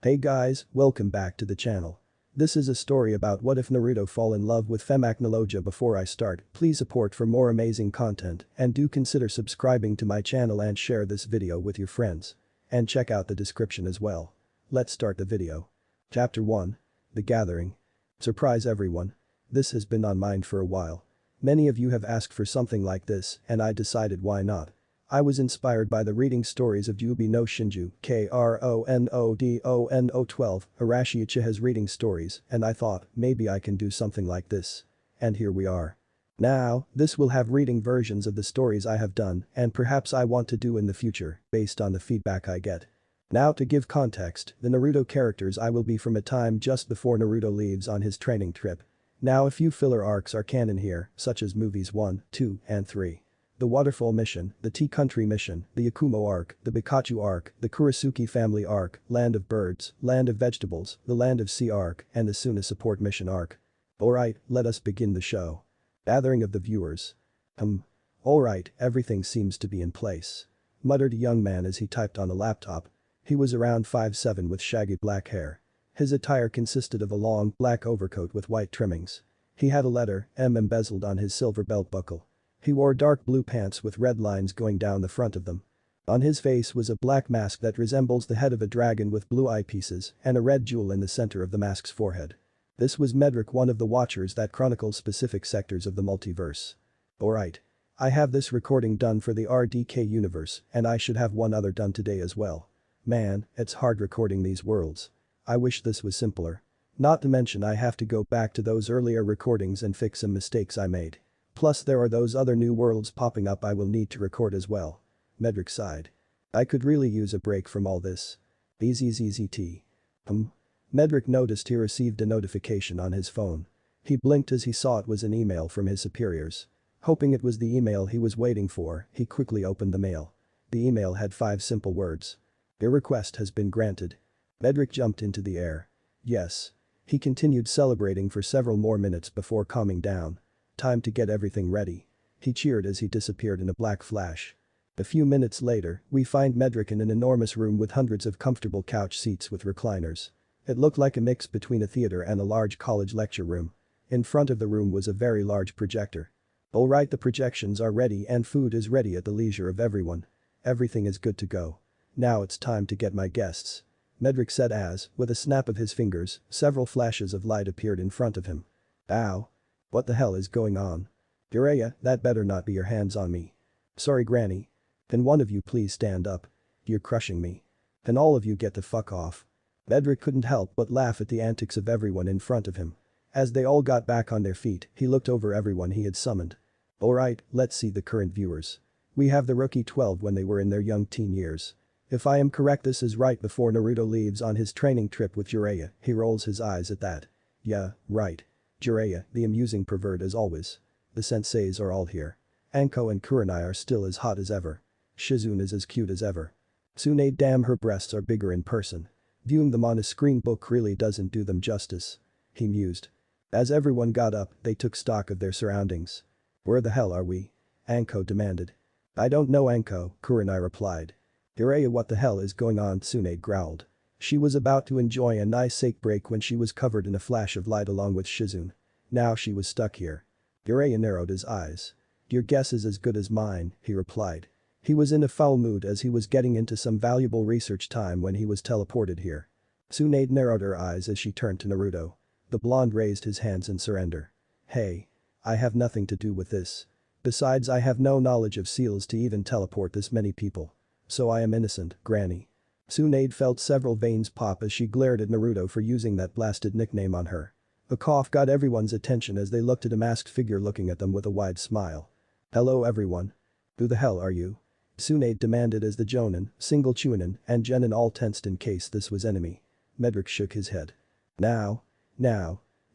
Hey guys, welcome back to the channel. This is a story about what if Naruto fall in love with Acnologia. Before I start, please support for more amazing content and do consider subscribing to my channel and share this video with your friends. And check out the description as well. Let's start the video. Chapter 1. The Gathering. Surprise everyone. This has been on mind for a while. Many of you have asked for something like this and I decided why not. I was inspired by the reading stories of Yubi no Shinju, Kronodonno 12, Arashi Uchiha's reading stories, and I thought, maybe I can do something like this. And here we are. Now, this will have reading versions of the stories I have done and perhaps I want to do in the future, based on the feedback I get. Now to give context, the Naruto characters I will be from a time just before Naruto leaves on his training trip. Now a few filler arcs are canon here, such as movies 1, 2, and 3. The Waterfall Mission, the Tea Country Mission, the Yakumo Arc, the Bikachu Arc, the Kurisuki Family Arc, Land of Birds, Land of Vegetables, the Land of Sea Arc, and the Suna Support Mission Arc. Alright, let us begin the show. Gathering of the viewers. Alright, everything seems to be in place. Muttered a young man as he typed on a laptop. He was around 5'7" with shaggy black hair. His attire consisted of a long, black overcoat with white trimmings. He had a letter M embezzled on his silver belt buckle. He wore dark blue pants with red lines going down the front of them. On his face was a black mask that resembles the head of a dragon with blue eyepieces and a red jewel in the center of the mask's forehead. This was Medrick, one of the Watchers that chronicles specific sectors of the multiverse. Alright. I have this recording done for the RDK universe and I should have one other done today as well. Man, it's hard recording these worlds. I wish this was simpler. Not to mention I have to go back to those earlier recordings and fix some mistakes I made. Plus there are those other new worlds popping up I will need to record as well. Medrick sighed. I could really use a break from all this. BZZZT. Medrick noticed he received a notification on his phone. He blinked as he saw it was an email from his superiors. Hoping it was the email he was waiting for, he quickly opened the mail. The email had 5 simple words. Your request has been granted. Medrick jumped into the air. Yes. He continued celebrating for several more minutes before calming down. Time to get everything ready. He cheered as he disappeared in a black flash. A few minutes later, we find Medrick in an enormous room with hundreds of comfortable couch seats with recliners. It looked like a mix between a theater and a large college lecture room. In front of the room was a very large projector. Alright, the projections are ready and food is ready at the leisure of everyone. Everything is good to go. Now it's time to get my guests. Medrick said as, with a snap of his fingers, several flashes of light appeared in front of him. Ow. What the hell is going on? Jiraiya, that better not be your hands on me. Sorry Granny. Can one of you please stand up? You're crushing me. Can all of you get the fuck off? Medrick couldn't help but laugh at the antics of everyone in front of him. As they all got back on their feet, he looked over everyone he had summoned. Alright, let's see the current viewers. We have the rookie 12 when they were in their young teen years. If I am correct, this is right before Naruto leaves on his training trip with Jiraiya. He rolls his eyes at that. Yeah, right. Jiraiya, the amusing pervert as always. The senseis are all here. Anko and Kurenai are still as hot as ever. Shizune is as cute as ever. Tsunade, damn, her breasts are bigger in person. Viewing them on a screen book really doesn't do them justice. He mused. As everyone got up, they took stock of their surroundings. Where the hell are we? Anko demanded. I don't know Anko, Kurenai replied. Jiraiya, what the hell is going on? Tsunade growled. She was about to enjoy a nice sake break when she was covered in a flash of light along with Shizune. Now she was stuck here. Jiraiya narrowed his eyes. Your guess is as good as mine, he replied. He was in a foul mood as he was getting into some valuable research time when he was teleported here. Tsunade narrowed her eyes as she turned to Naruto. The blonde raised his hands in surrender. Hey. I have nothing to do with this. Besides, I have no knowledge of seals to even teleport this many people. So I am innocent, Granny. Tsunade felt several veins pop as she glared at Naruto for using that blasted nickname on her. A cough got everyone's attention as they looked at a masked figure looking at them with a wide smile. Hello everyone. Who the hell are you? Tsunade demanded as the Jonin, Single Chunin, and Genin all tensed in case this was enemy. Medrick shook his head. Now.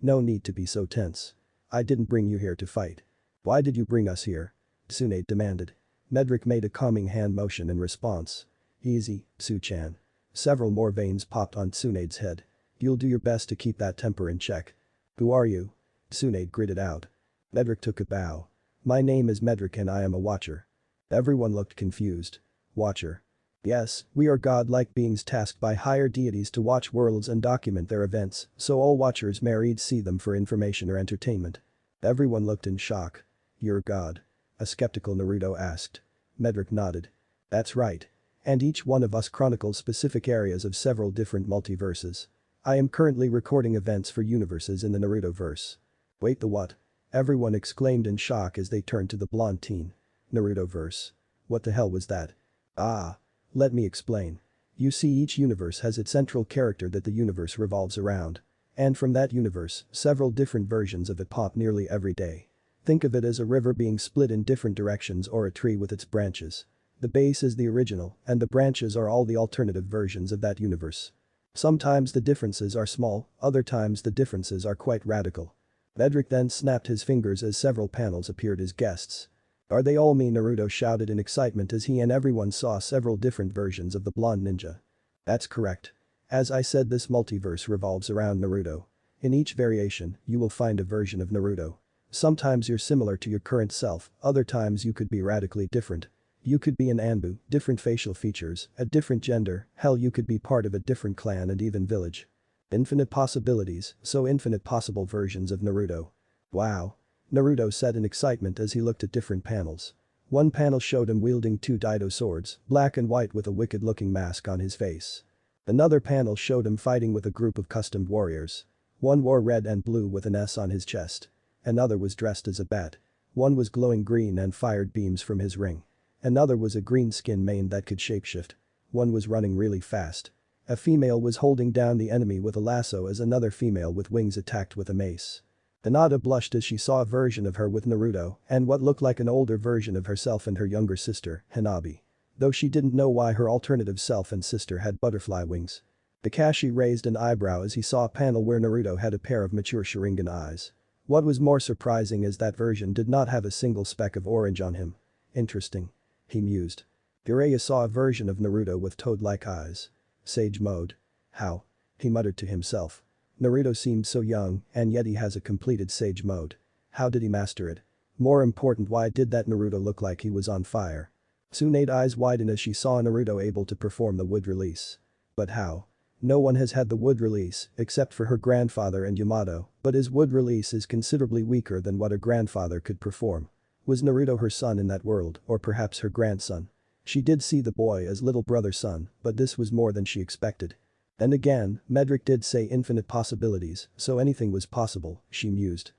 No need to be so tense. I didn't bring you here to fight. Why did you bring us here? Tsunade demanded. Medrick made a calming hand motion in response. Easy, Tsu-chan. Several more veins popped on Tsunade's head. You'll do your best to keep that temper in check. Who are you? Tsunade gritted out. Medrick took a bow. My name is Medrick and I am a Watcher. Everyone looked confused. Watcher. Yes, we are godlike beings tasked by higher deities to watch worlds and document their events, so all watchers may read see them for information or entertainment. Everyone looked in shock. You're God? A skeptical Naruto asked. Medrick nodded. That's right. And each one of us chronicles specific areas of several different multiverses. I am currently recording events for universes in the Naruto-verse. Wait, the what? Everyone exclaimed in shock as they turned to the blonde teen. Naruto-verse. What the hell was that? Ah. Let me explain. You see, each universe has its central character that the universe revolves around. And from that universe, several different versions of it pop nearly every day. Think of it as a river being split in different directions or a tree with its branches. The base is the original, and the branches are all the alternative versions of that universe. Sometimes the differences are small, other times the differences are quite radical. Medrick then snapped his fingers as several panels appeared as guests. Are they all me? Naruto shouted in excitement as he and everyone saw several different versions of the blonde ninja. That's correct. As I said, this multiverse revolves around Naruto. In each variation, you will find a version of Naruto. Sometimes you're similar to your current self, other times you could be radically different. You could be an Anbu, different facial features, a different gender, hell you could be part of a different clan and even village. Infinite possibilities, so infinite possible versions of Naruto. Wow. Naruto said in excitement as he looked at different panels. One panel showed him wielding two Daido swords, black and white with a wicked-looking mask on his face. Another panel showed him fighting with a group of customed warriors. One wore red and blue with an S on his chest. Another was dressed as a bat. One was glowing green and fired beams from his ring. Another was a green skin mane that could shapeshift. One was running really fast. A female was holding down the enemy with a lasso as another female with wings attacked with a mace. Hinata blushed as she saw a version of her with Naruto and what looked like an older version of herself and her younger sister, Hanabi. Though she didn't know why her alternative self and sister had butterfly wings. Kakashi raised an eyebrow as he saw a panel where Naruto had a pair of mature Sharingan eyes. What was more surprising is that version did not have a single speck of orange on him. Interesting. He mused. Jiraiya saw a version of Naruto with toad-like eyes. Sage mode. How? He muttered to himself. Naruto seemed so young, and yet he has a completed sage mode. How did he master it? More important, why did that Naruto look like he was on fire? Tsunade's eyes widened as she saw Naruto able to perform the wood release. But how? No one has had the wood release, except for her grandfather and Yamato, but his wood release is considerably weaker than what her grandfather could perform. Was Naruto her son in that world, or perhaps her grandson? She did see the boy as little brother's son, but this was more than she expected. And again, Medrick did say infinite possibilities, so anything was possible, she mused.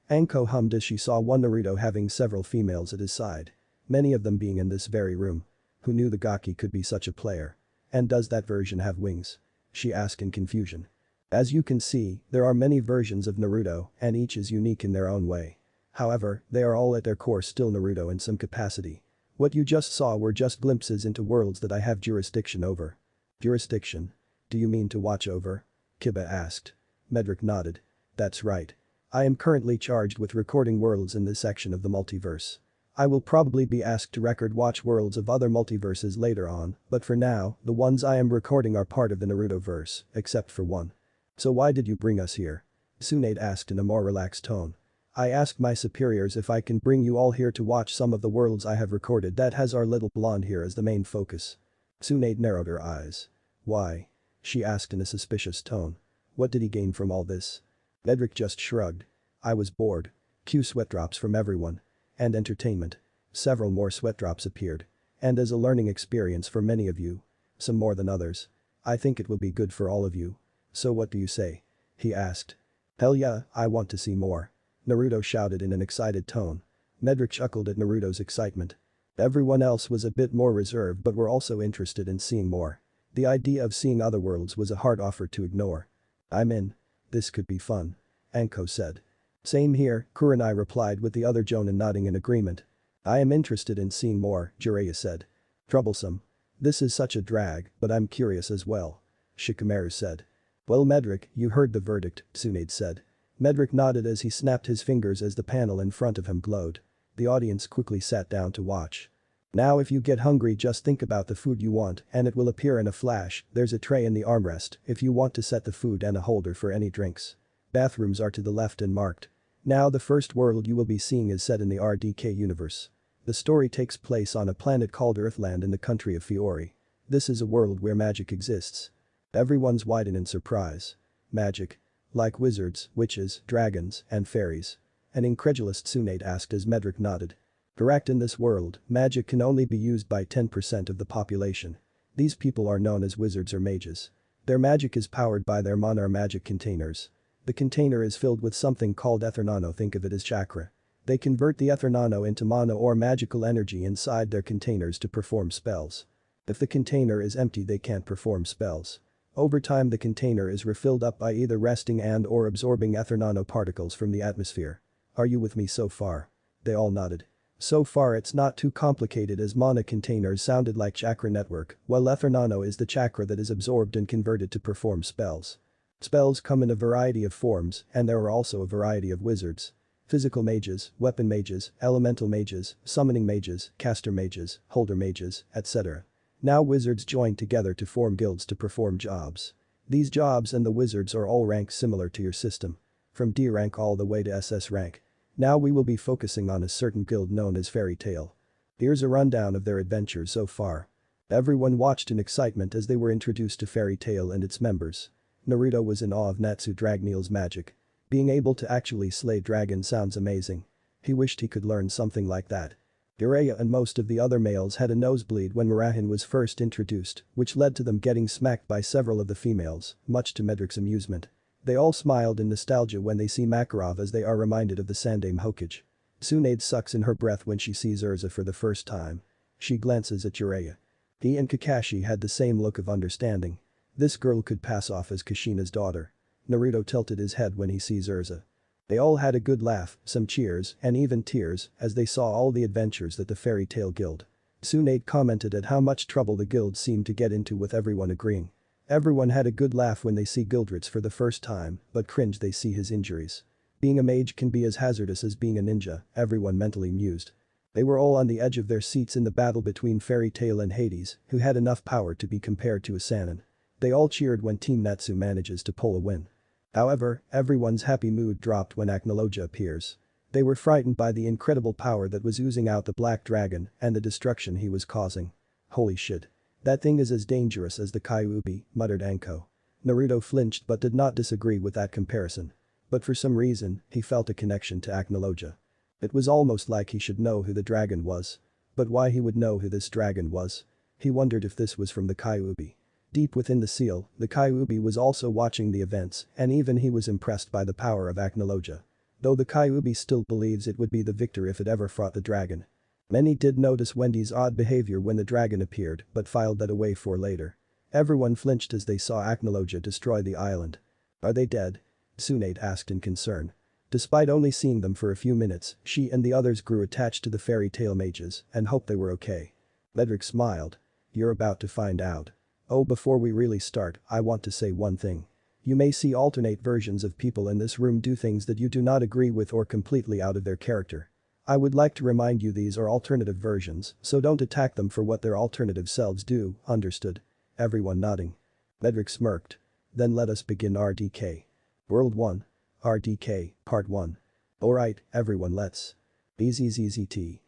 Anko hummed as she saw one Naruto having several females at his side. Many of them being in this very room. Who knew the Gaki could be such a player? And does that version have wings? She asked in confusion. As you can see, there are many versions of Naruto, and each is unique in their own way. However, they are all at their core still Naruto in some capacity. What you just saw were just glimpses into worlds that I have jurisdiction over. Jurisdiction? Do you mean to watch over? Kiba asked. Medrick nodded. That's right. I am currently charged with recording worlds in this section of the multiverse. I will probably be asked to record watch worlds of other multiverses later on, but for now, the ones I am recording are part of the Naruto-verse, except for one. So why did you bring us here? Tsunade asked in a more relaxed tone. I asked my superiors if I can bring you all here to watch some of the worlds I have recorded that has our little blonde here as the main focus. Tsunade narrowed her eyes. Why? She asked in a suspicious tone. What did he gain from all this? Medrick just shrugged. I was bored. Cue sweat drops from everyone. And entertainment. Several more sweat drops appeared. And as a learning experience for many of you. Some more than others. I think it will be good for all of you. So what do you say? He asked. Hell yeah, I want to see more. Naruto shouted in an excited tone. Medrick chuckled at Naruto's excitement. Everyone else was a bit more reserved but were also interested in seeing more. The idea of seeing other worlds was a hard offer to ignore. I'm in. This could be fun. Anko said. Same here, Kurenai replied with the other Jonin nodding in agreement. I am interested in seeing more, Jiraiya said. Troublesome. This is such a drag, but I'm curious as well. Shikamaru said. Well Medrick, you heard the verdict, Tsunade said. Medrick nodded as he snapped his fingers as the panel in front of him glowed. The audience quickly sat down to watch. Now if you get hungry just think about the food you want and it will appear in a flash, there's a tray in the armrest if you want to set the food and a holder for any drinks. Bathrooms are to the left and marked. Now the first world you will be seeing is set in the RDK universe. The story takes place on a planet called Earthland in the country of Fiori. This is a world where magic exists. Everyone's widen in surprise. Magic? Like wizards, witches, dragons, and fairies? An incredulous Tsunade asked as Medrick nodded. Correct, in this world, magic can only be used by 10% of the population. These people are known as wizards or mages. Their magic is powered by their mana or magic containers. The container is filled with something called ether nano, think of it as chakra. They convert the ether nano into mana or magical energy inside their containers to perform spells. If the container is empty, they can't perform spells. Over time, the container is refilled up by either resting and or absorbing ether nanoparticles from the atmosphere. Are you with me so far? They all nodded. So far it's not too complicated, as mana containers sounded like chakra network, while ether nano is the chakra that is absorbed and converted to perform spells. Spells come in a variety of forms, and there are also a variety of wizards. Physical mages, weapon mages, elemental mages, summoning mages, caster mages, holder mages, etc. Now wizards join together to form guilds to perform jobs. These jobs and the wizards are all ranked similar to your system. From D rank all the way to SS rank. Now we will be focusing on a certain guild known as Fairy Tail. Here's a rundown of their adventures so far. Everyone watched in excitement as they were introduced to Fairy Tail and its members. Naruto was in awe of Natsu Dragneel's magic. Being able to actually slay dragons sounds amazing. He wished he could learn something like that. Jiraiya and most of the other males had a nosebleed when Murahin was first introduced, which led to them getting smacked by several of the females, much to Medrick's amusement. They all smiled in nostalgia when they see Makarov, as they are reminded of the Sandame Hokage. Tsunade sucks in her breath when she sees Urza for the first time. She glances at Jiraiya. He and Kakashi had the same look of understanding. This girl could pass off as Kushina's daughter. Naruto tilted his head when he sees Urza. They all had a good laugh, some cheers, and even tears as they saw all the adventures that the Fairy Tail Guild. Tsunade commented at how much trouble the guild seemed to get into, with everyone agreeing. Everyone had a good laugh when they see Gildritz for the first time, but cringe they see his injuries. Being a mage can be as hazardous as being a ninja, everyone mentally mused. They were all on the edge of their seats in the battle between Fairy Tail and Hades, who had enough power to be compared to a Sannin. They all cheered when Team Natsu manages to pull a win. However, everyone's happy mood dropped when Acnologia appears. They were frightened by the incredible power that was oozing out the black dragon and the destruction he was causing. Holy shit. That thing is as dangerous as the Kyuubi, muttered Anko. Naruto flinched but did not disagree with that comparison. But for some reason, he felt a connection to Acnologia. It was almost like he should know who the dragon was. But why he would know who this dragon was? He wondered if this was from the Kyuubi. Deep within the seal, the Kyuubi was also watching the events, and even he was impressed by the power of Acnologia. Though the Kyuubi still believes it would be the victor if it ever fought the dragon. Many did notice Wendy's odd behavior when the dragon appeared, but filed that away for later. Everyone flinched as they saw Acnologia destroy the island. Are they dead? Tsunade asked in concern. Despite only seeing them for a few minutes, she and the others grew attached to the Fairy Tail mages and hoped they were okay. Medrick smiled. You're about to find out. Oh, before we really start, I want to say one thing. You may see alternate versions of people in this room do things that you do not agree with or completely out of their character. I would like to remind you these are alternative versions, so don't attack them for what their alternative selves do, understood? Everyone nodding. Medrick smirked. Then let us begin RDK. World 1. RDK, Part 1. Alright, everyone, let's. BZZZT.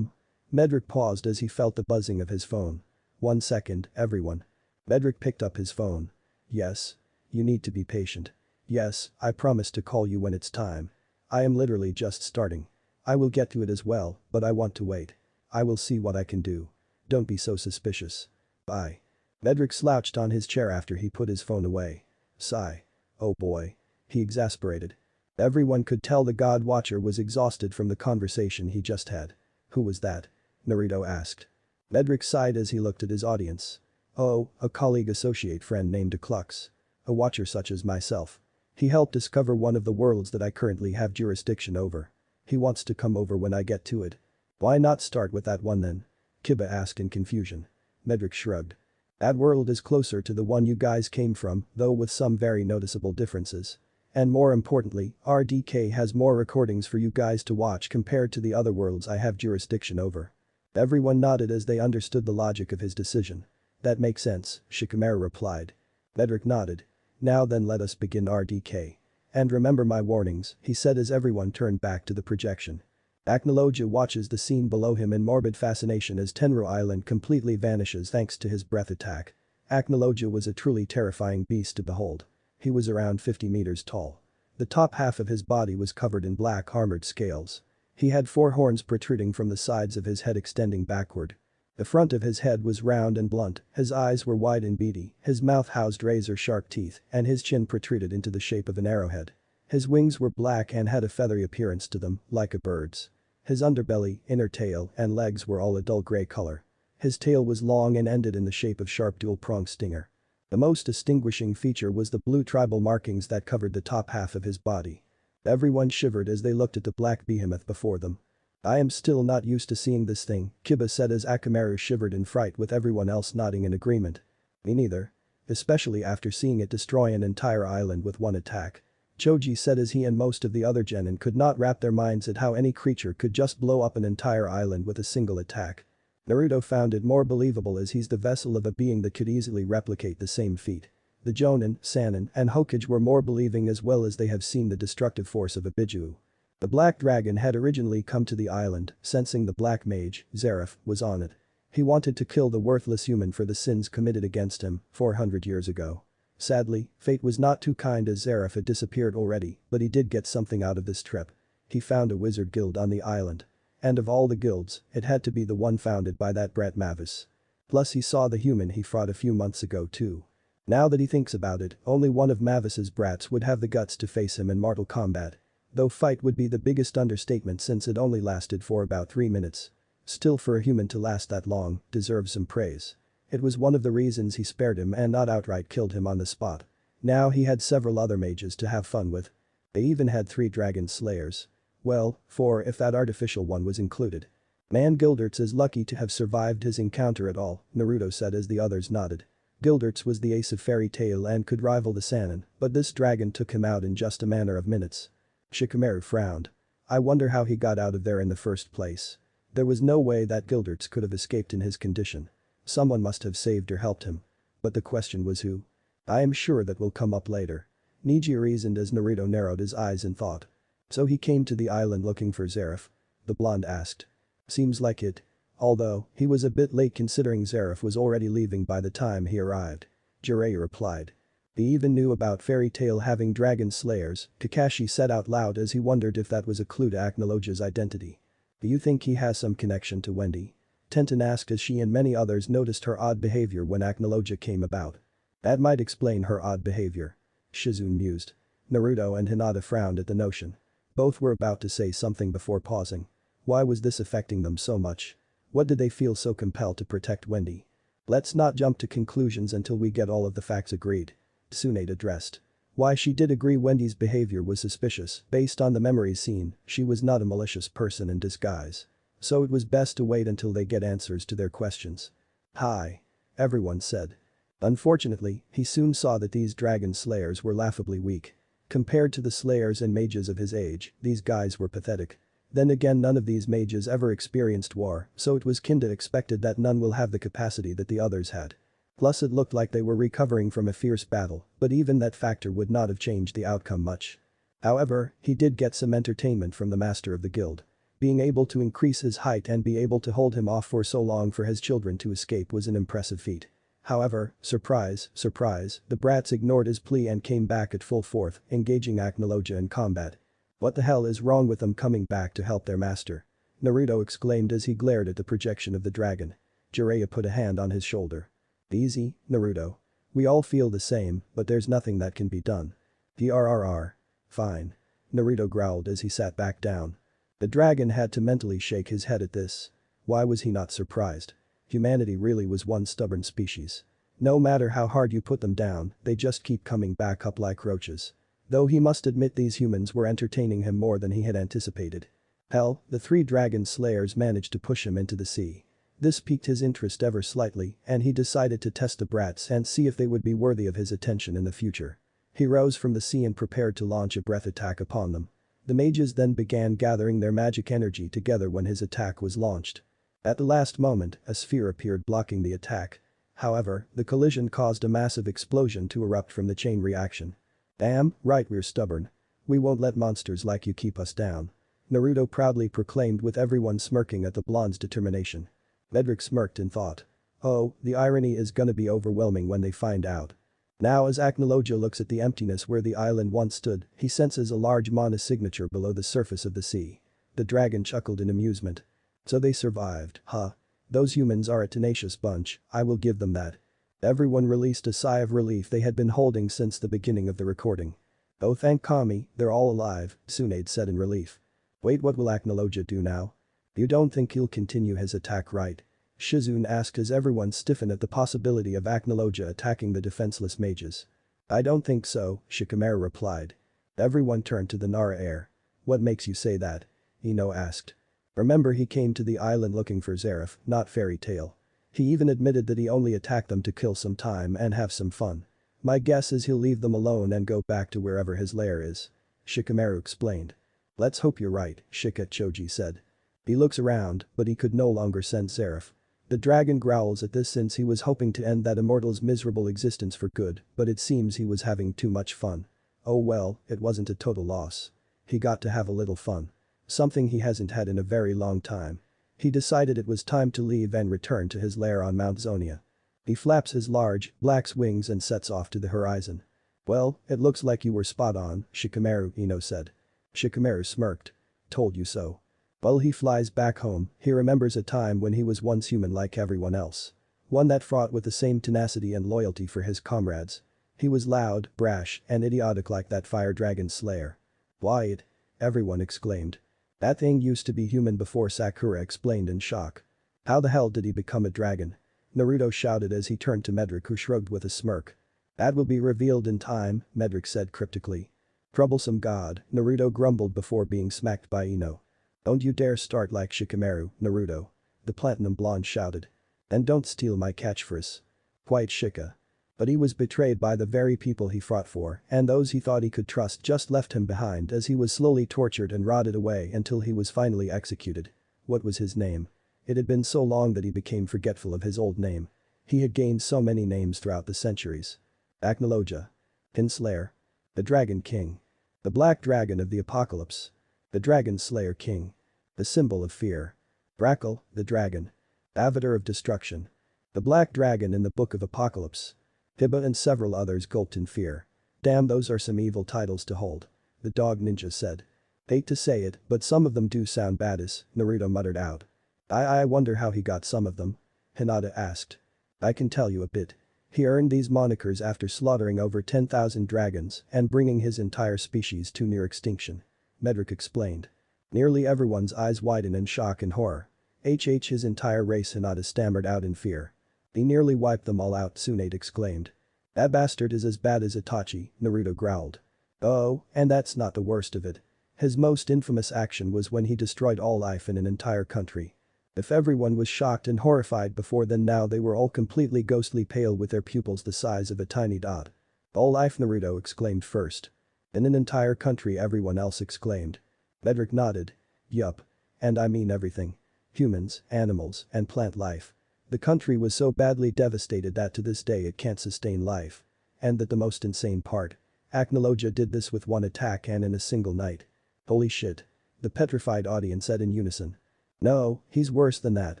Medrick paused as he felt the buzzing of his phone. 1 second, everyone. Medrick picked up his phone. Yes. You need to be patient. Yes, I promise to call you when it's time. I am literally just starting. I will get to it as well, but I want to wait. I will see what I can do. Don't be so suspicious. Bye. Medrick slouched on his chair after he put his phone away. Sigh. Oh boy. He exasperated. Everyone could tell the God Watcher was exhausted from the conversation he just had. Who was that? Naruto asked. Medrick sighed as he looked at his audience. Oh, a colleague associate friend named Klux. A watcher such as myself. He helped discover one of the worlds that I currently have jurisdiction over. He wants to come over when I get to it. Why not start with that one then? Kiba asked in confusion. Medrick shrugged. That world is closer to the one you guys came from, though with some very noticeable differences. And more importantly, RDK has more recordings for you guys to watch compared to the other worlds I have jurisdiction over. Everyone nodded as they understood the logic of his decision. That makes sense, Shikamaru replied. Medrick nodded. Now then, let us begin RDK. And remember my warnings, he said as everyone turned back to the projection. Acnologia watches the scene below him in morbid fascination as Tenru Island completely vanishes thanks to his breath attack. Acnologia was a truly terrifying beast to behold. He was around 50 meters tall. The top half of his body was covered in black armored scales. He had 4 horns protruding from the sides of his head extending backward. The front of his head was round and blunt, his eyes were wide and beady, his mouth housed razor-sharp teeth, and his chin protruded into the shape of an arrowhead. His wings were black and had a feathery appearance to them, like a bird's. His underbelly, inner tail, and legs were all a dull gray color. His tail was long and ended in the shape of sharp dual-pronged stinger. The most distinguishing feature was the blue tribal markings that covered the top half of his body. Everyone shivered as they looked at the black behemoth before them. "I am still not used to seeing this thing," Kiba said as Akamaru shivered in fright with everyone else nodding in agreement. "Me neither. Especially after seeing it destroy an entire island with one attack." Choji said as he and most of the other genin could not wrap their minds at how any creature could just blow up an entire island with a single attack. Naruto found it more believable as he's the vessel of a being that could easily replicate the same feat. The Jonin, Sannin, and Hokage were more believing as well as they have seen the destructive force of a Biju. The Black Dragon had originally come to the island, sensing the Black Mage, Zeref, was on it. He wanted to kill the worthless human for the sins committed against him 400 years ago. Sadly, fate was not too kind as Zeref had disappeared already, but he did get something out of this trip. He found a wizard guild on the island. And of all the guilds, it had to be the one founded by that brat Mavis. Plus he saw the human he fought a few months ago too. Now that he thinks about it, only one of Mavis's brats would have the guts to face him in mortal combat. Though fight would be the biggest understatement since it only lasted for about 3 minutes. Still, for a human to last that long, deserves some praise. It was one of the reasons he spared him and not outright killed him on the spot. Now he had several other mages to have fun with. They even had 3 dragon slayers. Well, 4 if that artificial one was included. Man, Gildertz is lucky to have survived his encounter at all, Naruto said as the others nodded. Gildertz was the ace of fairy tale and could rival the Sannin, but this dragon took him out in just a matter of minutes. Shikamaru frowned. I wonder how he got out of there in the first place. There was no way that Gildertz could have escaped in his condition. Someone must have saved or helped him. But the question was who? I am sure that will come up later. Neji reasoned as Naruto narrowed his eyes in thought. So he came to the island looking for Zeref? The blonde asked. Seems like it. Although, he was a bit late considering Zeref was already leaving by the time he arrived. Jiraiya replied. He even knew about Fairy Tail having dragon slayers, Kakashi said out loud as he wondered if that was a clue to Acnologia's identity. Do you think he has some connection to Wendy? Tenten asked as she and many others noticed her odd behavior when Acnologia came about. That might explain her odd behavior. Shizune mused. Naruto and Hinata frowned at the notion. Both were about to say something before pausing. Why was this affecting them so much? What did they feel so compelled to protect Wendy? Let's not jump to conclusions until we get all of the facts agreed. Tsunade addressed. Why she did agree Wendy's behavior was suspicious, based on the memories seen, she was not a malicious person in disguise. So it was best to wait until they get answers to their questions. Hi. Everyone said. Unfortunately, he soon saw that these dragon slayers were laughably weak. Compared to the slayers and mages of his age, these guys were pathetic. Then again, none of these mages ever experienced war, so it was kinda expected that none will have the capacity that the others had. Plus it looked like they were recovering from a fierce battle, but even that factor would not have changed the outcome much. However, he did get some entertainment from the master of the guild. Being able to increase his height and be able to hold him off for so long for his children to escape was an impressive feat. However, surprise, surprise, the brats ignored his plea and came back at full force, engaging Acnologia in combat. What the hell is wrong with them coming back to help their master? Naruto exclaimed as he glared at the projection of the dragon. Jiraiya put a hand on his shoulder. Easy, Naruto. We all feel the same, but there's nothing that can be done. PRRR. Fine. Naruto growled as he sat back down. The dragon had to mentally shake his head at this. Why was he not surprised? Humanity really was one stubborn species. No matter how hard you put them down, they just keep coming back up like roaches. Though he must admit these humans were entertaining him more than he had anticipated. Hell, the 3 dragon slayers managed to push him into the sea. This piqued his interest ever slightly, and he decided to test the brats and see if they would be worthy of his attention in the future. He rose from the sea and prepared to launch a breath attack upon them. The mages then began gathering their magic energy together when his attack was launched. At the last moment, a sphere appeared blocking the attack. However, the collision caused a massive explosion to erupt from the chain reaction. Damn, right, we're stubborn. We won't let monsters like you keep us down. Naruto proudly proclaimed with everyone smirking at the blonde's determination. Medrick smirked in thought. Oh, the irony is gonna be overwhelming when they find out. Now as Acnologia looks at the emptiness where the island once stood, he senses a large mana signature below the surface of the sea. The dragon chuckled in amusement. So they survived, huh? Those humans are a tenacious bunch, I will give them that. Everyone released a sigh of relief they had been holding since the beginning of the recording. Oh thank Kami, they're all alive, Tsunade said in relief. Wait, what will Acnologia do now? You don't think he'll continue his attack, right? Shizune asked as everyone stiffened at the possibility of Acnologia attacking the defenseless mages. I don't think so, Shikamaru replied. Everyone turned to the Nara heir. What makes you say that? Ino asked. Remember, he came to the island looking for Zeref, not Fairy Tail. He even admitted that he only attacked them to kill some time and have some fun. My guess is he'll leave them alone and go back to wherever his lair is. Shikamaru explained. Let's hope you're right, Choji said. He looks around, but he could no longer sense Zeref. The dragon growls at this since he was hoping to end that immortal's miserable existence for good, but it seems he was having too much fun. Oh well, it wasn't a total loss. He got to have a little fun. Something he hasn't had in a very long time. He decided it was time to leave and return to his lair on Mount Zonia. He flaps his large, black wings and sets off to the horizon. Well, it looks like you were spot on, Shikamaru, Ino said. Shikamaru smirked. Told you so. While he flies back home, he remembers a time when he was once human like everyone else. One that fraught with the same tenacity and loyalty for his comrades. He was loud, brash, and idiotic like that fire dragon slayer. Why it? Everyone exclaimed. That thing used to be human before, Sakura explained in shock. How the hell did he become a dragon? Naruto shouted as he turned to Medrick, who shrugged with a smirk. That will be revealed in time, Medrick said cryptically. Troublesome god, Naruto grumbled before being smacked by Ino. Don't you dare start like Shikamaru, Naruto. The platinum blonde shouted. And don't steal my catchphrase. Quite Shika. But he was betrayed by the very people he fought for, and those he thought he could trust just left him behind as he was slowly tortured and rotted away until he was finally executed. What was his name? It had been so long that he became forgetful of his old name. He had gained so many names throughout the centuries. Acnologia. Kinslayer. The Dragon King. The Black Dragon of the Apocalypse. The Dragon Slayer King. The symbol of fear. Brackle, the dragon. Avatar of destruction. The Black Dragon in the Book of Apocalypse. Hiba and several others gulped in fear. Damn, those are some evil titles to hold. The dog ninja said. Hate to say it, but some of them do sound badass, Naruto muttered out. I wonder how he got some of them. Hinata asked. I can tell you a bit. He earned these monikers after slaughtering over 10,000 dragons and bringing his entire species to near extinction. Medrick explained. Nearly everyone's eyes widen in shock and horror. His entire race, Hinata stammered out in fear. He nearly wiped them all out, Tsunade exclaimed. That bastard is as bad as Itachi, Naruto growled. Oh, and that's not the worst of it. His most infamous action was when he destroyed all life in an entire country. If everyone was shocked and horrified before then, now they were all completely ghostly pale with their pupils the size of a tiny dot. All life, Naruto exclaimed first. In an entire country, everyone else exclaimed. Medrick nodded. Yup. And I mean everything. Humans, animals, and plant life. The country was so badly devastated that to this day it can't sustain life. And that the most insane part. Acnologia did this with one attack and in a single night. Holy shit. The petrified audience said in unison. No, he's worse than that,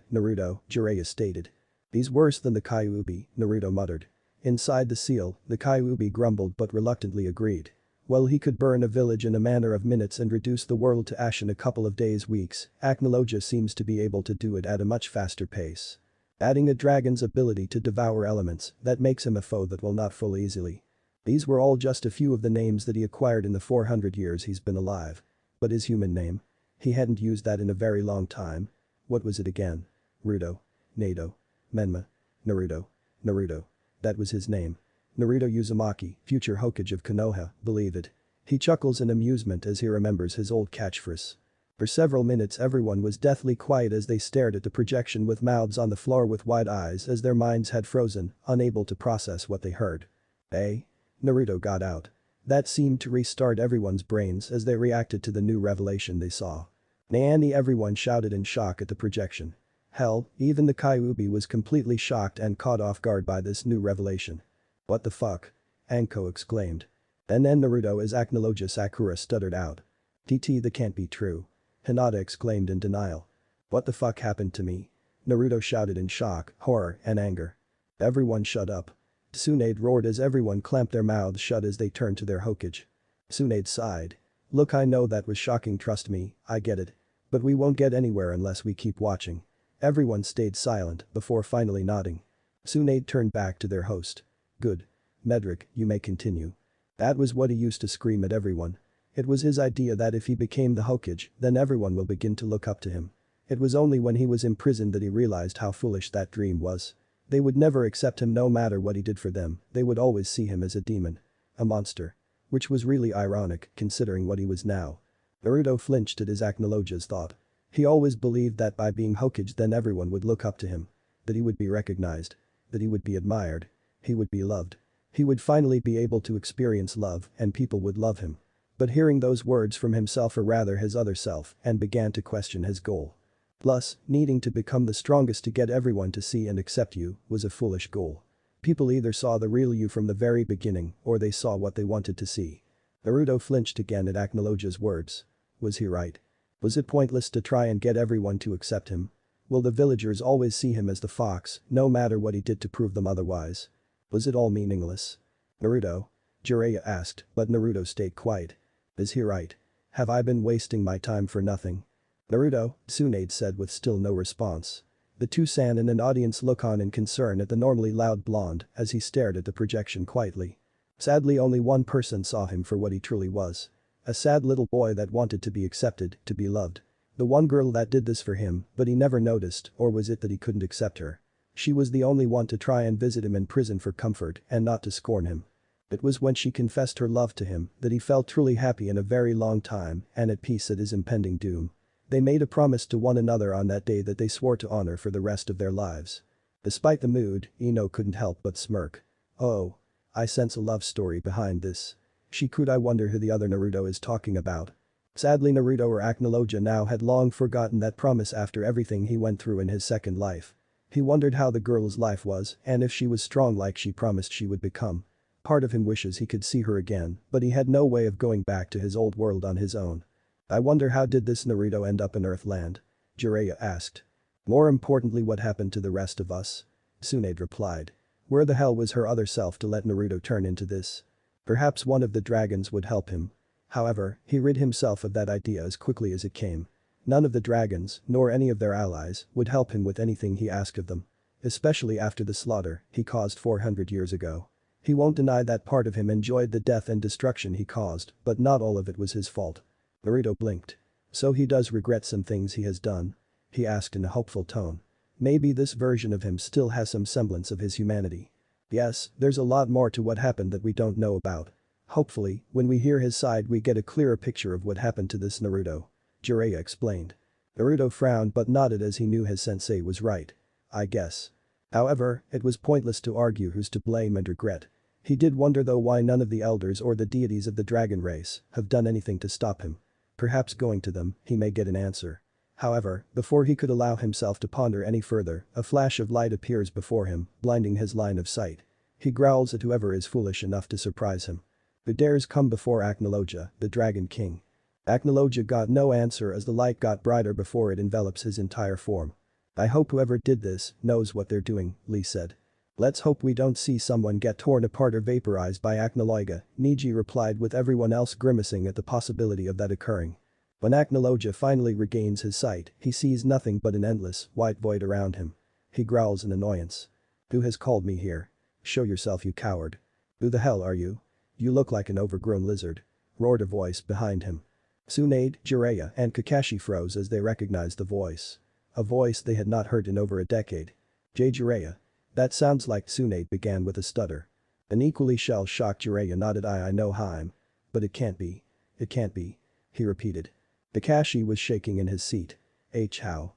Naruto, Jiraiya stated. He's worse than the Kyuubi, Naruto muttered. Inside the seal, the Kyuubi grumbled but reluctantly agreed. Well, he could burn a village in a matter of minutes and reduce the world to ash in a couple of days, weeks. Acnologia seems to be able to do it at a much faster pace. Adding a dragon's ability to devour elements, that makes him a foe that will not fall easily. These were all just a few of the names that he acquired in the 400 years he's been alive. But his human name? He hadn't used that in a very long time. What was it again? Rudo. Nado. Menma. Naruto. That was his name. Naruto Uzumaki, future Hokage of Konoha, believe it. He chuckles in amusement as he remembers his old catchphrase. For several minutes everyone was deathly quiet as they stared at the projection with mouths on the floor with wide eyes as their minds had frozen, unable to process what they heard. Eh? Naruto got out. That seemed to restart everyone's brains as they reacted to the new revelation they saw. Nani, everyone shouted in shock at the projection. Hell, even the Kyuubi was completely shocked and caught off guard by this new revelation. What the fuck? Anko exclaimed. Then Naruto as Acnologia Sakura stuttered out. TT, that can't be true. Hinata exclaimed in denial. What the fuck happened to me? Naruto shouted in shock, horror, and anger. Everyone shut up. Tsunade roared as everyone clamped their mouths shut as they turned to their Hokage. Tsunade sighed. Look, I know that was shocking, trust me, I get it. But we won't get anywhere unless we keep watching. Everyone stayed silent before finally nodding. Tsunade turned back to their host. Good. Medrick, you may continue. That was what he used to scream at everyone. It was his idea that if he became the Hokage, then everyone will begin to look up to him. It was only when he was imprisoned that he realized how foolish that dream was. They would never accept him no matter what he did for them, they would always see him as a demon. A monster. Which was really ironic, considering what he was now. Naruto flinched at his Acnologia's thought. He always believed that by being Hokage then everyone would look up to him. That he would be recognized. That he would be admired. He would be loved. He would finally be able to experience love and people would love him. But hearing those words from himself or rather his other self and began to question his goal. Plus, needing to become the strongest to get everyone to see and accept you was a foolish goal. People either saw the real you from the very beginning or they saw what they wanted to see. Naruto flinched again at Acnologia's words. Was he right? Was it pointless to try and get everyone to accept him? Will the villagers always see him as the fox, no matter what he did to prove them otherwise? Was it all meaningless? Naruto? Jiraiya asked, but Naruto stayed quiet. Is he right? Have I been wasting my time for nothing? Naruto, Tsunade said with still no response. The two san and an audience look on in concern at the normally loud blonde as he stared at the projection quietly. Sadly only one person saw him for what he truly was. A sad little boy that wanted to be accepted, to be loved. The one girl that did this for him, but he never noticed, or was it that he couldn't accept her? She was the only one to try and visit him in prison for comfort and not to scorn him. It was when she confessed her love to him that he felt truly happy in a very long time and at peace at his impending doom. They made a promise to one another on that day that they swore to honor for the rest of their lives. Despite the mood, Ino couldn't help but smirk. Oh. I sense a love story behind this. Could I wonder who the other Naruto is talking about? Sadly Naruto or Acnologia now had long forgotten that promise after everything he went through in his second life. He wondered how the girl's life was and if she was strong like she promised she would become. Part of him wishes he could see her again, but he had no way of going back to his old world on his own. I wonder how did this Naruto end up in Earthland? Jiraiya asked. More importantly, what happened to the rest of us? Tsunade replied. Where the hell was her other self to let Naruto turn into this? Perhaps one of the dragons would help him. However, he rid himself of that idea as quickly as it came. None of the dragons, nor any of their allies, would help him with anything he asked of them. Especially after the slaughter he caused 400 years ago. He won't deny that part of him enjoyed the death and destruction he caused, but not all of it was his fault. Naruto blinked. So he does regret some things he has done? He asked in a hopeful tone. Maybe this version of him still has some semblance of his humanity. Yes, there's a lot more to what happened that we don't know about. Hopefully, when we hear his side we get a clearer picture of what happened to this Naruto. Jiraiya explained. Naruto frowned but nodded as he knew his sensei was right. I guess. However, it was pointless to argue who's to blame and regret. He did wonder though why none of the elders or the deities of the dragon race have done anything to stop him. Perhaps going to them, he may get an answer. However, before he could allow himself to ponder any further, a flash of light appears before him, blinding his line of sight. He growls at whoever is foolish enough to surprise him. Who dares come before Acnologia, the Dragon King? Acnologia got no answer as the light got brighter before it envelops his entire form. I hope whoever did this knows what they're doing, Lee said. Let's hope we don't see someone get torn apart or vaporized by Acnologia, Niji replied with everyone else grimacing at the possibility of that occurring. When Acnologia finally regains his sight, he sees nothing but an endless, white void around him. He growls in annoyance. Who has called me here? Show yourself, you coward. Who the hell are you? You look like an overgrown lizard. Roared a voice behind him. Tsunade, Jiraiya and Kakashi froze as they recognized the voice. A voice they had not heard in over a decade. Jiraiya. That sounds like Tsunade began with a stutter. An equally shell-shocked Jiraiya nodded. I know him. But it can't be. It can't be. He repeated. Kakashi was shaking in his seat. How?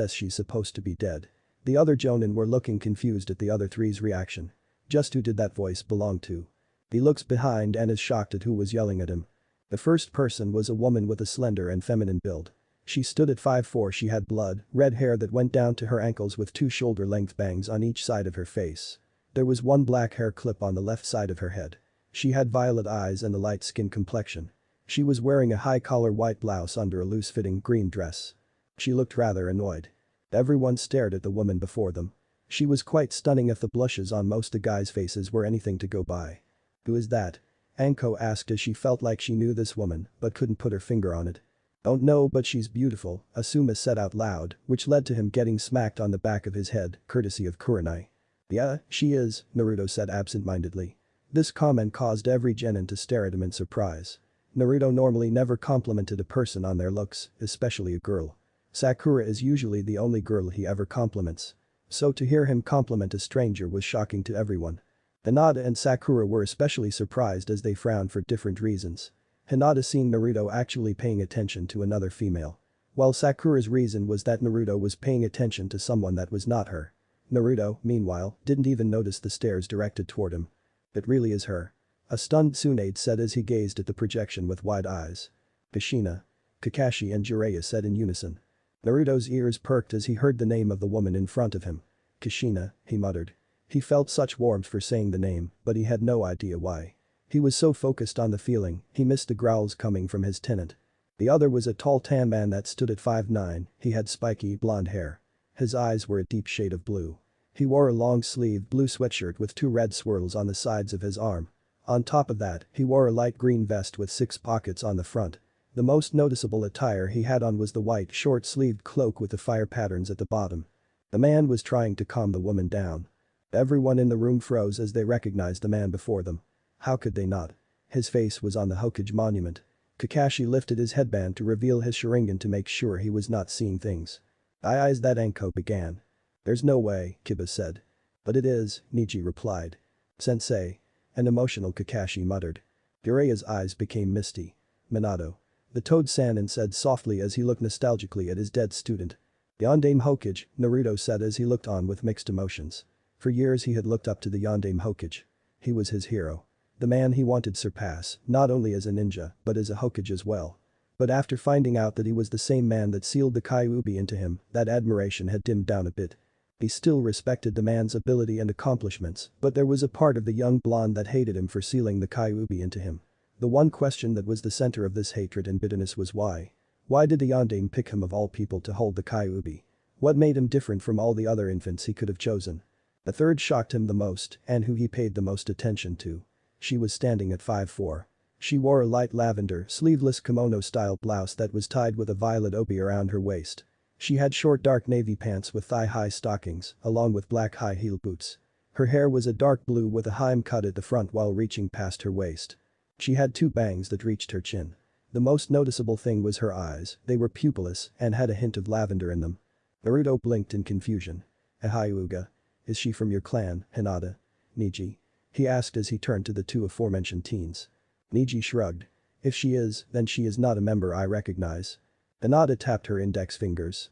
She's supposed to be dead. The other Jonin were looking confused at the other three's reaction. Just who did that voice belong to? He looks behind and is shocked at who was yelling at him. The first person was a woman with a slender and feminine build. She stood at 5'4". She had blood, red hair that went down to her ankles with 2 shoulder-length bangs on each side of her face. There was one black hair clip on the left side of her head. She had violet eyes and a light skin complexion. She was wearing a high-collar white blouse under a loose-fitting green dress. She looked rather annoyed. Everyone stared at the woman before them. She was quite stunning if the blushes on most the guys' faces were anything to go by. "Who is that?" Anko asked as she felt like she knew this woman but couldn't put her finger on it. "Don't know but she's beautiful," Asuma said out loud, which led to him getting smacked on the back of his head, courtesy of Kurenai. "Yeah, she is," Naruto said absent-mindedly. This comment caused every genin to stare at him in surprise. Naruto normally never complimented a person on their looks, especially a girl. Sakura is usually the only girl he ever compliments. So to hear him compliment a stranger was shocking to everyone. Hinata and Sakura were especially surprised as they frowned for different reasons. Hinata seen Naruto actually paying attention to another female. While Sakura's reason was that Naruto was paying attention to someone that was not her. Naruto, meanwhile, didn't even notice the stares directed toward him. "It really is her," a stunned Tsunade said as he gazed at the projection with wide eyes. "Kushina," Kakashi and Jiraiya said in unison. Naruto's ears perked as he heard the name of the woman in front of him. "Kushina," he muttered. He felt such warmth for saying the name, but he had no idea why. He was so focused on the feeling, he missed the growls coming from his tenant. The other was a tall tan man that stood at 5'9", he had spiky blonde hair. His eyes were a deep shade of blue. He wore a long-sleeved blue sweatshirt with 2 red swirls on the sides of his arm. On top of that, he wore a light green vest with 6 pockets on the front. The most noticeable attire he had on was the white short-sleeved cloak with the fire patterns at the bottom. The man was trying to calm the woman down. Everyone in the room froze as they recognized the man before them. How could they not? His face was on the Hokage monument. Kakashi lifted his headband to reveal his Sharingan to make sure he was not seeing things. Eyes that Anko began. "There's no way," Kiba said. "But it is," Niji replied. "Sensei." An emotional Kakashi muttered. Jiraiya's eyes became misty. "Minato." The Toad Sannin said softly as he looked nostalgically at his dead student. "Yondaime Hokage," Naruto said as he looked on with mixed emotions. For years he had looked up to the Yondaime Hokage. He was his hero. The man he wanted surpass, not only as a ninja, but as a Hokage as well. But after finding out that he was the same man that sealed the Kyuubi into him, that admiration had dimmed down a bit. He still respected the man's ability and accomplishments, but there was a part of the young blonde that hated him for sealing the Kyuubi into him. The one question that was the center of this hatred and bitterness was why. Why did the Yondaime pick him of all people to hold the Kyuubi? What made him different from all the other infants he could have chosen? The third shocked him the most and who he paid the most attention to. She was standing at 5'4". She wore a light lavender, sleeveless kimono-style blouse that was tied with a violet obi around her waist. She had short dark navy pants with thigh-high stockings, along with black high-heel boots. Her hair was a dark blue with a Haim cut at the front while reaching past her waist. She had 2 bangs that reached her chin. The most noticeable thing was her eyes, they were pupilless and had a hint of lavender in them. Naruto blinked in confusion. "Hyuga. Is she from your clan, Hinata?" "Niji?" he asked as he turned to the 2 aforementioned teens. Niji shrugged. "If she is, then she is not a member I recognize." Hinata tapped her index fingers.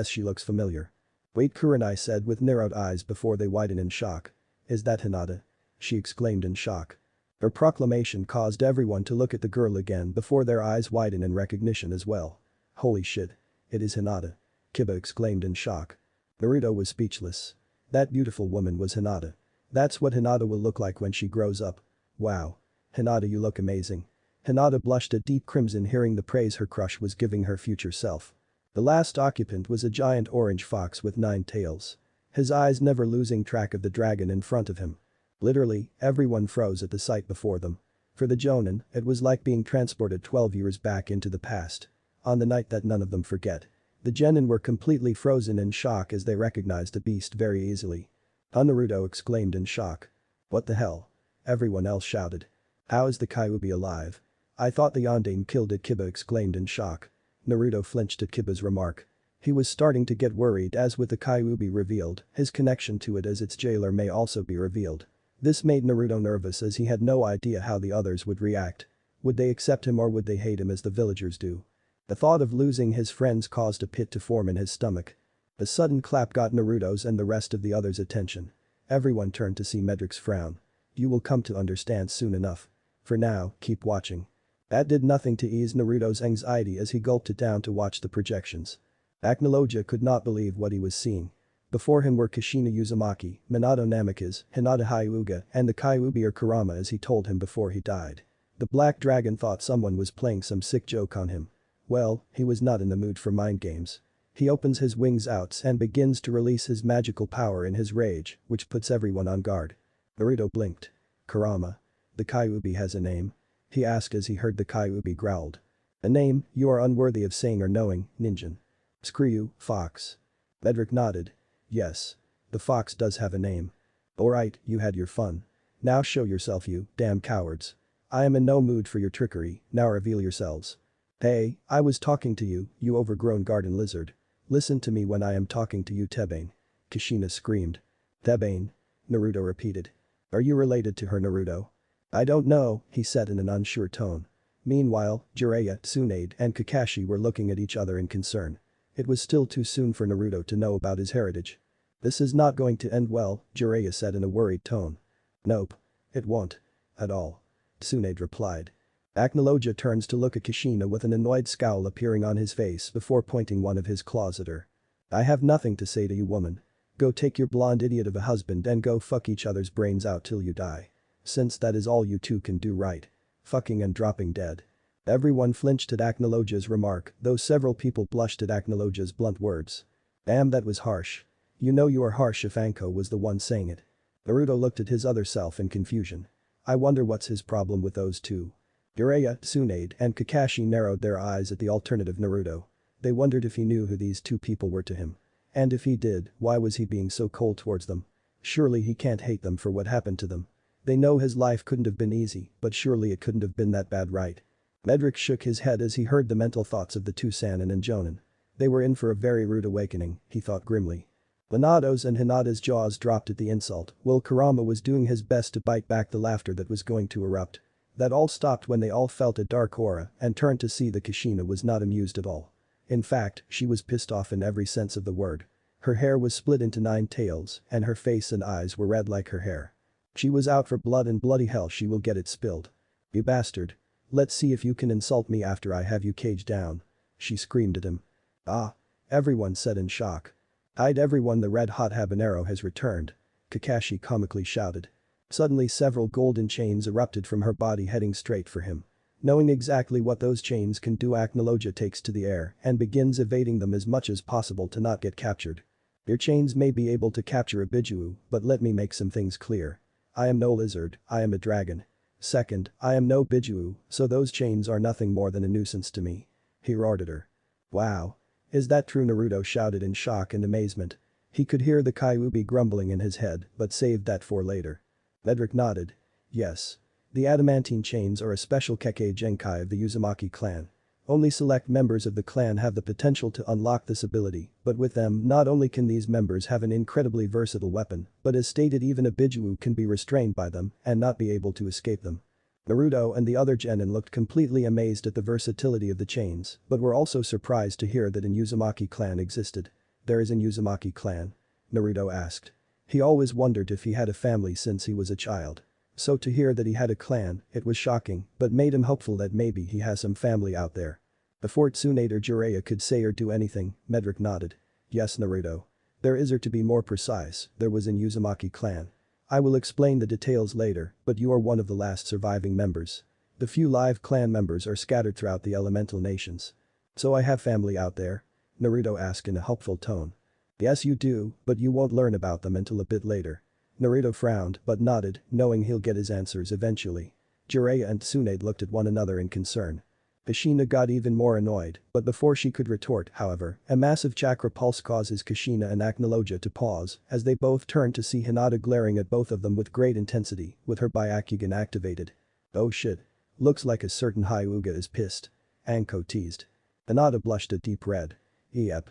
She looks familiar." "Wait," Kurenai said with narrowed eyes before they widened in shock. "Is that Hinata?" she exclaimed in shock. Her proclamation caused everyone to look at the girl again before their eyes widened in recognition as well. "Holy shit. It is Hinata," Kiba exclaimed in shock. Naruto was speechless. That beautiful woman was Hinata. That's what Hinata will look like when she grows up. "Wow. Hinata, you look amazing." Hinata blushed a deep crimson hearing the praise her crush was giving her future self. The last occupant was a giant orange fox with 9 tails. His eyes never losing track of the dragon in front of him. Literally, everyone froze at the sight before them. For the Jonin, it was like being transported 12 years back into the past. On the night that none of them forget. The genin were completely frozen in shock as they recognized the beast very easily. Naruto exclaimed in shock. "What the hell?" Everyone else shouted. "How is the Kyuubi alive? I thought the Yondaime killed it," Kiba exclaimed in shock. Naruto flinched at Kiba's remark. He was starting to get worried as with the Kyuubi revealed, his connection to it as its jailer may also be revealed. This made Naruto nervous as he had no idea how the others would react. Would they accept him or would they hate him as the villagers do? The thought of losing his friends caused a pit to form in his stomach. The sudden clap got Naruto's and the rest of the others' attention. Everyone turned to see Medrick's frown. "You will come to understand soon enough. For now, keep watching." That did nothing to ease Naruto's anxiety as he gulped it down to watch the projections. Acnologia could not believe what he was seeing. Before him were Kushina Uzumaki, Minato Namikaze, Hinata Hyuga, and the Kyuubi or Kurama as he told him before he died. The black dragon thought someone was playing some sick joke on him. Well, he was not in the mood for mind games. He opens his wings out and begins to release his magical power in his rage, which puts everyone on guard. Naruto blinked. Kurama. The Kyuubi has a name? He asked as he heard the Kyuubi growled. A name you are unworthy of saying or knowing, ninjin. Screw you, fox. Medrick nodded. Yes. The fox does have a name. Alright, you had your fun. Now show yourself you damn cowards. I am in no mood for your trickery, now reveal yourselves. Hey, I was talking to you, you overgrown garden lizard. Listen to me when I am talking to you Tebane. Kushina screamed. Tebane. Naruto repeated. Are you related to her Naruto? I don't know, he said in an unsure tone. Meanwhile, Jiraiya, Tsunade and Kakashi were looking at each other in concern. It was still too soon for Naruto to know about his heritage. This is not going to end well, Jiraiya said in a worried tone. Nope. It won't. At all. Tsunade replied. Acnologia turns to look at Kushina with an annoyed scowl appearing on his face before pointing one of his claws at her. I have nothing to say to you woman. Go take your blonde idiot of a husband and go fuck each other's brains out till you die. Since that is all you two can do right. Fucking and dropping dead. Everyone flinched at Acnologia's remark, though several people blushed at Acnologia's blunt words. Damn, that was harsh. You know you are harsh if Anko was the one saying it. Naruto looked at his other self in confusion. I wonder what's his problem with those two. Jiraiya, Tsunade and Kakashi narrowed their eyes at the alternative Naruto. They wondered if he knew who these two people were to him. And if he did, why was he being so cold towards them? Surely he can't hate them for what happened to them. They know his life couldn't have been easy, but surely it couldn't have been that bad, right? Medrick shook his head as he heard the mental thoughts of the two Sannin and Jonin. They were in for a very rude awakening, he thought grimly. Minato's and Hinata's jaws dropped at the insult, while Kurama was doing his best to bite back the laughter that was going to erupt. That all stopped when they all felt a dark aura and turned to see that Kushina was not amused at all. In fact, she was pissed off in every sense of the word. Her hair was split into 9 tails and her face and eyes were red like her hair. She was out for blood and bloody hell she will get it spilled. You bastard. Let's see if you can insult me after I have you caged down. She screamed at him. Ah. Everyone said in shock. Hide everyone, the red hot habanero has returned. Kakashi comically shouted. Suddenly several golden chains erupted from her body heading straight for him. Knowing exactly what those chains can do, Acnologia takes to the air and begins evading them as much as possible to not get captured. Your chains may be able to capture a Bijuu, but let me make some things clear. I am no lizard, I am a dragon. Second, I am no Bijuu, so those chains are nothing more than a nuisance to me. He roared at her. Wow. Is that true? Naruto shouted in shock and amazement. He could hear the Kyuubi grumbling in his head, but saved that for later. Medrick nodded. Yes. The adamantine chains are a special Kekkei Genkai of the Uzumaki clan. Only select members of the clan have the potential to unlock this ability, but with them not only can these members have an incredibly versatile weapon, but as stated even a Bijuu can be restrained by them and not be able to escape them. Naruto and the other genin looked completely amazed at the versatility of the chains, but were also surprised to hear that an Uzumaki clan existed. There is an Uzumaki clan? Naruto asked. He always wondered if he had a family since he was a child. So to hear that he had a clan, it was shocking, but made him hopeful that maybe he has some family out there. Before Tsunade or Jiraiya could say or do anything, Medrick nodded. Yes, Naruto. There is, or to be more precise, there was an Uzumaki clan. I will explain the details later, but you are one of the last surviving members. The few live clan members are scattered throughout the elemental nations. So I have family out there? Naruto asked in a hopeful tone. Yes you do, but you won't learn about them until a bit later. Naruto frowned but nodded, knowing he'll get his answers eventually. Jiraiya and Tsunade looked at one another in concern. Kushina got even more annoyed, but before she could retort, however, a massive chakra pulse causes Kushina and Acnologia to pause as they both turned to see Hinata glaring at both of them with great intensity, with her Byakugan activated. Oh shit. Looks like a certain Hyuga is pissed. Anko teased. Hinata blushed a deep red. Yep.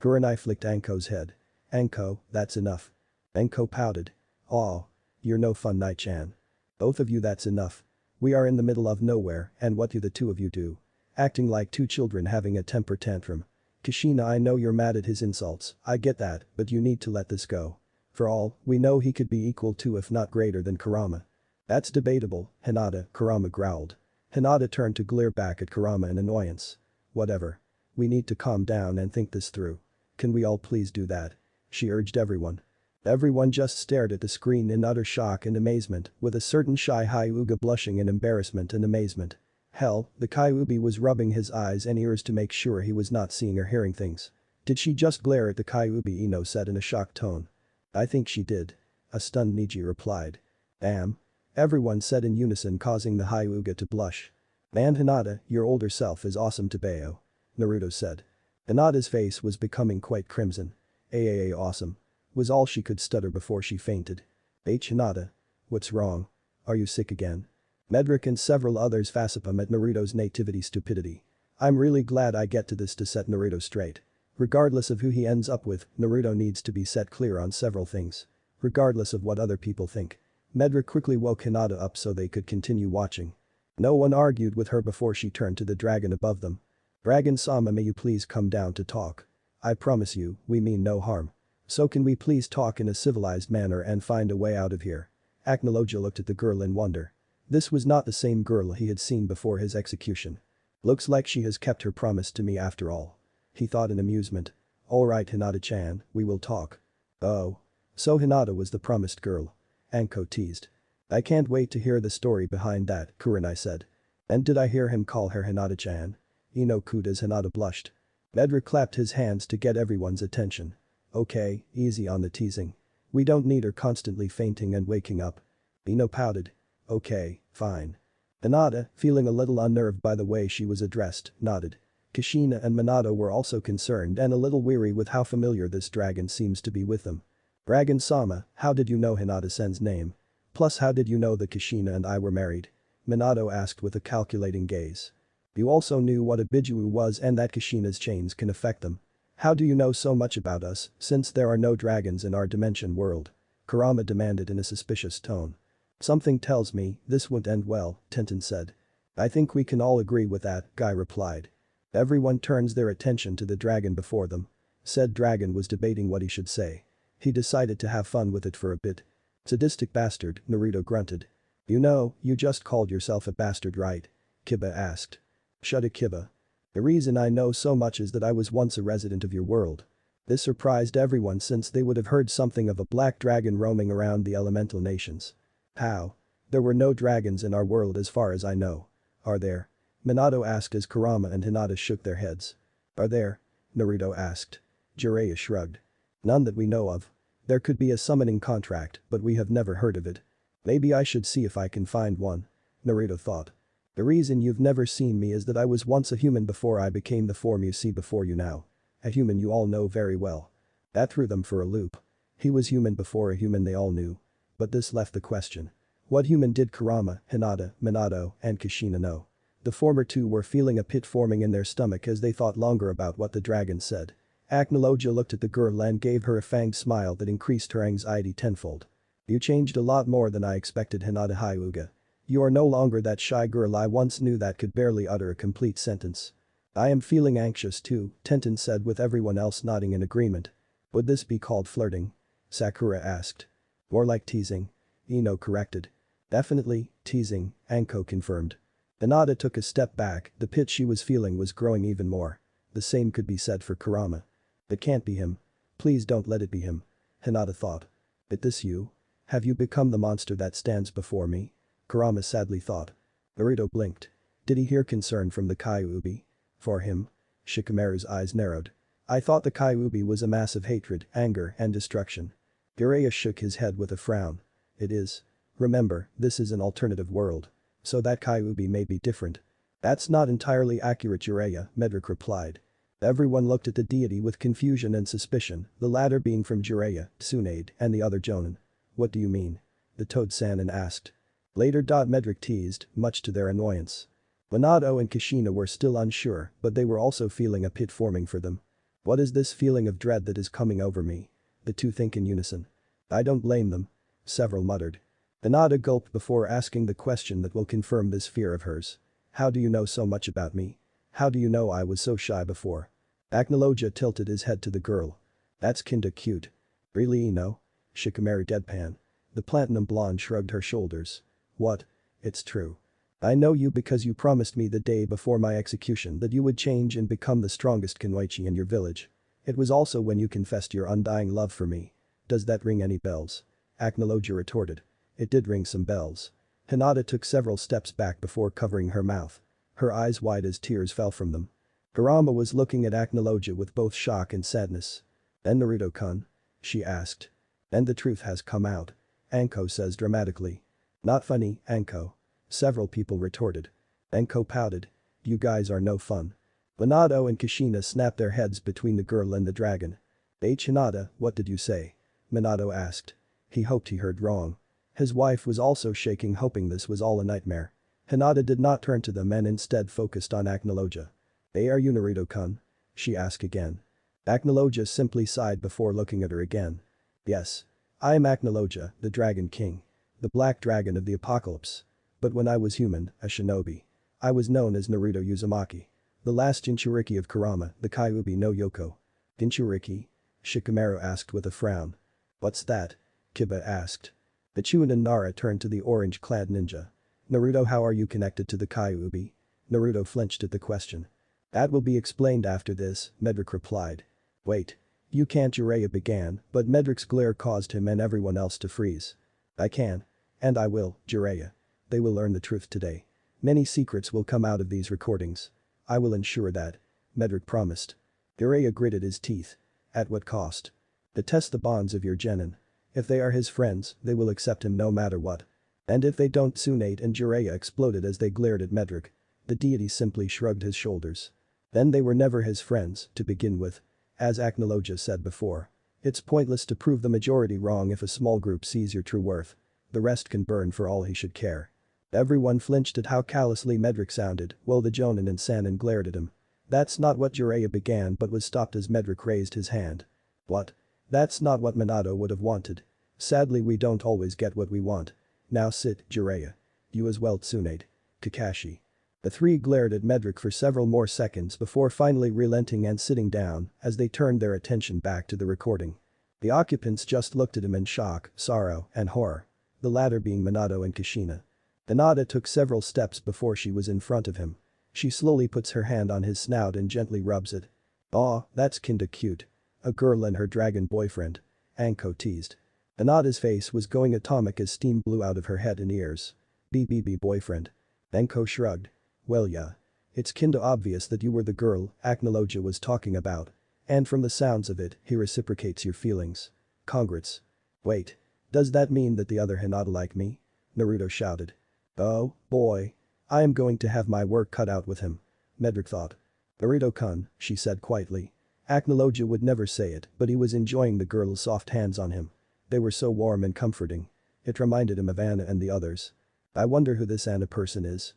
Kurenai flicked Anko's head. Anko, that's enough. Anko pouted. Aw. You're no fun, Nai-chan. Both of you, that's enough. We are in the middle of nowhere and what do the two of you do? Acting like two children having a temper tantrum. Kushina, I know you're mad at his insults, I get that, but you need to let this go. For all we know he could be equal to if not greater than Kurama. That's debatable, Hinata, Kurama growled. Hinata turned to glare back at Kurama in annoyance. Whatever. We need to calm down and think this through. Can we all please do that? She urged everyone. Everyone just stared at the screen in utter shock and amazement, with a certain shy Hyuga blushing in embarrassment and amazement. Hell, the Kyuubi was rubbing his eyes and ears to make sure he was not seeing or hearing things. Did she just glare at the Kyuubi? Ino said in a shocked tone. I think she did. A stunned Niji replied. Damn. Everyone said in unison, causing the Hyuga to blush. And Hinata, your older self is awesome Tobeo. Naruto said. Hinata's face was becoming quite crimson. Awesome. Was all she could stutter before she fainted. Hinata. What's wrong? Are you sick again? Medrick and several others facepalm at Naruto's nativity stupidity. I'm really glad I get to this to set Naruto straight. Regardless of who he ends up with, Naruto needs to be set clear on several things. Regardless of what other people think. Medrick quickly woke Hinata up so they could continue watching. No one argued with her before she turned to the dragon above them. Dragon-sama, may you please come down to talk? I promise you, we mean no harm. So can we please talk in a civilized manner and find a way out of here? Acnologia looked at the girl in wonder. This was not the same girl he had seen before his execution. Looks like she has kept her promise to me after all. He thought in amusement. Alright Hinata-chan, we will talk. Oh. So Hinata was the promised girl. Anko teased. I can't wait to hear the story behind that, Kurenai said. And did I hear him call her Hinata-chan? Ino cooed as Hinata blushed. Medrick clapped his hands to get everyone's attention. Okay, easy on the teasing. We don't need her constantly fainting and waking up. Ino pouted. Okay, fine. Hinata, feeling a little unnerved by the way she was addressed, nodded. Kushina and Minato were also concerned and a little weary with how familiar this dragon seems to be with them. Dragon-sama, how did you know Hinata-sen's name? Plus how did you know that Kushina and I were married? Minato asked with a calculating gaze. You also knew what a Bijuu was and that Kushina's chains can affect them. How do you know so much about us, since there are no dragons in our dimension world? Kurama demanded in a suspicious tone. Something tells me this won't end well, Tenten said. I think we can all agree with that, Guy replied. Everyone turns their attention to the dragon before them. Said dragon was debating what he should say. He decided to have fun with it for a bit. Sadistic bastard, Naruto grunted. You know, you just called yourself a bastard, right? Kiba asked. Shut it, Kiba. The reason I know so much is that I was once a resident of your world. This surprised everyone since they would have heard something of a black dragon roaming around the elemental nations. How? There were no dragons in our world as far as I know. Are there? Minato asked as Kurama and Hinata shook their heads. Are there? Naruto asked. Jiraiya shrugged. None that we know of. There could be a summoning contract, but we have never heard of it. Maybe I should see if I can find one. Naruto thought. The reason you've never seen me is that I was once a human before I became the form you see before you now. A human you all know very well. That threw them for a loop. He was human before a human they all knew. But this left the question. What human did Kurama, Hinata, Minato, and Kushina know? The former two were feeling a pit forming in their stomach as they thought longer about what the dragon said. Acnologia looked at the girl and gave her a fanged smile that increased her anxiety tenfold. You changed a lot more than I expected, Hinata Hyuga. You are no longer that shy girl I once knew that could barely utter a complete sentence. I am feeling anxious too, Tenten said with everyone else nodding in agreement. Would this be called flirting? Sakura asked. More like teasing. Ino corrected. Definitely, teasing, Anko confirmed. Hinata took a step back, the pit she was feeling was growing even more. The same could be said for Kurama. It can't be him. Please don't let it be him. Hinata thought. Is this you? Have you become the monster that stands before me? Kurama sadly thought. Naruto blinked. Did he hear concern from the Kyuubi? For him? Shikamaru's eyes narrowed. I thought the Kyuubi was a mass of hatred, anger, and destruction. Jiraiya shook his head with a frown. It is. Remember, this is an alternative world. So that Kyuubi may be different. That's not entirely accurate, Jiraiya, Medrick replied. Everyone looked at the deity with confusion and suspicion, the latter being from Jiraiya, Tsunade, and the other Jonin. What do you mean? The Toad-sanin asked. Later. Medrick teased, much to their annoyance. Minato and Kushina were still unsure, but they were also feeling a pit forming for them. What is this feeling of dread that is coming over me? The two think in unison. I don't blame them. Several muttered. Hinata gulped before asking the question that will confirm this fear of hers. How do you know so much about me? How do you know I was so shy before? Acnologia tilted his head to the girl. That's kinda cute. Really, Ino? Shikamaru deadpan. The platinum blonde shrugged her shoulders. What? It's true. I know you because you promised me the day before my execution that you would change and become the strongest Kunoichi in your village. It was also when you confessed your undying love for me. Does that ring any bells? Acnologia retorted. It did ring some bells. Hinata took several steps back before covering her mouth. Her eyes wide as tears fell from them. Kurama was looking at Acnologia with both shock and sadness. "And Naruto-kun?" she asked. "And the truth has come out," Anko says dramatically. "Not funny, Anko." Several people retorted. Anko pouted. "You guys are no fun." Minato and Kushina snapped their heads between the girl and the dragon. Hinata, what did you say?" Minato asked. He hoped he heard wrong. His wife was also shaking, hoping this was all a nightmare. Hinata did not turn to them and instead focused on Acnologia. "Are you Naruto-kun?" she asked again. Acnologia simply sighed before looking at her again. "Yes. I am Acnologia, the Dragon King. The Black Dragon of the Apocalypse. But when I was human, a shinobi. I was known as Naruto Uzumaki. The last Jinchuriki of Kurama, the Kyuubi no Yoko." "Jinchuriki?" Shikamaru asked with a frown. "What's that?" Kiba asked. The Chunin and Nara turned to the orange-clad ninja. "Naruto, how are you connected to the Kyuubi?" Naruto flinched at the question. "That will be explained after this," Medrick replied. "Wait. You can't," Jiraiya began, but Medrick's glare caused him and everyone else to freeze. "I can. And I will, Jiraiya. They will learn the truth today. Many secrets will come out of these recordings. I will ensure that," Medrick promised. Jiraiya gritted his teeth. "At what cost?" "To test the bonds of your genin. If they are his friends, they will accept him no matter what. And if they don't?" Tsunade and Jiraiya exploded as they glared at Medrick. The deity simply shrugged his shoulders. "Then they were never his friends, to begin with." As Acnologia said before. "It's pointless to prove the majority wrong if a small group sees your true worth. The rest can burn for all he should care." Everyone flinched at how callously Medrick sounded, while the Jonin and Sannin glared at him. "That's not what," Jiraiya began but was stopped as Medrick raised his hand. "What? That's not what Minato would have wanted. Sadly, we don't always get what we want. Now sit, Jiraiya. You as well, Tsunade. Kakashi." The three glared at Medrick for several more seconds before finally relenting and sitting down as they turned their attention back to the recording. The occupants just looked at him in shock, sorrow, and horror. The latter being Minato and Kushina. Hinata took several steps before she was in front of him. She slowly puts her hand on his snout and gently rubs it. "Aw, that's kinda cute. A girl and her dragon boyfriend," Anko teased. Hinata's face was going atomic as steam blew out of her head and ears. "BBB boyfriend." Anko shrugged. "Well yeah. It's kinda obvious that you were the girl Acnologia was talking about. And from the sounds of it, he reciprocates your feelings. Congrats." "Wait. Does that mean that the other Hinata like me?" Naruto shouted. "Oh, boy. I am going to have my work cut out with him," Medrick thought. "Naruto-kun," she said quietly. Acnologia would never say it, but he was enjoying the girl's soft hands on him. They were so warm and comforting. It reminded him of Anna and the others. "I wonder who this Anna person is."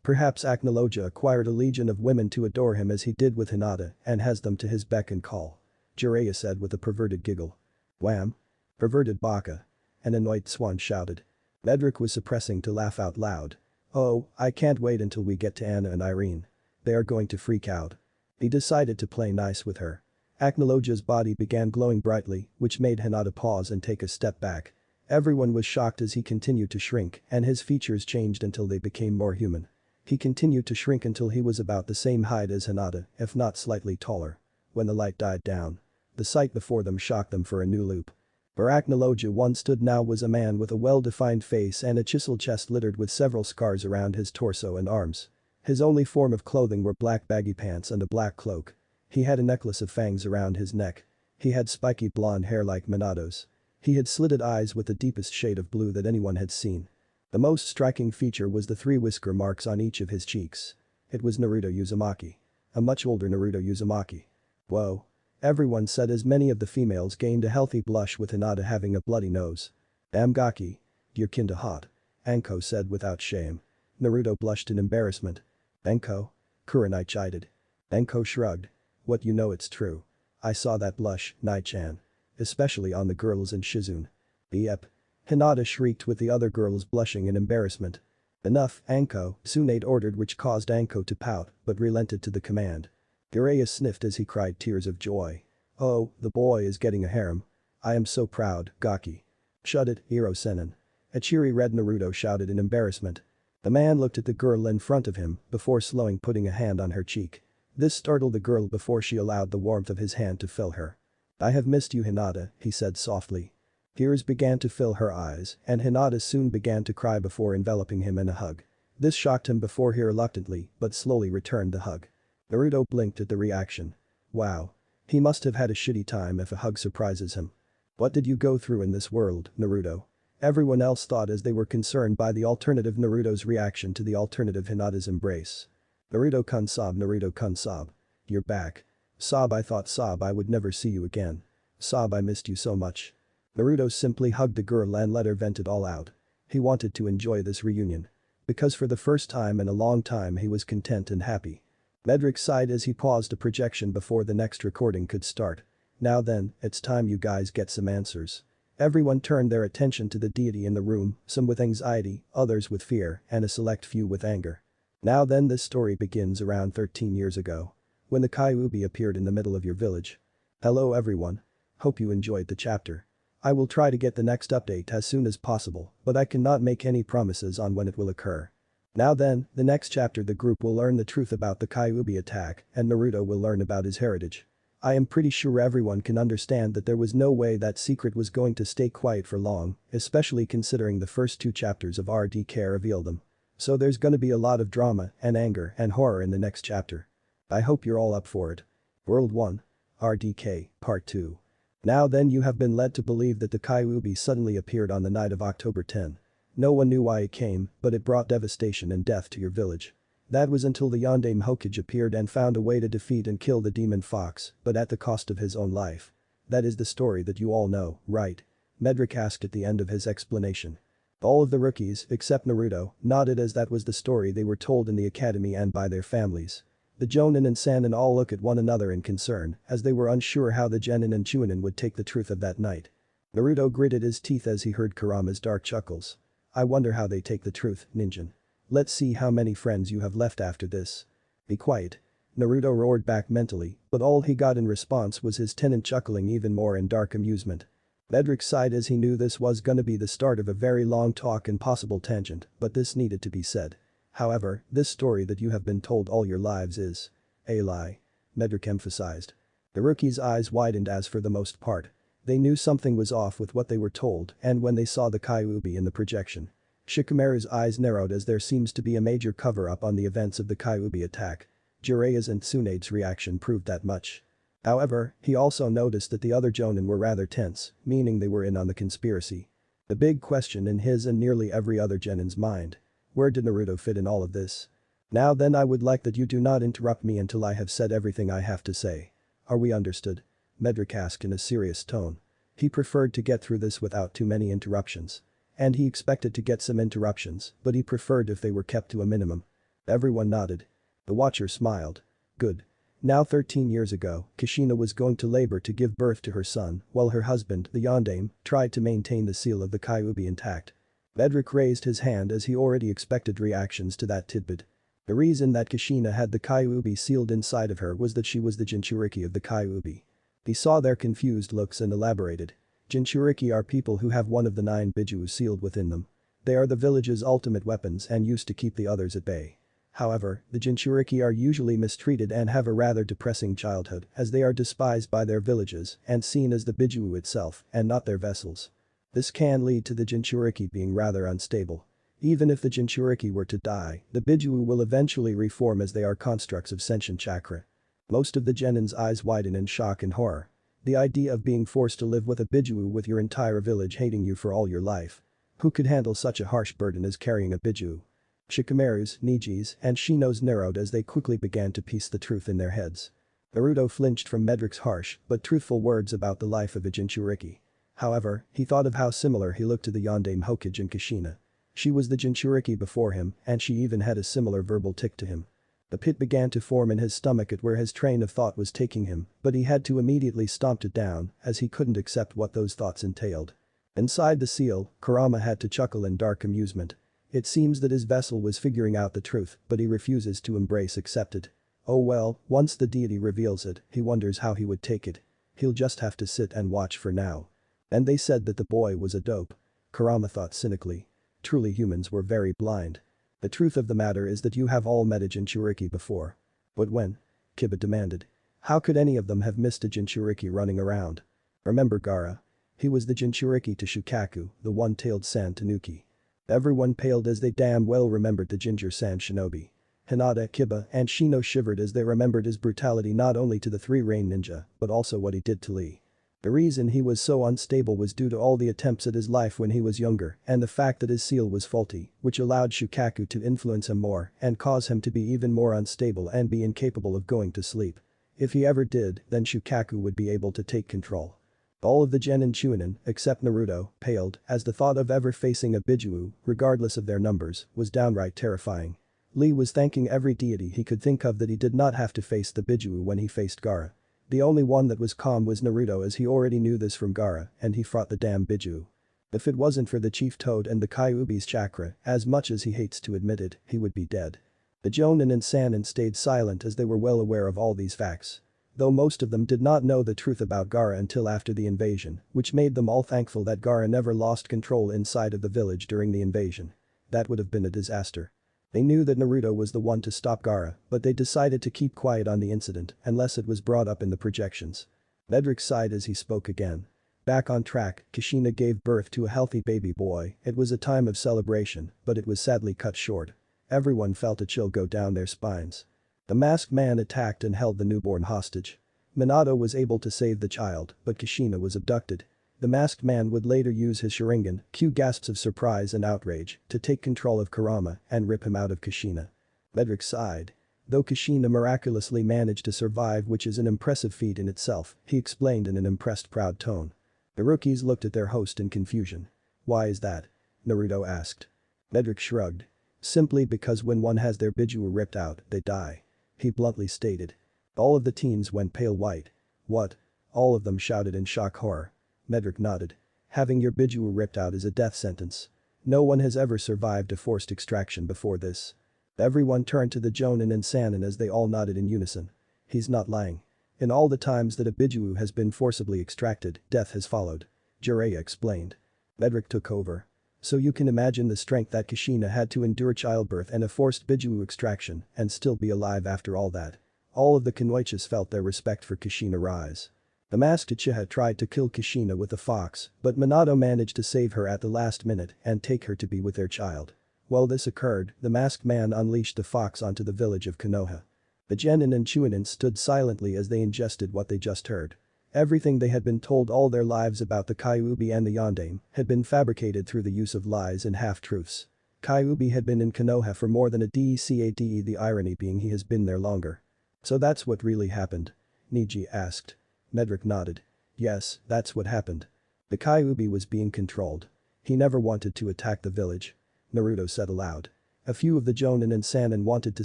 Perhaps Acnologia acquired a legion of women to adore him as he did with Hinata and has them to his beck and call. Jiraiya said with a perverted giggle. "Wham. Perverted baka." An annoyed swan shouted. Medrick was suppressing to laugh out loud. "Oh, I can't wait until we get to Anna and Irene. They are going to freak out." He decided to play nice with her. Acnologia's body began glowing brightly, which made Hinata pause and take a step back. Everyone was shocked as he continued to shrink and his features changed until they became more human. He continued to shrink until he was about the same height as Hinata, if not slightly taller. When the light died down, the sight before them shocked them for a new loop. Where Acnologia once stood now was a man with a well-defined face and a chiseled chest littered with several scars around his torso and arms. His only form of clothing were black baggy pants and a black cloak. He had a necklace of fangs around his neck. He had spiky blonde hair like Minato's. He had slitted eyes with the deepest shade of blue that anyone had seen. The most striking feature was the 3 whisker marks on each of his cheeks. It was Naruto Uzumaki. A much older Naruto Uzumaki. Whoa. Everyone said as many of the females gained a healthy blush with Hinata having a bloody nose. "Damn Gaki. You're kinda hot," Anko said without shame. Naruto blushed in embarrassment. "Anko?" Kurenai chided. Anko shrugged. "What, you know it's true. I saw that blush, Nai-chan. Especially on the girls in Shizune." "Yep." Hinata shrieked with the other girls blushing in embarrassment. "Enough, Anko," Tsunade ordered, which caused Anko to pout but relented to the command. Jiraiya sniffed as he cried tears of joy. "Oh, the boy is getting a harem. I am so proud, Gaki." "Shut it, Hiro Sennin." A cheery red Naruto shouted in embarrassment. The man looked at the girl in front of him before slowing putting a hand on her cheek. This startled the girl before she allowed the warmth of his hand to fill her. "I have missed you, Hinata," he said softly. Tears began to fill her eyes, and Hinata soon began to cry before enveloping him in a hug. This shocked him before he reluctantly but slowly returned the hug. Naruto blinked at the reaction. Wow. He must have had a shitty time if a hug surprises him. What did you go through in this world, Naruto? Everyone else thought as they were concerned by the alternative Naruto's reaction to the alternative Hinata's embrace. Naruto-kun sob, Naruto-kun sob. You're back. Sob, I thought, sob, I would never see you again. Sob, I missed you so much. Naruto simply hugged the girl and let her vent it all out. He wanted to enjoy this reunion. Because for the first time in a long time he was content and happy. Medrick sighed as he paused a projection before the next recording could start. Now then, it's time you guys get some answers. Everyone turned their attention to the deity in the room, some with anxiety, others with fear, and a select few with anger. Now then, this story begins around 13 years ago. When the Kyuubi appeared in the middle of your village. Hello everyone. Hope you enjoyed the chapter. I will try to get the next update as soon as possible, but I cannot make any promises on when it will occur. Now then, the next chapter the group will learn the truth about the Kyuubi attack and Naruto will learn about his heritage. I am pretty sure everyone can understand that there was no way that secret was going to stay quiet for long, especially considering the first 2 chapters of RDK reveal them. So there's gonna be a lot of drama and anger and horror in the next chapter. I hope you're all up for it. World 1. RDK, Part 2. Now then, you have been led to believe that the Kyuubi suddenly appeared on the night of October 10. No one knew why it came, but it brought devastation and death to your village. That was until the Yondaime Hokage appeared and found a way to defeat and kill the demon fox, but at the cost of his own life. That is the story that you all know, right? Medrick asked at the end of his explanation. All of the rookies, except Naruto, nodded as that was the story they were told in the academy and by their families. The Jonin and Sannin all look at one another in concern, as they were unsure how the Genin and Chunin would take the truth of that night. Naruto gritted his teeth as he heard Kurama's dark chuckles. I wonder how they take the truth, Ninjin. Let's see how many friends you have left after this. Be quiet. Naruto roared back mentally, but all he got in response was his tenant chuckling even more in dark amusement. Medrick sighed as he knew this was gonna be the start of a very long talk and possible tangent, but this needed to be said. However, this story that you have been told all your lives is a lie. Medrick emphasized. The rookies' eyes widened as for the most part. They knew something was off with what they were told and when they saw the Kyuubi in the projection. Shikamaru's eyes narrowed as there seems to be a major cover-up on the events of the Kyuubi attack. Jiraiya's and Tsunade's reaction proved that much. However, he also noticed that the other Jonin were rather tense, meaning they were in on the conspiracy. The big question in his and nearly every other Genin's mind. Where did Naruto fit in all of this? Now then, I would like that you do not interrupt me until I have said everything I have to say. Are we understood? Medrick asked in a serious tone. He preferred to get through this without too many interruptions. And he expected to get some interruptions, but he preferred if they were kept to a minimum. Everyone nodded. The Watcher smiled. Good. Now 13 years ago, Kushina was going to labor to give birth to her son, while her husband, the Yondaime, tried to maintain the seal of the Kyuubi intact. Medrick raised his hand as he already expected reactions to that tidbit. The reason that Kushina had the Kyuubi sealed inside of her was that she was the Jinchuriki of the Kyuubi. He saw their confused looks and elaborated. Jinchuriki are people who have one of the 9 Bijuu sealed within them. They are the village's ultimate weapons and used to keep the others at bay. However, the Jinchuriki are usually mistreated and have a rather depressing childhood as they are despised by their villages and seen as the Bijuu itself and not their vessels. This can lead to the Jinchuriki being rather unstable. Even if the Jinchuriki were to die, the Bijuu will eventually reform as they are constructs of sentient chakra. Most of the Genin's eyes widen in shock and horror. The idea of being forced to live with a Bijuu with your entire village hating you for all your life. Who could handle such a harsh burden as carrying a Bijuu? Shikamaru's, Niji's, and Shino's narrowed as they quickly began to piece the truth in their heads. Naruto flinched from Medrick's harsh but truthful words about the life of a Jinchuriki. However, he thought of how similar he looked to the Yondaime Hokage and Kushina. She was the Jinchuriki before him and she even had a similar verbal tick to him. The pit began to form in his stomach at where his train of thought was taking him, but he had to immediately stomp it down as he couldn't accept what those thoughts entailed. Inside the seal, Kurama had to chuckle in dark amusement. It seems that his vessel was figuring out the truth, but he refuses to accept it. Oh well, once the deity reveals it, he wonders how he would take it. He'll just have to sit and watch for now. And they said that the boy was a dope. Kurama thought cynically. Truly, humans were very blind. The truth of the matter is that you have all met a Jinchuriki before. But when? Kiba demanded. How could any of them have missed a Jinchuriki running around? Remember Gaara? He was the Jinchuriki to Shukaku, the one-tailed sand tanuki. Everyone paled as they damn well remembered the ginger sand shinobi. Hinata, Kiba, and Shino shivered as they remembered his brutality not only to the three rain ninja, but also what he did to Lee. The reason he was so unstable was due to all the attempts at his life when he was younger and the fact that his seal was faulty, which allowed Shukaku to influence him more and cause him to be even more unstable and be incapable of going to sleep. If he ever did, then Shukaku would be able to take control. All of the Genin Chunin, except Naruto, paled, as the thought of ever facing a Biju, regardless of their numbers, was downright terrifying. Lee was thanking every deity he could think of that he did not have to face the Biju when he faced Gaara. The only one that was calm was Naruto, as he already knew this from Gaara, and he fought the damn Biju. If it wasn't for the Chief Toad and the Kyuubi's chakra, as much as he hates to admit it, he would be dead. The Jonin and Sannin stayed silent as they were well aware of all these facts. Though most of them did not know the truth about Gaara until after the invasion, which made them all thankful that Gaara never lost control inside of the village during the invasion. That would have been a disaster. They knew that Naruto was the one to stop Gaara, but they decided to keep quiet on the incident unless it was brought up in the projections. Medrick sighed as he spoke again. Back on track, Kushina gave birth to a healthy baby boy. It was a time of celebration, but it was sadly cut short. Everyone felt a chill go down their spines. The masked man attacked and held the newborn hostage. Minato was able to save the child, but Kushina was abducted. The masked man would later use his Sharingan, cue gasps of surprise and outrage, to take control of Kurama and rip him out of Kushina. Medrick sighed. Though Kushina miraculously managed to survive, which is an impressive feat in itself, he explained in an impressed proud tone. The rookies looked at their host in confusion. Why is that? Naruto asked. Medrick shrugged. Simply because when one has their Biju ripped out, they die. He bluntly stated. All of the teens went pale white. What? All of them shouted in shock horror. Medrick nodded. Having your Biju ripped out is a death sentence. No one has ever survived a forced extraction before this. Everyone turned to the Jonin and Sannin as they all nodded in unison. He's not lying. In all the times that a Biju has been forcibly extracted, death has followed. Jiraiya explained. Medrick took over. So you can imagine the strength that Kushina had to endure childbirth and a forced Biju extraction and still be alive after all that. All of the Kunoichis felt their respect for Kushina rise. The masked Uchiha tried to kill Kushina with a fox, but Minato managed to save her at the last minute and take her to be with their child. While this occurred, the masked man unleashed the fox onto the village of Konoha. The Genin and Chunin stood silently as they ingested what they just heard. Everything they had been told all their lives about the Kyuubi and the Yondaime had been fabricated through the use of lies and half-truths. Kyuubi had been in Konoha for more than a decade, the irony being he has been there longer. So that's what really happened? Niji asked. Medrick nodded. Yes, that's what happened. The Kyuubi was being controlled. He never wanted to attack the village. Naruto said aloud. A few of the Jonin and Sannin wanted to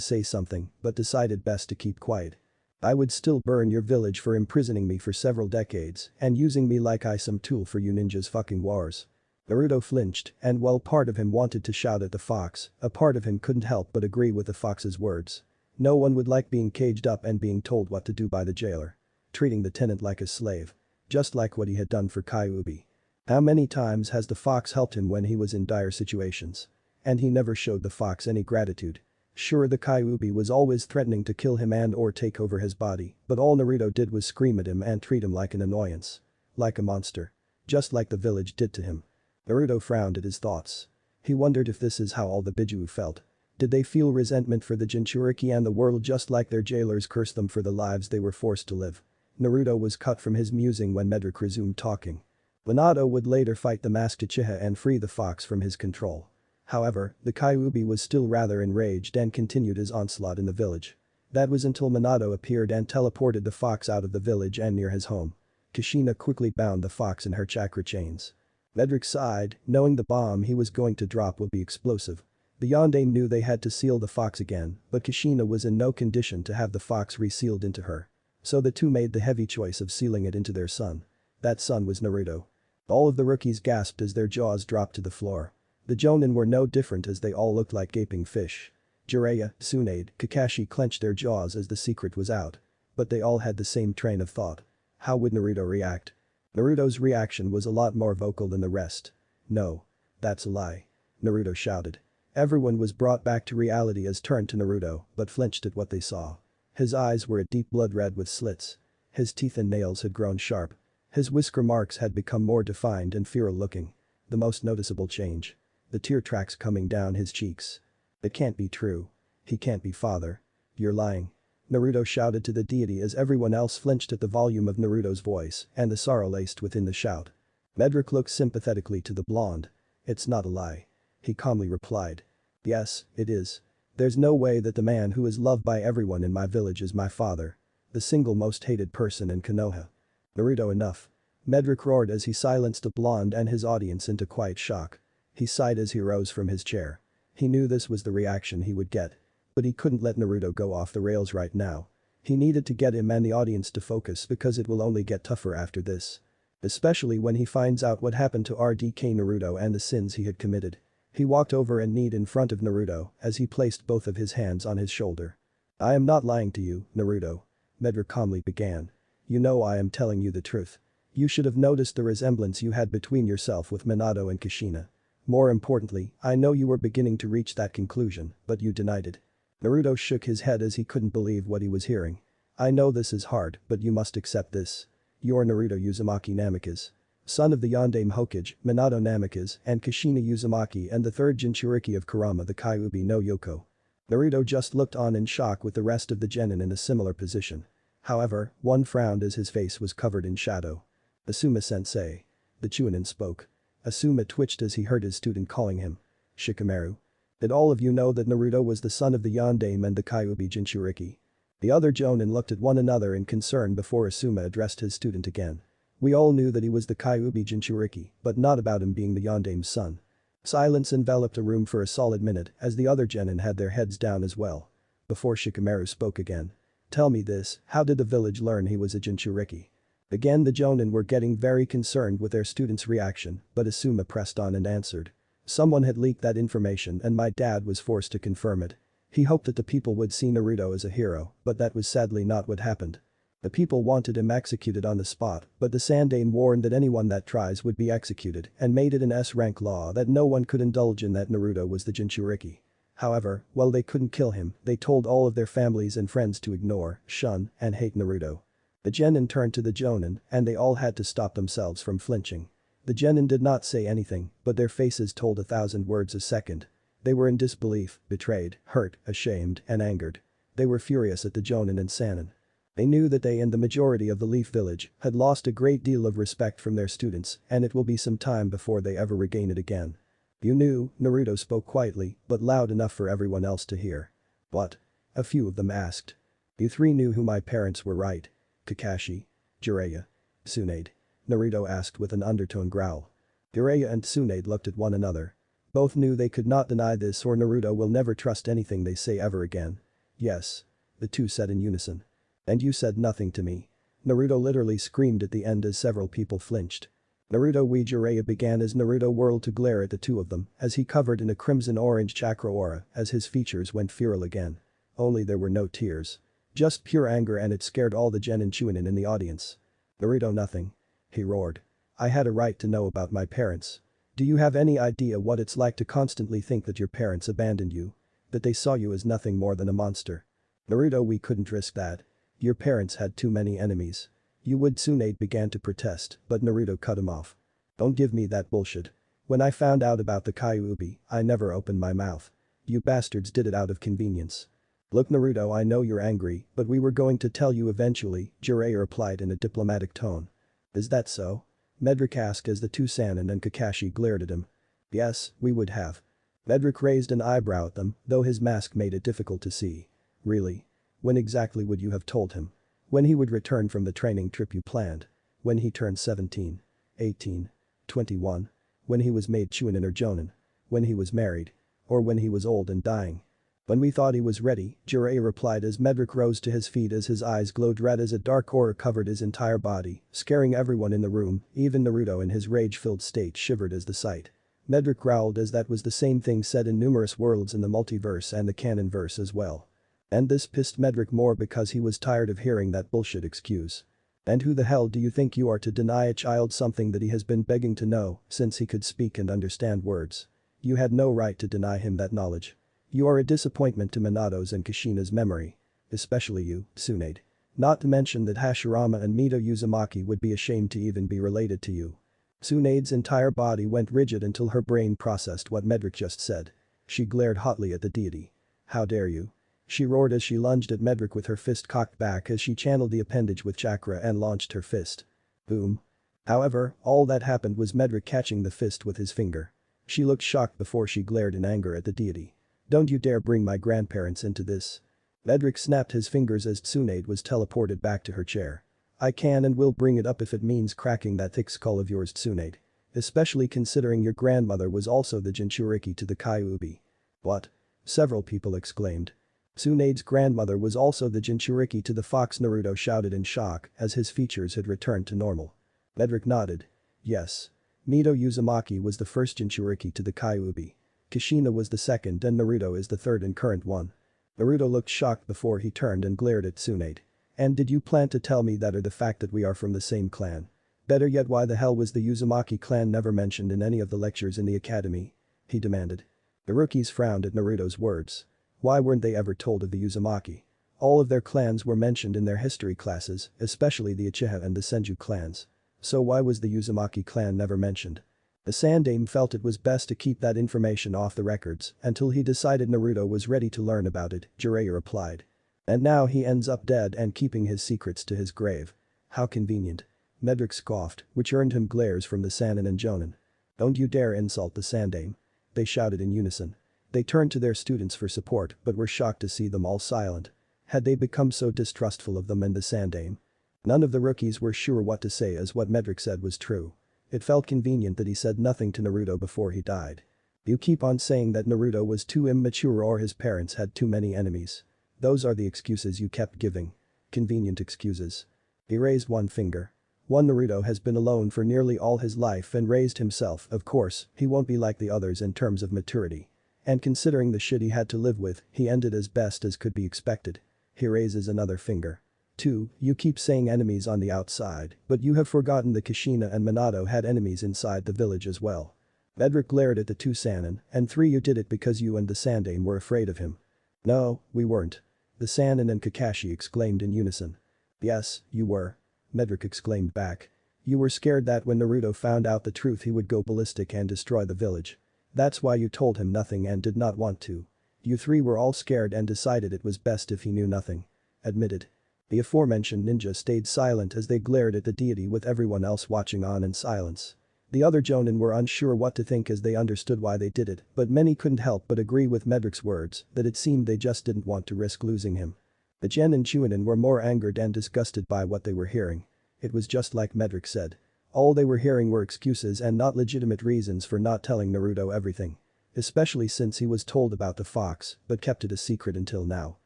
say something but decided best to keep quiet. I would still burn your village for imprisoning me for several decades and using me like some tool for you ninjas fucking wars. Naruto flinched, and while part of him wanted to shout at the fox, a part of him couldn't help but agree with the fox's words. No one would like being caged up and being told what to do by the jailer. Treating the tenant like a slave. Just like what he had done for Kyuubi. How many times has the fox helped him when he was in dire situations? And he never showed the fox any gratitude. Sure, the Kyuubi was always threatening to kill him and or take over his body, but all Naruto did was scream at him and treat him like an annoyance. Like a monster. Just like the village did to him. Naruto frowned at his thoughts. He wondered if this is how all the Biju felt. Did they feel resentment for the Jinchuriki and the world just like their jailers cursed them for the lives they were forced to live? Naruto was cut from his musing when Medrick resumed talking. Minato would later fight the masked Uchiha and free the fox from his control. However, the Kyuubi was still rather enraged and continued his onslaught in the village. That was until Minato appeared and teleported the fox out of the village and near his home. Kushina quickly bound the fox in her chakra chains. Medrick sighed, knowing the bomb he was going to drop would be explosive. The Yondaime knew they had to seal the fox again, but Kushina was in no condition to have the fox resealed into her. So the two made the heavy choice of sealing it into their son. That son was Naruto. All of the rookies gasped as their jaws dropped to the floor. The Jonin were no different as they all looked like gaping fish. Jiraiya, Tsunade, Kakashi clenched their jaws as the secret was out. But they all had the same train of thought. How would Naruto react? Naruto's reaction was a lot more vocal than the rest. No. That's a lie. Naruto shouted. Everyone was brought back to reality as turned to Naruto, but flinched at what they saw. His eyes were a deep blood red with slits. His teeth and nails had grown sharp. His whisker marks had become more defined and feral looking. The most noticeable change. The tear tracks coming down his cheeks. It can't be true. He can't be father. You're lying. Naruto shouted to the deity as everyone else flinched at the volume of Naruto's voice and the sorrow laced within the shout. Medrick looked sympathetically to the blonde. It's not a lie. He calmly replied. Yes, it is. There's no way that the man who is loved by everyone in my village is my father. The single most hated person in Konoha. Naruto, enough. Medrick roared as he silenced the blonde and his audience into quiet shock. He sighed as he rose from his chair. He knew this was the reaction he would get. But he couldn't let Naruto go off the rails right now. He needed to get him and the audience to focus because it will only get tougher after this. Especially when he finds out what happened to RDK Naruto and the sins he had committed. He walked over and kneed in front of Naruto as he placed both of his hands on his shoulder. I am not lying to you, Naruto. Medrick calmly began. You know I am telling you the truth. You should have noticed the resemblance you had between yourself with Minato and Kushina. More importantly, I know you were beginning to reach that conclusion, but you denied it. Naruto shook his head as he couldn't believe what he was hearing. I know this is hard, but you must accept this. You're Naruto Uzumaki Namikaze. Son of the Yondaime Hokage, Minato Namikaze, and Kushina Uzumaki and the third Jinchuriki of Kurama the Kyuubi no Yoko. Naruto just looked on in shock with the rest of the genin in a similar position. However, one frowned as his face was covered in shadow. Asuma-sensei. The Chunin spoke. Asuma twitched as he heard his student calling him Shikamaru. Did all of you know that Naruto was the son of the Yondaime and the Kyuubi Jinchuriki? The other Jonin looked at one another in concern before Asuma addressed his student again. We all knew that he was the Kyuubi Jinchuriki, but not about him being the Yondaime's son. Silence enveloped the room for a solid minute as the other genin had their heads down as well. Before Shikamaru spoke again. Tell me this, how did the village learn he was a Jinchuriki? Again the Jonin were getting very concerned with their student's reaction, but Asuma pressed on and answered. Someone had leaked that information and my dad was forced to confirm it. He hoped that the people would see Naruto as a hero, but that was sadly not what happened. The people wanted him executed on the spot, but the Sandaime warned that anyone that tries would be executed and made it an S-rank law that no one could indulge in that Naruto was the Jinchuriki. However, while they couldn't kill him, they told all of their families and friends to ignore, shun, and hate Naruto. The genin turned to the Jonin and they all had to stop themselves from flinching. The genin did not say anything, but their faces told 1,000 words a second. They were in disbelief, betrayed, hurt, ashamed, and angered. They were furious at the Jonin and Sannin. They knew that they and the majority of the Leaf Village had lost a great deal of respect from their students and it will be some time before they ever regain it again. You knew, Naruto spoke quietly, but loud enough for everyone else to hear. What? A few of them asked. You three knew who my parents were, right? Kakashi. Jiraiya. Tsunade. Naruto asked with an undertone growl. Jiraiya and Tsunade looked at one another. Both knew they could not deny this or Naruto will never trust anything they say ever again. Yes. The two said in unison. And you said nothing to me. Naruto literally screamed at the end as several people flinched. Naruto Jiraiya began as Naruto whirled to glare at the two of them as he covered in a crimson-orange chakra aura as his features went feral again. Only there were no tears. Just pure anger and it scared all the Genin Chunin in the audience. Naruto nothing. He roared. I had a right to know about my parents. Do you have any idea what it's like to constantly think that your parents abandoned you? That they saw you as nothing more than a monster? Naruto, we couldn't risk that. Your parents had too many enemies. You would. Tsunade began to protest, but Naruto cut him off. Don't give me that bullshit. When I found out about the Kyuubi, I never opened my mouth. You bastards did it out of convenience. Look Naruto, I know you're angry, but we were going to tell you eventually, Jiraiya replied in a diplomatic tone. Is that so? Medrick asked as the two Sannin and Kakashi glared at him. Yes, we would have. Medrick raised an eyebrow at them, though his mask made it difficult to see. Really? When exactly would you have told him? When he would return from the training trip you planned? When he turned 17? 18? 21? When he was made Chunin or Jonin? When he was married? Or when he was old and dying? When we thought he was ready, Jiraiya replied as Medrick rose to his feet as his eyes glowed red as a dark aura covered his entire body, scaring everyone in the room, even Naruto in his rage-filled state shivered as the sight. Medrick growled as that was the same thing said in numerous worlds in the multiverse and the canon verse as well. And this pissed Medrick more because he was tired of hearing that bullshit excuse. And who the hell do you think you are to deny a child something that he has been begging to know since he could speak and understand words? You had no right to deny him that knowledge. You are a disappointment to Minato's and Kushina's memory. Especially you, Tsunade. Not to mention that Hashirama and Mito Uzumaki would be ashamed to even be related to you. Tsunade's entire body went rigid until her brain processed what Medrick just said. She glared hotly at the deity. How dare you? She roared as she lunged at Medrick with her fist cocked back as she channeled the appendage with chakra and launched her fist. Boom. However, all that happened was Medrick catching the fist with his finger. She looked shocked before she glared in anger at the deity. Don't you dare bring my grandparents into this. Medrick snapped his fingers as Tsunade was teleported back to her chair. I can and will bring it up if it means cracking that thick skull of yours, Tsunade. Especially considering your grandmother was also the Jinchuriki to the Kyuubi. What? Several people exclaimed. Tsunade's grandmother was also the Jinchuriki to the fox, Naruto shouted in shock as his features had returned to normal. Medrick nodded. Yes. Mito Uzumaki was the first Jinchuriki to the Kyuubi. Kushina was the second and Naruto is the third and current one. Naruto looked shocked before he turned and glared at Tsunade. And did you plan to tell me that or the fact that we are from the same clan? Better yet, why the hell was the Uzumaki clan never mentioned in any of the lectures in the academy? He demanded. The rookies frowned at Naruto's words. Why weren't they ever told of the Uzumaki? All of their clans were mentioned in their history classes, especially the Uchiha and the Senju clans. So why was the Uzumaki clan never mentioned? The Sandaime felt it was best to keep that information off the records until he decided Naruto was ready to learn about it, Jiraiya replied. And now he ends up dead and keeping his secrets to his grave. How convenient. Medrick scoffed, which earned him glares from the Sannin and Jonin. Don't you dare insult the Sandaime. They shouted in unison. They turned to their students for support but were shocked to see them all silent. Had they become so distrustful of them and the Sandaime? None of the rookies were sure what to say as what Medrick said was true. It felt convenient that he said nothing to Naruto before he died. You keep on saying that Naruto was too immature or his parents had too many enemies. Those are the excuses you kept giving. Convenient excuses. He raised one finger. One Naruto has been alone for nearly all his life and raised himself, of course, he won't be like the others in terms of maturity. And considering the shit he had to live with, he ended as best as could be expected. He raises another finger. 2. You keep saying enemies on the outside, but you have forgotten that Kushina and Minato had enemies inside the village as well. Medrick glared at the two Sannin, and 3. You did it because you and the Sandaime were afraid of him. No, we weren't. The Sannin and Kakashi exclaimed in unison. Yes, you were. Medrick exclaimed back. You were scared that when Naruto found out the truth he would go ballistic and destroy the village. That's why you told him nothing and did not want to. You 3 were all scared and decided it was best if he knew nothing. Admitted. The aforementioned ninja stayed silent as they glared at the deity with everyone else watching on in silence. The other Jonin were unsure what to think as they understood why they did it, but many couldn't help but agree with Medrick's words that it seemed they just didn't want to risk losing him. The Gen and Chunin were more angered and disgusted by what they were hearing. It was just like Medrick said. All they were hearing were excuses and not legitimate reasons for not telling Naruto everything. Especially since he was told about the fox, but kept it a secret until now.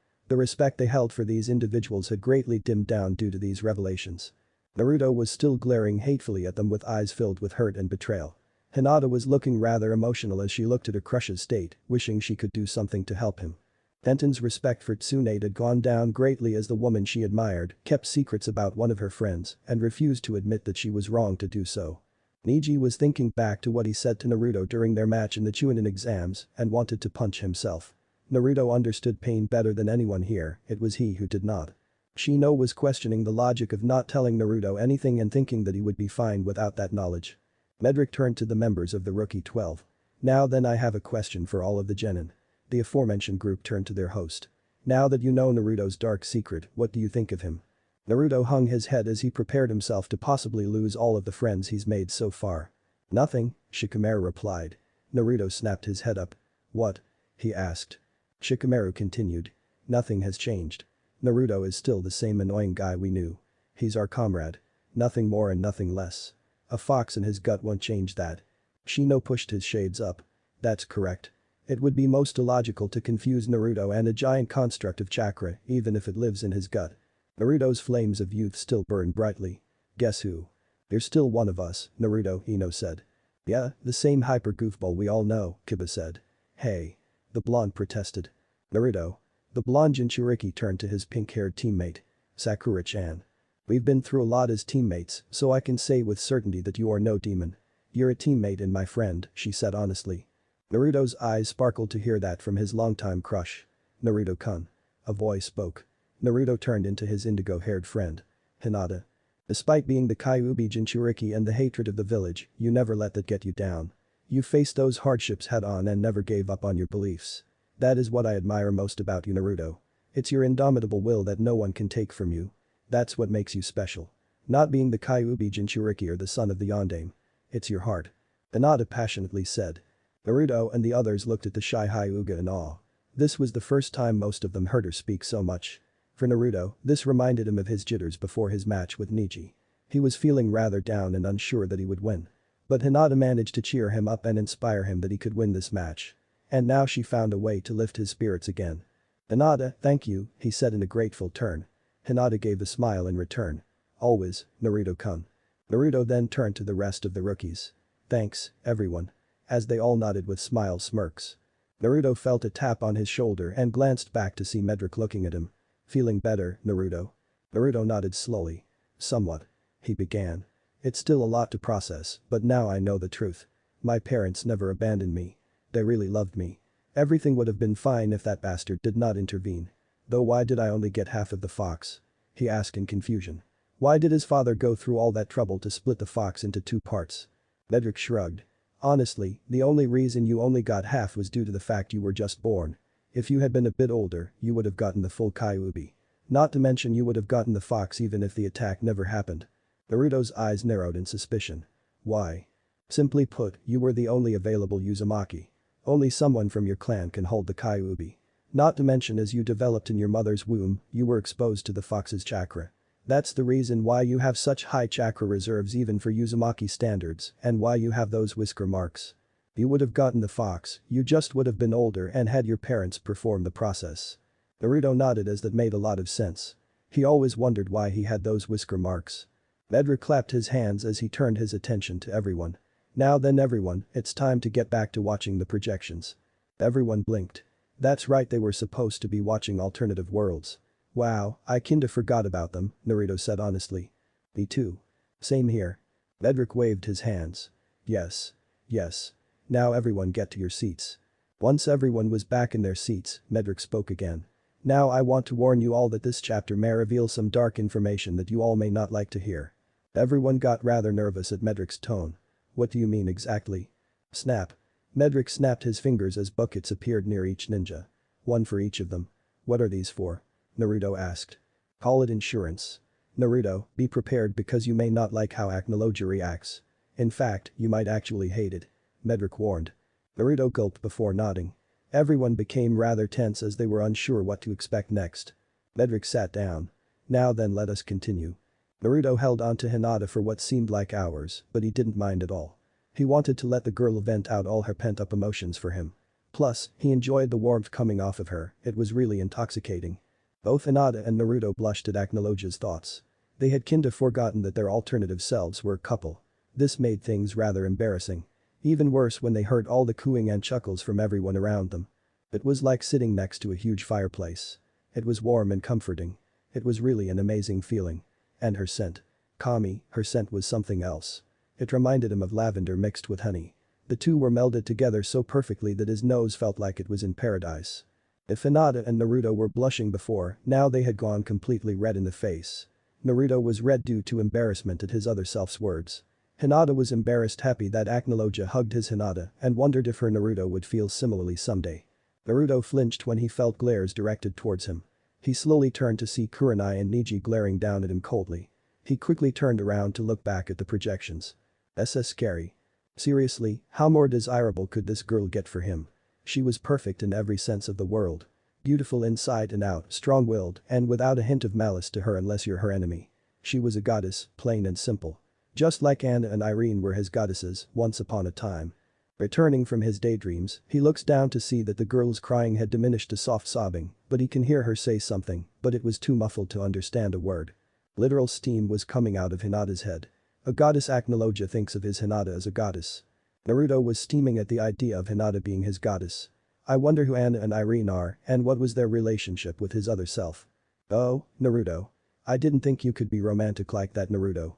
The respect they held for these individuals had greatly dimmed down due to these revelations. Naruto was still glaring hatefully at them with eyes filled with hurt and betrayal. Hinata was looking rather emotional as she looked at her crush's state, wishing she could do something to help him. Tenten's respect for Tsunade had gone down greatly as the woman she admired kept secrets about one of her friends and refused to admit that she was wrong to do so. Niji was thinking back to what he said to Naruto during their match in the Chunin exams and wanted to punch himself. Naruto understood pain better than anyone here, it was he who did not. Shino was questioning the logic of not telling Naruto anything and thinking that he would be fine without that knowledge. Medrick turned to the members of the Rookie 12. Now then, I have a question for all of the genin. The aforementioned group turned to their host. Now that you know Naruto's dark secret, what do you think of him? Naruto hung his head as he prepared himself to possibly lose all of the friends he's made so far. Nothing, Shikamaru replied. Naruto snapped his head up. What? He asked. Shikamaru continued. Nothing has changed. Naruto is still the same annoying guy we knew. He's our comrade. Nothing more and nothing less. A fox in his gut won't change that. Shino pushed his shades up. That's correct. It would be most illogical to confuse Naruto and a giant construct of chakra even if it lives in his gut. Naruto's flames of youth still burned brightly. Guess who? There's still one of us, Naruto, Ino said. Yeah, the same hyper goofball we all know, Kiba said. Hey. The blonde protested. Naruto. The blonde Jinchuriki turned to his pink-haired teammate. Sakura-chan. We've been through a lot as teammates, so I can say with certainty that you are no demon. You're a teammate and my friend, she said honestly. Naruto's eyes sparkled to hear that from his longtime crush. Naruto-kun. A voice spoke. Naruto turned into his indigo-haired friend. Hinata. Despite being the Kyuubi Jinchuriki and the hatred of the village, you never let that get you down. You faced those hardships head-on and never gave up on your beliefs. That is what I admire most about you, Naruto. It's your indomitable will that no one can take from you. That's what makes you special. Not being the Kyuubi Jinchuriki or the son of the Yondaime. It's your heart. Hinata passionately said. Naruto and the others looked at the shy Hyuga in awe. This was the first time most of them heard her speak so much. For Naruto, this reminded him of his jitters before his match with Neji. He was feeling rather down and unsure that he would win. But Hinata managed to cheer him up and inspire him that he could win this match. And now she found a way to lift his spirits again. Hinata, thank you, he said in a grateful tone. Hinata gave a smile in return. Always, Naruto-kun. Naruto then turned to the rest of the rookies. Thanks, everyone. As they all nodded with smile smirks. Naruto felt a tap on his shoulder and glanced back to see Medrick looking at him. Feeling better, Naruto? Naruto nodded slowly. Somewhat. He began. It's still a lot to process, but now I know the truth. My parents never abandoned me. They really loved me. Everything would have been fine if that bastard did not intervene. Though why did I only get half of the fox? He asked in confusion. Why did his father go through all that trouble to split the fox into 2 parts? Medrick shrugged. Honestly, the only reason you only got half was due to the fact you were just born. If you had been a bit older, you would have gotten the full Kyuubi. Not to mention you would have gotten the fox even if the attack never happened. Naruto's eyes narrowed in suspicion. Why? Simply put, you were the only available Uzumaki. Only someone from your clan can hold the Kyuubi. Not to mention as you developed in your mother's womb, you were exposed to the fox's chakra. That's the reason why you have such high chakra reserves even for Uzumaki standards and why you have those whisker marks. You would have gotten the fox, you just would have been older and had your parents perform the process. Naruto nodded as that made a lot of sense. He always wondered why he had those whisker marks. Medrick clapped his hands as he turned his attention to everyone. Now then everyone, it's time to get back to watching the projections. Everyone blinked. That's right, they were supposed to be watching alternative worlds. Wow, I kinda forgot about them, Naruto said honestly. Me too. Same here. Medrick waved his hands. Yes. Yes. Now everyone get to your seats. Once everyone was back in their seats, Medrick spoke again. Now I want to warn you all that this chapter may reveal some dark information that you all may not like to hear. Everyone got rather nervous at Medrick's tone. What do you mean exactly? Snap. Medrick snapped his fingers as buckets appeared near each ninja. One for each of them. What are these for? Naruto asked. Call it insurance. Naruto, be prepared because you may not like how Acnologia reacts. In fact, you might actually hate it. Medrick warned. Naruto gulped before nodding. Everyone became rather tense as they were unsure what to expect next. Medrick sat down. Now then let us continue. Naruto held on to Hinata for what seemed like hours, but he didn't mind at all. He wanted to let the girl vent out all her pent-up emotions for him. Plus, he enjoyed the warmth coming off of her, it was really intoxicating. Both Hinata and Naruto blushed at Acnologia's thoughts. They had kinda forgotten that their alternative selves were a couple. This made things rather embarrassing. Even worse when they heard all the cooing and chuckles from everyone around them. It was like sitting next to a huge fireplace. It was warm and comforting. It was really an amazing feeling. And her scent. Kami, her scent was something else. It reminded him of lavender mixed with honey. The two were melded together so perfectly that his nose felt like it was in paradise. If Hinata and Naruto were blushing before, now they had gone completely red in the face. Naruto was red due to embarrassment at his other self's words. Hinata was embarrassed happy that Acnologia hugged his Hinata and wondered if her Naruto would feel similarly someday. Naruto flinched when he felt glares directed towards him. He slowly turned to see Kurenai and Neji glaring down at him coldly. He quickly turned around to look back at the projections. SS scary. Seriously, how more desirable could this girl get for him? She was perfect in every sense of the word. Beautiful inside and out, strong-willed, and without a hint of malice to her unless you're her enemy. She was a goddess, plain and simple. Just like Anna and Irene were his goddesses, once upon a time. Returning from his daydreams, he looks down to see that the girl's crying had diminished to soft sobbing, but he can hear her say something, but it was too muffled to understand a word. Literal steam was coming out of Hinata's head. A goddess Acnologia thinks of his Hinata as a goddess. Naruto was steaming at the idea of Hinata being his goddess. I wonder who Anna and Irene are and what was their relationship with his other self. Oh, Naruto. I didn't think you could be romantic like that, Naruto.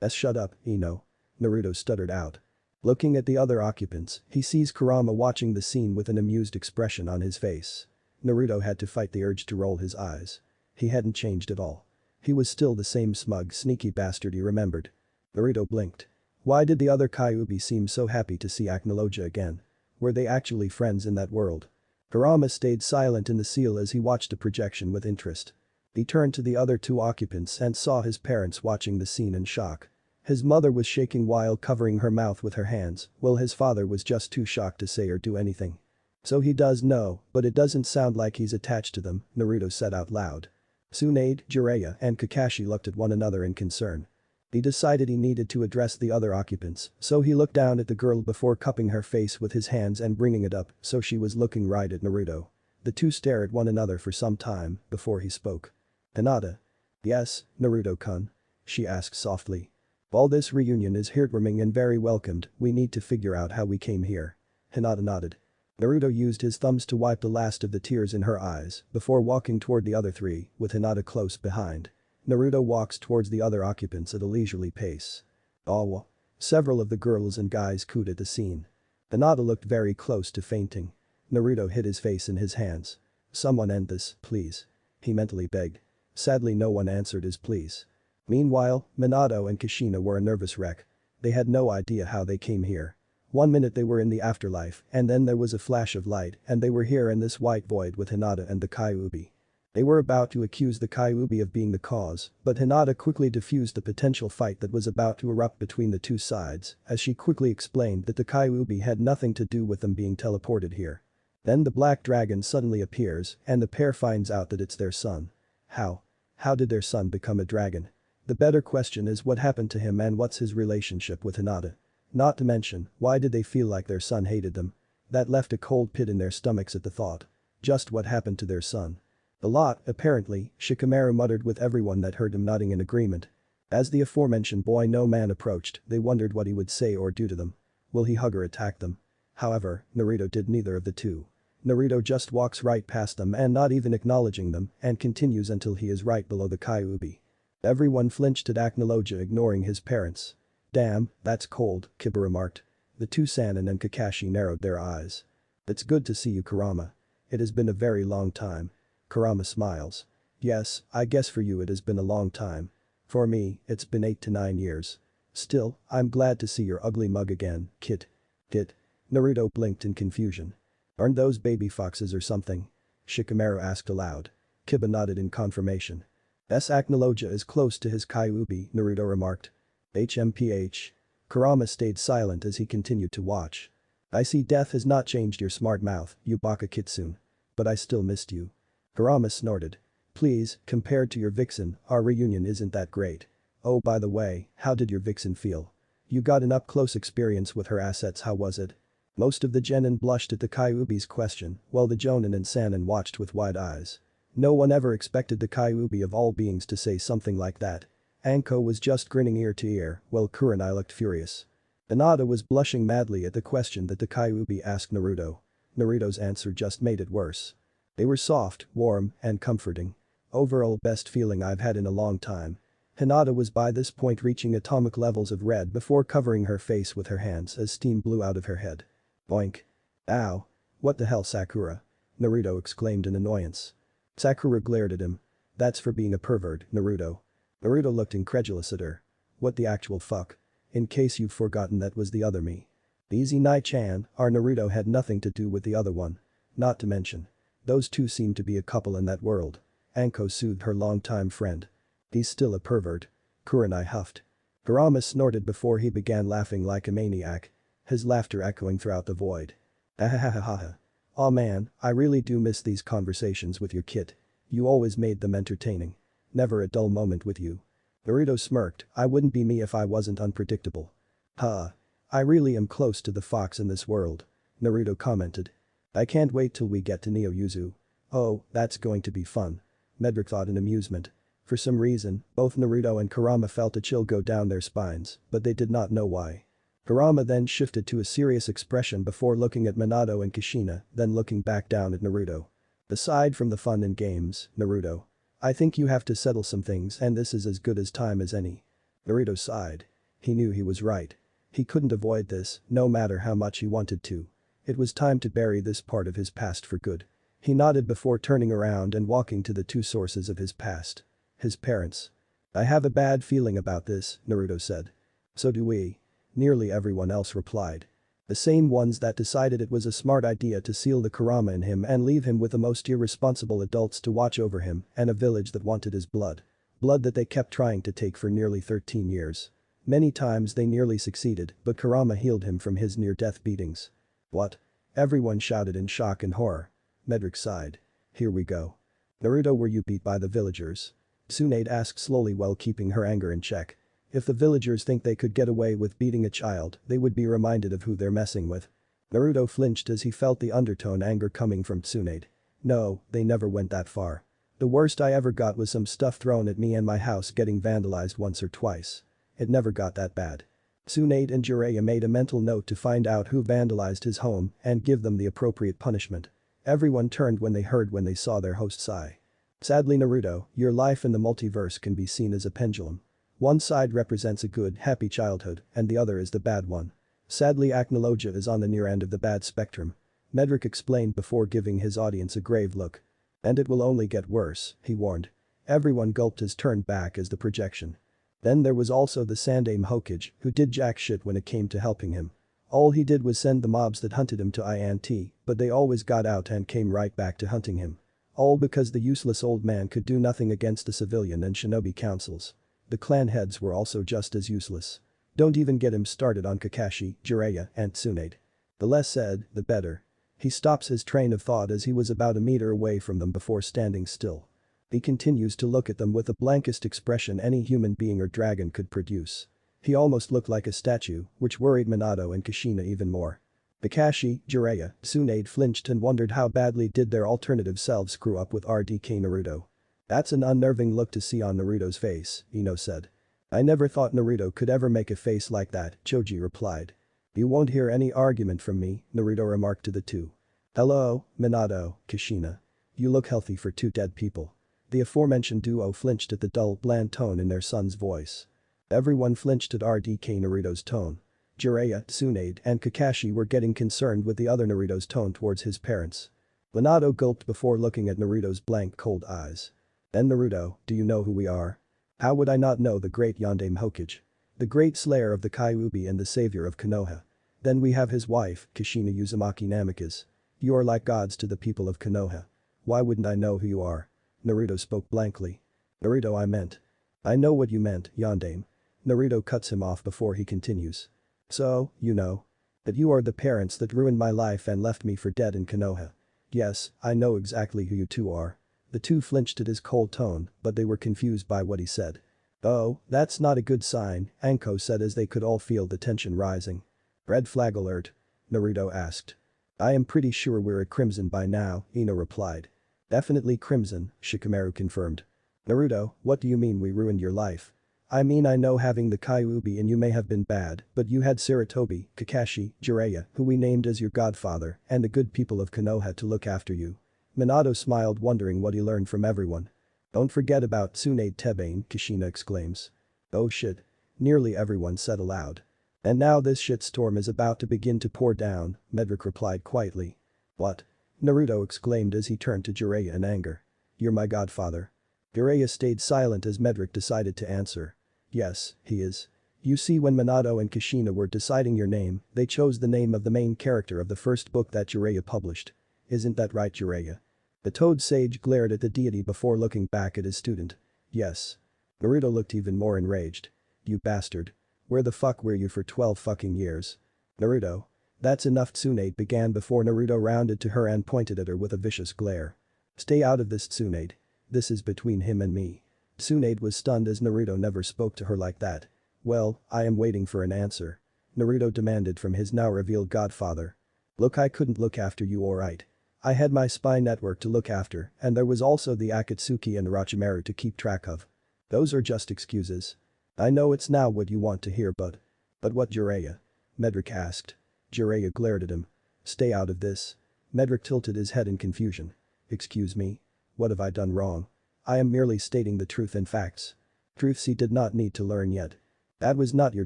Shut up, Ino. Naruto stuttered out. Looking at the other occupants, he sees Kurama watching the scene with an amused expression on his face. Naruto had to fight the urge to roll his eyes. He hadn't changed at all. He was still the same smug, sneaky bastard he remembered. Naruto blinked. Why did the other Kyuubi seem so happy to see Acnologia again? Were they actually friends in that world? Kurama stayed silent in the seal as he watched the projection with interest. He turned to the other two occupants and saw his parents watching the scene in shock. His mother was shaking while covering her mouth with her hands, while his father was just too shocked to say or do anything. So he does know, but it doesn't sound like he's attached to them, Naruto said out loud. Tsunade, Jiraiya and Kakashi looked at one another in concern. He decided he needed to address the other occupants, so he looked down at the girl before cupping her face with his hands and bringing it up so she was looking right at Naruto. The two stared at one another for some time before he spoke. Hinata. Yes, Naruto-kun? She asked softly. While this reunion is heartwarming and very welcomed, we need to figure out how we came here. Hinata nodded. Naruto used his thumbs to wipe the last of the tears in her eyes before walking toward the other three, with Hinata close behind. Naruto walks towards the other occupants at a leisurely pace. Oh. Several of the girls and guys cooed at the scene. Hinata looked very close to fainting. Naruto hid his face in his hands. Someone end this, please. He mentally begged. Sadly no one answered his pleas. Meanwhile, Minato and Kushina were a nervous wreck. They had no idea how they came here. 1 minute they were in the afterlife and then there was a flash of light and they were here in this white void with Hinata and the Kyuubi. They were about to accuse the Kyuubi of being the cause, but Hinata quickly diffused the potential fight that was about to erupt between the two sides as she quickly explained that the Kyuubi had nothing to do with them being teleported here. Then the black dragon suddenly appears and the pair finds out that it's their son. How? How did their son become a dragon? The better question is what happened to him and what's his relationship with Hinata. Not to mention, why did they feel like their son hated them? That left a cold pit in their stomachs at the thought. Just what happened to their son? A lot, apparently, Shikamaru muttered with everyone that heard him nodding in agreement. As the aforementioned boy no man approached, they wondered what he would say or do to them. Will he hug or attack them? However, Naruto did neither of the two. Naruto just walks right past them and not even acknowledging them and continues until he is right below the Kyuubi. Everyone flinched at Acnologia ignoring his parents. Damn, that's cold, Kiba remarked. The two Sannin and Kakashi narrowed their eyes. It's good to see you, Kurama. It has been a very long time. Kurama smiles. Yes, I guess for you it has been a long time. For me, it's been 8 to 9 years. Still, I'm glad to see your ugly mug again, kid. Kid? Naruto blinked in confusion. Aren't those baby foxes or something? Shikamaru asked aloud. Kiba nodded in confirmation. Acnologia is close to his Kyuubi, Naruto remarked. HMPH. Kurama stayed silent as he continued to watch. I see death has not changed your smart mouth, you baka kitsune. But I still missed you. Kurama snorted. Please, compared to your vixen, our reunion isn't that great. Oh by the way, how did your vixen feel? You got an up-close experience with her assets, how was it? Most of the genin blushed at the Kyuubi's question, while the Jonin and Sannin watched with wide eyes. No one ever expected the Kyuubi of all beings to say something like that. Anko was just grinning ear to ear, while Kurenai looked furious. Hinata was blushing madly at the question that the Kyuubi asked Naruto. Naruto's answer just made it worse. They were soft, warm, and comforting. Overall best feeling I've had in a long time. Hinata was by this point reaching atomic levels of red before covering her face with her hands as steam blew out of her head. Boink. Ow. What the hell, Sakura? Naruto exclaimed in annoyance. Sakura glared at him. That's for being a pervert, Naruto. Naruto looked incredulous at her. What the actual fuck? In case you've forgotten, that was the other me. Easy Nai-chan, our Naruto had nothing to do with the other one. Not to mention. Those two seem to be a couple in that world. Anko soothed her longtime friend. He's still a pervert. Kurenai huffed. Kurama snorted before he began laughing like a maniac. His laughter echoing throughout the void. Ahahahaha. Aw man, I really do miss these conversations with your kid. You always made them entertaining. Never a dull moment with you. Naruto smirked, I wouldn't be me if I wasn't unpredictable. Huh. I really am close to the fox in this world. Naruto commented. I can't wait till we get to Neo Yuzu. Oh, that's going to be fun. Medrick thought in amusement. For some reason, both Naruto and Kurama felt a chill go down their spines, but they did not know why. Kurama then shifted to a serious expression before looking at Minato and Kushina, then looking back down at Naruto. Aside from the fun and games, Naruto. I think you have to settle some things and this is as good as time as any. Naruto sighed. He knew he was right. He couldn't avoid this, no matter how much he wanted to. It was time to bury this part of his past for good. He nodded before turning around and walking to the two sources of his past. His parents. I have a bad feeling about this, Naruto said. So do we. Nearly everyone else replied. The same ones that decided it was a smart idea to seal the Kurama in him and leave him with the most irresponsible adults to watch over him and a village that wanted his blood. Blood that they kept trying to take for nearly 13 years. Many times they nearly succeeded, but Kurama healed him from his near-death beatings. What? Everyone shouted in shock and horror. Medrick sighed. Here we go. Naruto, were you beat by the villagers? Tsunade asked slowly while keeping her anger in check. If the villagers think they could get away with beating a child, they would be reminded of who they're messing with. Naruto flinched as he felt the undertone anger coming from Tsunade. No, they never went that far. The worst I ever got was some stuff thrown at me and my house getting vandalized once or twice. It never got that bad. Tsunade and Jiraiya made a mental note to find out who vandalized his home and give them the appropriate punishment. Everyone turned when they saw their host sigh. Sadly, Naruto, your life in the multiverse can be seen as a pendulum. One side represents a good, happy childhood, and the other is the bad one. Sadly, Acnologia is on the near end of the bad spectrum. Medrick explained before giving his audience a grave look. And it will only get worse, he warned. Everyone gulped as turned back as the projection. Then there was also the Sandaime Hokage, who did jack shit when it came to helping him. All he did was send the mobs that hunted him to INT, but they always got out and came right back to hunting him. All because the useless old man could do nothing against the civilian and shinobi councils. The clan heads were also just as useless. Don't even get him started on Kakashi, Jiraiya, and Tsunade. The less said, the better. He stops his train of thought as he was about a meter away from them before standing still. He continues to look at them with the blankest expression any human being or dragon could produce. He almost looked like a statue, which worried Minato and Kushina even more. Kakashi, Jiraiya, Tsunade flinched and wondered how badly did their alternative selves screw up with RDK Naruto. That's an unnerving look to see on Naruto's face, Ino said. I never thought Naruto could ever make a face like that, Choji replied. You won't hear any argument from me, Naruto remarked to the two. Hello, Minato, Kushina. You look healthy for two dead people. The aforementioned duo flinched at the dull, bland tone in their son's voice. Everyone flinched at RDK Naruto's tone. Jiraiya, Tsunade, and Kakashi were getting concerned with the other Naruto's tone towards his parents. Minato gulped before looking at Naruto's blank, cold eyes. Then Naruto, do you know who we are? How would I not know the great Yondaime Hokage? The great slayer of the Kyuubi and the savior of Konoha. Then we have his wife, Kushina Uzumaki Namikaze. You are like gods to the people of Konoha. Why wouldn't I know who you are? Naruto spoke blankly. Naruto, I know what you meant, Yondaime. Naruto cuts him off before he continues. So, you know. That you are the parents that ruined my life and left me for dead in Konoha. Yes, I know exactly who you two are. The two flinched at his cold tone, but they were confused by what he said. Oh, that's not a good sign, Anko said as they could all feel the tension rising. Red flag alert? Naruto asked. I am pretty sure we're at Crimson by now, Ino replied. Definitely Crimson, Shikamaru confirmed. Naruto, what do you mean we ruined your life? I mean, I know having the Kyuubi and you may have been bad, but you had Sarutobi, Kakashi, Jiraiya, who we named as your godfather, and the good people of Konoha to look after you. Minato smiled, wondering what he learned from everyone. Don't forget about Tsunade Tebane, Kushina exclaims. Oh shit. Nearly everyone said aloud. And now this shitstorm is about to begin to pour down, Medrick replied quietly. What? Naruto exclaimed as he turned to Jiraiya in anger. You're my godfather. Jiraiya stayed silent as Medrick decided to answer. Yes, he is. You see, when Minato and Kushina were deciding your name, they chose the name of the main character of the first book that Jiraiya published. Isn't that right, Jiraiya? The Toad Sage glared at the deity before looking back at his student. Yes. Naruto looked even more enraged. You bastard. Where the fuck were you for 12 fucking years? Naruto. That's enough, Tsunade began before Naruto rounded to her and pointed at her with a vicious glare. Stay out of this, Tsunade. This is between him and me. Tsunade was stunned as Naruto never spoke to her like that. Well, I am waiting for an answer. Naruto demanded from his now revealed godfather. Look, I couldn't look after you, alright. I had my spy network to look after, and there was also the Akatsuki and Orochimaru to keep track of. Those are just excuses. I know it's now what you want to hear, but what, Jiraiya? Medrick asked. Jiraiya glared at him. Stay out of this. Medrick tilted his head in confusion. Excuse me? What have I done wrong? I am merely stating the truth and facts. Truths he did not need to learn yet. That was not your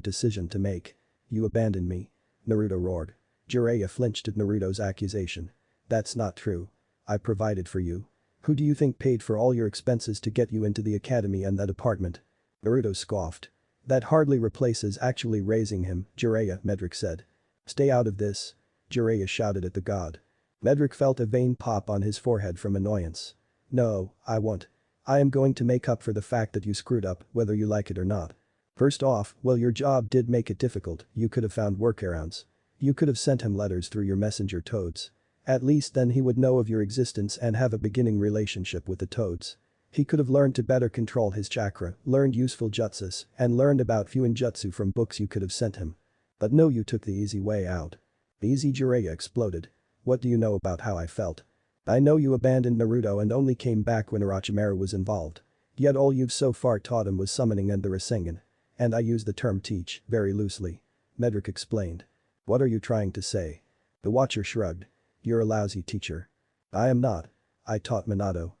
decision to make. You abandoned me. Naruto roared. Jiraiya flinched at Naruto's accusation. That's not true. I provided for you. Who do you think paid for all your expenses to get you into the academy and that apartment? Naruto scoffed. That hardly replaces actually raising him, Jiraiya, Medrick said. Stay out of this. Jiraiya shouted at the god. Medrick felt a vein pop on his forehead from annoyance. No, I won't. I am going to make up for the fact that you screwed up, whether you like it or not. First off, well your job did make it difficult, you could have found workarounds. You could have sent him letters through your messenger toads. At least then he would know of your existence and have a beginning relationship with the toads. He could have learned to better control his chakra, learned useful jutsus, and learned about Fuinjutsu from books you could have sent him. But no, you took the easy way out. Easy? Jiraiya exploded. What do you know about how I felt? I know you abandoned Naruto and only came back when Orochimaru was involved. Yet all you've so far taught him was summoning and the Rasengan. And I use the term teach very loosely. Medrick explained. What are you trying to say? The Watcher shrugged. You're a lousy teacher. I am not. I taught Minato.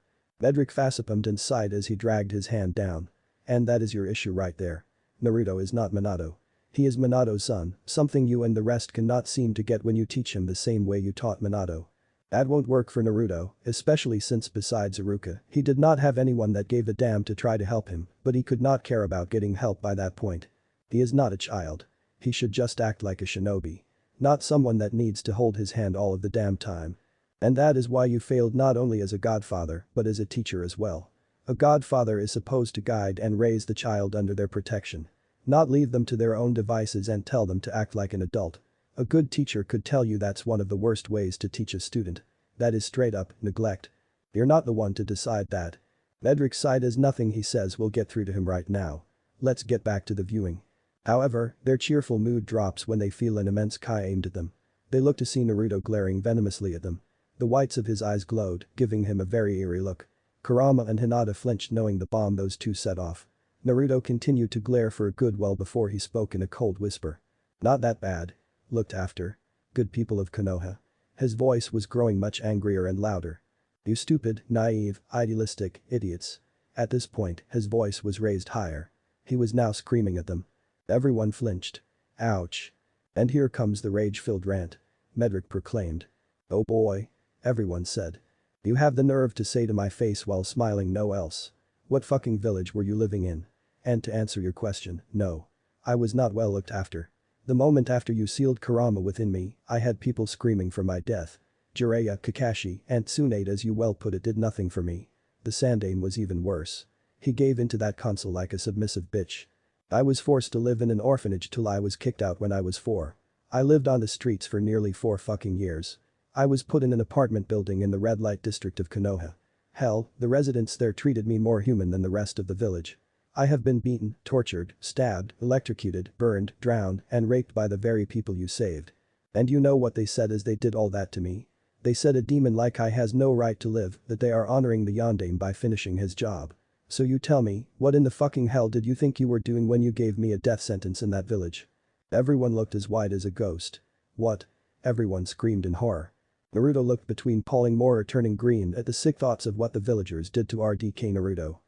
Medrick facepalmed and sighed as he dragged his hand down. And that is your issue right there. Naruto is not Minato. He is Minato's son, something you and the rest cannot seem to get when you teach him the same way you taught Minato. That won't work for Naruto, especially since besides Iruka, he did not have anyone that gave a damn to try to help him, but he could not care about getting help by that point. He is not a child. He should just act like a shinobi. Not someone that needs to hold his hand all of the damn time. And that is why you failed not only as a godfather but as a teacher as well. A godfather is supposed to guide and raise the child under their protection. Not leave them to their own devices and tell them to act like an adult. A good teacher could tell you that's one of the worst ways to teach a student. That is straight up neglect. You're not the one to decide that. Medrick sighed as nothing he says will get through to him right now. Let's get back to the viewing. However, their cheerful mood drops when they feel an immense kai aimed at them. They look to see Naruto glaring venomously at them. The whites of his eyes glowed, giving him a very eerie look. Kurama and Hinata flinched knowing the bomb those two set off. Naruto continued to glare for a good while before he spoke in a cold whisper. Not that bad. Looked after. Good people of Konoha. His voice was growing much angrier and louder. You stupid, naive, idealistic idiots. At this point, his voice was raised higher. He was now screaming at them. Everyone flinched. Ouch. And here comes the rage-filled rant. Medrick proclaimed. Oh boy. Everyone said. You have the nerve to say to my face while smiling no else. What fucking village were you living in? And to answer your question, no. I was not well looked after. The moment after you sealed Kurama within me, I had people screaming for my death. Jiraiya, Kakashi, and Tsunade as you well put it did nothing for me. The Sandaime was even worse. He gave into that console like a submissive bitch. I was forced to live in an orphanage till I was kicked out when I was 4. I lived on the streets for nearly 4 fucking years. I was put in an apartment building in the red light district of Konoha. Hell, the residents there treated me more human than the rest of the village. I have been beaten, tortured, stabbed, electrocuted, burned, drowned, and raped by the very people you saved. And you know what they said as they did all that to me? They said a demon like I has no right to live, that they are honoring the Yondaime by finishing his job. So you tell me, what in the fucking hell did you think you were doing when you gave me a death sentence in that village? Everyone looked as white as a ghost. What? Everyone screamed in horror. Naruto looked between pulling more or turning green at the sick thoughts of what the villagers did to RDK Naruto.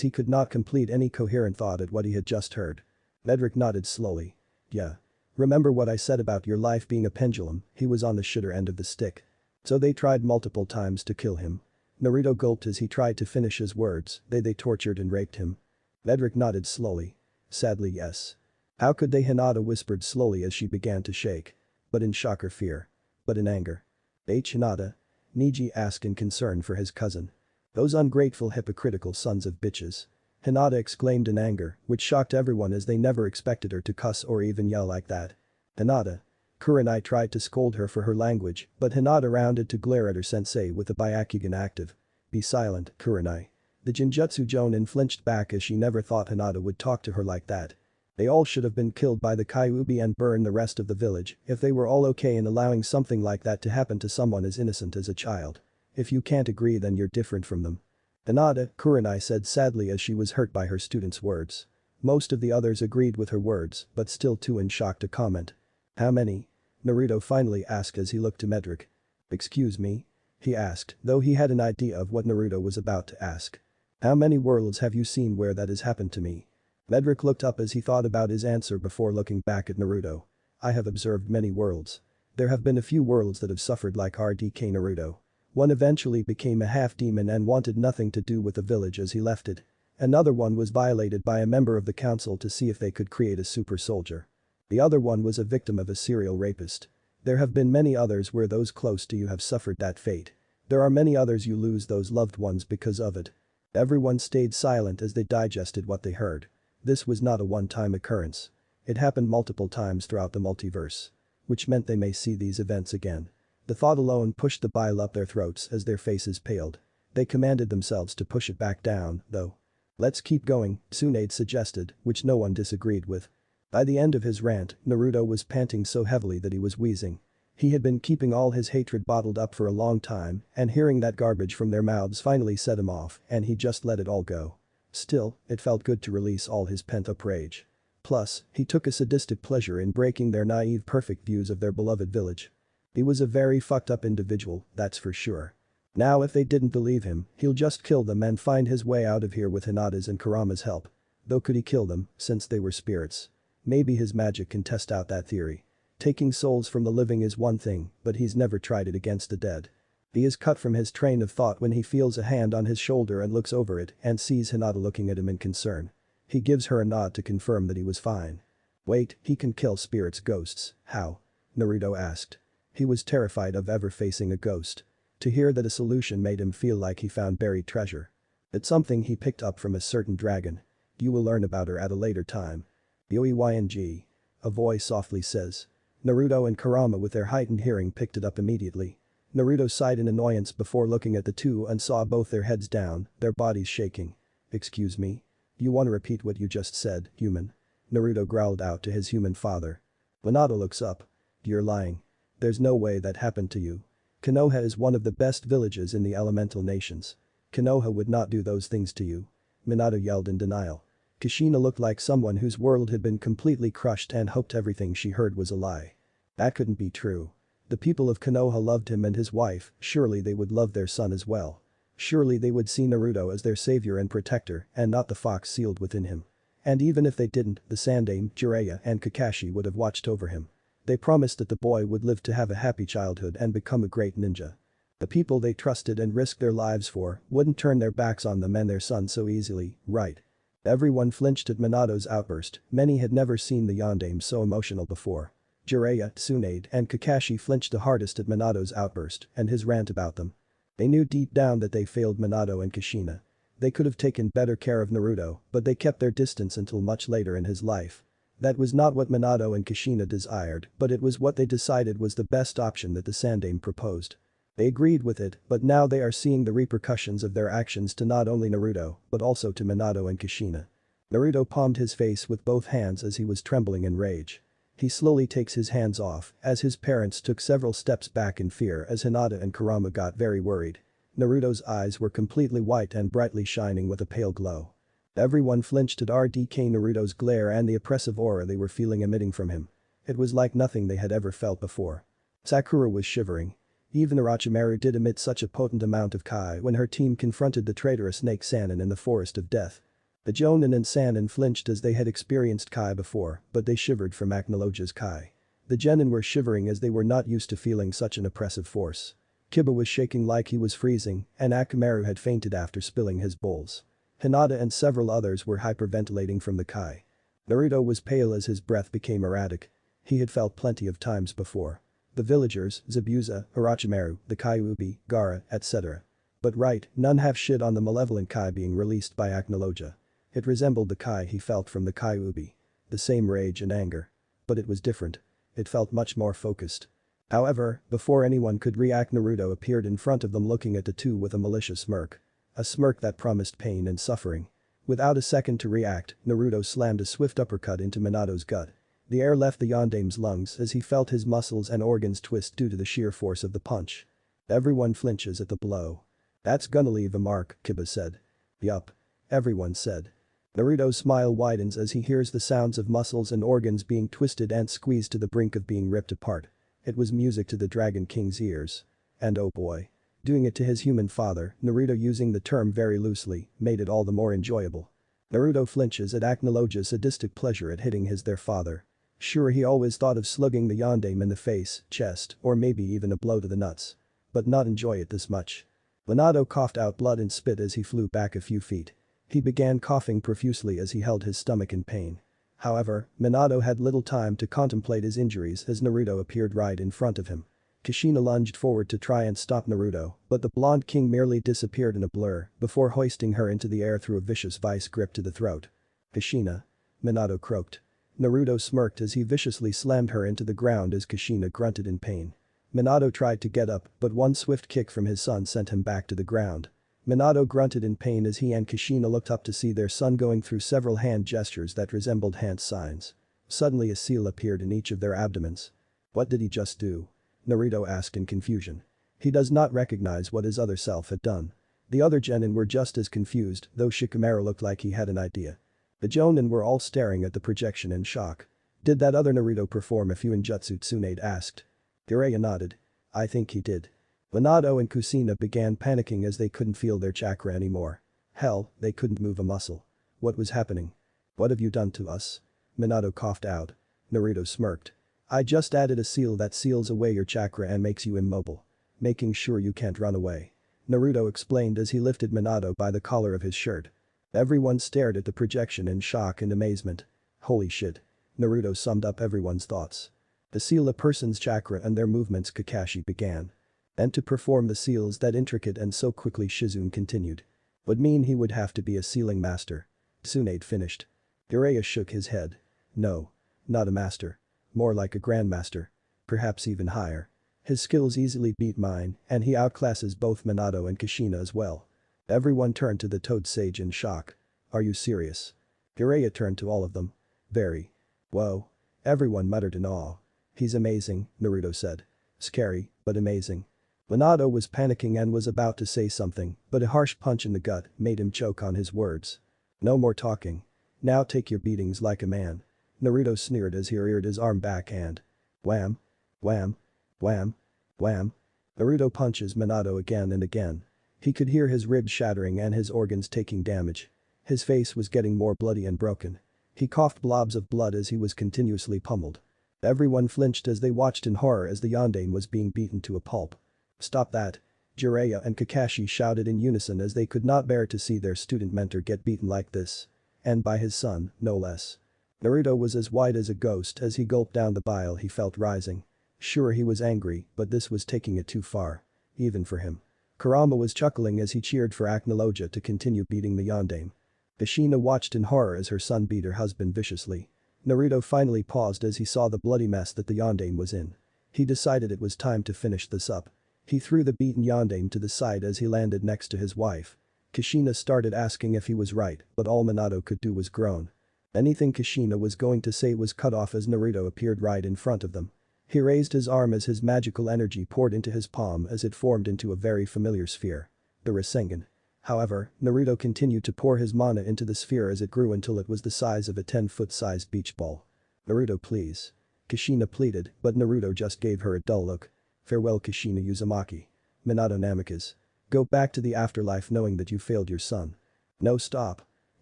He could not complete any coherent thought at what he had just heard. Medrick nodded slowly. Yeah. Remember what I said about your life being a pendulum, he was on the shitter end of the stick. So they tried multiple times to kill him. Naruto gulped as he tried to finish his words, they tortured and raped him. Medrick nodded slowly. Sadly yes. How could they? Hinata whispered slowly as she began to shake. But in shock or fear. But in anger. Hinata? Niji asked in concern for his cousin. Those ungrateful hypocritical sons of bitches. Hinata exclaimed in anger, which shocked everyone as they never expected her to cuss or even yell like that. Hinata. Kurenai tried to scold her for her language, but Hinata rounded to glare at her sensei with the Byakugan active. Be silent, Kurenai. The Jinjutsu Jonin flinched back as she never thought Hinata would talk to her like that. They all should have been killed by the Kyuubi and burn the rest of the village if they were all okay in allowing something like that to happen to someone as innocent as a child. If you can't agree then you're different from them. Hinata, Kurenai said sadly as she was hurt by her student's words. Most of the others agreed with her words, but still too in shock to comment. How many? Naruto finally asked as he looked to Medrick. Excuse me? He asked, though he had an idea of what Naruto was about to ask. How many worlds have you seen where that has happened to me? Medrick looked up as he thought about his answer before looking back at Naruto. I have observed many worlds. There have been a few worlds that have suffered like RDK Naruto. One eventually became a half-demon and wanted nothing to do with the village as he left it. Another one was violated by a member of the council to see if they could create a super soldier. The other one was a victim of a serial rapist. There have been many others where those close to you have suffered that fate. There are many others you lose those loved ones because of it. Everyone stayed silent as they digested what they heard. This was not a one-time occurrence. It happened multiple times throughout the multiverse. Which meant they may see these events again. The thought alone pushed the bile up their throats as their faces paled. They commanded themselves to push it back down, though. "Let's keep going," Tsunade suggested, which no one disagreed with. By the end of his rant, Naruto was panting so heavily that he was wheezing. He had been keeping all his hatred bottled up for a long time, and hearing that garbage from their mouths finally set him off, and he just let it all go. Still, it felt good to release all his pent-up rage. Plus, he took a sadistic pleasure in breaking their naive perfect views of their beloved village. He was a very fucked up individual, that's for sure. Now if they didn't believe him, he'll just kill them and find his way out of here with Hinata's and Kurama's help. Though could he kill them, since they were spirits? Maybe his magic can test out that theory. Taking souls from the living is one thing, but he's never tried it against the dead. He is cut from his train of thought when he feels a hand on his shoulder and looks over it and sees Hinata looking at him in concern. He gives her a nod to confirm that he was fine. "Wait, he can kill spirits' ghosts, how?" Naruto asked. He was terrified of ever facing a ghost. To hear that a solution made him feel like he found buried treasure. It's something he picked up from a certain dragon. You will learn about her at a later time. Yoeyng. A voice softly says. Naruto and Kurama with their heightened hearing picked it up immediately. Naruto sighed in annoyance before looking at the two and saw both their heads down, their bodies shaking. "Excuse me? You want to repeat what you just said, human?" Naruto growled out to his human father. Minato looks up. "You're lying. There's no way that happened to you. Konoha is one of the best villages in the elemental nations. Konoha would not do those things to you." Minato yelled in denial. Kushina looked like someone whose world had been completely crushed and hoped everything she heard was a lie. That couldn't be true. The people of Konoha loved him and his wife, surely they would love their son as well. Surely they would see Naruto as their savior and protector and not the fox sealed within him. And even if they didn't, the Sandaime, Jiraiya and Kakashi would have watched over him. They promised that the boy would live to have a happy childhood and become a great ninja. The people they trusted and risked their lives for wouldn't turn their backs on them and their son so easily, right? Everyone flinched at Minato's outburst, many had never seen the Yondaime so emotional before. Jiraiya, Tsunade and Kakashi flinched the hardest at Minato's outburst and his rant about them. They knew deep down that they failed Minato and Kushina. They could have taken better care of Naruto, but they kept their distance until much later in his life. That was not what Minato and Kushina desired, but it was what they decided was the best option that the Sandaime proposed. They agreed with it, but now they are seeing the repercussions of their actions to not only Naruto, but also to Minato and Kushina. Naruto palmed his face with both hands as he was trembling in rage. He slowly takes his hands off, as his parents took several steps back in fear as Hinata and Kurama got very worried. Naruto's eyes were completely white and brightly shining with a pale glow. Everyone flinched at RDK Naruto's glare and the oppressive aura they were feeling emitting from him. It was like nothing they had ever felt before. Sakura was shivering. Even Orochimaru did emit such a potent amount of Kai when her team confronted the traitorous Snake Sannin in the Forest of Death. The Jonin and Sannin flinched as they had experienced Kai before, but they shivered from Acnologia's Kai. The Genin were shivering as they were not used to feeling such an oppressive force. Kiba was shaking like he was freezing, and Akamaru had fainted after spilling his bowls. Hinata and several others were hyperventilating from the Kai. Naruto was pale as his breath became erratic. He had felt plenty of times before. The villagers, Zabuza, Orochimaru, the Kyuubi, Gaara, etc. But right, none have shit on the malevolent Kai being released by Acnologia. It resembled the Kai he felt from the Kyuubi. The same rage and anger. But it was different. It felt much more focused. However, before anyone could react, Naruto appeared in front of them looking at the two with a malicious smirk. A smirk that promised pain and suffering. Without a second to react, Naruto slammed a swift uppercut into Minato's gut. The air left the Yondaime's lungs as he felt his muscles and organs twist due to the sheer force of the punch. Everyone flinches at the blow. "That's gonna leave a mark," Kiba said. "Yup." Everyone said. Naruto's smile widens as he hears the sounds of muscles and organs being twisted and squeezed to the brink of being ripped apart. It was music to the Dragon King's ears. And oh boy. Doing it to his human father, Naruto using the term very loosely, made it all the more enjoyable. Naruto flinches at Acnologia's sadistic pleasure at hitting their father. Sure, he always thought of slugging the Yondaime in the face, chest, or maybe even a blow to the nuts. but not enjoy it this much. Minato coughed out blood and spit as he flew back a few feet. He began coughing profusely as he held his stomach in pain. However, Minato had little time to contemplate his injuries as Naruto appeared right in front of him. Kushina lunged forward to try and stop Naruto, but the blonde king merely disappeared in a blur before hoisting her into the air through a vicious vice grip to the throat. Kushina. Minato croaked. Naruto smirked as he viciously slammed her into the ground as Kushina grunted in pain. Minato tried to get up, but one swift kick from his son sent him back to the ground. Minato grunted in pain as he and Kushina looked up to see their son going through several hand gestures that resembled hand signs. Suddenly a seal appeared in each of their abdomens. What did he just do? Naruto asked in confusion. He does not recognize what his other self had done. The other genin were just as confused, though Shikamaru looked like he had an idea. The Jonin were all staring at the projection in shock. Did that other Naruto perform a Fuinjutsu? Tsunade asked. Jiraiya nodded. I think he did. Minato and Kushina began panicking as they couldn't feel their chakra anymore. Hell, they couldn't move a muscle. What was happening? What have you done to us? Minato coughed out. Naruto smirked. I just added a seal that seals away your chakra and makes you immobile. Making sure you can't run away. Naruto explained as he lifted Minato by the collar of his shirt. Everyone stared at the projection in shock and amazement. Holy shit. Naruto summed up everyone's thoughts. To seal a person's chakra and their movements, Kakashi began. And to perform the seals that intricate and so quickly, Shizune continued. Would mean he would have to be a sealing master. Tsunade finished. Jiraiya shook his head. No. Not a master. More like a grandmaster. Perhaps even higher. His skills easily beat mine, and he outclasses both Minato and Kushina as well. Everyone turned to the Toad Sage in shock. Are you serious? Jiraiya turned to all of them. Very. Whoa. Everyone muttered in awe. He's amazing, Naruto said. Scary, but amazing. Minato was panicking and was about to say something, but a harsh punch in the gut made him choke on his words. No more talking. Now take your beatings like a man. Naruto sneered as he reared his arm back and. Wham. Wham. Wham. Wham. Naruto punches Minato again and again. He could hear his ribs shattering and his organs taking damage. His face was getting more bloody and broken. He coughed blobs of blood as he was continuously pummeled. Everyone flinched as they watched in horror as the Yondaime was being beaten to a pulp. Stop that. Jiraiya and Kakashi shouted in unison as they could not bear to see their student mentor get beaten like this. And by his son, no less. Naruto was as white as a ghost as he gulped down the bile he felt rising. Sure, he was angry, but this was taking it too far. Even for him. Kurama was chuckling as he cheered for Acnologia to continue beating the Yondaime. Kushina watched in horror as her son beat her husband viciously. Naruto finally paused as he saw the bloody mess that the Yondaime was in. He decided it was time to finish this up. He threw the beaten Yondaime to the side as he landed next to his wife. Kushina started asking if he was right, but all Minato could do was groan. Anything Kushina was going to say was cut off as Naruto appeared right in front of them. He raised his arm as his magical energy poured into his palm as it formed into a very familiar sphere. The Rasengan. However, Naruto continued to pour his mana into the sphere as it grew until it was the size of a 10-foot-sized beach ball. Naruto, please. Kushina pleaded, but Naruto just gave her a dull look. Farewell, Kushina Uzumaki. Minato Namikaze. Go back to the afterlife knowing that you failed your son. No, stop.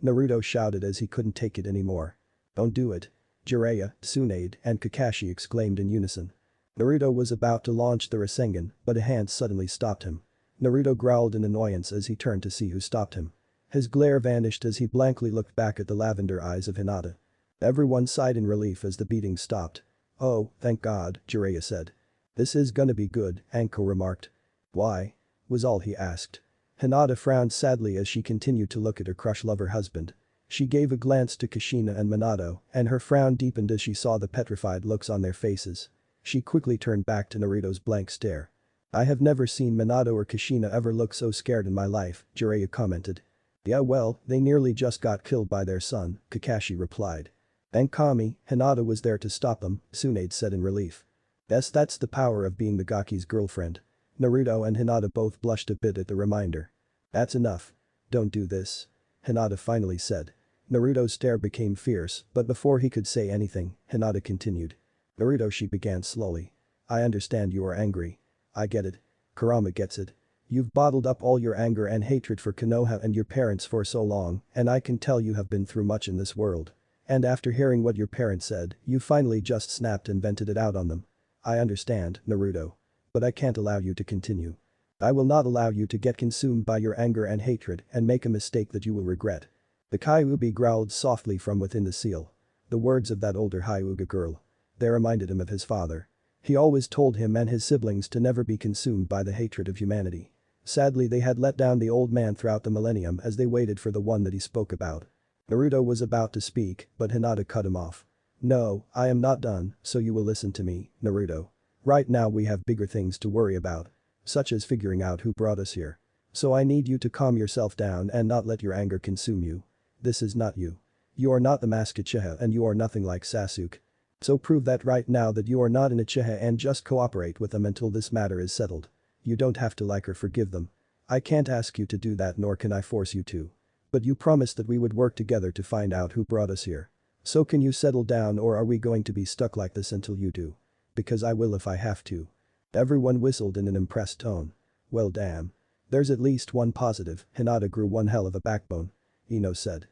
Naruto shouted as he couldn't take it anymore. Don't do it. Jiraiya, Tsunade, and Kakashi exclaimed in unison. Naruto was about to launch the Rasengan, but a hand suddenly stopped him. Naruto growled in annoyance as he turned to see who stopped him. His glare vanished as he blankly looked back at the lavender eyes of Hinata. Everyone sighed in relief as the beating stopped. Oh, thank God, Jiraiya said. This is gonna be good, Anko remarked. Why? Was all he asked. Hinata frowned sadly as she continued to look at her crush lover husband. She gave a glance to Kushina and Minato, and her frown deepened as she saw the petrified looks on their faces. She quickly turned back to Naruto's blank stare. I have never seen Minato or Kushina ever look so scared in my life, Jiraiya commented. Yeah, well, they nearly just got killed by their son, Kakashi replied. And Kami, Hinata was there to stop them, Tsunade said in relief. Yes, that's the power of being the Gaki's girlfriend. Naruto and Hinata both blushed a bit at the reminder. That's enough. Don't do this. Hinata finally said. Naruto's stare became fierce, but before he could say anything, Hinata continued. Naruto, she began slowly. I understand you are angry. I get it. Kurama gets it. You've bottled up all your anger and hatred for Konoha and your parents for so long, and I can tell you have been through much in this world. And after hearing what your parents said, you finally just snapped and vented it out on them. I understand, Naruto. But I can't allow you to continue. I will not allow you to get consumed by your anger and hatred and make a mistake that you will regret. The Kyuubi growled softly from within the seal. The words of that older Hyuga girl. They reminded him of his father. He always told him and his siblings to never be consumed by the hatred of humanity. Sadly, they had let down the old man throughout the millennium as they waited for the one that he spoke about. Naruto was about to speak, but Hinata cut him off. No, I am not done, so you will listen to me, Naruto. Right now we have bigger things to worry about. Such as figuring out who brought us here. So I need you to calm yourself down and not let your anger consume you. This is not you. You are not the masked Uchiha and you are nothing like Sasuke. So prove that right now that you are not an Uchiha and just cooperate with them until this matter is settled. You don't have to like or forgive them. I can't ask you to do that nor can I force you to. But you promised that we would work together to find out who brought us here. So can you settle down or are we going to be stuck like this until you do? Because I will if I have to. Everyone whistled in an impressed tone. Well damn. There's at least one positive, Hinata grew one hell of a backbone. Ino said.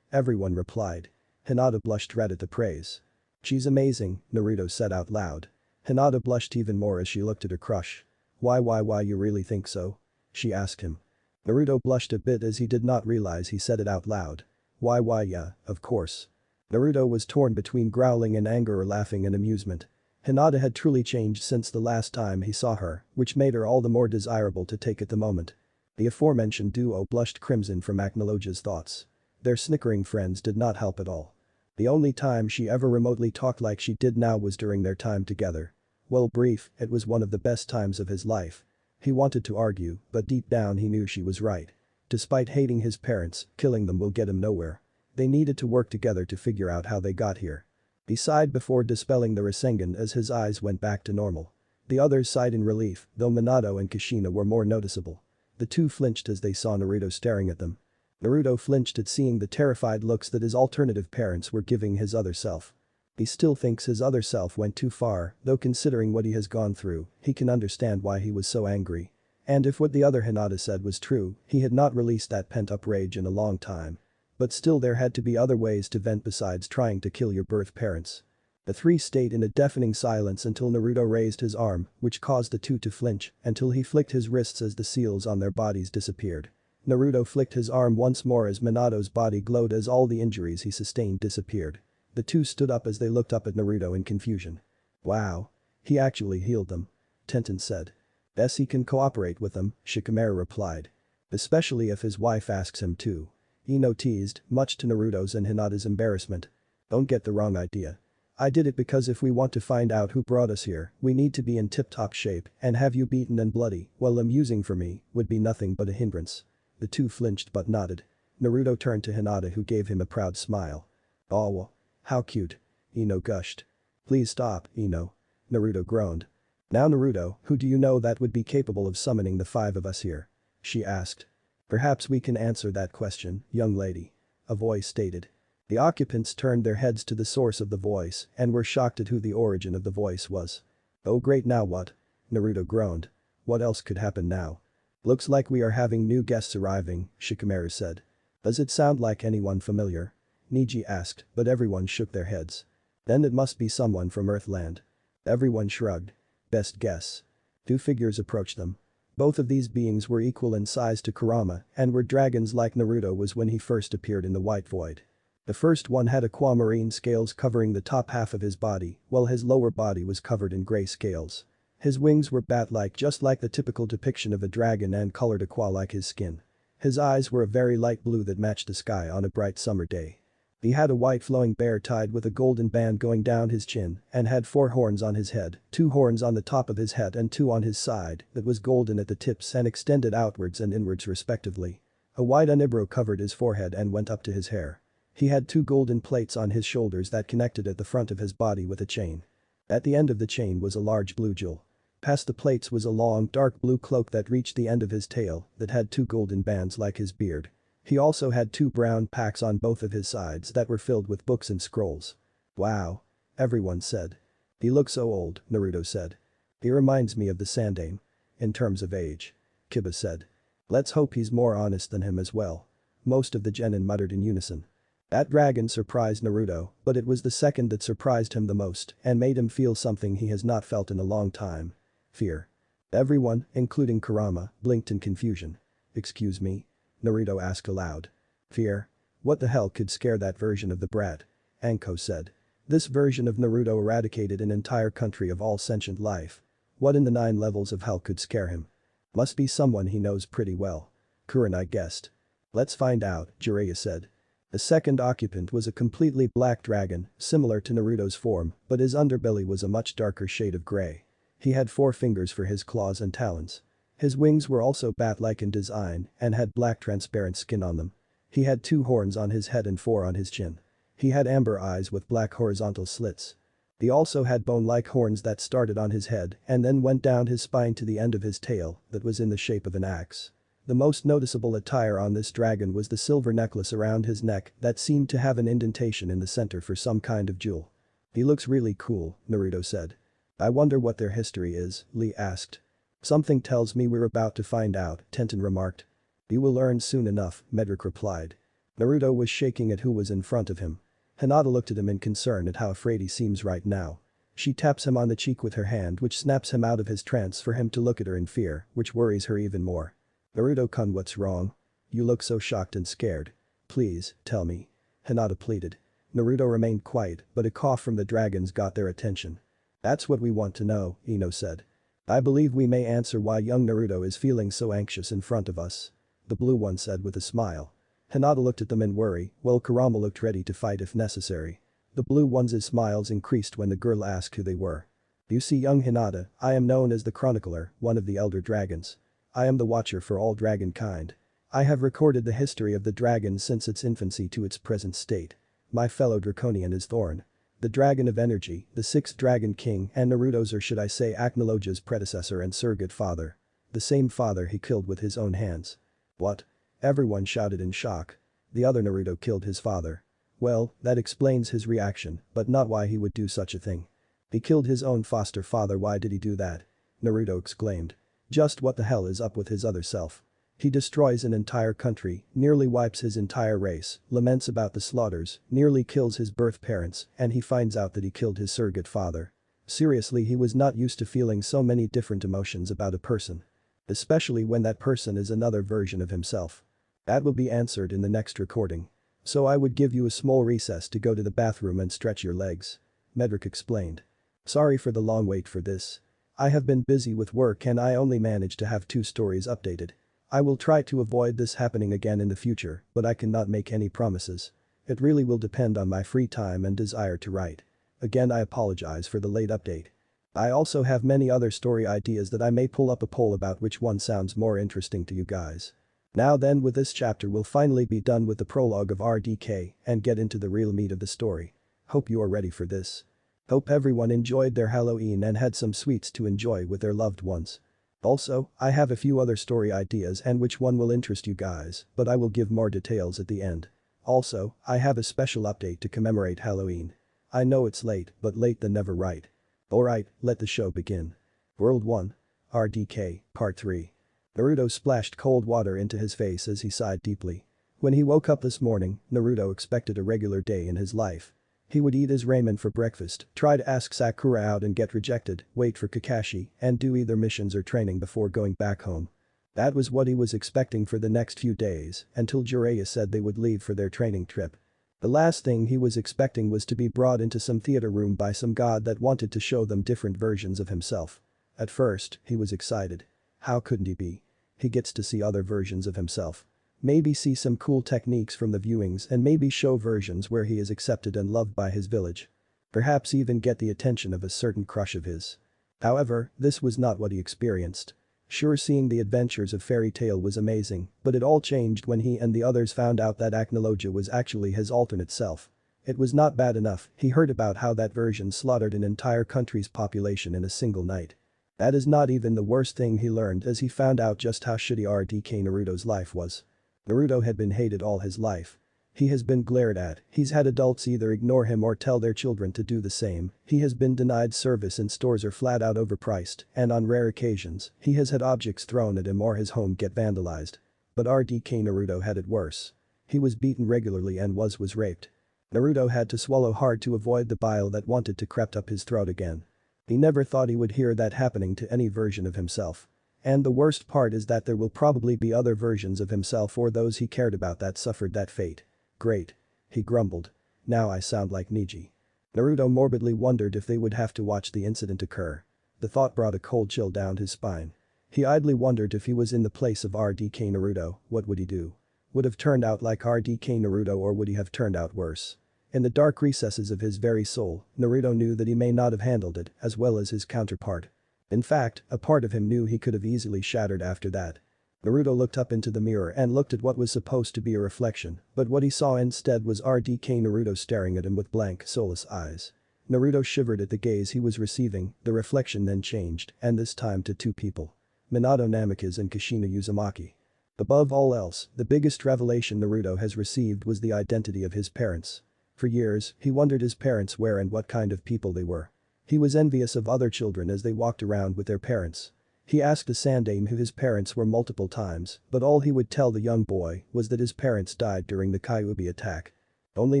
Everyone replied. Hinata blushed red at the praise. She's amazing, Naruto said out loud. Hinata blushed even more as she looked at her crush. Why you really think so? She asked him. Naruto blushed a bit as he did not realize he said it out loud. Why yeah, of course. Naruto was torn between growling in anger or laughing in amusement. Hinata had truly changed since the last time he saw her, which made her all the more desirable to take at the moment. The aforementioned duo blushed crimson from Acnologia's thoughts. Their snickering friends did not help at all. The only time she ever remotely talked like she did now was during their time together. Well brief, it was one of the best times of his life. He wanted to argue, but deep down he knew she was right. Despite hating his parents, killing them will get him nowhere. They needed to work together to figure out how they got here. He sighed before dispelling the Rasengan as his eyes went back to normal. The others sighed in relief, though Minato and Kushina were more noticeable. The two flinched as they saw Naruto staring at them. Naruto flinched at seeing the terrified looks that his alternative parents were giving his other self. He still thinks his other self went too far, though considering what he has gone through, he can understand why he was so angry. And if what the other Hinata said was true, he had not released that pent-up rage in a long time. But still there had to be other ways to vent besides trying to kill your birth parents. The three stayed in a deafening silence until Naruto raised his arm, which caused the two to flinch, until he flicked his wrists as the seals on their bodies disappeared. Naruto flicked his arm once more as Minato's body glowed as all the injuries he sustained disappeared. The two stood up as they looked up at Naruto in confusion. Wow. He actually healed them. Tenten said. Yes, he can cooperate with them, Shikamaru replied. Especially if his wife asks him to. Ino teased, much to Naruto's and Hinata's embarrassment. Don't get the wrong idea. I did it because if we want to find out who brought us here, we need to be in tip-top shape and have you beaten and bloody, while amusing for me, would be nothing but a hindrance. The two flinched but nodded. Naruto turned to Hinata who gave him a proud smile. Oh, how cute. Ino gushed. Please stop, Ino. Naruto groaned. Now Naruto, who do you know that would be capable of summoning the five of us here? She asked. Perhaps we can answer that question, young lady. A voice stated. The occupants turned their heads to the source of the voice and were shocked at who the origin of the voice was. Oh great, now what? Naruto groaned. What else could happen now? Looks like we are having new guests arriving, Shikamaru said. Does it sound like anyone familiar? Niji asked, but everyone shook their heads. Then it must be someone from Earthland. Everyone shrugged. Best guess. Two figures approached them. Both of these beings were equal in size to Kurama and were dragons like Naruto was when he first appeared in the White Void. The first one had aquamarine scales covering the top half of his body, while his lower body was covered in gray scales. His wings were bat-like just like the typical depiction of a dragon and colored aqua like his skin. His eyes were a very light blue that matched the sky on a bright summer day. He had a white flowing bear tied with a golden band going down his chin and had 4 horns on his head, 2 horns on the top of his head and 2 on his side that was golden at the tips and extended outwards and inwards respectively. A white unibrow covered his forehead and went up to his hair. He had 2 golden plates on his shoulders that connected at the front of his body with a chain. At the end of the chain was a large blue jewel. Past the plates was a long dark blue cloak that reached the end of his tail that had 2 golden bands like his beard. He also had 2 brown packs on both of his sides that were filled with books and scrolls. Wow. Everyone said. He looks so old, Naruto said. He reminds me of the Sandaime. In terms of age. Kiba said. Let's hope he's more honest than him as well. Most of the genin muttered in unison. That dragon surprised Naruto, but it was the second that surprised him the most and made him feel something he has not felt in a long time. Fear. Everyone, including Kurama, blinked in confusion. "Excuse me?" Naruto asked aloud. "Fear? What the hell could scare that version of the brat?" Anko said. This version of Naruto eradicated an entire country of all sentient life. What in the 9 levels of hell could scare him? Must be someone he knows pretty well. Kurenai guessed. "Let's find out," Jiraiya said. The second occupant was a completely black dragon, similar to Naruto's form, but his underbelly was a much darker shade of gray. He had 4 fingers for his claws and talons. His wings were also bat-like in design and had black transparent skin on them. He had 2 horns on his head and 4 on his chin. He had amber eyes with black horizontal slits. He also had bone-like horns that started on his head and then went down his spine to the end of his tail that was in the shape of an axe. The most noticeable attire on this dragon was the silver necklace around his neck that seemed to have an indentation in the center for some kind of jewel. "He looks really cool," Naruto said. "I wonder what their history is," Lee asked. "Something tells me we're about to find out," Tenten remarked. "You will learn soon enough," Medrick replied. Naruto was shaking at who was in front of him. Hinata looked at him in concern at how afraid he seems right now. She taps him on the cheek with her hand which snaps him out of his trance for him to look at her in fear, which worries her even more. "Naruto-kun, what's wrong? You look so shocked and scared. Please, tell me." Hinata pleaded. Naruto remained quiet, but a cough from the dragons got their attention. "That's what we want to know," Ino said. "I believe we may answer why young Naruto is feeling so anxious in front of us," the blue one said with a smile. Hinata looked at them in worry, while Kurama looked ready to fight if necessary. The blue one's smiles increased when the girl asked who they were. "You see, young Hinata, I am known as the Chronicler, one of the elder dragons. I am the watcher for all dragon kind. I have recorded the history of the dragon since its infancy to its present state. My fellow draconian is Thorn, the dragon of energy, the 6th dragon king and Naruto's, or should I say Acnologia's, predecessor and surrogate father. The same father he killed with his own hands." "What?" Everyone shouted in shock. The other Naruto killed his father. Well, that explains his reaction, but not why he would do such a thing. He killed his own foster father. Why did he do that? Naruto exclaimed. Just what the hell is up with his other self? He destroys an entire country, nearly wipes his entire race, laments about the slaughters, nearly kills his birth parents, and he finds out that he killed his surrogate father. Seriously, he was not used to feeling so many different emotions about a person. Especially when that person is another version of himself. That will be answered in the next recording. So I would give you a small recess to go to the bathroom and stretch your legs. Medrick explained. Sorry for the long wait for this. I have been busy with work and I only managed to have 2 stories updated. I will try to avoid this happening again in the future, but I cannot make any promises. It really will depend on my free time and desire to write. Again, I apologize for the late update. I also have many other story ideas that I may pull up a poll about which one sounds more interesting to you guys. Now then, with this chapter we'll finally be done with the prologue of RDK and get into the real meat of the story. Hope you are ready for this. Hope everyone enjoyed their Halloween and had some sweets to enjoy with their loved ones. Also, I have a few other story ideas and which one will interest you guys, but I will give more details at the end. Also, I have a special update to commemorate Halloween. I know it's late, but late than never, right? Alright, let the show begin. World 1. RDK, Part 3. Naruto splashed cold water into his face as he sighed deeply. When he woke up this morning, Naruto expected a regular day in his life. He would eat his ramen for breakfast, try to ask Sakura out and get rejected, wait for Kakashi, and do either missions or training before going back home. That was what he was expecting for the next few days, until Jiraiya said they would leave for their training trip. The last thing he was expecting was to be brought into some theater room by some god that wanted to show them different versions of himself. At first, he was excited. How couldn't he be? He gets to see other versions of himself. Maybe see some cool techniques from the viewings and maybe show versions where he is accepted and loved by his village. Perhaps even get the attention of a certain crush of his. However, this was not what he experienced. Sure, seeing the adventures of Fairy Tail was amazing, but it all changed when he and the others found out that Acnologia was actually his alternate self. It was not bad enough, he heard about how that version slaughtered an entire country's population in a single night. That is not even the worst thing he learned as he found out just how shitty RDK Naruto's life was. Naruto had been hated all his life. He has been glared at, he's had adults either ignore him or tell their children to do the same, he has been denied service in stores or flat out overpriced, and on rare occasions, he has had objects thrown at him or his home get vandalized. But RDK Naruto had it worse. He was beaten regularly and was raped. Naruto had to swallow hard to avoid the bile that wanted to crept up his throat again. He never thought he would hear that happening to any version of himself. And the worst part is that there will probably be other versions of himself or those he cared about that suffered that fate. Great. He grumbled. Now I sound like Neji. Naruto morbidly wondered if they would have to watch the incident occur. The thought brought a cold chill down his spine. He idly wondered if he was in the place of RDK Naruto, what would he do? Would have turned out like RDK Naruto or would he have turned out worse? In the dark recesses of his very soul, Naruto knew that he may not have handled it as well as his counterpart. In fact, a part of him knew he could have easily shattered after that. Naruto looked up into the mirror and looked at what was supposed to be a reflection, but what he saw instead was RDK Naruto staring at him with blank, soulless eyes. Naruto shivered at the gaze he was receiving, the reflection then changed, and this time to two people. Minato Namikaze and Kushina Uzumaki. Above all else, the biggest revelation Naruto has received was the identity of his parents. For years, he wondered his parents where and what kind of people they were. He was envious of other children as they walked around with their parents. He asked a Sandaime who his parents were multiple times, but all he would tell the young boy was that his parents died during the Kyuubi attack. Only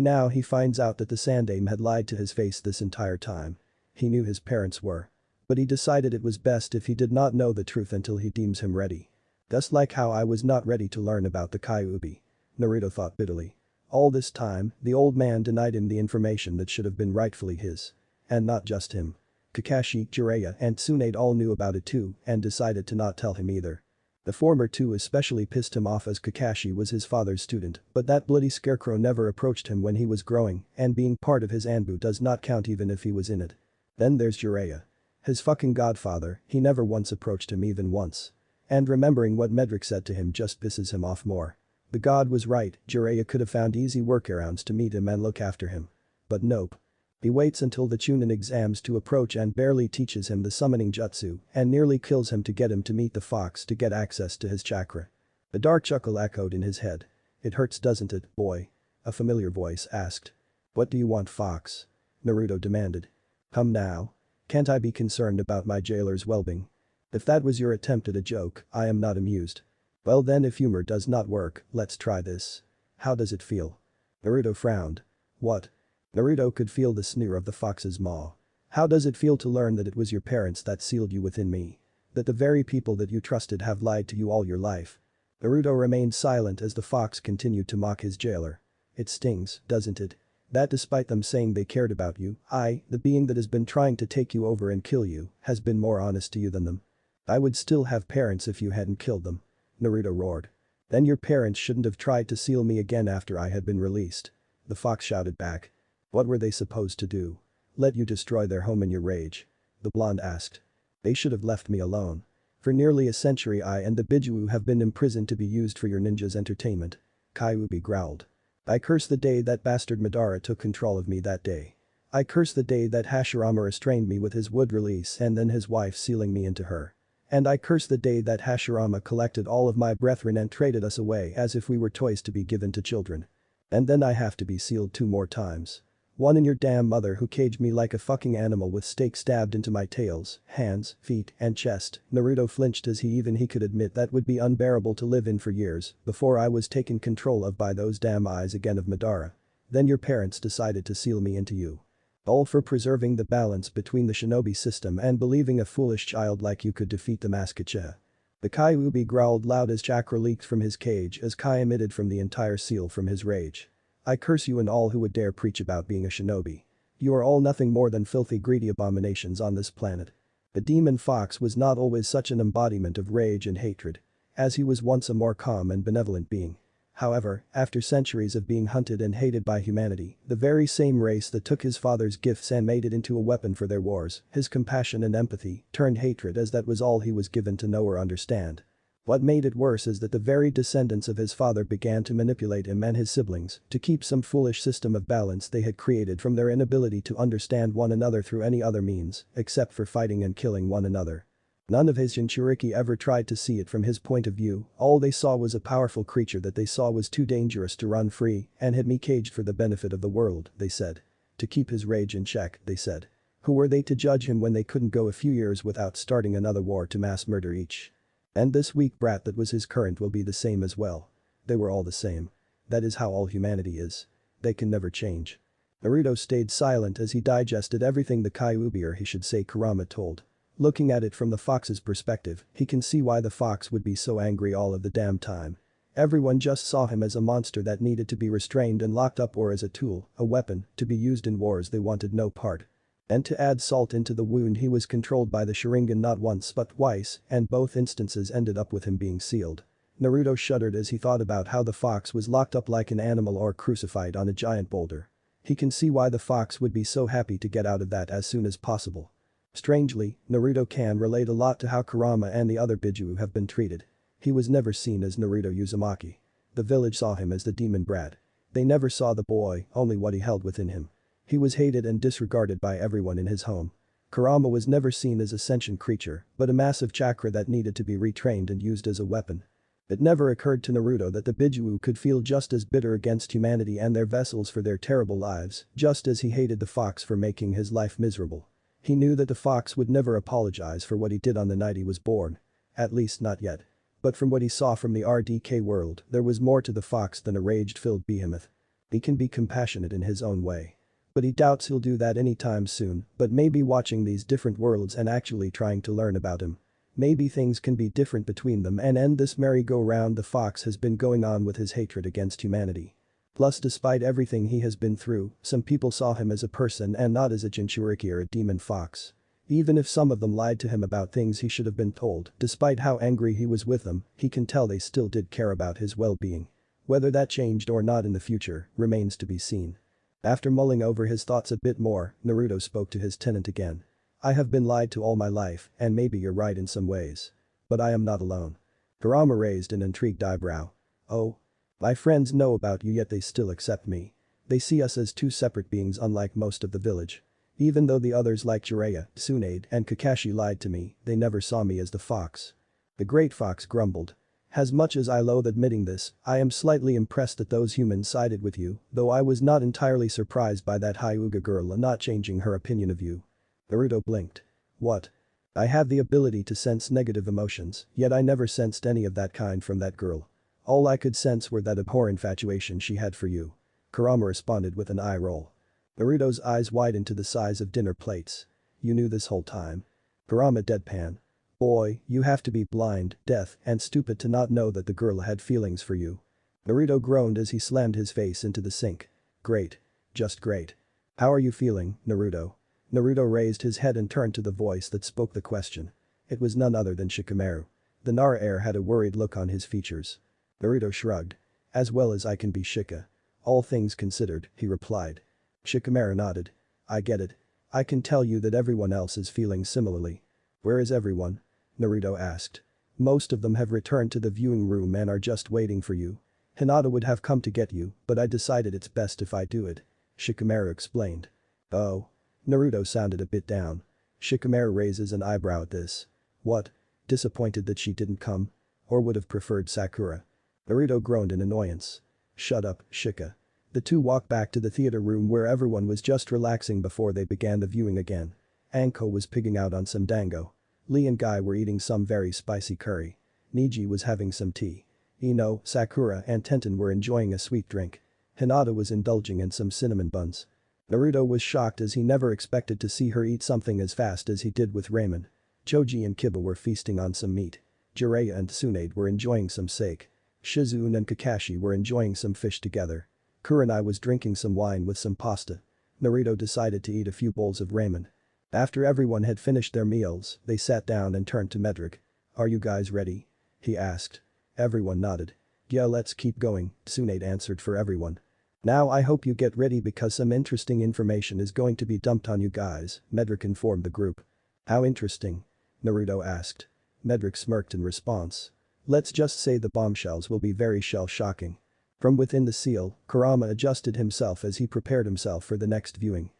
now he finds out that the Sandaime had lied to his face this entire time. He knew his parents were. But he decided it was best if he did not know the truth until he deems him ready. Just like how I was not ready to learn about the Kyuubi. Naruto thought bitterly. All this time, the old man denied him the information that should have been rightfully his. And not just him. Kakashi, Jiraiya and Tsunade all knew about it too and decided to not tell him either. The former two especially pissed him off as Kakashi was his father's student, but that bloody scarecrow never approached him when he was growing and being part of his Anbu does not count even if he was in it. Then there's Jiraiya. His fucking godfather, he never once approached him even once. And remembering what Medrick said to him just pisses him off more. The god was right, Jiraiya could have found easy workarounds to meet him and look after him. But nope. He waits until the Chunin exams to approach and barely teaches him the summoning jutsu and nearly kills him to get him to meet the fox to get access to his chakra. A dark chuckle echoed in his head. It hurts doesn't it, boy? A familiar voice asked. What do you want, fox? Naruto demanded. Come now. Can't I be concerned about my jailer's well-being? If that was your attempt at a joke, I am not amused. Well then if humor does not work, let's try this. How does it feel? Naruto frowned. What? Naruto could feel the sneer of the fox's maw. How does it feel to learn that it was your parents that sealed you within me? That the very people that you trusted have lied to you all your life? Naruto remained silent as the fox continued to mock his jailer. It stings, doesn't it? That despite them saying they cared about you, I, the being that has been trying to take you over and kill you, has been more honest to you than them. I would still have parents if you hadn't killed them. Naruto roared. Then your parents shouldn't have tried to seal me again after I had been released. The fox shouted back. What were they supposed to do? Let you destroy their home in your rage? The blonde asked. They should have left me alone. For nearly a century I and the Bijuu have been imprisoned to be used for your ninjas' entertainment. Kyuubi growled. I curse the day that bastard Madara took control of me that day. I curse the day that Hashirama restrained me with his wood release and then his wife sealing me into her. And I curse the day that Hashirama collected all of my brethren and traded us away as if we were toys to be given to children. And then I have to be sealed 2 more times. One in your damn mother who caged me like a fucking animal with stakes stabbed into my tails, hands, feet, and chest. Naruto flinched as he could admit that would be unbearable to live in for years before I was taken control of by those damn eyes again of Madara. Then your parents decided to seal me into you. All for preserving the balance between the shinobi system and believing a foolish child like you could defeat the Maskache. The Kyuubi growled loud as chakra leaked from his cage as Kai emitted from the entire seal from his rage. I curse you and all who would dare preach about being a shinobi. You are all nothing more than filthy greedy abominations on this planet. The demon fox was not always such an embodiment of rage and hatred, as he was once a more calm and benevolent being. However, after centuries of being hunted and hated by humanity, the very same race that took his father's gifts and made it into a weapon for their wars, his compassion and empathy, turned hatred as that was all he was given to know or understand. What made it worse is that the very descendants of his father began to manipulate him and his siblings to keep some foolish system of balance they had created from their inability to understand one another through any other means, except for fighting and killing one another. None of his Jinchuriki ever tried to see it from his point of view, all they saw was a powerful creature that they saw was too dangerous to run free and had me caged for the benefit of the world, they said. To keep his rage in check, they said. Who were they to judge him when they couldn't go a few years without starting another war to mass murder each? And this weak brat that was his current will be the same as well. They were all the same. That is how all humanity is. They can never change. Naruto stayed silent as he digested everything the Kyuubi, or he should say Kurama, told. Looking at it from the fox's perspective, he can see why the fox would be so angry all of the damn time. Everyone just saw him as a monster that needed to be restrained and locked up, or as a tool, a weapon, to be used in wars they wanted no part. And to add salt into the wound, he was controlled by the Sharingan not once but twice, and both instances ended up with him being sealed. Naruto shuddered as he thought about how the fox was locked up like an animal or crucified on a giant boulder. He can see why the fox would be so happy to get out of that as soon as possible. Strangely, Naruto can relate a lot to how Kurama and the other Biju have been treated. He was never seen as Naruto Uzumaki. The village saw him as the demon brat. They never saw the boy, only what he held within him. He was hated and disregarded by everyone in his home. Kurama was never seen as a sentient creature, but a massive chakra that needed to be retrained and used as a weapon. It never occurred to Naruto that the Biju could feel just as bitter against humanity and their vessels for their terrible lives, just as he hated the fox for making his life miserable. He knew that the fox would never apologize for what he did on the night he was born. At least not yet. But from what he saw from the RDK world, there was more to the fox than a rage-filled behemoth. He can be compassionate in his own way. But he doubts he'll do that anytime soon, but maybe watching these different worlds and actually trying to learn about him. Maybe things can be different between them and end this merry-go-round the fox has been going on with his hatred against humanity. Plus, despite everything he has been through, some people saw him as a person and not as a Jinchuriki or a demon fox. Even if some of them lied to him about things he should have been told, despite how angry he was with them, he can tell they still did care about his well-being. Whether that changed or not in the future remains to be seen. After mulling over his thoughts a bit more, Naruto spoke to his tenant again. I have been lied to all my life, and maybe you're right in some ways. But I am not alone. Kurama raised an intrigued eyebrow. Oh? My friends know about you, yet they still accept me. They see us as two separate beings, unlike most of the village. Even though the others like Jiraiya, Tsunade, and Kakashi lied to me, they never saw me as the fox. The great fox grumbled. As much as I loathe admitting this, I am slightly impressed that those humans sided with you, though I was not entirely surprised by that Hyuga girl not changing her opinion of you. Naruto blinked. What? I have the ability to sense negative emotions, yet I never sensed any of that kind from that girl. All I could sense were that abhorrent infatuation she had for you. Kurama responded with an eye roll. Naruto's eyes widened to the size of dinner plates. You knew this whole time? Kurama deadpan. Boy, you have to be blind, deaf, and stupid to not know that the girl had feelings for you. Naruto groaned as he slammed his face into the sink. Great. Just great. How are you feeling, Naruto? Naruto raised his head and turned to the voice that spoke the question. It was none other than Shikamaru. The Nara heir had a worried look on his features. Naruto shrugged. As well as I can be, Shika. All things considered, he replied. Shikamaru nodded. I get it. I can tell you that everyone else is feeling similarly. Where is everyone? Naruto asked. Most of them have returned to the viewing room and are just waiting for you. Hinata would have come to get you, but I decided it's best if I do it. Shikamaru explained. Oh. Naruto sounded a bit down. Shikamaru raises an eyebrow at this. What? Disappointed that she didn't come? Or would have preferred Sakura? Naruto groaned in annoyance. Shut up, Shika. The two walked back to the theater room where everyone was just relaxing before they began the viewing again. Anko was pigging out on some dango. Lee and Guy were eating some very spicy curry. Niji was having some tea. Ino, Sakura, and Tenten were enjoying a sweet drink. Hinata was indulging in some cinnamon buns. Naruto was shocked as he never expected to see her eat something as fast as he did with ramen. Choji and Kiba were feasting on some meat. Jiraiya and Tsunade were enjoying some sake. Shizune and Kakashi were enjoying some fish together. Kurenai was drinking some wine with some pasta. Naruto decided to eat a few bowls of ramen. After everyone had finished their meals, they sat down and turned to Medrick. Are you guys ready? He asked. Everyone nodded. Yeah, let's keep going, Tsunade answered for everyone. Now I hope you get ready because some interesting information is going to be dumped on you guys, Medrick informed the group. How interesting? Naruto asked. Medrick smirked in response. Let's just say the bombshells will be very shell-shocking. From within the seal, Kurama adjusted himself as he prepared himself for the next viewing.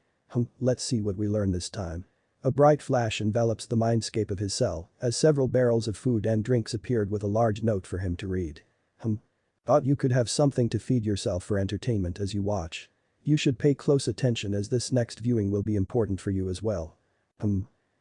Let's see what we learn this time. A bright flash envelops the mindscape of his cell as several barrels of food and drinks appeared with a large note for him to read. Thought you could have something to feed yourself for entertainment as you watch. You should pay close attention as this next viewing will be important for you as well.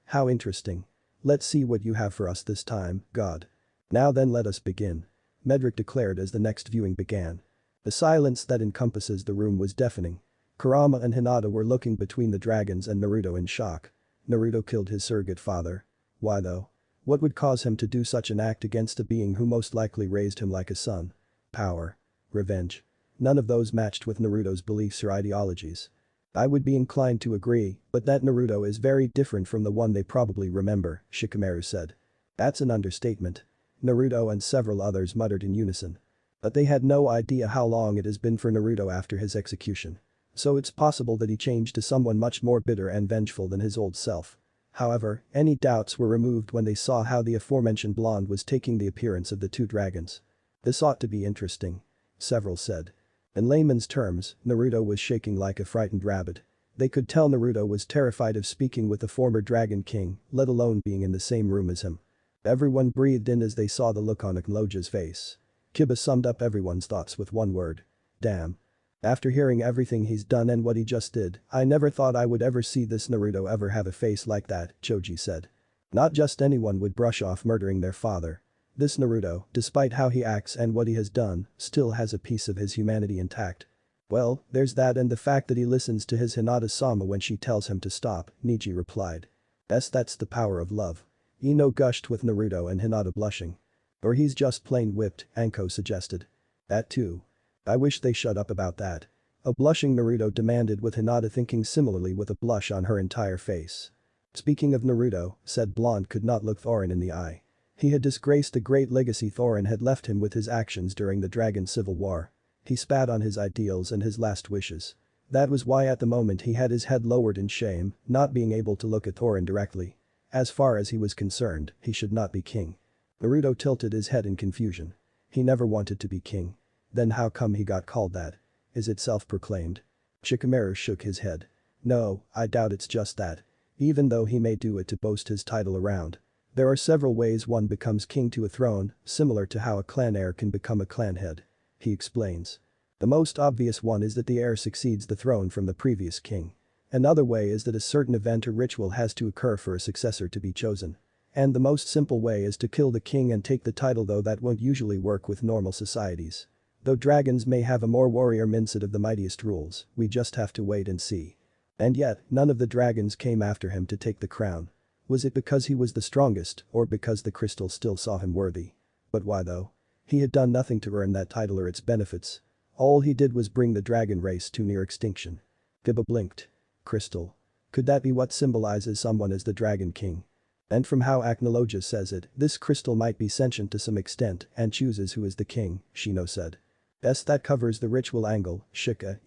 How interesting. Let's see what you have for us this time, God. Now then let us begin. Medrick declared as the next viewing began. The silence that encompasses the room was deafening. Kurama and Hinata were looking between the dragons and Naruto in shock. Naruto killed his surrogate father. Why though? What would cause him to do such an act against a being who most likely raised him like a son? Power. Revenge. None of those matched with Naruto's beliefs or ideologies. I would be inclined to agree, but that Naruto is very different from the one they probably remember, Shikamaru said. That's an understatement. Naruto and several others muttered in unison. But they had no idea how long it has been for Naruto after his execution. So it's possible that he changed to someone much more bitter and vengeful than his old self. However, any doubts were removed when they saw how the aforementioned blonde was taking the appearance of the two dragons. This ought to be interesting. Several said. In layman's terms, Naruto was shaking like a frightened rabbit. They could tell Naruto was terrified of speaking with the former Dragon King, let alone being in the same room as him. Everyone breathed in as they saw the look on Acnologia's face. Kiba summed up everyone's thoughts with one word. Damn. After hearing everything he's done and what he just did, I never thought I would ever see this Naruto ever have a face like that, Choji said. Not just anyone would brush off murdering their father. This Naruto, despite how he acts and what he has done, still has a piece of his humanity intact. Well, there's that and the fact that he listens to his Hinata-sama when she tells him to stop, Niji replied. That's the power of love. Ino gushed with Naruto and Hinata blushing. Or he's just plain whipped, Anko suggested. That too. I wish they shut up about that. A blushing Naruto demanded with Hinata thinking similarly with a blush on her entire face. Speaking of Naruto, said blonde could not look Thorin in the eye. He had disgraced the great legacy Thorin had left him with his actions during the Dragon Civil War. He spat on his ideals and his last wishes. That was why at the moment he had his head lowered in shame, not being able to look at Thorin directly. As far as he was concerned, he should not be king. Naruto tilted his head in confusion. He never wanted to be king. Then how come he got called that? Is it self-proclaimed? Shikamaru shook his head. No, I doubt it's just that. Even though he may do it to boast his title around. There are several ways one becomes king to a throne, similar to how a clan heir can become a clan head. He explains. The most obvious one is that the heir succeeds the throne from the previous king. Another way is that a certain event or ritual has to occur for a successor to be chosen. And the most simple way is to kill the king and take the title, though that won't usually work with normal societies. Though dragons may have a more warrior mindset of the mightiest rules, we just have to wait and see. And yet, none of the dragons came after him to take the crown. Was it because he was the strongest or because the crystal still saw him worthy? But why though? He had done nothing to earn that title or its benefits. All he did was bring the dragon race to near extinction. Kiba blinked. Crystal. Could that be what symbolizes someone as the Dragon King? And from how Acnologia says it, this crystal might be sentient to some extent and chooses who is the king, Shino said. Yes, that covers the ritual angle,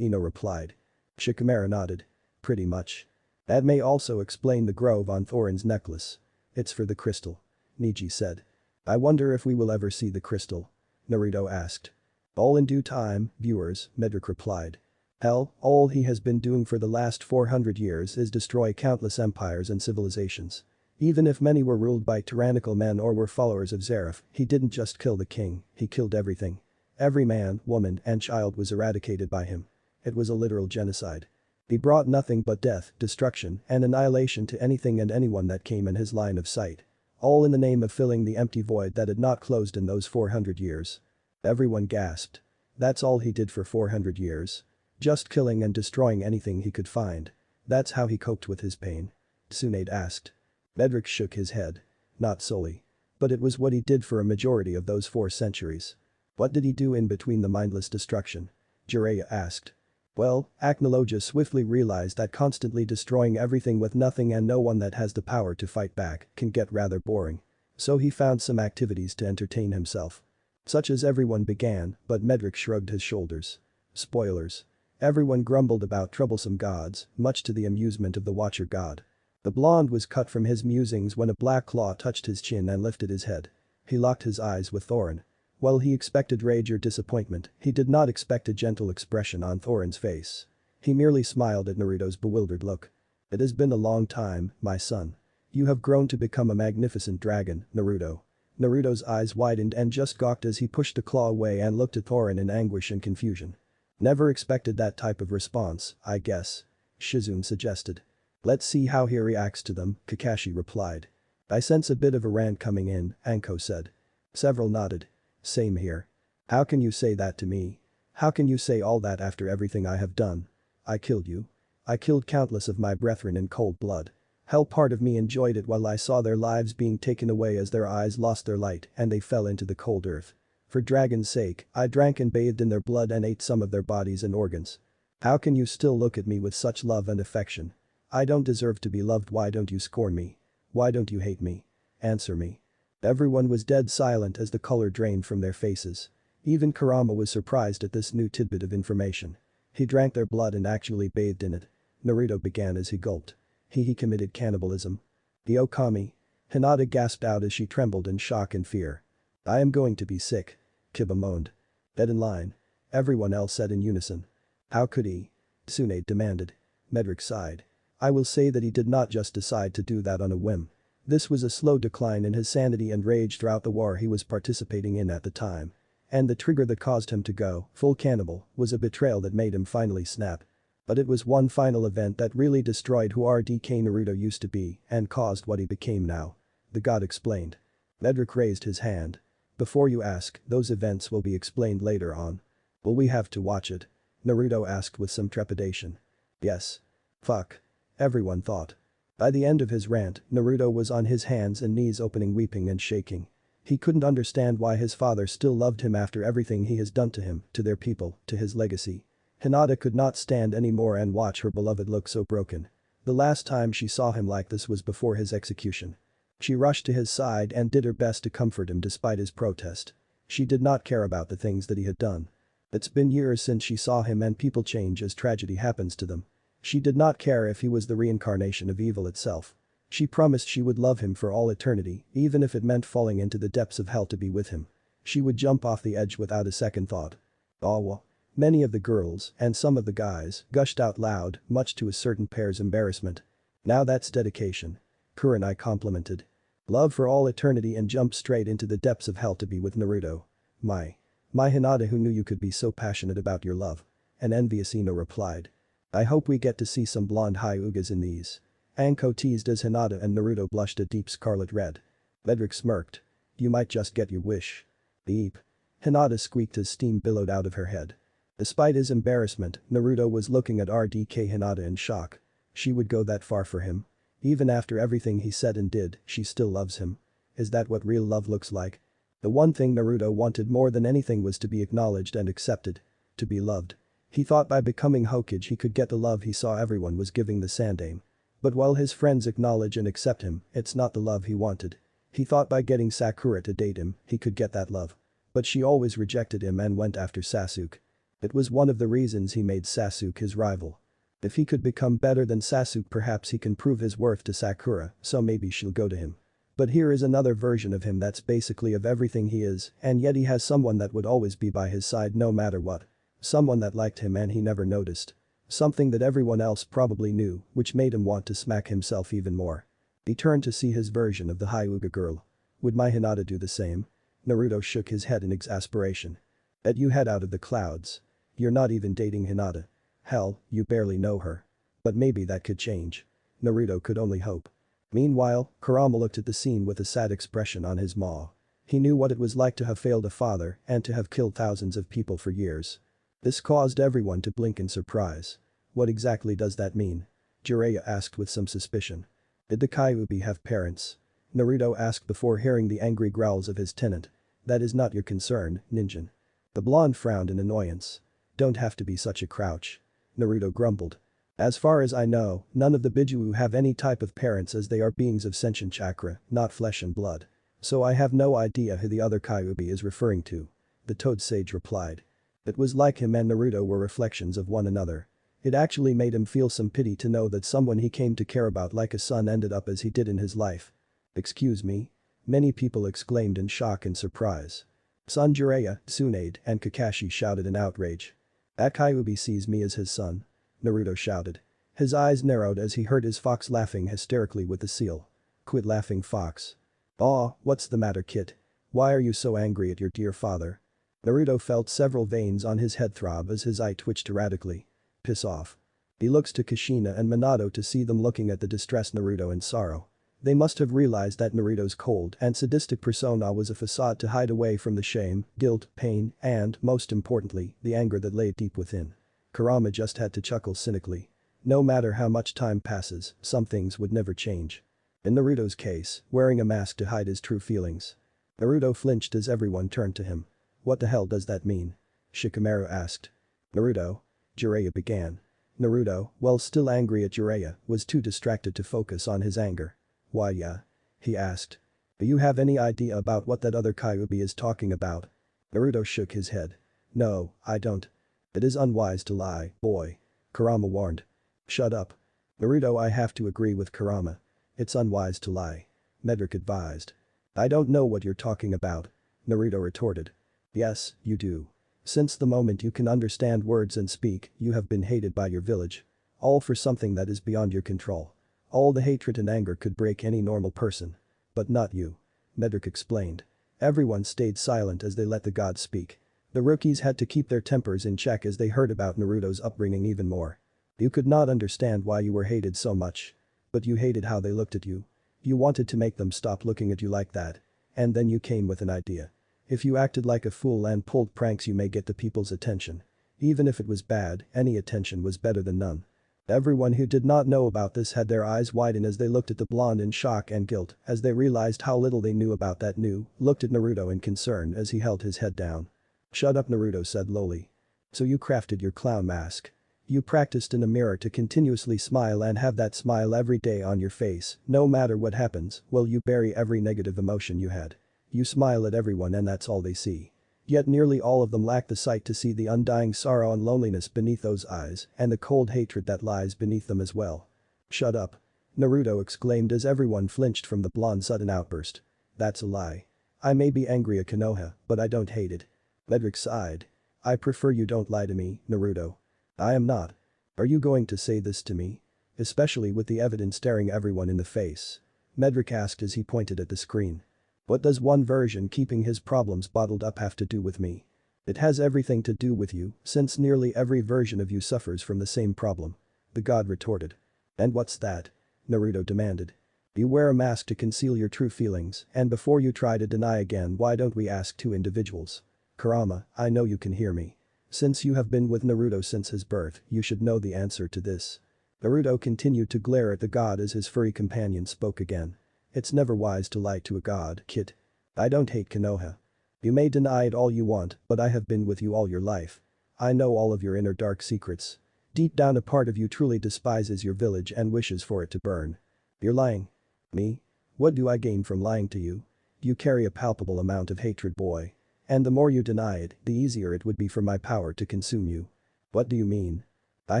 Ino replied. Shikamaru nodded. Pretty much. That may also explain the grove on Thorin's necklace. It's for the crystal. Niji said. I wonder if we will ever see the crystal. Naruto asked. All in due time, viewers, Medrick replied. Hell, all he has been doing for the last 400 years is destroy countless empires and civilizations. Even if many were ruled by tyrannical men or were followers of Zeref, he didn't just kill the king, he killed everything. Every man, woman, and child was eradicated by him. It was a literal genocide. He brought nothing but death, destruction, and annihilation to anything and anyone that came in his line of sight. All in the name of filling the empty void that had not closed in those 400 years. Everyone gasped. That's all he did for 400 years? Just killing and destroying anything he could find. That's how he coped with his pain? Tsunade asked. Medrick shook his head. Not solely. But it was what he did for a majority of those 4 centuries. What did he do in between the mindless destruction? Jiraiya asked. Well, Acnologia swiftly realized that constantly destroying everything with nothing and no one that has the power to fight back can get rather boring. So he found some activities to entertain himself. Such as everyone began, but Medrick shrugged his shoulders. Spoilers. Everyone grumbled about troublesome gods, much to the amusement of the Watcher god. The blonde was cut from his musings when a black claw touched his chin and lifted his head. He locked his eyes with Thorin. While he expected rage or disappointment, he did not expect a gentle expression on Thorin's face. He merely smiled at Naruto's bewildered look. It has been a long time, my son. You have grown to become a magnificent dragon, Naruto. Naruto's eyes widened and just gawked as he pushed the claw away and looked at Thorin in anguish and confusion. Never expected that type of response, I guess. Shizune suggested. Let's see how he reacts to them, Kakashi replied. I sense a bit of a rant coming in, Anko said. Several nodded. Same here. How can you say that to me? How can you say all that after everything I have done? I killed you. I killed countless of my brethren in cold blood. Hell, part of me enjoyed it while I saw their lives being taken away as their eyes lost their light and they fell into the cold earth. For dragon's sake, I drank and bathed in their blood and ate some of their bodies and organs. How can you still look at me with such love and affection? I don't deserve to be loved. Why don't you scorn me? Why don't you hate me? Answer me." Everyone was dead silent as the color drained from their faces. Even Kurama was surprised at this new tidbit of information. He drank their blood and actually bathed in it. Naruto began as he gulped. He committed cannibalism. "The Okami." Hinata gasped out as she trembled in shock and fear. "I am going to be sick." Kiba moaned. "Dead in line." Everyone else said in unison. "How could he?" Tsunade demanded. Medrick sighed. "I will say that he did not just decide to do that on a whim. This was a slow decline in his sanity and rage throughout the war he was participating in at the time. And the trigger that caused him to go full cannibal was a betrayal that made him finally snap. But it was one final event that really destroyed who RDK Naruto used to be and caused what he became now." The god explained. Medrick raised his hand. "Before you ask, those events will be explained later on." "Will we have to watch it?" Naruto asked with some trepidation. "Yes." "Fuck." Everyone thought. By the end of his rant, Naruto was on his hands and knees opening, weeping and shaking. He couldn't understand why his father still loved him after everything he has done to him, to their people, to his legacy. Hinata could not stand anymore and watch her beloved look so broken. The last time she saw him like this was before his execution. She rushed to his side and did her best to comfort him despite his protest. She did not care about the things that he had done. It's been years since she saw him and people change as tragedy happens to them. She did not care if he was the reincarnation of evil itself. She promised she would love him for all eternity, even if it meant falling into the depths of hell to be with him. She would jump off the edge without a second thought. "Awa." Many of the girls, and some of the guys, gushed out loud, much to a certain pair's embarrassment. "Now that's dedication." Kurenai complimented. "Love for all eternity and jump straight into the depths of hell to be with Naruto. My Hinata, who knew you could be so passionate about your love?" An envious Ino replied. "I hope we get to see some blonde Hyugas in these." Anko teased as Hinata and Naruto blushed a deep scarlet red. Medrick smirked. "You might just get your wish." "Beep." Hinata squeaked as steam billowed out of her head. Despite his embarrassment, Naruto was looking at RDK Hinata in shock. She would go that far for him? Even after everything he said and did, she still loves him. Is that what real love looks like? The one thing Naruto wanted more than anything was to be acknowledged and accepted. To be loved. He thought by becoming Hokage he could get the love he saw everyone was giving the Sandaime. But while his friends acknowledge and accept him, it's not the love he wanted. He thought by getting Sakura to date him, he could get that love. But she always rejected him and went after Sasuke. It was one of the reasons he made Sasuke his rival. If he could become better than Sasuke, perhaps he can prove his worth to Sakura, so maybe she'll go to him. But here is another version of him that's basically of everything he is, and yet he has someone that would always be by his side no matter what. Someone that liked him and he never noticed. Something that everyone else probably knew, which made him want to smack himself even more. He turned to see his version of the Hyuga girl. Would my Hinata do the same? Naruto shook his head in exasperation. Bet you head out of the clouds. You're not even dating Hinata. Hell, you barely know her. But maybe that could change. Naruto could only hope. Meanwhile, Kurama looked at the scene with a sad expression on his maw. He knew what it was like to have failed a father and to have killed thousands of people for years. This caused everyone to blink in surprise. What exactly does that mean? Jiraiya asked with some suspicion. Did the Kyuubi have parents? Naruto asked before hearing the angry growls of his tenant. That is not your concern, Ninjin. The blonde frowned in annoyance. Don't have to be such a crouch. Naruto grumbled. As far as I know, none of the Biju have any type of parents as they are beings of sentient chakra, not flesh and blood. So I have no idea who the other Kyuubi is referring to. The Toad Sage replied. It was like him and Naruto were reflections of one another. It actually made him feel some pity to know that someone he came to care about like a son ended up as he did in his life. Excuse me? Many people exclaimed in shock and surprise. Son Jiraiya, Tsunade, and Kakashi shouted in outrage. That Kyuubi sees me as his son. Naruto shouted. His eyes narrowed as he heard his fox laughing hysterically with the seal. Quit laughing, fox. Aw, what's the matter, kid? Why are you so angry at your dear father? Naruto felt several veins on his head throb as his eye twitched erratically. Piss off. He looks to Kushina and Minato to see them looking at the distressed Naruto in sorrow. They must have realized that Naruto's cold and sadistic persona was a facade to hide away from the shame, guilt, pain, and, most importantly, the anger that lay deep within. Kurama just had to chuckle cynically. No matter how much time passes, some things would never change. In Naruto's case, wearing a mask to hide his true feelings. Naruto flinched as everyone turned to him. What the hell does that mean? Shikamaru asked. Naruto? Jiraiya began. Naruto, while still angry at Jiraiya, was too distracted to focus on his anger. Why yeah? He asked. Do you have any idea about what that other Kyuubi is talking about? Naruto shook his head. No, I don't. It is unwise to lie, boy. Kurama warned. Shut up. Naruto, I have to agree with Kurama. It's unwise to lie. Medrick advised. I don't know what you're talking about. Naruto retorted. Yes, you do. Since the moment you can understand words and speak, you have been hated by your village. All for something that is beyond your control. All the hatred and anger could break any normal person. But not you. Medrick explained. Everyone stayed silent as they let the gods speak. The rookies had to keep their tempers in check as they heard about Naruto's upbringing even more. You could not understand why you were hated so much. But you hated how they looked at you. You wanted to make them stop looking at you like that. And then you came with an idea. If you acted like a fool and pulled pranks, you may get the people's attention. Even if it was bad, any attention was better than none. Everyone who did not know about this had their eyes widen as they looked at the blonde in shock and guilt as they realized how little they knew about that looked at Naruto in concern as he held his head down. Shut up, Naruto said lowly. So you crafted your clown mask. You practiced in a mirror to continuously smile and have that smile every day on your face, no matter what happens. Well, you bury every negative emotion you had. You smile at everyone and that's all they see. Yet nearly all of them lack the sight to see the undying sorrow and loneliness beneath those eyes and the cold hatred that lies beneath them as well. Shut up. Naruto exclaimed as everyone flinched from the blonde's sudden outburst. That's a lie. I may be angry at Konoha, but I don't hate it. Medrick sighed. I prefer you don't lie to me, Naruto. I am not. Are you going to say this to me? Especially with the evidence staring everyone in the face. Medrick asked as he pointed at the screen. What does one version keeping his problems bottled up have to do with me? It has everything to do with you, since nearly every version of you suffers from the same problem. The god retorted. And what's that? Naruto demanded. You wear a mask to conceal your true feelings, and before you try to deny again, why don't we ask two individuals? Kurama, I know you can hear me. Since you have been with Naruto since his birth, you should know the answer to this. Naruto continued to glare at the god as his furry companion spoke again. It's never wise to lie to a god, kid. I don't hate Konoha. You may deny it all you want, but I have been with you all your life. I know all of your inner dark secrets. Deep down a part of you truly despises your village and wishes for it to burn. You're lying. Me? What do I gain from lying to you? You carry a palpable amount of hatred, boy. And the more you deny it, the easier it would be for my power to consume you. What do you mean? I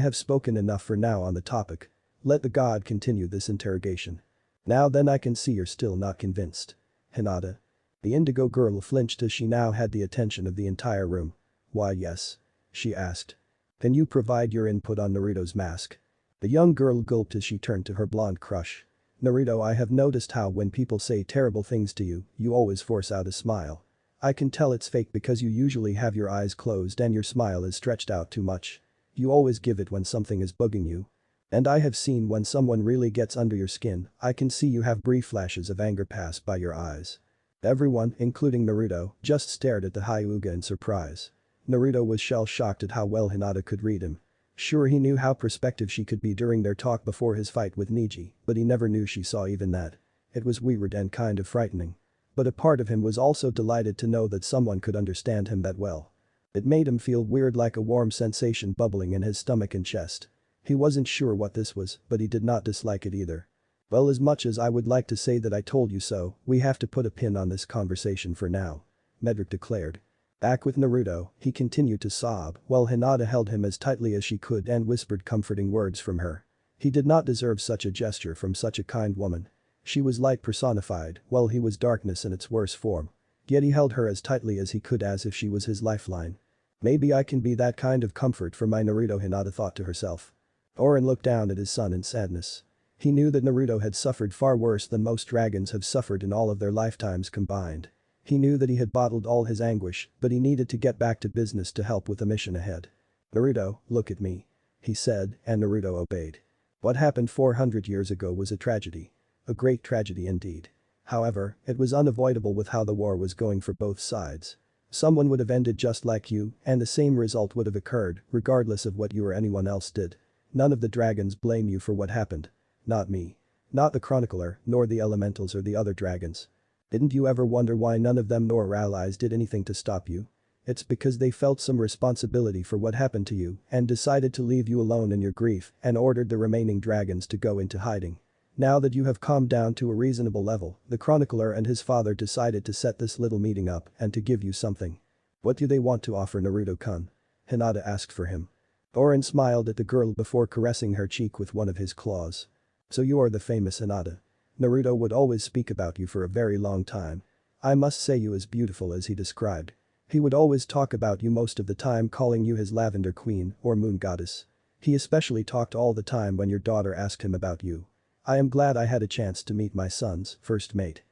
have spoken enough for now on the topic. Let the god continue this interrogation. Now then, I can see you're still not convinced. Hinata. The indigo girl flinched as she now had the attention of the entire room. Why yes. She asked. Can you provide your input on Naruto's mask? The young girl gulped as she turned to her blonde crush. Naruto, I have noticed how when people say terrible things to you, you always force out a smile. I can tell it's fake because you usually have your eyes closed and your smile is stretched out too much. You always give it when something is bugging you. And I have seen when someone really gets under your skin, I can see you have brief flashes of anger pass by your eyes. Everyone, including Naruto, just stared at the Hyuga in surprise. Naruto was shell-shocked at how well Hinata could read him. Sure, he knew how perspective she could be during their talk before his fight with Neji, but he never knew she saw even that. It was weird and kind of frightening. But a part of him was also delighted to know that someone could understand him that well. It made him feel weird, like a warm sensation bubbling in his stomach and chest. He wasn't sure what this was, but he did not dislike it either. Well, as much as I would like to say that I told you so, we have to put a pin on this conversation for now. Medrick declared. Back with Naruto, he continued to sob while Hinata held him as tightly as she could and whispered comforting words from her. He did not deserve such a gesture from such a kind woman. She was light personified, while he was darkness in its worst form. Yet he held her as tightly as he could, as if she was his lifeline. Maybe I can be that kind of comfort for my Naruto, Hinata thought to herself. Oren looked down at his son in sadness. He knew that Naruto had suffered far worse than most dragons have suffered in all of their lifetimes combined. He knew that he had bottled all his anguish, but he needed to get back to business to help with the mission ahead. Naruto, look at me. He said, and Naruto obeyed. What happened 400 years ago was a tragedy. A great tragedy indeed. However, it was unavoidable with how the war was going for both sides. Someone would have ended just like you, and the same result would have occurred, regardless of what you or anyone else did. None of the dragons blame you for what happened. Not me. Not the chronicler, nor the elementals or the other dragons. Didn't you ever wonder why none of them nor our allies did anything to stop you? It's because they felt some responsibility for what happened to you and decided to leave you alone in your grief and ordered the remaining dragons to go into hiding. Now that you have calmed down to a reasonable level, the chronicler and his father decided to set this little meeting up and to give you something. What do they want to offer Naruto-kun? Hinata asked for him. Oren smiled at the girl before caressing her cheek with one of his claws. So you are the famous Hinata. Naruto would always speak about you for a very long time. I must say you as beautiful as he described. He would always talk about you most of the time, calling you his lavender queen or moon goddess. He especially talked all the time when your daughter asked him about you. I am glad I had a chance to meet my son's first mate.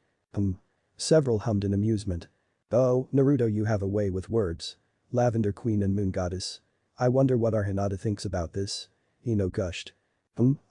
Several hummed in amusement. Oh, Naruto, you have a way with words. Lavender queen and moon goddess. I wonder what our Hinata thinks about this. Ino gushed.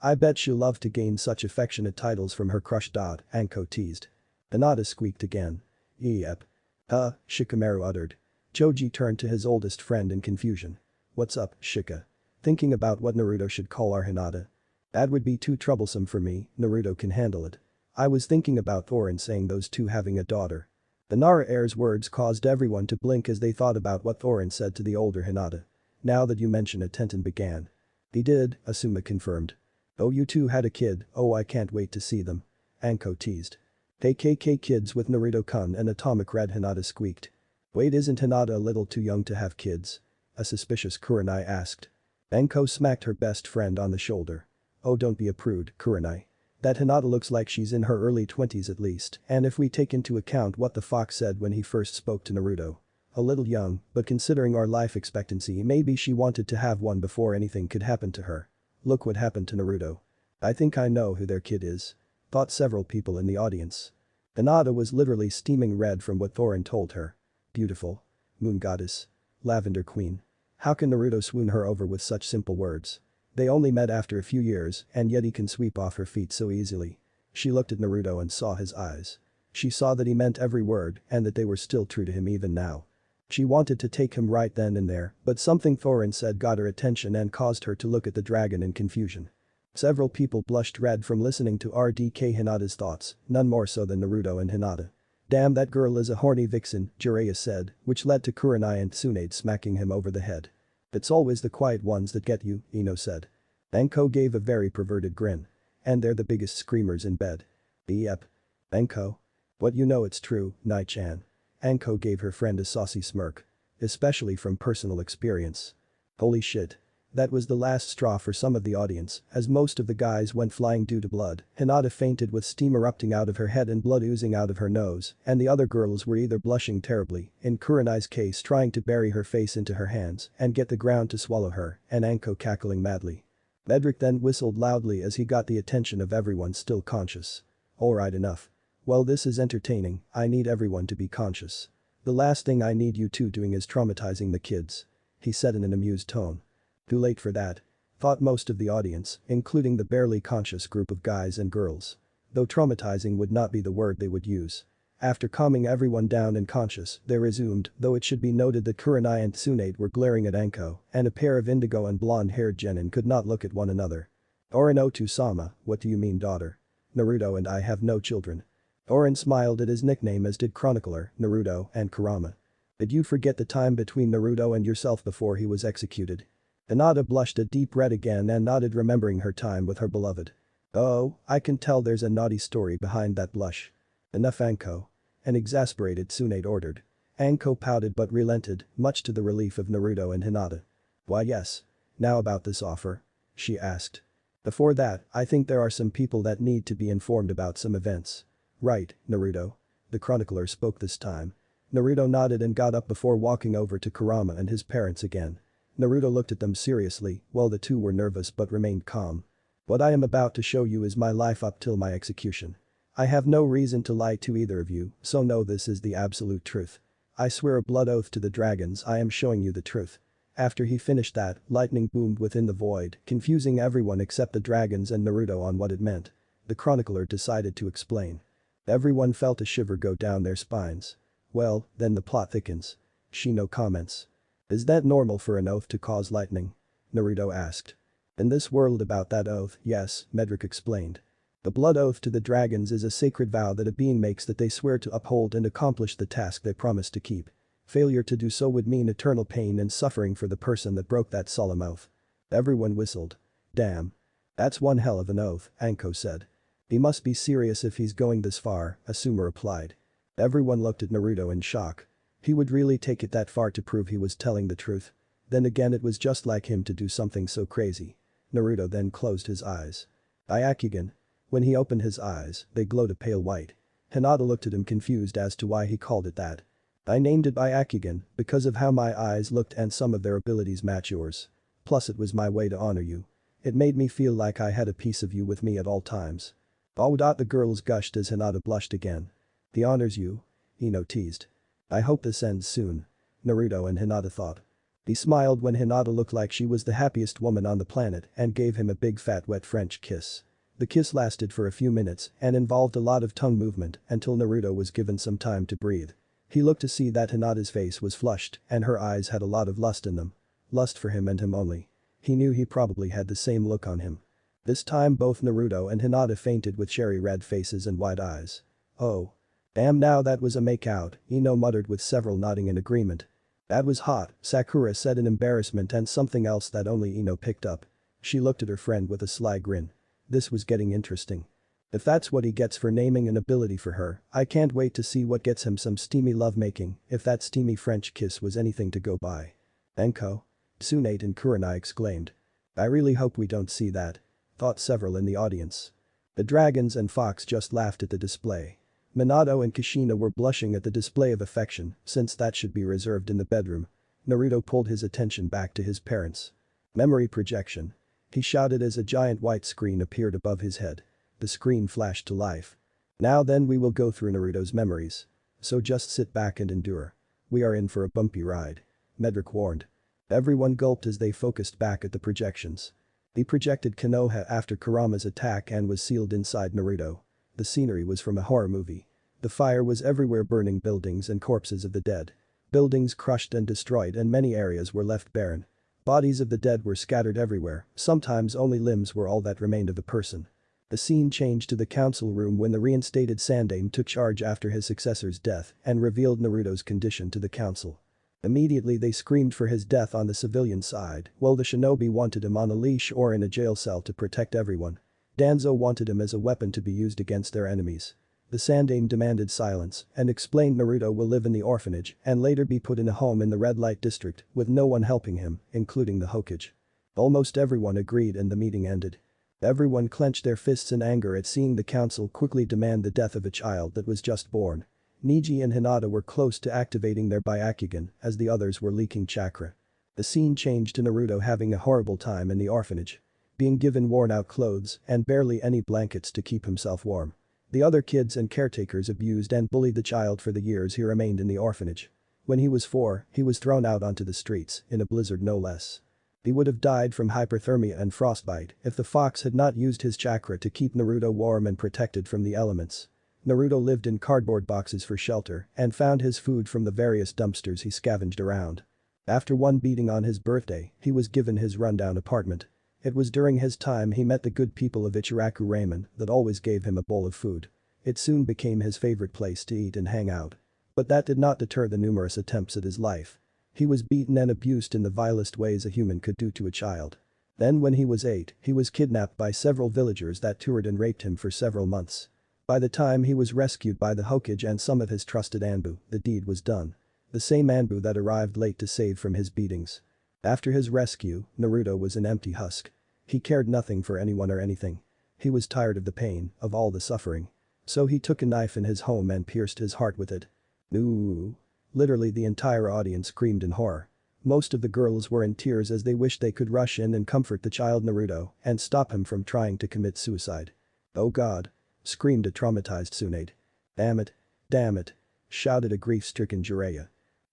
I bet she'll love to gain such affectionate titles from her crush. Anko teased. Hinata squeaked again. Yep. Shikamaru uttered. Choji turned to his oldest friend in confusion. What's up, Shika? Thinking about what Naruto should call our Hinata. That would be too troublesome for me, Naruto can handle it. I was thinking about Thorin saying those two having a daughter. The Nara heir's words caused everyone to blink as they thought about what Thorin said to the older Hinata. Now that you mention it, Tenten began. He did, Asuma confirmed. Oh, you two had a kid, oh I can't wait to see them. Anko teased. KKK kids with Naruto-kun and Atomic Red, Hinata squeaked. Wait, isn't Hinata a little too young to have kids? A suspicious Kurenai asked. Anko smacked her best friend on the shoulder. Oh, don't be a prude, Kurenai. That Hinata looks like she's in her early 20s at least, and if we take into account what the fox said when he first spoke to Naruto. A little young, but considering our life expectancy, maybe she wanted to have one before anything could happen to her. Look what happened to Naruto. I think I know who their kid is. Thought several people in the audience. Hinata was literally steaming red from what Thorin told her. Beautiful. Moon goddess. Lavender queen. How can Naruto swoon her over with such simple words? They only met after a few years and yet he can sweep off her feet so easily. She looked at Naruto and saw his eyes. She saw that he meant every word and that they were still true to him even now. She wanted to take him right then and there, but something Thorin said got her attention and caused her to look at the dragon in confusion. Several people blushed red from listening to RDK Hinata's thoughts, none more so than Naruto and Hinata. Damn, that girl is a horny vixen, Jiraiya said, which led to Kurenai and Tsunade smacking him over the head. It's always the quiet ones that get you, Ino said. Anko gave a very perverted grin. And they're the biggest screamers in bed. Yep. Anko. What, you know it's true, Nai-chan. Anko gave her friend a saucy smirk. Especially from personal experience. Holy shit. That was the last straw for some of the audience, as most of the guys went flying due to blood. Hinata fainted with steam erupting out of her head and blood oozing out of her nose, and the other girls were either blushing terribly, in Kurenai's case trying to bury her face into her hands and get the ground to swallow her, and Anko cackling madly. Medrick then whistled loudly as he got the attention of everyone still conscious. Alright, enough. Well, this is entertaining, I need everyone to be conscious. The last thing I need you two doing is traumatizing the kids. He said in an amused tone. Too late for that. Thought most of the audience, including the barely conscious group of guys and girls. Though traumatizing would not be the word they would use. After calming everyone down and conscious, they resumed, though it should be noted that Kurenai and Tsunade were glaring at Anko, and a pair of indigo and blonde-haired genin could not look at one another. Orinotu-sama, what do you mean, daughter? Naruto and I have no children. Oren smiled at his nickname, as did Chronicler, Naruto, and Kurama. Did you forget the time between Naruto and yourself before he was executed? Hinata blushed a deep red again and nodded, remembering her time with her beloved. Oh, I can tell there's a naughty story behind that blush. Enough, Anko. An exasperated Tsunade ordered. Anko pouted but relented, much to the relief of Naruto and Hinata. Why yes. Now about this offer? She asked. Before that, I think there are some people that need to be informed about some events. Right, Naruto. The chronicler spoke this time. Naruto nodded and got up before walking over to Kurama and his parents again. Naruto looked at them seriously, while the two were nervous but remained calm. What I am about to show you is my life up till my execution. I have no reason to lie to either of you, so know this is the absolute truth. I swear a blood oath to the dragons I am showing you the truth. After he finished that, lightning boomed within the void, confusing everyone except the dragons and Naruto on what it meant. The chronicler decided to explain. Everyone felt a shiver go down their spines. Well, then the plot thickens. Shino comments. Is that normal for an oath to cause lightning? Naruto asked. In this world about that oath, yes, Medrick explained. The blood oath to the dragons is a sacred vow that a being makes that they swear to uphold and accomplish the task they promise to keep. Failure to do so would mean eternal pain and suffering for the person that broke that solemn oath. Everyone whistled. Damn. That's one hell of an oath, Anko said. He must be serious if he's going this far, Asuma replied. Everyone looked at Naruto in shock. He would really take it that far to prove he was telling the truth. Then again it was just like him to do something so crazy. Naruto then closed his eyes. Byakugan. When he opened his eyes, they glowed a pale white. Hinata looked at him confused as to why he called it that. I named it Byakugan because of how my eyes looked and some of their abilities match yours. Plus it was my way to honor you. It made me feel like I had a piece of you with me at all times. Oh. The girls gushed as Hinata blushed again. He honors you? Ino teased. I hope this ends soon. Naruto and Hinata thought. He smiled when Hinata looked like she was the happiest woman on the planet and gave him a big fat wet French kiss. The kiss lasted for a few minutes and involved a lot of tongue movement until Naruto was given some time to breathe. He looked to see that Hinata's face was flushed and her eyes had a lot of lust in them. Lust for him and him only. He knew he probably had the same look on him. This time both Naruto and Hinata fainted with cherry red faces and wide eyes. Oh. Damn, now that was a makeout, Ino muttered with several nodding in agreement. That was hot, Sakura said in embarrassment and something else that only Ino picked up. She looked at her friend with a sly grin. This was getting interesting. If that's what he gets for naming an ability for her, I can't wait to see what gets him some steamy lovemaking if that steamy French kiss was anything to go by. Enko? Tsunade and Kurenai exclaimed. I really hope we don't see that. Thought several in the audience. The dragons and Fox just laughed at the display. Minato and Kushina were blushing at the display of affection since that should be reserved in the bedroom. Naruto pulled his attention back to his parents. Memory projection. He shouted as a giant white screen appeared above his head. The screen flashed to life. Now then we will go through Naruto's memories. So just sit back and endure. We are in for a bumpy ride. Medrick warned. Everyone gulped as they focused back at the projections. He projected Konoha after Kurama's attack and was sealed inside Naruto. The scenery was from a horror movie. The fire was everywhere, burning buildings and corpses of the dead. Buildings crushed and destroyed and many areas were left barren. Bodies of the dead were scattered everywhere, sometimes only limbs were all that remained of a person. The scene changed to the council room when the reinstated Sandaime took charge after his successor's death and revealed Naruto's condition to the council. Immediately they screamed for his death on the civilian side, while the shinobi wanted him on a leash or in a jail cell to protect everyone. Danzo wanted him as a weapon to be used against their enemies. The Sandaime demanded silence and explained Naruto will live in the orphanage and later be put in a home in the red light district with no one helping him, including the Hokage. Almost everyone agreed and the meeting ended. Everyone clenched their fists in anger at seeing the council quickly demand the death of a child that was just born. Neji and Hinata were close to activating their Byakugan as the others were leaking chakra. The scene changed to Naruto having a horrible time in the orphanage. Being given worn-out clothes and barely any blankets to keep himself warm. The other kids and caretakers abused and bullied the child for the years he remained in the orphanage. When he was 4, he was thrown out onto the streets, in a blizzard no less. He would have died from hypothermia and frostbite if the fox had not used his chakra to keep Naruto warm and protected from the elements. Naruto lived in cardboard boxes for shelter and found his food from the various dumpsters he scavenged around. After one beating on his birthday, he was given his rundown apartment. It was during his time he met the good people of Ichiraku Ramen that always gave him a bowl of food. It soon became his favorite place to eat and hang out. But that did not deter the numerous attempts at his life. He was beaten and abused in the vilest ways a human could do to a child. Then when he was 8, he was kidnapped by several villagers that toured and raped him for several months. By the time he was rescued by the Hokage and some of his trusted Anbu, the deed was done. The same Anbu that arrived late to save from his beatings. After his rescue, Naruto was an empty husk. He cared nothing for anyone or anything. He was tired of the pain, of all the suffering. So he took a knife in his home and pierced his heart with it. Ooh. Literally the entire audience screamed in horror. Most of the girls were in tears as they wished they could rush in and comfort the child Naruto and stop him from trying to commit suicide. Oh god. Screamed a traumatized Tsunade. Damn it. Damn it. Shouted a grief-stricken Jiraiya.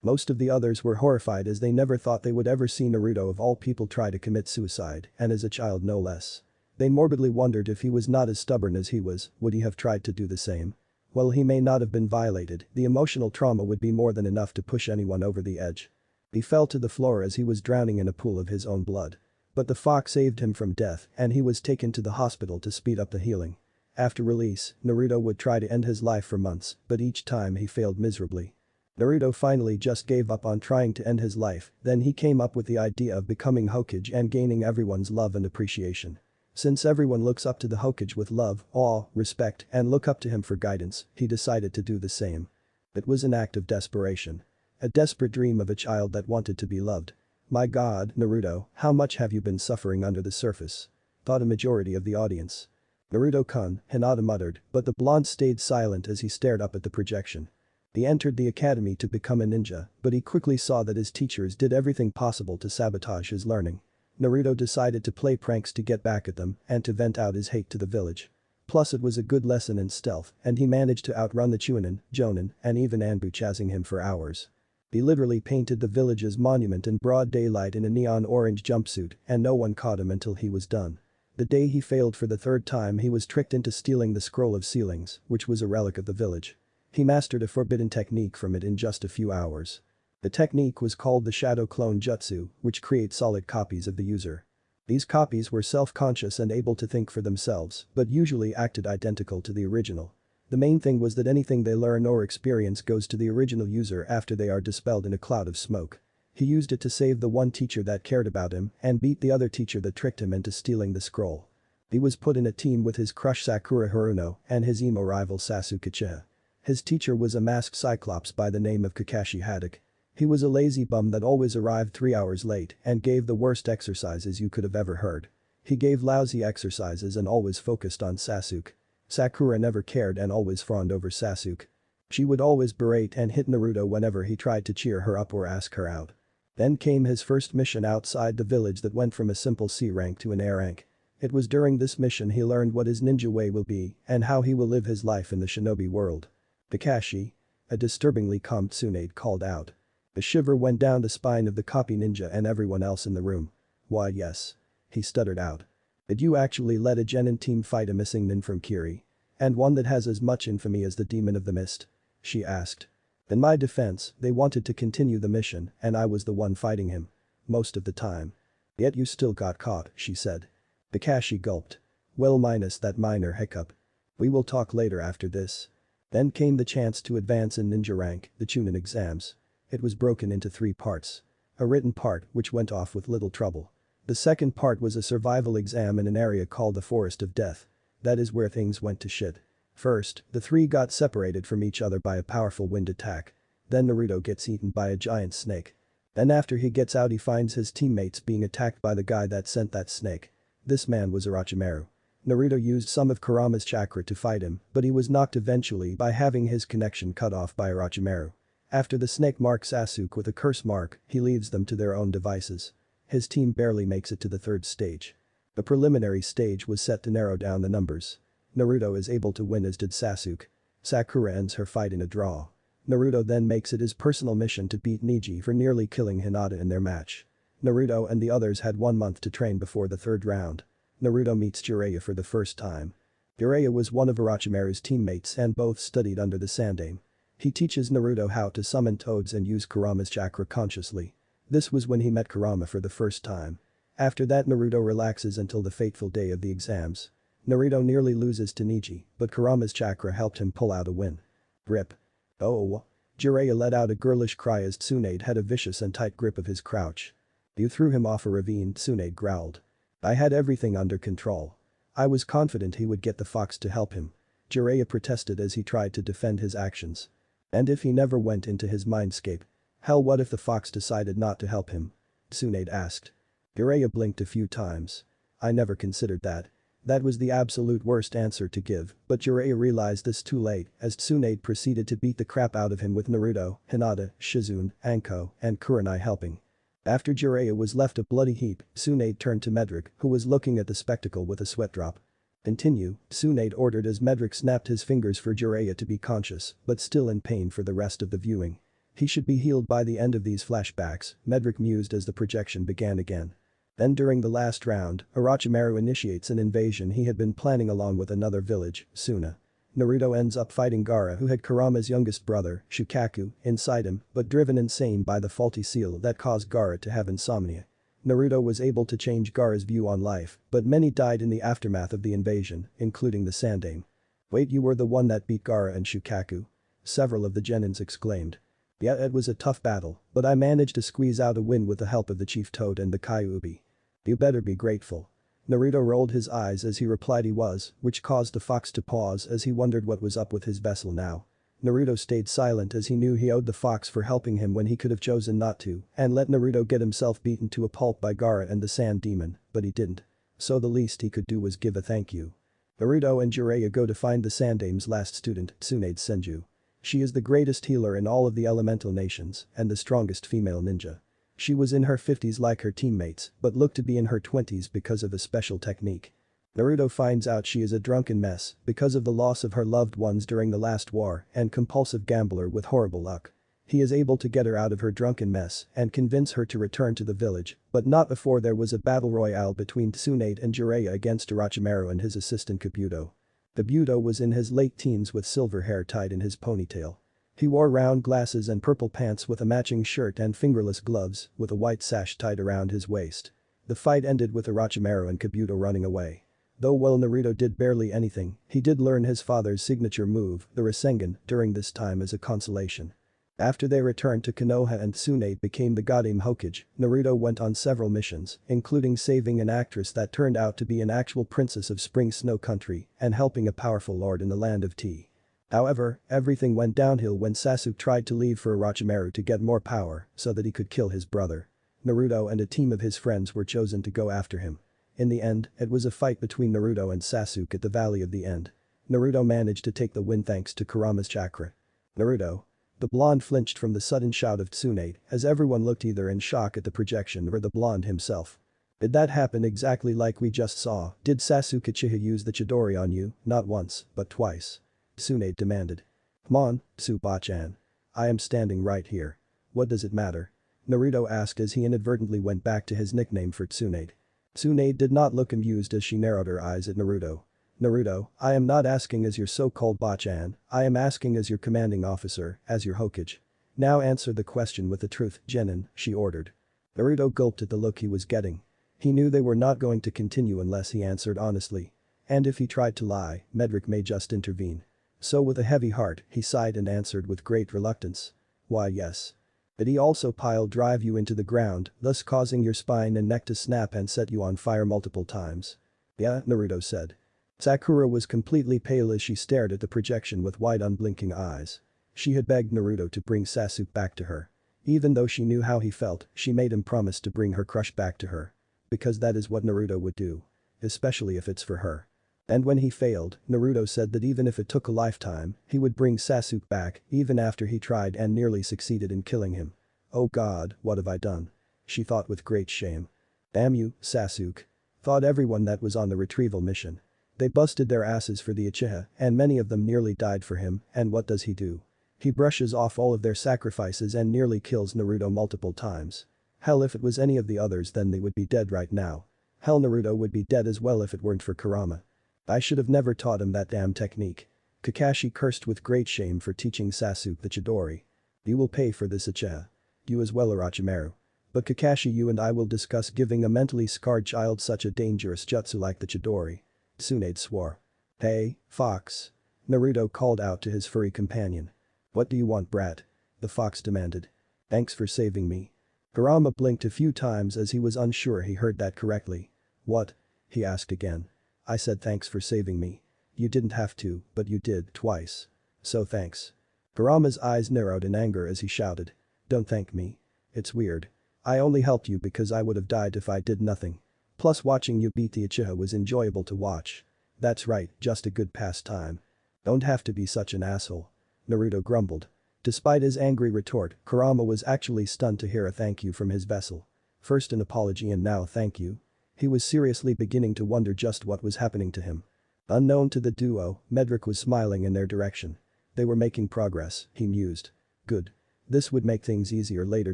Most of the others were horrified as they never thought they would ever see Naruto of all people try to commit suicide, and as a child no less. They morbidly wondered if he was not as stubborn as he was, would he have tried to do the same? While he may not have been violated, the emotional trauma would be more than enough to push anyone over the edge. He fell to the floor as he was drowning in a pool of his own blood. But the fox saved him from death and he was taken to the hospital to speed up the healing. After release, Naruto would try to end his life for months, but each time he failed miserably. Naruto finally just gave up on trying to end his life, then he came up with the idea of becoming Hokage and gaining everyone's love and appreciation. Since everyone looks up to the Hokage with love, awe, respect, and look up to him for guidance, he decided to do the same. It was an act of desperation. A desperate dream of a child that wanted to be loved. My god, Naruto, how much have you been suffering under the surface? Thought a majority of the audience. Naruto-kun, Hinata muttered, but the blonde stayed silent as he stared up at the projection. He entered the academy to become a ninja, but he quickly saw that his teachers did everything possible to sabotage his learning. Naruto decided to play pranks to get back at them and to vent out his hate to the village. Plus it was a good lesson in stealth and he managed to outrun the Chunin, Jonin, and even Anbu chasing him for hours. He literally painted the village's monument in broad daylight in a neon orange jumpsuit and no one caught him until he was done. The day he failed for the third time he was tricked into stealing the scroll of ceilings, which was a relic of the village. He mastered a forbidden technique from it in just a few hours. The technique was called the Shadow Clone Jutsu, which creates solid copies of the user. These copies were self-conscious and able to think for themselves, but usually acted identical to the original. The main thing was that anything they learn or experience goes to the original user after they are dispelled in a cloud of smoke. He used it to save the one teacher that cared about him and beat the other teacher that tricked him into stealing the scroll. He was put in a team with his crush Sakura Haruno and his emo rival Sasuke Uchiha. His teacher was a masked cyclops by the name of Kakashi Haddock. He was a lazy bum that always arrived 3 hours late and gave the worst exercises you could have ever heard. He gave lousy exercises and always focused on Sasuke. Sakura never cared and always fawned over Sasuke. She would always berate and hit Naruto whenever he tried to cheer her up or ask her out. Then came his first mission outside the village that went from a simple C rank to an A rank. It was during this mission he learned what his ninja way will be and how he will live his life in the shinobi world. Kakashi. A disturbingly calm Tsunade called out. A shiver went down the spine of the copy ninja and everyone else in the room. Why yes. He stuttered out. Did you actually let a genin team fight a missing nin from Kiri? And one that has as much infamy as the Demon of the Mist? She asked. In my defense, they wanted to continue the mission and I was the one fighting him. Most of the time. Yet you still got caught, she said. Kakashi gulped. Well minus that minor hiccup. We will talk later after this. Then came the chance to advance in ninja rank, the Chunin exams. It was broken into 3 parts. A written part, which went off with little trouble. The second part was a survival exam in an area called the Forest of Death. That is where things went to shit. First, the 3 got separated from each other by a powerful wind attack. Then Naruto gets eaten by a giant snake. Then after he gets out he finds his teammates being attacked by the guy that sent that snake. This man was Orochimaru. Naruto used some of Kurama's chakra to fight him, but he was knocked eventually by having his connection cut off by Orochimaru. After the snake marks Sasuke with a curse mark, he leaves them to their own devices. His team barely makes it to the 3rd stage. The preliminary stage was set to narrow down the numbers. Naruto is able to win as did Sasuke. Sakura ends her fight in a draw. Naruto then makes it his personal mission to beat Neji for nearly killing Hinata in their match. Naruto and the others had 1 month to train before the 3rd round. Naruto meets Jiraiya for the first time. Jiraiya was one of Orochimaru's teammates and both studied under the Sandaime. He teaches Naruto how to summon toads and use Kurama's chakra consciously. This was when he met Kurama for the first time. After that Naruto relaxes until the fateful day of the exams. Naruto nearly loses to Neji, but Kurama's chakra helped him pull out a win. Rip. Oh. Jiraiya let out a girlish cry as Tsunade had a vicious and tight grip of his crouch. You threw him off a ravine, Tsunade growled. I had everything under control. I was confident he would get the fox to help him. Jiraiya protested as he tried to defend his actions. And if he never went into his mindscape? Hell, what if the fox decided not to help him? Tsunade asked. Jiraiya blinked a few times. I never considered that. That was the absolute worst answer to give, but Jiraiya realized this too late as Tsunade proceeded to beat the crap out of him with Naruto, Hinata, Shizune, Anko, and Kurenai helping. After Jiraiya was left a bloody heap, Tsunade turned to Medrick, who was looking at the spectacle with a sweat drop. Continue, Tsunade ordered as Medrick snapped his fingers for Jiraiya to be conscious, but still in pain for the rest of the viewing. He should be healed by the end of these flashbacks, Medrick mused as the projection began again. Then during the last round, Orochimaru initiates an invasion he had been planning along with another village, Suna. Naruto ends up fighting Gaara, who had Kurama's youngest brother, Shukaku, inside him but driven insane by the faulty seal that caused Gaara to have insomnia. Naruto was able to change Gaara's view on life, but many died in the aftermath of the invasion, including the Sandaime. "Wait, you were the one that beat Gaara and Shukaku?" Several of the genins exclaimed. "Yeah, it was a tough battle, but I managed to squeeze out a win with the help of the Chief Toad and the Kyuubi. You better be grateful." Naruto rolled his eyes as he replied he was, which caused the fox to pause as he wondered what was up with his vessel now. Naruto stayed silent as he knew he owed the fox for helping him when he could have chosen not to and let Naruto get himself beaten to a pulp by Gaara and the Sand Demon, but he didn't. So the least he could do was give a thank you. Naruto and Jiraiya go to find the Sandaime's last student, Tsunade Senju. She is the greatest healer in all of the elemental nations and the strongest female ninja. She was in her 50s like her teammates, but looked to be in her 20s because of a special technique. Naruto finds out she is a drunken mess because of the loss of her loved ones during the last war and compulsive gambler with horrible luck. He is able to get her out of her drunken mess and convince her to return to the village, but not before there was a battle royale between Tsunade and Jiraiya against Orochimaru and his assistant Kabuto. Kabuto was in his late teens with silver hair tied in his ponytail. He wore round glasses and purple pants with a matching shirt and fingerless gloves with a white sash tied around his waist. The fight ended with Orochimaru and Kabuto running away. Though while Naruto did barely anything, he did learn his father's signature move, the Rasengan, during this time as a consolation. After they returned to Konoha and Tsunade became the Goddamn Hokage, Naruto went on several missions, including saving an actress that turned out to be an actual princess of Spring Snow Country and helping a powerful lord in the land of tea. However, everything went downhill when Sasuke tried to leave for Orochimaru to get more power so that he could kill his brother. Naruto and a team of his friends were chosen to go after him. In the end, it was a fight between Naruto and Sasuke at the Valley of the End. Naruto managed to take the win thanks to Kurama's chakra. Naruto. The blonde flinched from the sudden shout of Tsunade as everyone looked either in shock at the projection or the blonde himself. Did that happen exactly like we just saw? Did Sasuke Uchiha use the Chidori on you, not once, but twice? Tsunade demanded. Come on, Tsuba-chan. I am standing right here. What does it matter? Naruto asked as he inadvertently went back to his nickname for Tsunade. Tsunade did not look amused as she narrowed her eyes at Naruto. Naruto, I am not asking as your so-called Ba-chan, I am asking as your commanding officer, as your Hokage. Now answer the question with the truth, Genin, she ordered. Naruto gulped at the look he was getting. He knew they were not going to continue unless he answered honestly. And if he tried to lie, Medrick may just intervene. So with a heavy heart, he sighed and answered with great reluctance. Why yes. Did he also pile drive you into the ground, thus causing your spine and neck to snap and set you on fire multiple times? Yeah, Naruto said. Sakura was completely pale as she stared at the projection with wide unblinking eyes. She had begged Naruto to bring Sasuke back to her. Even though she knew how he felt, she made him promise to bring her crush back to her. Because that is what Naruto would do. Especially if it's for her. And when he failed, Naruto said that even if it took a lifetime, he would bring Sasuke back even after he tried and nearly succeeded in killing him. Oh god, what have I done? She thought with great shame. Damn you, Sasuke. Thought everyone that was on the retrieval mission. They busted their asses for the Uchiha and many of them nearly died for him, and what does he do? He brushes off all of their sacrifices and nearly kills Naruto multiple times. Hell, if it was any of the others then they would be dead right now. Hell, Naruto would be dead as well if it weren't for Kurama. I should have never taught him that damn technique. Kakashi cursed with great shame for teaching Sasuke the Chidori. You will pay for this, Uchiha. You as well, Orochimaru. But Kakashi, you and I will discuss giving a mentally scarred child such a dangerous jutsu like the Chidori. Tsunade swore. Hey, fox. Naruto called out to his furry companion. What do you want, brat? The fox demanded. Thanks for saving me. Kurama blinked a few times as he was unsure he heard that correctly. What? He asked again. I said thanks for saving me. You didn't have to, but you did, twice. So thanks. Kurama's eyes narrowed in anger as he shouted. Don't thank me. It's weird. I only helped you because I would have died if I did nothing. Plus watching you beat the Uchiha was enjoyable to watch. That's right, just a good pastime. Don't have to be such an asshole. Naruto grumbled. Despite his angry retort, Kurama was actually stunned to hear a thank you from his vessel. First an apology and now thank you. He was seriously beginning to wonder just what was happening to him. Unknown to the duo, Medrick was smiling in their direction. They were making progress, he mused. Good. This would make things easier later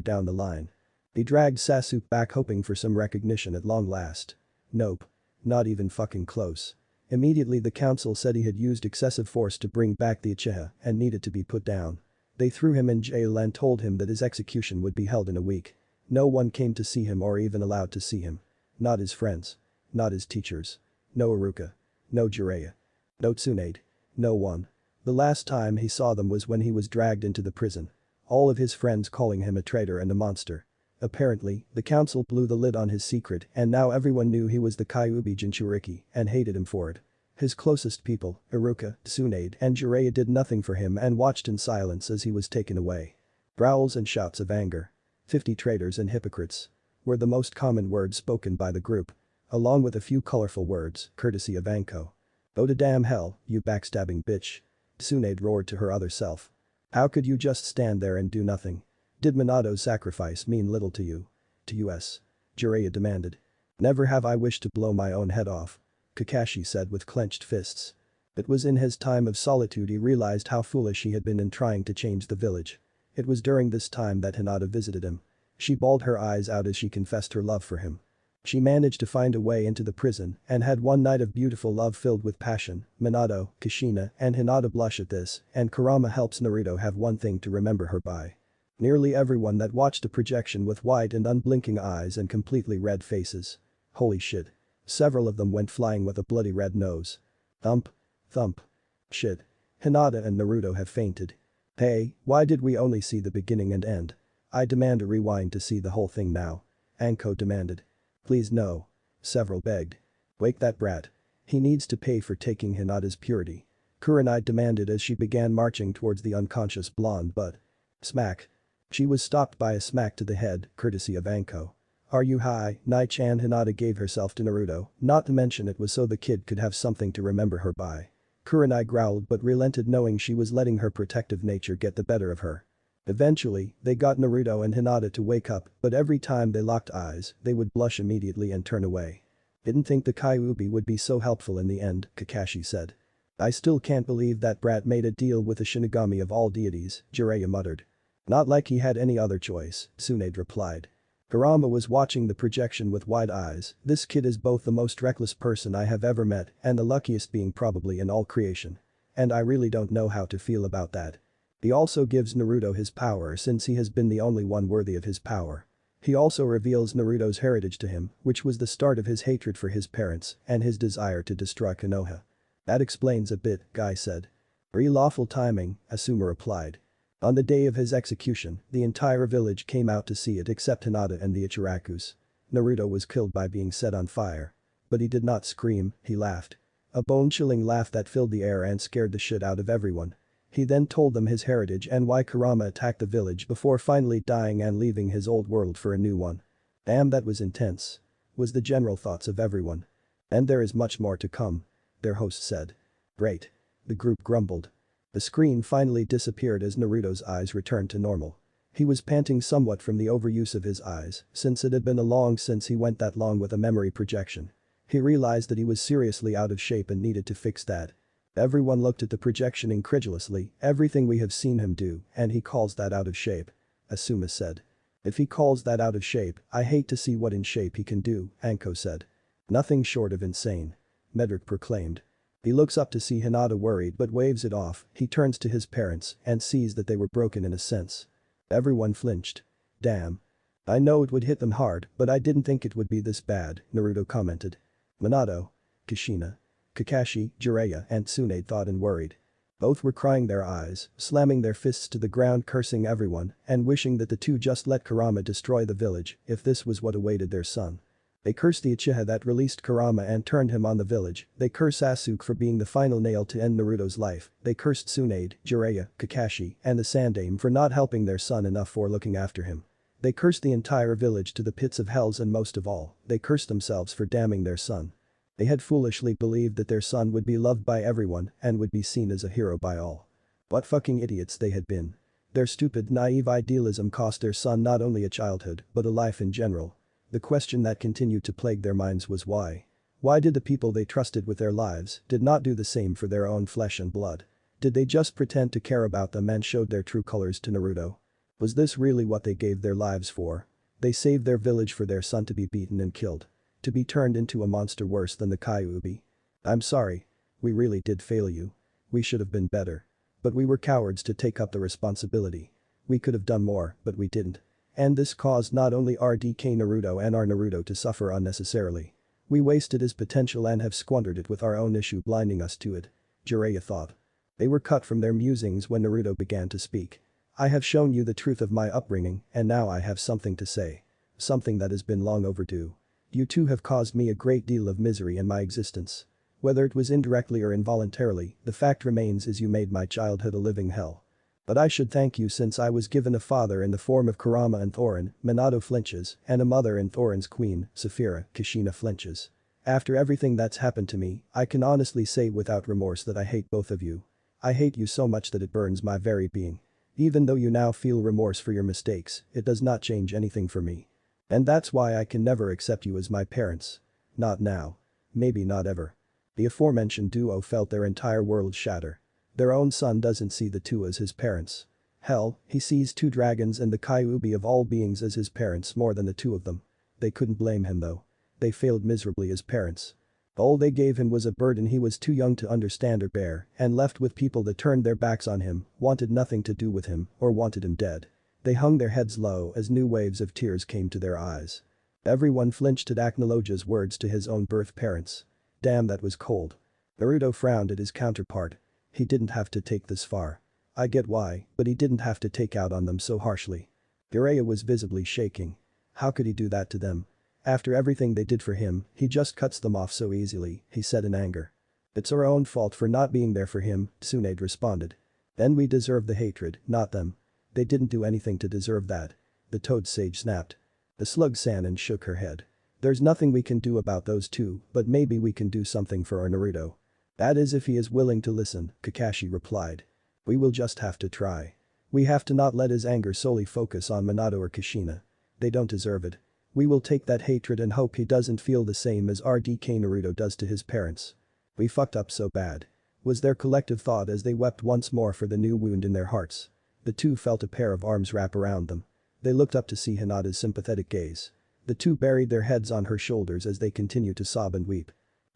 down the line. He dragged Sasuke back hoping for some recognition at long last. Nope. Not even fucking close. Immediately the council said he had used excessive force to bring back the Uchiha and needed to be put down. They threw him in jail and told him that his execution would be held in a week. No one came to see him or even allowed to see him. Not his friends. Not his teachers. No Iruka. No Jiraiya. No Tsunade. No one. The last time he saw them was when he was dragged into the prison. All of his friends calling him a traitor and a monster. Apparently, the council blew the lid on his secret and now everyone knew he was the Kyuubi Jinchuriki and hated him for it. His closest people, Iruka, Tsunade and Jiraiya did nothing for him and watched in silence as he was taken away. Growls and shouts of anger. 50 traitors and hypocrites. Were the most common words spoken by the group. Along with a few colorful words, courtesy of Anko. Go to damn hell, you backstabbing bitch. Tsunade roared to her other self. How could you just stand there and do nothing? Did Minato's sacrifice mean little to you? To us? Jiraiya demanded. Never have I wished to blow my own head off. Kakashi said with clenched fists. It was in his time of solitude he realized how foolish he had been in trying to change the village. It was during this time that Hinata visited him. She bawled her eyes out as she confessed her love for him. She managed to find a way into the prison and had one night of beautiful love filled with passion. Minato, Kushina, and Hinata blush at this, and Kurama helps Naruto have one thing to remember her by. Nearly everyone that watched a projection with wide and unblinking eyes and completely red faces. Holy shit. Several of them went flying with a bloody red nose. Thump. Thump. Shit. Hinata and Naruto have fainted. Hey, why did we only see the beginning and end? I demand a rewind to see the whole thing now. Anko demanded. Please no. Several begged. Wake that brat. He needs to pay for taking Hinata's purity. Kurenai demanded as she began marching towards the unconscious blonde but. Smack. She was stopped by a smack to the head, courtesy of Anko. Are you high? Nai-chan. Hinata gave herself to Naruto, not to mention it was so the kid could have something to remember her by. Kurenai growled but relented knowing she was letting her protective nature get the better of her. Eventually, they got Naruto and Hinata to wake up but every time they locked eyes, they would blush immediately and turn away. Didn't think the Kyuubi would be so helpful in the end, Kakashi said. I still can't believe that brat made a deal with the Shinigami of all deities, Jiraiya muttered. Not like he had any other choice, Tsunade replied. Kurama was watching the projection with wide eyes. This kid is both the most reckless person I have ever met and the luckiest being probably in all creation. And I really don't know how to feel about that. He also gives Naruto his power since he has been the only one worthy of his power. He also reveals Naruto's heritage to him, which was the start of his hatred for his parents and his desire to destroy Konoha. That explains a bit, Guy said. Real awful timing, Asuma replied. On the day of his execution, the entire village came out to see it except Hinata and the Ichirakus. Naruto was killed by being set on fire. But he did not scream, he laughed. A bone-chilling laugh that filled the air and scared the shit out of everyone. He then told them his heritage and why Kurama attacked the village before finally dying and leaving his old world for a new one. Damn, that was intense. Was the general thoughts of everyone. And there is much more to come. Their host said. Great. The group grumbled. The screen finally disappeared as Naruto's eyes returned to normal. He was panting somewhat from the overuse of his eyes since it had been a long since he went that long with a memory projection. He realized that he was seriously out of shape and needed to fix that. Everyone looked at the projection incredulously, everything we have seen him do, and he calls that out of shape. Asuma said. If he calls that out of shape, I hate to see what in shape he can do, Anko said. Nothing short of insane. Medrick proclaimed. He looks up to see Hinata worried but waves it off, he turns to his parents and sees that they were broken in a sense. Everyone flinched. Damn. I know it would hit them hard, but I didn't think it would be this bad, Naruto commented. Minato. Kushina. Kakashi, Jiraiya and Tsunade thought and worried. Both were crying their eyes, slamming their fists to the ground cursing everyone and wishing that the two just let Kurama destroy the village if this was what awaited their son. They cursed the Uchiha that released Kurama and turned him on the village, they cursed Sasuke for being the final nail to end Naruto's life, they cursed Tsunade, Jiraiya, Kakashi, and the Sandaime for not helping their son enough for looking after him. They cursed the entire village to the pits of hells and most of all, they cursed themselves for damning their son. They had foolishly believed that their son would be loved by everyone and would be seen as a hero by all. What fucking idiots they had been. Their stupid, naive idealism cost their son not only a childhood but a life in general. The question that continued to plague their minds was why. Why did the people they trusted with their lives did not do the same for their own flesh and blood? Did they just pretend to care about them and showed their true colors to Naruto? Was this really what they gave their lives for? They saved their village for their son to be beaten and killed. To be turned into a monster worse than the Kyuubi. I'm sorry. We really did fail you. We should have been better. But we were cowards to take up the responsibility. We could have done more, but we didn't. And this caused not only our DK Naruto and our Naruto to suffer unnecessarily. We wasted his potential and have squandered it with our own issue blinding us to it. Jiraiya thought. They were cut from their musings when Naruto began to speak. I have shown you the truth of my upbringing and now I have something to say. Something that has been long overdue. You two have caused me a great deal of misery in my existence. Whether it was indirectly or involuntarily, the fact remains is you made my childhood a living hell. But I should thank you since I was given a father in the form of Kurama and Thorin, Minato flinches, and a mother in Thorin's queen, Saphira, Kushina flinches. After everything that's happened to me, I can honestly say without remorse that I hate both of you. I hate you so much that it burns my very being. Even though you now feel remorse for your mistakes, it does not change anything for me. And that's why I can never accept you as my parents. Not now. Maybe not ever. The aforementioned duo felt their entire world shatter. Their own son doesn't see the two as his parents. Hell, he sees two dragons and the Kyuubi of all beings as his parents more than the two of them. They couldn't blame him though. They failed miserably as parents. All they gave him was a burden he was too young to understand or bear and left with people that turned their backs on him, wanted nothing to do with him, or wanted him dead. They hung their heads low as new waves of tears came to their eyes. Everyone flinched at Acnologia's words to his own birth parents. Damn, that was cold. Naruto frowned at his counterpart. He didn't have to take this far. I get why, but he didn't have to take out on them so harshly. Jiraiya was visibly shaking. How could he do that to them? After everything they did for him, he just cuts them off so easily, he said in anger. It's our own fault for not being there for him, Tsunade responded. Then we deserve the hatred, not them. They didn't do anything to deserve that. The Toad Sage snapped. The Slug Sannin shook her head. There's nothing we can do about those two, but maybe we can do something for our Naruto. That is if he is willing to listen, Kakashi replied. We will just have to try. We have to not let his anger solely focus on Minato or Kushina. They don't deserve it. We will take that hatred and hope he doesn't feel the same as RDK Naruto does to his parents. We fucked up so bad. Was their collective thought as they wept once more for the new wound in their hearts. The two felt a pair of arms wrap around them. They looked up to see Hinata's sympathetic gaze. The two buried their heads on her shoulders as they continued to sob and weep.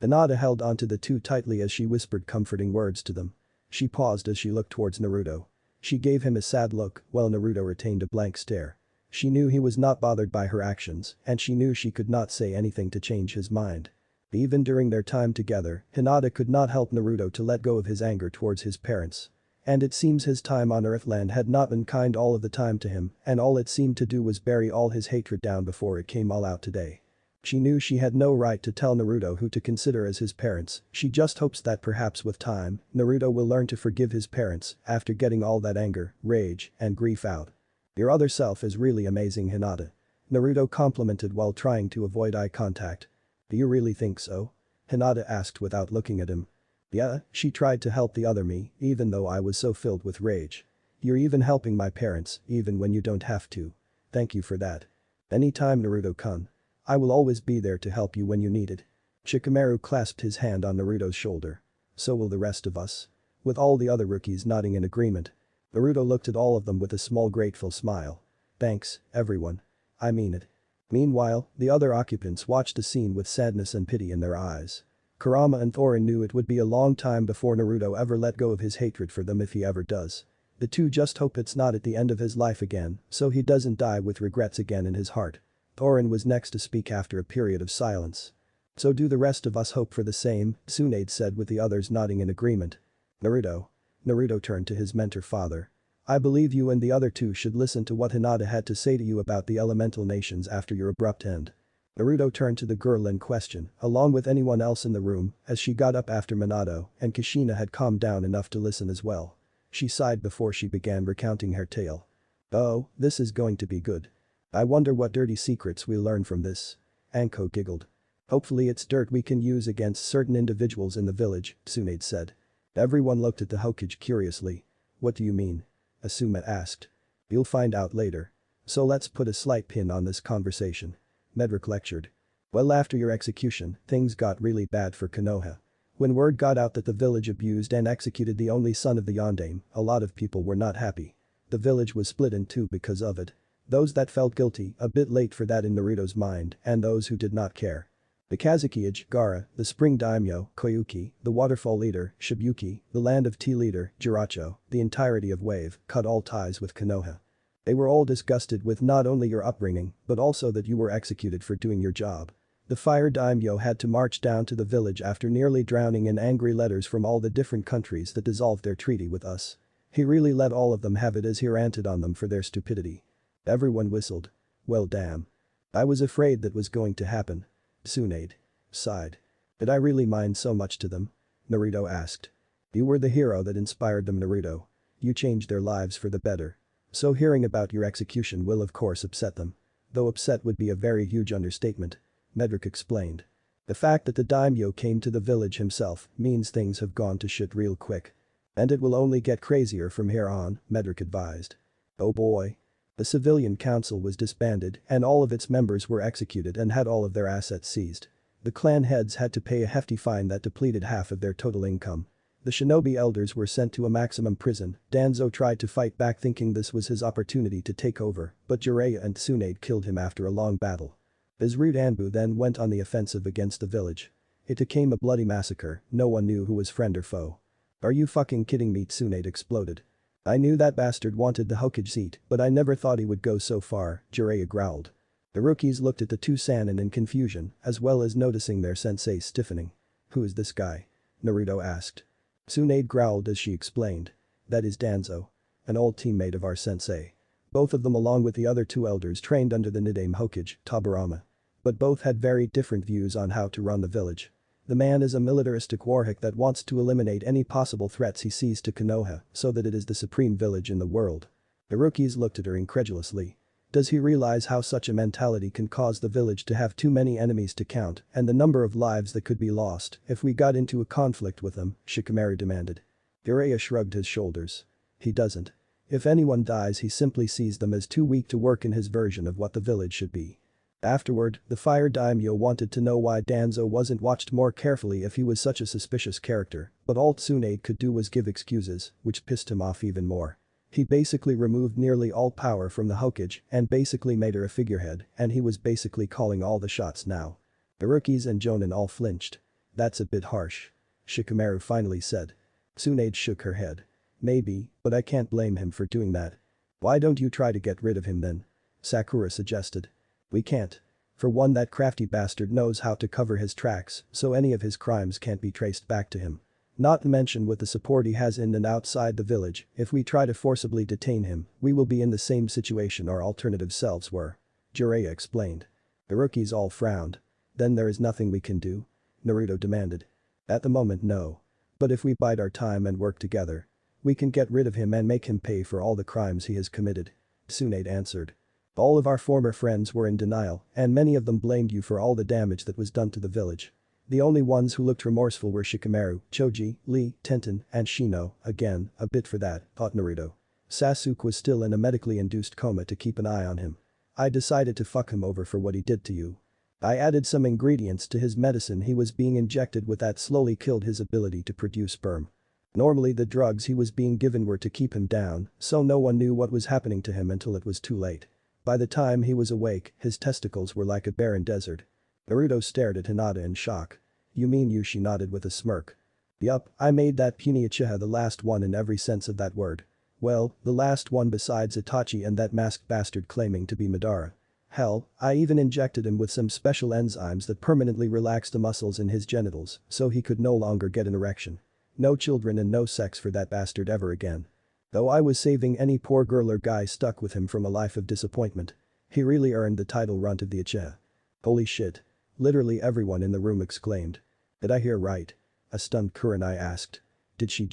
Hinata held onto the two tightly as she whispered comforting words to them. She paused as she looked towards Naruto. She gave him a sad look while Naruto retained a blank stare. She knew he was not bothered by her actions and she knew she could not say anything to change his mind. Even during their time together, Hinata could not help Naruto to let go of his anger towards his parents. And it seems his time on Earthland had not been kind all of the time to him and all it seemed to do was bury all his hatred down before it came all out today. She knew she had no right to tell Naruto who to consider as his parents, she just hopes that perhaps with time, Naruto will learn to forgive his parents after getting all that anger, rage, and grief out. Your other self is really amazing, Hinata. Naruto complimented while trying to avoid eye contact. Do you really think so? Hinata asked without looking at him. Yeah, she tried to help the other me, even though I was so filled with rage. You're even helping my parents, even when you don't have to. Thank you for that. Anytime, Naruto-kun. I will always be there to help you when you need it. Shikamaru clasped his hand on Naruto's shoulder. So will the rest of us. With all the other rookies nodding in agreement. Naruto looked at all of them with a small grateful smile. Thanks, everyone. I mean it. Meanwhile, the other occupants watched the scene with sadness and pity in their eyes. Kurama and Thorin knew it would be a long time before Naruto ever let go of his hatred for them if he ever does. The two just hope it's not at the end of his life again, so he doesn't die with regrets again in his heart. Thorin was next to speak after a period of silence. So do the rest of us hope for the same, Tsunade said with the others nodding in agreement. Naruto. Naruto turned to his mentor father. I believe you and the other two should listen to what Hinata had to say to you about the elemental nations after your abrupt end. Naruto turned to the girl in question, along with anyone else in the room, as she got up after Minato and Kushina had calmed down enough to listen as well. She sighed before she began recounting her tale. Oh, this is going to be good. I wonder what dirty secrets we'll learn from this. Anko giggled. Hopefully it's dirt we can use against certain individuals in the village, Tsunade said. Everyone looked at the Hokage curiously. What do you mean? Asuma asked. You'll find out later. So let's put a slight pin on this conversation. Medrick lectured. Well, after your execution, things got really bad for Konoha. When word got out that the village abused and executed the only son of the Yondaime, a lot of people were not happy. The village was split in two because of it. Those that felt guilty, a bit late for that in Naruto's mind, and those who did not care. The Kazuki-age, Gaara, the spring daimyo, Koyuki, the waterfall leader, Shibuki, the land of tea leader, Jiracho, the entirety of Wave, cut all ties with Konoha. They were all disgusted with not only your upbringing, but also that you were executed for doing your job. The fire daimyo had to march down to the village after nearly drowning in angry letters from all the different countries that dissolved their treaty with us. He really let all of them have it as he ranted on them for their stupidity. Everyone whistled. Well damn. I was afraid that was going to happen. Tsunade sighed. Did I really mind so much to them? Naruto asked. You were the hero that inspired them, Naruto. You changed their lives for the better. So hearing about your execution will of course upset them. Though upset would be a very huge understatement. Medrick explained. The fact that the daimyo came to the village himself means things have gone to shit real quick. And it will only get crazier from here on, Medrick advised. Oh boy. The civilian council was disbanded and all of its members were executed and had all of their assets seized. The clan heads had to pay a hefty fine that depleted half of their total income. The shinobi elders were sent to a maximum prison. Danzo tried to fight back thinking this was his opportunity to take over, but Jiraiya and Tsunade killed him after a long battle. His root Anbu then went on the offensive against the village. It became a bloody massacre, no one knew who was friend or foe. Are you fucking kidding me? Tsunade exploded. I knew that bastard wanted the Hokage seat, but I never thought he would go so far, Jiraiya growled. The rookies looked at the two Sannin in confusion, as well as noticing their sensei stiffening. Who is this guy? Naruto asked. Tsunade growled as she explained. That is Danzo. An old teammate of our sensei. Both of them along with the other two elders trained under the Nidaime Hokage, Tobirama. But both had very different views on how to run the village. The man is a militaristic warhawk that wants to eliminate any possible threats he sees to Konoha so that it is the supreme village in the world. The rookies looked at her incredulously. Does he realize how such a mentality can cause the village to have too many enemies to count and the number of lives that could be lost if we got into a conflict with him? Shikamaru demanded. Jiraiya shrugged his shoulders. He doesn't. If anyone dies he simply sees them as too weak to work in his version of what the village should be. Afterward, the fire daimyo wanted to know why Danzo wasn't watched more carefully if he was such a suspicious character, but all Tsunade could do was give excuses, which pissed him off even more. He basically removed nearly all power from the Hokage and basically made her a figurehead, and he was basically calling all the shots now. The rookies and Jonin all flinched. That's a bit harsh. Shikamaru finally said. Tsunade shook her head. Maybe, but I can't blame him for doing that. Why don't you try to get rid of him then? Sakura suggested. We can't. For one, that crafty bastard knows how to cover his tracks, so any of his crimes can't be traced back to him. Not to mention with the support he has in and outside the village, if we try to forcibly detain him, we will be in the same situation our alternative selves were. Jiraiya explained. The rookies all frowned. Then there is nothing we can do? Naruto demanded. At the moment, no. But if we bide our time and work together, we can get rid of him and make him pay for all the crimes he has committed. Tsunade answered. All of our former friends were in denial, and many of them blamed you for all the damage that was done to the village. The only ones who looked remorseful were Shikamaru, Choji, Lee, Tenten, and Shino. Again, a bit for that, thought Naruto. Sasuke was still in a medically induced coma to keep an eye on him. I decided to fuck him over for what he did to you. I added some ingredients to his medicine he was being injected with that slowly killed his ability to produce sperm. Normally the drugs he was being given were to keep him down, so no one knew what was happening to him until it was too late. By the time he was awake, his testicles were like a barren desert. Naruto stared at Hinata in shock. You mean you? She nodded with a smirk. Yup, I made that puny Uchiha the last one in every sense of that word. Well, the last one besides Itachi and that masked bastard claiming to be Madara. Hell, I even injected him with some special enzymes that permanently relaxed the muscles in his genitals so he could no longer get an erection. No children and no sex for that bastard ever again. Though I was saving any poor girl or guy stuck with him from a life of disappointment. He really earned the title runt of the Uchiha. Holy shit. Literally everyone in the room exclaimed. Did I hear right? A stunned Kurenai asked. Did she?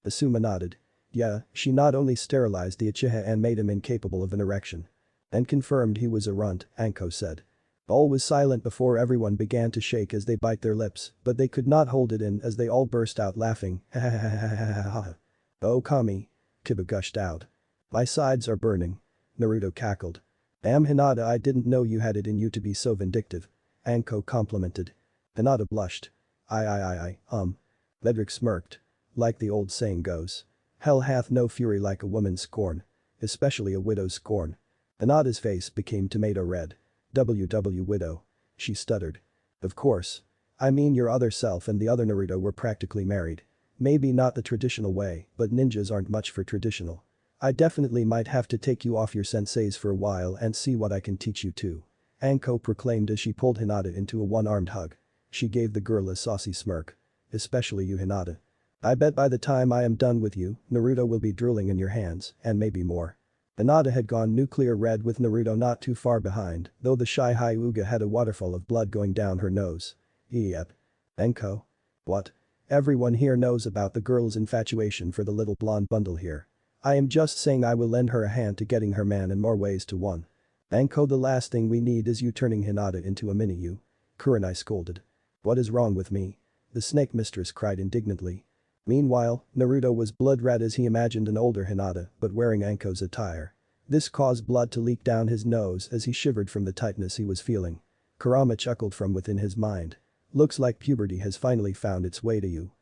Asuma nodded. Yeah, she not only sterilized the Uchiha and made him incapable of an erection. And confirmed he was a runt, Anko said. All was silent before everyone began to shake as they bite their lips, but they could not hold it in as they all burst out laughing. Ha ha ha ha ha ha ha. Oh Kami. Kiba gushed out. My sides are burning. Naruto cackled. Damn Hinata, I didn't know you had it in you to be so vindictive. Anko complimented. Hinata blushed. Medrick smirked. Like the old saying goes. Hell hath no fury like a woman's scorn. Especially a widow's scorn. Hinata's face became tomato red. WW widow. She stuttered. Of course. I mean your other self and the other Naruto were practically married. Maybe not the traditional way, but ninjas aren't much for traditional. I definitely might have to take you off your senseis for a while and see what I can teach you too. Anko proclaimed as she pulled Hinata into a one-armed hug. She gave the girl a saucy smirk. Especially you, Hinata. I bet by the time I am done with you, Naruto will be drooling in your hands, and maybe more. Hinata had gone nuclear red with Naruto not too far behind, though the shy Hyuga had a waterfall of blood going down her nose. Yep. Anko? What? Everyone here knows about the girl's infatuation for the little blonde bundle here. I am just saying I will lend her a hand to getting her man in more ways to one. Anko, the last thing we need is you turning Hinata into a mini-you. Kurenai scolded. What is wrong with me? The snake mistress cried indignantly. Meanwhile, Naruto was blood red as he imagined an older Hinata but wearing Anko's attire. This caused blood to leak down his nose as he shivered from the tightness he was feeling. Kurama chuckled from within his mind. Looks like puberty has finally found its way to you.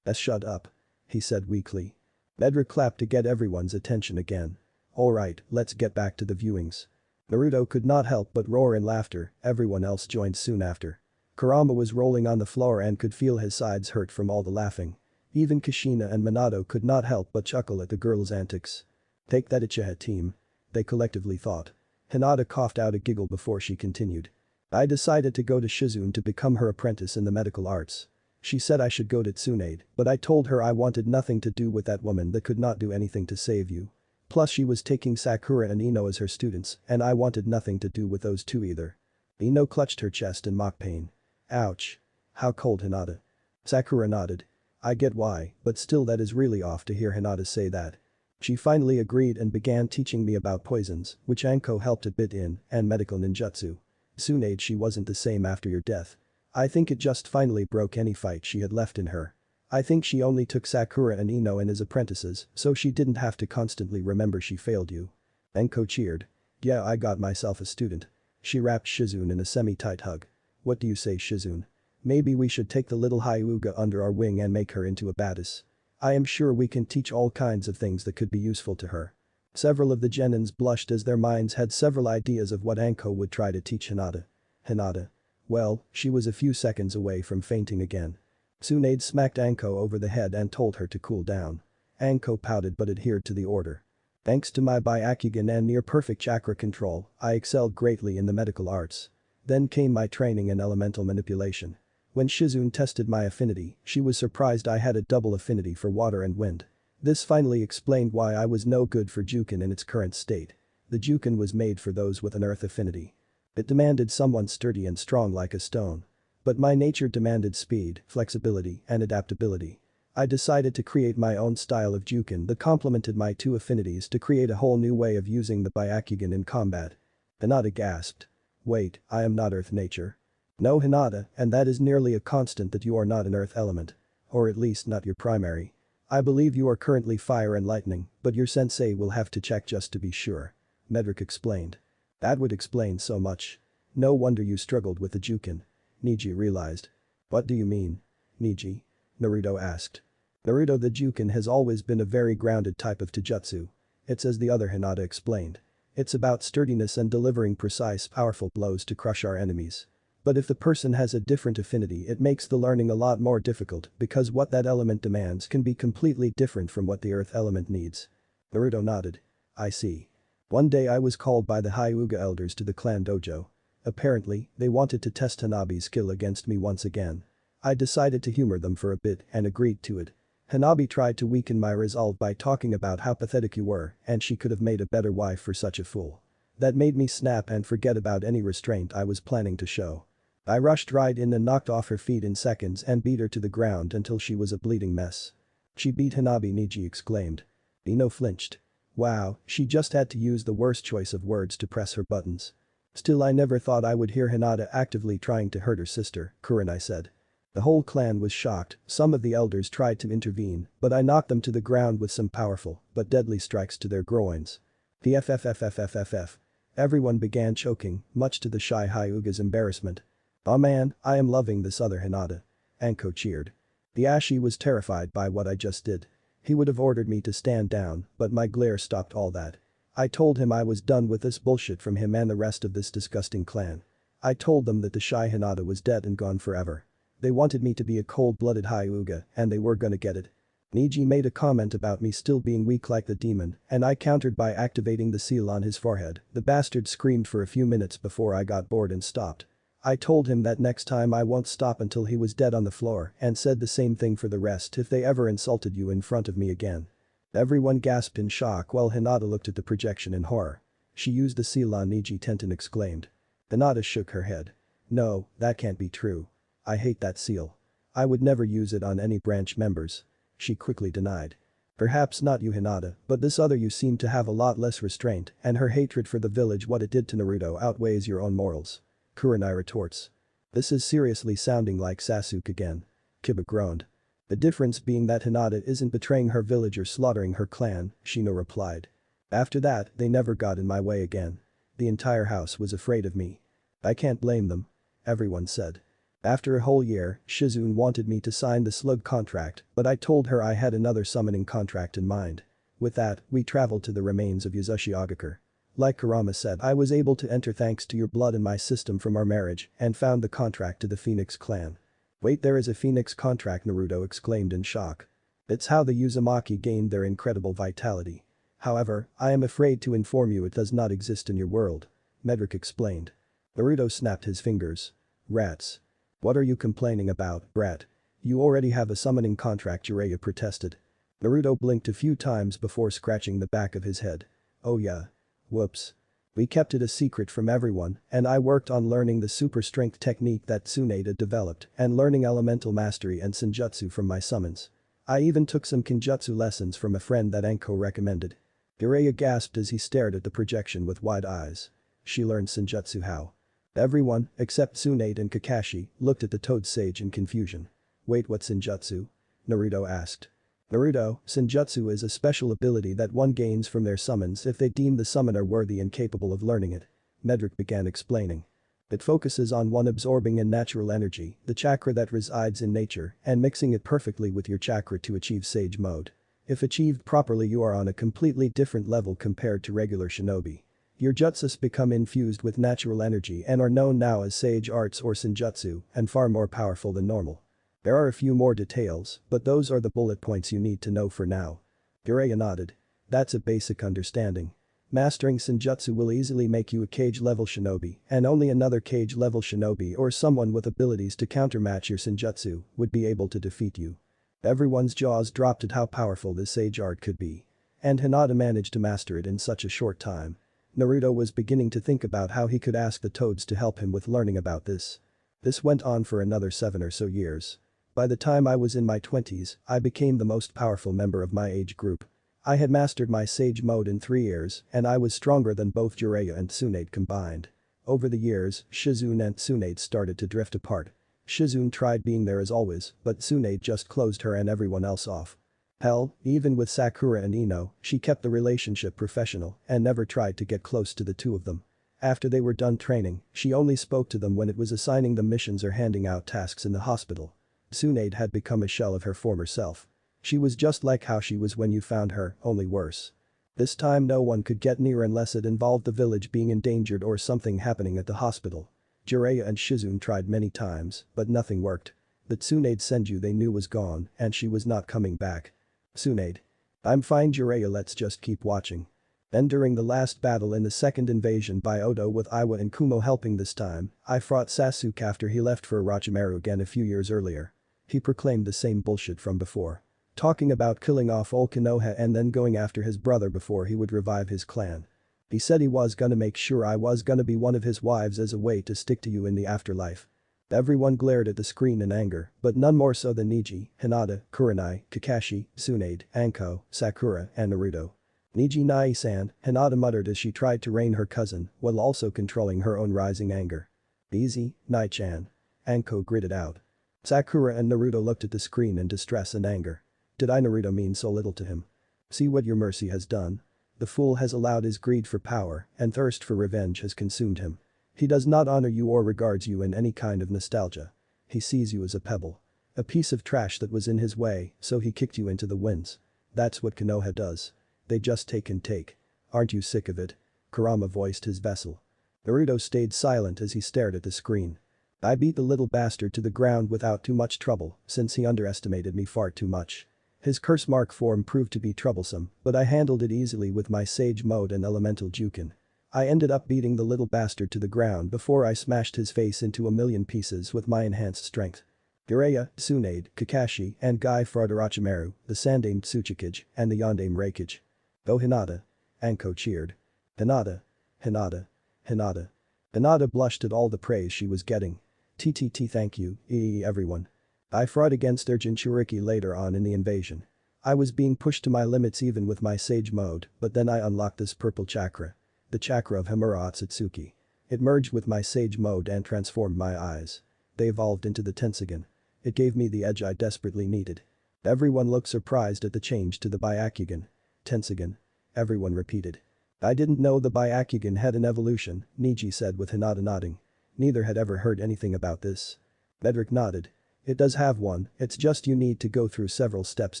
Shut up. He said weakly. Medrick clapped to get everyone's attention again. Alright, let's get back to the viewings. Naruto could not help but roar in laughter, everyone else joined soon after. Kurama was rolling on the floor and could feel his sides hurt from all the laughing. Even Kushina and Minato could not help but chuckle at the girl's antics. Take that Uchiha team. They collectively thought. Hinata coughed out a giggle before she continued. I decided to go to Shizune to become her apprentice in the medical arts. She said I should go to Tsunade, but I told her I wanted nothing to do with that woman that could not do anything to save you. Plus she was taking Sakura and Ino as her students, and I wanted nothing to do with those two either. Ino clutched her chest in mock pain. Ouch. How cold, Hinata. Sakura nodded. I get why, but still that is really off to hear Hinata say that. She finally agreed and began teaching me about poisons, which Anko helped a bit in, and medical ninjutsu. Tsunade, she wasn't the same after your death. I think it just finally broke any fight she had left in her. I think she only took Sakura and Ino in as apprentices, so she didn't have to constantly remember she failed you. Anko cheered. Yeah, I got myself a student. She wrapped Shizune in a semi-tight hug. What do you say, Shizune? Maybe we should take the little Hyuga under our wing and make her into a badass. I am sure we can teach all kinds of things that could be useful to her. Several of the genins blushed as their minds had several ideas of what Anko would try to teach Hinata. Hinata. Well, she was a few seconds away from fainting again. Tsunade smacked Anko over the head and told her to cool down. Anko pouted but adhered to the order. Thanks to my Byakugan and near-perfect chakra control, I excelled greatly in the medical arts. Then came my training in elemental manipulation. When Shizune tested my affinity, she was surprised I had a double affinity for water and wind. This finally explained why I was no good for Juken in its current state. The Juken was made for those with an earth affinity. It demanded someone sturdy and strong like a stone. But my nature demanded speed, flexibility, and adaptability. I decided to create my own style of Juken that complemented my two affinities to create a whole new way of using the Byakugan in combat. Hinata gasped. Wait, I am not earth nature. No, Hinata, and that is nearly a constant that you are not an earth element. Or at least not your primary. I believe you are currently fire and lightning, but your sensei will have to check just to be sure. Medrick explained. That would explain so much. No wonder you struggled with the Juken. Niji realized. What do you mean? Niji? Naruto asked. Naruto, the Juken has always been a very grounded type of taijutsu. It's as the other Hinata explained. It's about sturdiness and delivering precise, powerful blows to crush our enemies. But if the person has a different affinity, it makes the learning a lot more difficult because what that element demands can be completely different from what the earth element needs. Naruto nodded. I see. One day I was called by the Hyuga elders to the clan dojo. Apparently, they wanted to test Hanabi's skill against me once again. I decided to humor them for a bit and agreed to it. Hanabi tried to weaken my resolve by talking about how pathetic you were and she could have made a better wife for such a fool. That made me snap and forget about any restraint I was planning to show. I rushed right in and knocked off her feet in seconds and beat her to the ground until she was a bleeding mess. She beat Hanabi, Niji exclaimed. Ino flinched. Wow, she just had to use the worst choice of words to press her buttons. Still, I never thought I would hear Hinata actively trying to hurt her sister, Kurenai said. The whole clan was shocked, some of the elders tried to intervene, but I knocked them to the ground with some powerful but deadly strikes to their groins. PFFFFFFF. Everyone began choking, much to the shy Hyuga's embarrassment. Oh man, I am loving this other Hinata. Anko cheered. The Ashi was terrified by what I just did. He would have ordered me to stand down, but my glare stopped all that. I told him I was done with this bullshit from him and the rest of this disgusting clan. I told them that the shy Hinata was dead and gone forever. They wanted me to be a cold-blooded Hyuga, and they were gonna get it. Niji made a comment about me still being weak like the demon, and I countered by activating the seal on his forehead. The bastard screamed for a few minutes before I got bored and stopped. I told him that next time I won't stop until he was dead on the floor and said the same thing for the rest if they ever insulted you in front of me again. Everyone gasped in shock while Hinata looked at the projection in horror. She used the seal on Niji, Tenten exclaimed. Hinata shook her head. No, that can't be true. I hate that seal. I would never use it on any branch members. She quickly denied. Perhaps not you, Hinata, but this other you seem to have a lot less restraint, and her hatred for the village, what it did to Naruto, outweighs your own morals. Kurenai retorts. This is seriously sounding like Sasuke again. Kiba groaned. The difference being that Hinata isn't betraying her village or slaughtering her clan, Shino replied. After that, they never got in my way again. The entire house was afraid of me. I can't blame them. Everyone said. After a whole year, Shizune wanted me to sign the slug contract, but I told her I had another summoning contract in mind. With that, we traveled to the remains of Yasushi Agakure. Like Kurama said, I was able to enter thanks to your blood in my system from our marriage and found the contract to the Phoenix clan. Wait, there is a Phoenix contract, Naruto exclaimed in shock. It's how the Uzumaki gained their incredible vitality. However, I am afraid to inform you it does not exist in your world. Medrick explained. Naruto snapped his fingers. Rats. What are you complaining about, brat? You already have a summoning contract, Jiraiya protested. Naruto blinked a few times before scratching the back of his head. Oh yeah. Whoops. We kept it a secret from everyone, and I worked on learning the super strength technique that Tsunade developed and learning elemental mastery and senjutsu from my summons. I even took some kinjutsu lessons from a friend that Anko recommended. Jiraiya gasped as he stared at the projection with wide eyes. She learned senjutsu how? Everyone, except Tsunade and Kakashi, looked at the Toad Sage in confusion. Wait, what's senjutsu? Naruto asked. Naruto, senjutsu is a special ability that one gains from their summons if they deem the summoner worthy and capable of learning it. Medrick began explaining. It focuses on one absorbing in natural energy, the chakra that resides in nature, and mixing it perfectly with your chakra to achieve sage mode. If achieved properly, you are on a completely different level compared to regular shinobi. Your jutsus become infused with natural energy and are known now as sage arts or senjutsu and far more powerful than normal. There are a few more details, but those are the bullet points you need to know for now. Jiraiya nodded. That's a basic understanding. Mastering senjutsu will easily make you a cage-level shinobi, and only another cage-level shinobi or someone with abilities to countermatch your senjutsu would be able to defeat you. Everyone's jaws dropped at how powerful this sage art could be. And Hinata managed to master it in such a short time. Naruto was beginning to think about how he could ask the toads to help him with learning about this. This went on for another 7 or so years. By the time I was in my 20s, I became the most powerful member of my age group. I had mastered my sage mode in 3 years, and I was stronger than both Jiraiya and Tsunade combined. Over the years, Shizune and Tsunade started to drift apart. Shizune tried being there as always, but Tsunade just closed her and everyone else off. Hell, even with Sakura and Ino, she kept the relationship professional and never tried to get close to the two of them. After they were done training, she only spoke to them when it was assigning them missions or handing out tasks in the hospital. Tsunade had become a shell of her former self. She was just like how she was when you found her, only worse. This time no one could get near unless it involved the village being endangered or something happening at the hospital. Jiraiya and Shizune tried many times, but nothing worked. The Tsunade Senju they knew was gone, and she was not coming back. Tsunade. I'm fine, Jiraiya, let's just keep watching. Then during the last battle in the second invasion by Oda with Iwa and Kumo helping this time, I fought Sasuke after he left for Orochimaru again a few years earlier. He proclaimed the same bullshit from before. Talking about killing off all Konoha and then going after his brother before he would revive his clan. He said he was gonna make sure I was gonna be one of his wives as a way to stick to you in the afterlife. Everyone glared at the screen in anger, but none more so than Niji, Hinata, Kurenai, Kakashi, Tsunade, Anko, Sakura, and Naruto. Niji Nai-san, Hinata muttered as she tried to rein her cousin while also controlling her own rising anger. Easy, Nai-chan. Anko gritted out. Sakura and Naruto looked at the screen in distress and anger. Did Naruto mean so little to him? See what your mercy has done. The fool has allowed his greed for power and thirst for revenge has consumed him. He does not honor you or regards you in any kind of nostalgia. He sees you as a pebble. A piece of trash that was in his way, so he kicked you into the winds. That's what Konoha does. They just take and take. Aren't you sick of it? Kurama voiced his vessel. Naruto stayed silent as he stared at the screen. I beat the little bastard to the ground without too much trouble since he underestimated me far too much. His curse mark form proved to be troublesome, but I handled it easily with my Sage Mode and Elemental Jukin. I ended up beating the little bastard to the ground before I smashed his face into a million pieces with my enhanced strength. Jiraiya, Tsunade, Kakashi, and Guy fought Orochimaru, the Sandaime Tsuchikage, and the Yondaime Reikage. Go Hinata. Anko cheered. Hinata. Hinata. Hinata. Hinata blushed at all the praise she was getting. TTT thank you, everyone. I fought against their Jinchuriki later on in the invasion. I was being pushed to my limits even with my Sage Mode, but then I unlocked this purple chakra. The chakra of Himura Otsutsuki. It merged with my Sage Mode and transformed my eyes. They evolved into the Tensogen. It gave me the edge I desperately needed. Everyone looked surprised at the change to the Byakugan. Tensogen. Everyone repeated. I didn't know the Byakugan had an evolution, Niji said with Hinata nodding. Neither had ever heard anything about this. Medrick nodded. It does have one, it's just you need to go through several steps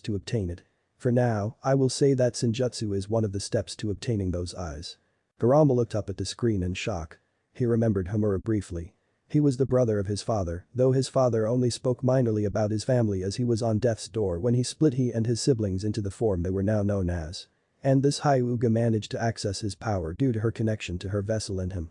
to obtain it. For now, I will say that Senjutsu is one of the steps to obtaining those eyes. Kurama looked up at the screen in shock. He remembered Homura briefly. He was the brother of his father, though his father only spoke minorly about his family as he was on death's door when he split he and his siblings into the form they were now known as. And this Hyuga managed to access his power due to her connection to her vessel in him.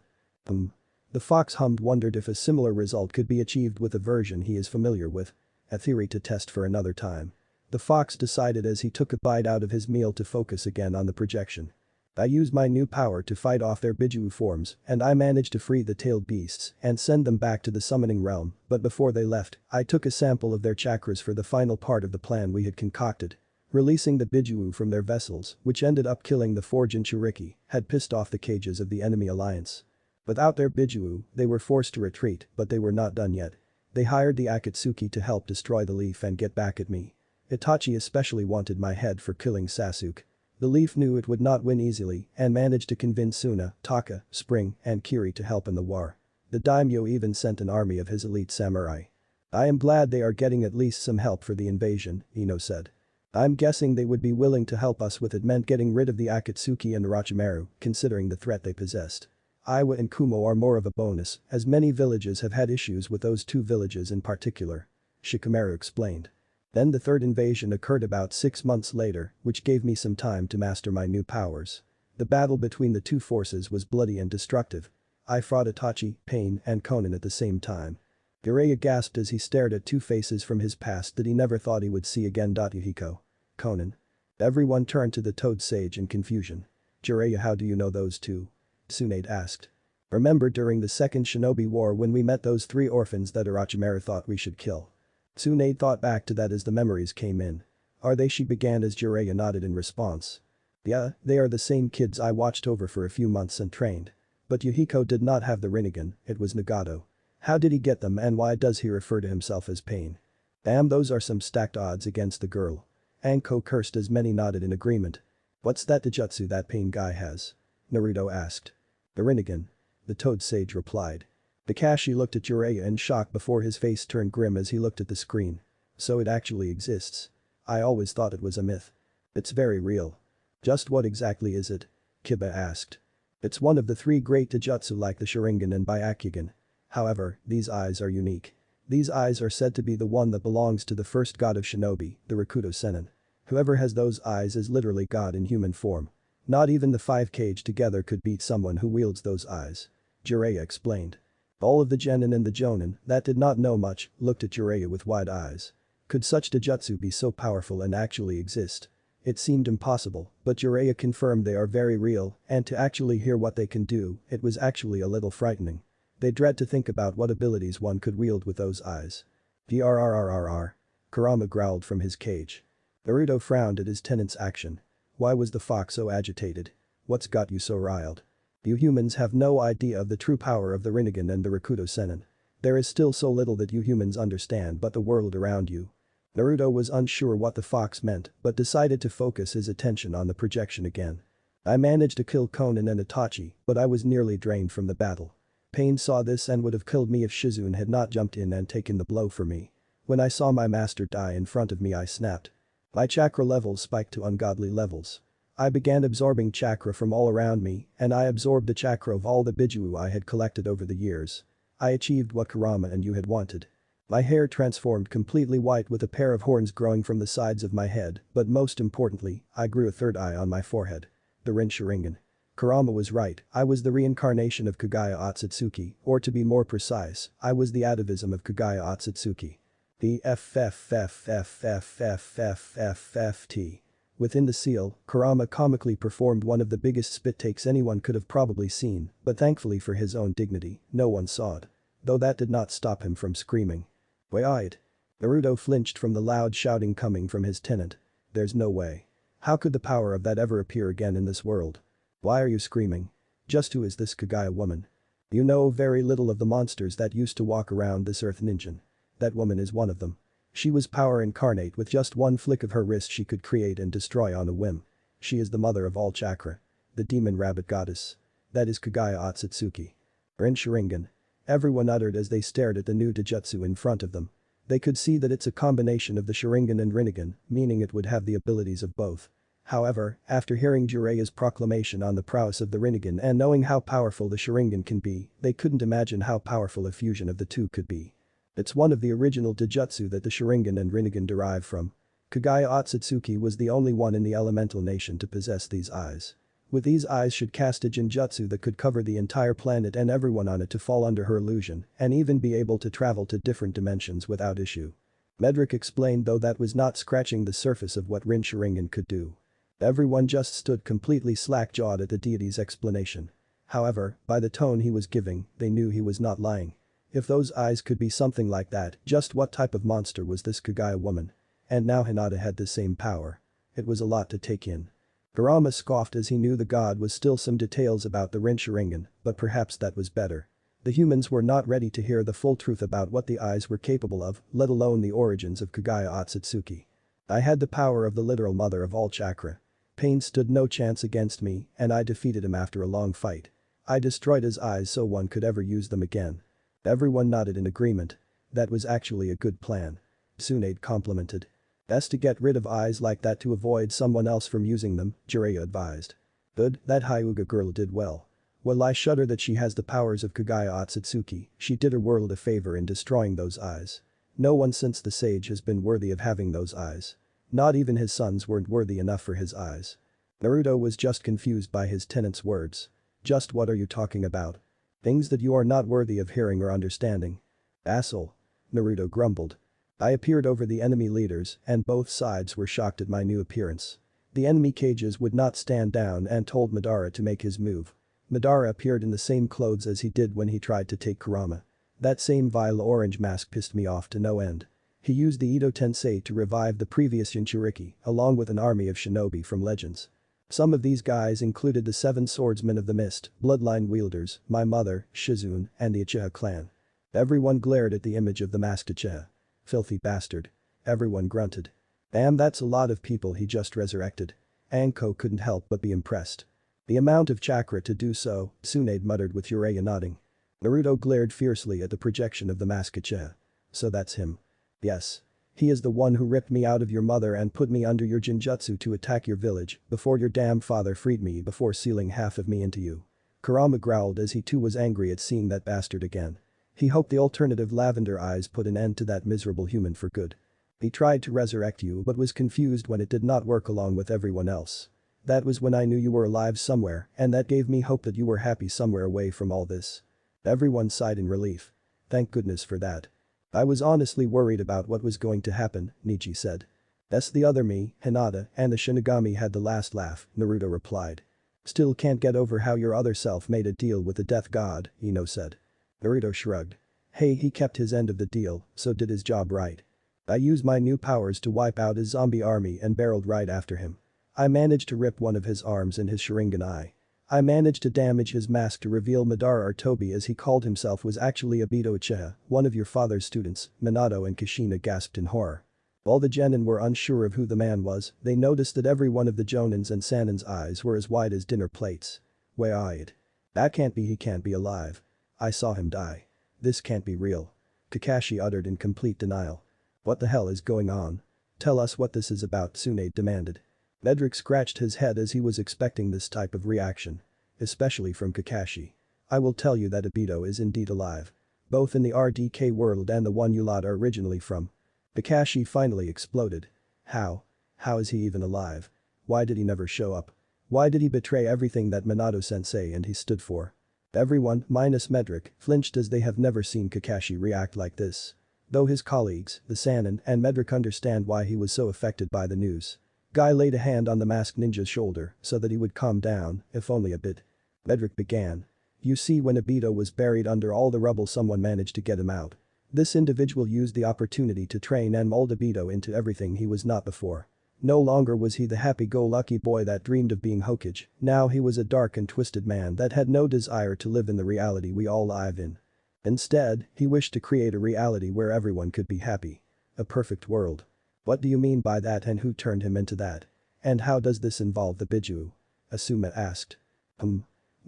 The fox wondered if a similar result could be achieved with a version he is familiar with. A theory to test for another time. The fox decided as he took a bite out of his meal to focus again on the projection. I used my new power to fight off their Biju forms and I managed to free the tailed beasts and send them back to the summoning realm, but before they left, I took a sample of their chakras for the final part of the plan we had concocted. Releasing the Biju from their vessels, which ended up killing the 4 Jinchuriki, had pissed off the cages of the enemy alliance. Without their Biju, they were forced to retreat, but they were not done yet. They hired the Akatsuki to help destroy the leaf and get back at me. Itachi especially wanted my head for killing Sasuke. The leaf knew it would not win easily and managed to convince Suna, Taka, Spring, and Kiri to help in the war. The daimyo even sent an army of his elite samurai. I am glad they are getting at least some help for the invasion, Ino said. I'm guessing they would be willing to help us with it meant getting rid of the Akatsuki and Orochimaru, considering the threat they possessed. Iwa and Kumo are more of a bonus, as many villages have had issues with those 2 villages in particular. Shikamaru explained. Then the third invasion occurred about 6 months later, which gave me some time to master my new powers. The battle between the 2 forces was bloody and destructive. I fought Itachi, Pain, and Konan at the same time. Jiraiya gasped as he stared at 2 faces from his past that he never thought he would see again. Yuhiko. Konan. Everyone turned to the Toad Sage in confusion. Jiraiya, how do you know those 2? Tsunade asked. Remember during the second Shinobi War when we met those 3 orphans that Orochimaru thought we should kill? Tsunade thought back to that as the memories came in. Are they? She began as Jiraiya nodded in response. Yeah, they are the same kids I watched over for a few months and trained. But Yuhiko did not have the Rinnegan, it was Nagato. How did he get them and why does he refer to himself as Pain? Damn, those are some stacked odds against the girl. Anko cursed as many nodded in agreement. What's that Dijutsu that Pain guy has? Naruto asked. The Rinnegan. The Toad Sage replied. Kakashi looked at Jiraiya in shock before his face turned grim as he looked at the screen. So it actually exists. I always thought it was a myth. It's very real. Just what exactly is it? Kiba asked. It's one of the 3 great Dijutsu like the Sharingan and Byakugan. However, these eyes are unique. These eyes are said to be the one that belongs to the first god of shinobi, the Rakuto Sennin. Whoever has those eyes is literally god in human form. Not even the 5 Kage together could beat someone who wields those eyes. Jiraiya explained. All of the genin and the jonin, that did not know much, looked at Jiraiya with wide eyes. Could such Dijutsu be so powerful and actually exist? It seemed impossible, but Jiraiya confirmed they are very real, and to actually hear what they can do, it was actually a little frightening. They dread to think about what abilities one could wield with those eyes. Drrrrrr. Kurama growled from his cage. Naruto frowned at his tenant's action. Why was the fox so agitated? What's got you so riled? You humans have no idea of the true power of the Rinnegan and the Rakuto Sennin. There is still so little that you humans understand but the world around you. Naruto was unsure what the fox meant but decided to focus his attention on the projection again. I managed to kill Konan and Itachi, but I was nearly drained from the battle. Pain saw this and would have killed me if Shizune had not jumped in and taken the blow for me. When I saw my master die in front of me I snapped. My chakra levels spiked to ungodly levels. I began absorbing chakra from all around me, and I absorbed the chakra of all the Biju I had collected over the years. I achieved what Kurama and you had wanted. My hair transformed completely white with a pair of horns growing from the sides of my head, but most importantly, I grew a third eye on my forehead. The Rin Sharingan. Kurama was right, I was the reincarnation of Kagaya Otsutsuki, or to be more precise, I was the atavism of Kagaya Otsutsuki. The FFFFFFFFFT. Within the seal, Kurama comically performed one of the biggest spit takes anyone could have probably seen, but thankfully for his own dignity, no one saw it. Though that did not stop him from screaming. Wait. Naruto flinched from the loud shouting coming from his tenant. There's no way. How could the power of that ever appear again in this world? Why are you screaming? Just who is this Kagaya woman? You know very little of the monsters that used to walk around this earth ninja. That woman is one of them. She was power incarnate with just one flick of her wrist she could create and destroy on a whim. She is the mother of all chakra. The demon rabbit goddess. That is Kagaya Otsutsuki. Rin Sharingan. Everyone uttered as they stared at the new Taijutsu in front of them. They could see that it's a combination of the Sharingan and Rinnegan, meaning it would have the abilities of both. However, after hearing Jireya's proclamation on the prowess of the Rinnegan and knowing how powerful the Sharingan can be, they couldn't imagine how powerful a fusion of the two could be. It's one of the original Taijutsu that the Sharingan and Rinnegan derive from. Kagaya Otsutsuki was the only one in the elemental nation to possess these eyes. With these eyes should cast a genjutsu that could cover the entire planet and everyone on it to fall under her illusion and even be able to travel to different dimensions without issue. Medrick explained though that was not scratching the surface of what Rin Sharingan could do. Everyone just stood completely slack-jawed at the deity's explanation. However, by the tone he was giving, they knew he was not lying. If those eyes could be something like that, just what type of monster was this Kagaya woman? And now Hinata had the same power. It was a lot to take in. Kurama scoffed as he knew the god was still some details about the Rin Sharingan, but perhaps that was better. The humans were not ready to hear the full truth about what the eyes were capable of, let alone the origins of Kagaya Otsutsuki. I had the power of the literal mother of all chakra. Pain stood no chance against me, and I defeated him after a long fight. I destroyed his eyes so one could ever use them again. Everyone nodded in agreement. That was actually a good plan. Tsunade complimented. Best to get rid of eyes like that to avoid someone else from using them, Jiraiya advised. Good, that Hyuga girl did well. While I shudder that she has the powers of Kagaya Otsutsuki, she did her world a favor in destroying those eyes. No one since the sage has been worthy of having those eyes. Not even his sons weren't worthy enough for his eyes. Naruto was just confused by his tenant's words. Just what are you talking about? Things that you are not worthy of hearing or understanding. Asshole. Naruto grumbled. I appeared over the enemy leaders and both sides were shocked at my new appearance. The enemy cages would not stand down and told Madara to make his move. Madara appeared in the same clothes as he did when he tried to take Kurama. That same vile orange mask pissed me off to no end. He used the Edo Tensei to revive the previous Jinchuriki along with an army of shinobi from Legends. Some of these guys included the 7 swordsmen of the mist, bloodline wielders, my mother, Shizune, and the Uchiha clan. Everyone glared at the image of the masked Uchiha. Filthy bastard. Everyone grunted. Damn, that's a lot of people he just resurrected. Anko couldn't help but be impressed. The amount of chakra to do so, Tsunade muttered with Jiraiya nodding. Naruto glared fiercely at the projection of the masked Uchiha. So that's him. Yes. He is the one who ripped me out of your mother and put me under your genjutsu to attack your village before your damn father freed me before sealing half of me into you. Kurama growled as he too was angry at seeing that bastard again. He hoped the alternative lavender eyes put an end to that miserable human for good. He tried to resurrect you but was confused when it did not work along with everyone else. That was when I knew you were alive somewhere and that gave me hope that you were happy somewhere away from all this. Everyone sighed in relief. Thank goodness for that. I was honestly worried about what was going to happen, Nichi said. That's the other me, Hinata, and the Shinigami had the last laugh, Naruto replied. Still can't get over how your other self made a deal with the death god, Ino said. Naruto shrugged. Hey, he kept his end of the deal, so did his job right. I used my new powers to wipe out his zombie army and barreled right after him. I managed to rip one of his arms and his Sharingan eye. I managed to damage his mask to reveal Madara or Tobi as he called himself was actually Obito Uchiha, one of your father's students, Minato and Kushina gasped in horror. While the genin were unsure of who the man was, they noticed that every one of the Jonins and Sanins' eyes were as wide as dinner plates. Wait. That can't be, he can't be alive. I saw him die. This can't be real. Kakashi uttered in complete denial. What the hell is going on? Tell us what this is about, Tsunade demanded. Medrick scratched his head as he was expecting this type of reaction. Especially from Kakashi. I will tell you that Obito is indeed alive. Both in the RDK world and the one you lot are originally from. Kakashi finally exploded. How? How is he even alive? Why did he never show up? Why did he betray everything that Minato-sensei and he stood for? Everyone, minus Medrick, flinched as they have never seen Kakashi react like this. Though his colleagues, the Sannin and Medrick understand why he was so affected by the news. Guy laid a hand on the masked ninja's shoulder so that he would calm down, if only a bit. Medrick began. You see, when Obito was buried under all the rubble, someone managed to get him out. This individual used the opportunity to train and mold Obito into everything he was not before. No longer was he the happy-go-lucky boy that dreamed of being Hokage, now he was a dark and twisted man that had no desire to live in the reality we all live in. Instead, he wished to create a reality where everyone could be happy. A perfect world. What do you mean by that, and who turned him into that? And how does this involve the Biju? Asuma asked.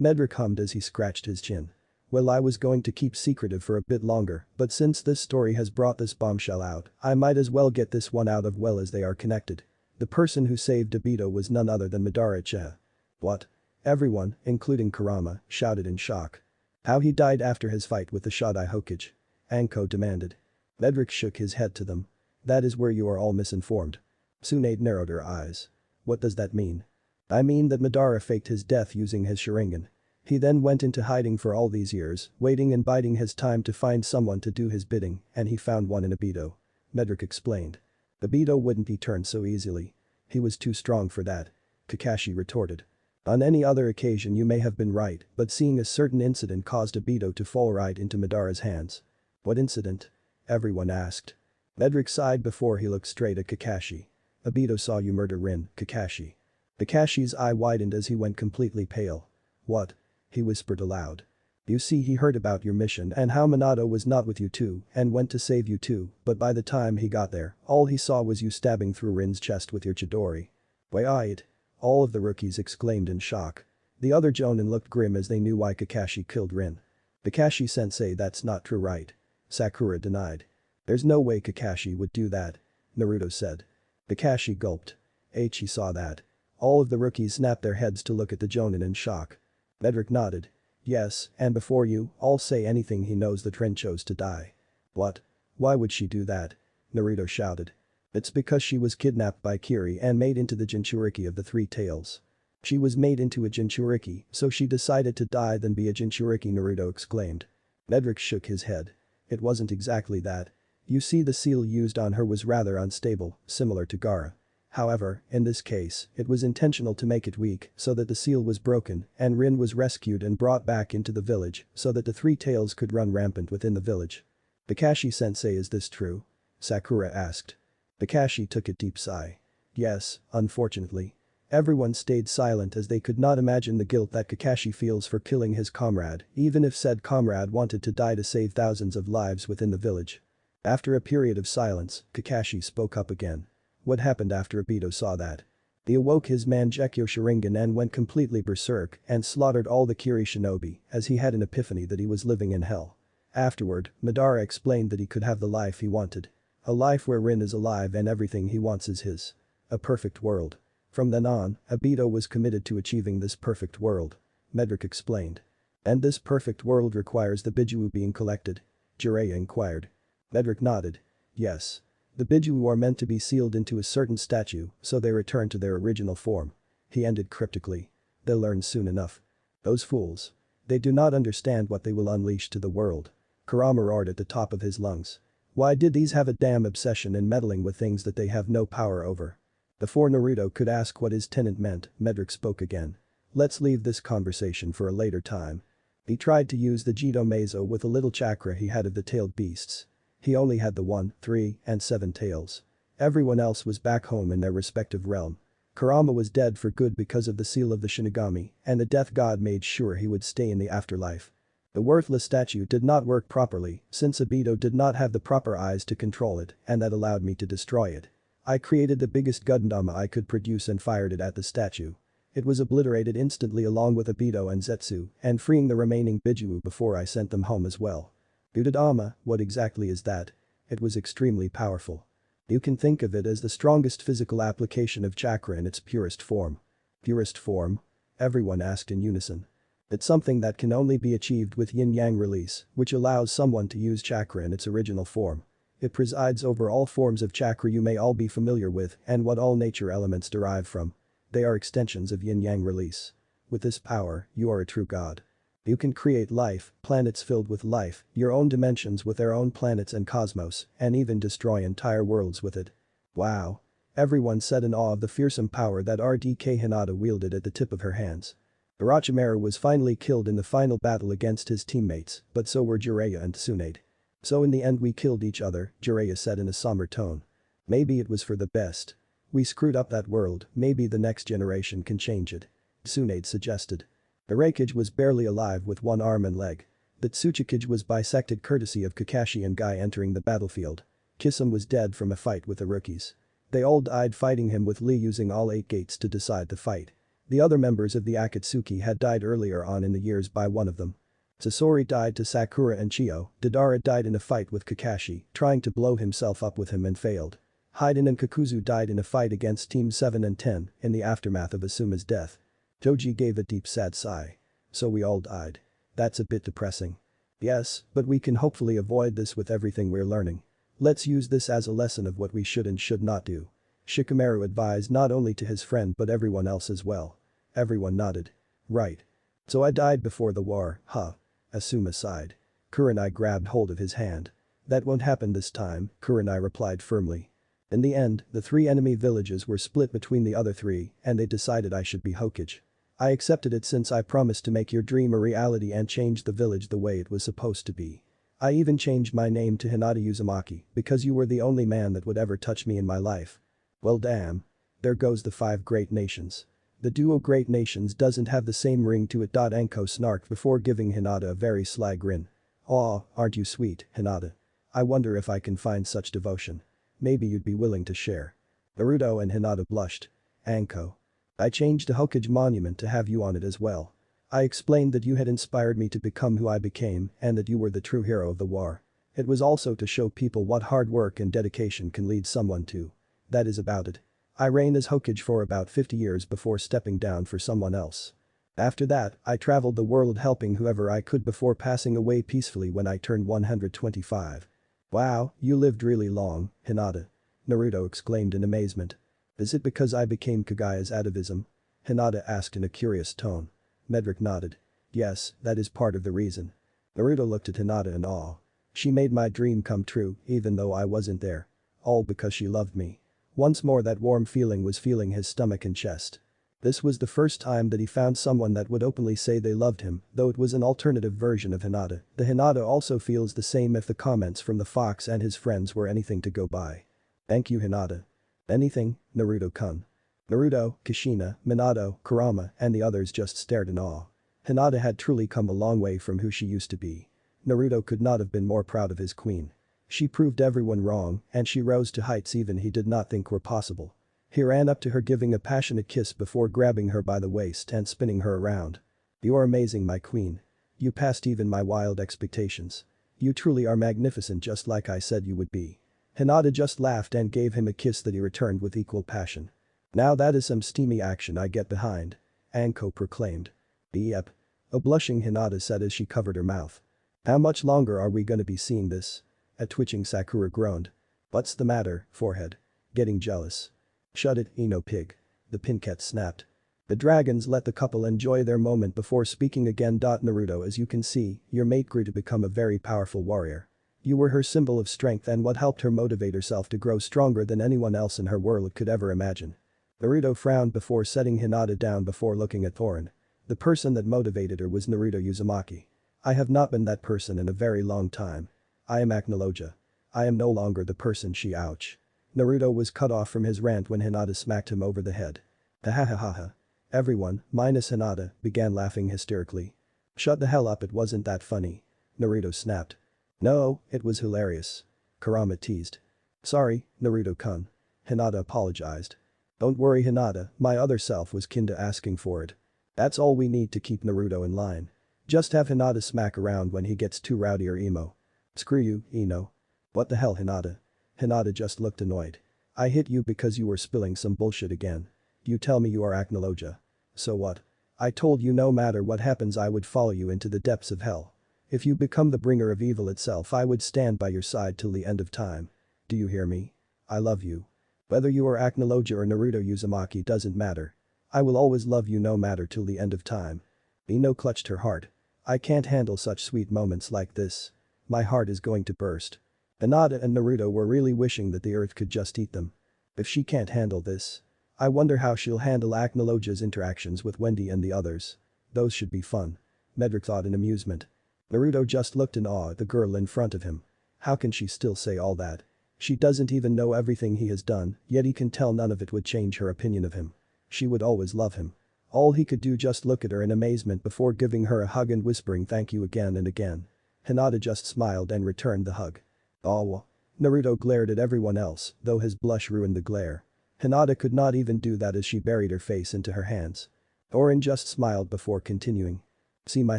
Medrick hummed as he scratched his chin. Well, I was going to keep secretive for a bit longer, but since this story has brought this bombshell out, I might as well get this one out of well as they are connected. The person who saved Obito was none other than Madara Uchiha. What? Everyone, including Kurama, shouted in shock. How he died after his fight with the Shodai Hokage? Anko demanded. Medrick shook his head to them. That is where you are all misinformed. Tsunade narrowed her eyes. What does that mean? I mean that Madara faked his death using his Sharingan. He then went into hiding for all these years, waiting and biding his time to find someone to do his bidding, and he found one in Obito. Medrick explained. Obito wouldn't be turned so easily. He was too strong for that. Kakashi retorted. On any other occasion you may have been right, but seeing a certain incident caused Obito to fall right into Madara's hands. What incident? Everyone asked. Medrick sighed before he looked straight at Kakashi. Obito saw you murder Rin, Kakashi. Kakashi's eye widened as he went completely pale. What? He whispered aloud. You see, he heard about your mission and how Minato was not with you too and went to save you too, but by the time he got there, all he saw was you stabbing through Rin's chest with your Chidori. Wait. All of the rookies exclaimed in shock. The other Jonin looked grim as they knew why Kakashi killed Rin. Kakashi-sensei, that's not true, right? Sakura denied. There's no way Kakashi would do that, Naruto said. Kakashi gulped. He saw that. All of the rookies snapped their heads to look at the Jonin in shock. Medrick nodded. Yes, and before you all say anything, he knows that Rin chose to die. What? Why would she do that? Naruto shouted. It's because she was kidnapped by Kiri and made into the Jinchuriki of the Three Tails. She was made into a Jinchuriki, so she decided to die than be a Jinchuriki, Naruto exclaimed. Medrick shook his head. It wasn't exactly that. You see, the seal used on her was rather unstable, similar to Gaara. However, in this case, it was intentional to make it weak so that the seal was broken and Rin was rescued and brought back into the village so that the Three Tails could run rampant within the village. Kakashi-sensei, is this true? Sakura asked. Kakashi took a deep sigh. Yes, unfortunately. Everyone stayed silent as they could not imagine the guilt that Kakashi feels for killing his comrade, even if said comrade wanted to die to save thousands of lives within the village. After a period of silence, Kakashi spoke up again. What happened after Obito saw that? He awoke his Mangekyo Sharingan and went completely berserk and slaughtered all the Kiri shinobi as he had an epiphany that he was living in hell. Afterward, Madara explained that he could have the life he wanted. A life where Rin is alive and everything he wants is his. A perfect world. From then on, Obito was committed to achieving this perfect world. Medrick explained. And this perfect world requires the Biju being collected? Jiraiya inquired. Medrick nodded. Yes. The Biju are meant to be sealed into a certain statue so they return to their original form. He ended cryptically. They'll learn soon enough. Those fools. They do not understand what they will unleash to the world. Kurama roared at the top of his lungs. Why did these have a damn obsession in meddling with things that they have no power over? Before Naruto could ask what his tenant meant, Medrick spoke again. Let's leave this conversation for a later time. He tried to use the Jido Meizo with a little chakra he had of the tailed beasts. He only had the 1, 3, and 7 tails. Everyone else was back home in their respective realm. Kurama was dead for good because of the seal of the Shinigami, and the death god made sure he would stay in the afterlife. The worthless statue did not work properly since Obito did not have the proper eyes to control it, and that allowed me to destroy it. I created the biggest Gundama I could produce and fired it at the statue. It was obliterated instantly along with Obito and Zetsu and freeing the remaining Biju before I sent them home as well. Gudadama, what exactly is that? It was extremely powerful. You can think of it as the strongest physical application of chakra in its purest form. Purest form? Everyone asked in unison. It's something that can only be achieved with yin-yang release, which allows someone to use chakra in its original form. It presides over all forms of chakra you may all be familiar with and what all nature elements derive from. They are extensions of yin-yang release. With this power, you are a true god. You can create life, planets filled with life, your own dimensions with their own planets and cosmos, and even destroy entire worlds with it. Wow. Everyone said in awe of the fearsome power that RDK Hinata wielded at the tip of her hands. Orochimaru was finally killed in the final battle against his teammates, but so were Jiraiya and Tsunade. So in the end we killed each other, Jiraiya said in a somber tone. Maybe it was for the best. We screwed up that world, maybe the next generation can change it. Tsunade suggested. Arakage was barely alive with one arm and leg. The Tsuchikage was bisected courtesy of Kakashi and Guy entering the battlefield. Kisame was dead from a fight with the rookies. They all died fighting him with Lee using all 8 gates to decide the fight. The other members of the Akatsuki had died earlier on in the years by one of them. Sasori died to Sakura and Chiyo, Deidara died in a fight with Kakashi, trying to blow himself up with him and failed. Haiden and Kakuzu died in a fight against Team 7 and 10 in the aftermath of Asuma's death. Toji gave a deep sad sigh. So we all died. That's a bit depressing. Yes, but we can hopefully avoid this with everything we're learning. Let's use this as a lesson of what we should and should not do. Shikamaru advised not only to his friend but everyone else as well. Everyone nodded. Right. So I died before the war, huh? Asuma sighed. Kurenai grabbed hold of his hand. That won't happen this time, Kurenai replied firmly. In the end, the 3 enemy villages were split between the other 3 and they decided I should be Hokage. I accepted it since I promised to make your dream a reality and change the village the way it was supposed to be. I even changed my name to Hinata Uzumaki because you were the only man that would ever touch me in my life. Well damn. There goes the 5 great nations. The duo great nations doesn't have the same ring to it. Anko snarked before giving Hinata a very sly grin. Aw, aren't you sweet, Hinata? I wonder if I can find such devotion. Maybe you'd be willing to share. Naruto and Hinata blushed. Anko. I changed the Hokage monument to have you on it as well. I explained that you had inspired me to become who I became and that you were the true hero of the war. It was also to show people what hard work and dedication can lead someone to. That is about it. I reigned as Hokage for about 50 years before stepping down for someone else. After that, I traveled the world helping whoever I could before passing away peacefully when I turned 125. Wow, you lived really long, Hinata. Naruto exclaimed in amazement. Is it because I became Kagaya's atavism? Hinata asked in a curious tone. Medrick nodded. Yes, that is part of the reason. Naruto looked at Hinata in awe. She made my dream come true even though I wasn't there. All because she loved me. Once more that warm feeling was feeling his stomach and chest. This was the first time that he found someone that would openly say they loved him, though it was an alternative version of Hinata. The Hinata also feels the same if the comments from the fox and his friends were anything to go by. Thank you Hinata. Anything, Naruto-kun. Naruto, Kushina, Minato, Kurama, and the others just stared in awe. Hinata had truly come a long way from who she used to be. Naruto could not have been more proud of his queen. She proved everyone wrong and she rose to heights even he did not think were possible. He ran up to her giving a passionate kiss before grabbing her by the waist and spinning her around. You are amazing my queen. You passed even my wild expectations. You truly are magnificent just like I said you would be. Hinata just laughed and gave him a kiss that he returned with equal passion. Now that is some steamy action I get behind. Anko proclaimed. Yep. A blushing Hinata said as she covered her mouth. How much longer are we gonna be seeing this? A twitching Sakura groaned. What's the matter, forehead? Getting jealous. Shut it, Ino pig. The Pinket snapped. The dragons let the couple enjoy their moment before speaking again. Naruto, as you can see, your mate grew to become a very powerful warrior. You were her symbol of strength and what helped her motivate herself to grow stronger than anyone else in her world could ever imagine. Naruto frowned before setting Hinata down before looking at Thorin. The person that motivated her was Naruto Uzumaki. I have not been that person in a very long time. I am Acnologia. I am no longer the person she ouch. Naruto was cut off from his rant when Hinata smacked him over the head. Ha. Everyone, minus Hinata, began laughing hysterically. Shut the hell up, it wasn't that funny. Naruto snapped. No, it was hilarious. Kurama teased. Sorry, Naruto-kun. Hinata apologized. Don't worry Hinata, my other self was kinda asking for it. That's all we need to keep Naruto in line. Just have Hinata smack around when he gets too rowdy or emo. Screw you, Ino. What the hell Hinata? Hinata just looked annoyed. I hit you because you were spilling some bullshit again. You tell me you are Acnologia. So what? I told you no matter what happens I would follow you into the depths of hell. If you become the bringer of evil itself I would stand by your side till the end of time. Do you hear me? I love you. Whether you are Acnologia or Naruto Uzumaki doesn't matter. I will always love you no matter till the end of time. Ino clutched her heart. I can't handle such sweet moments like this. My heart is going to burst. Hinata and Naruto were really wishing that the earth could just eat them. If she can't handle this. I wonder how she'll handle Acnologia's interactions with Wendy and the others. Those should be fun. Medrick thought in amusement. Naruto just looked in awe at the girl in front of him. How can she still say all that? She doesn't even know everything he has done, yet he can tell none of it would change her opinion of him. She would always love him. All he could do just look at her in amazement before giving her a hug and whispering thank you again and again. Hinata just smiled and returned the hug. Oh. Naruto glared at everyone else, though his blush ruined the glare. Hinata could not even do that as she buried her face into her hands. Orin just smiled before continuing. See my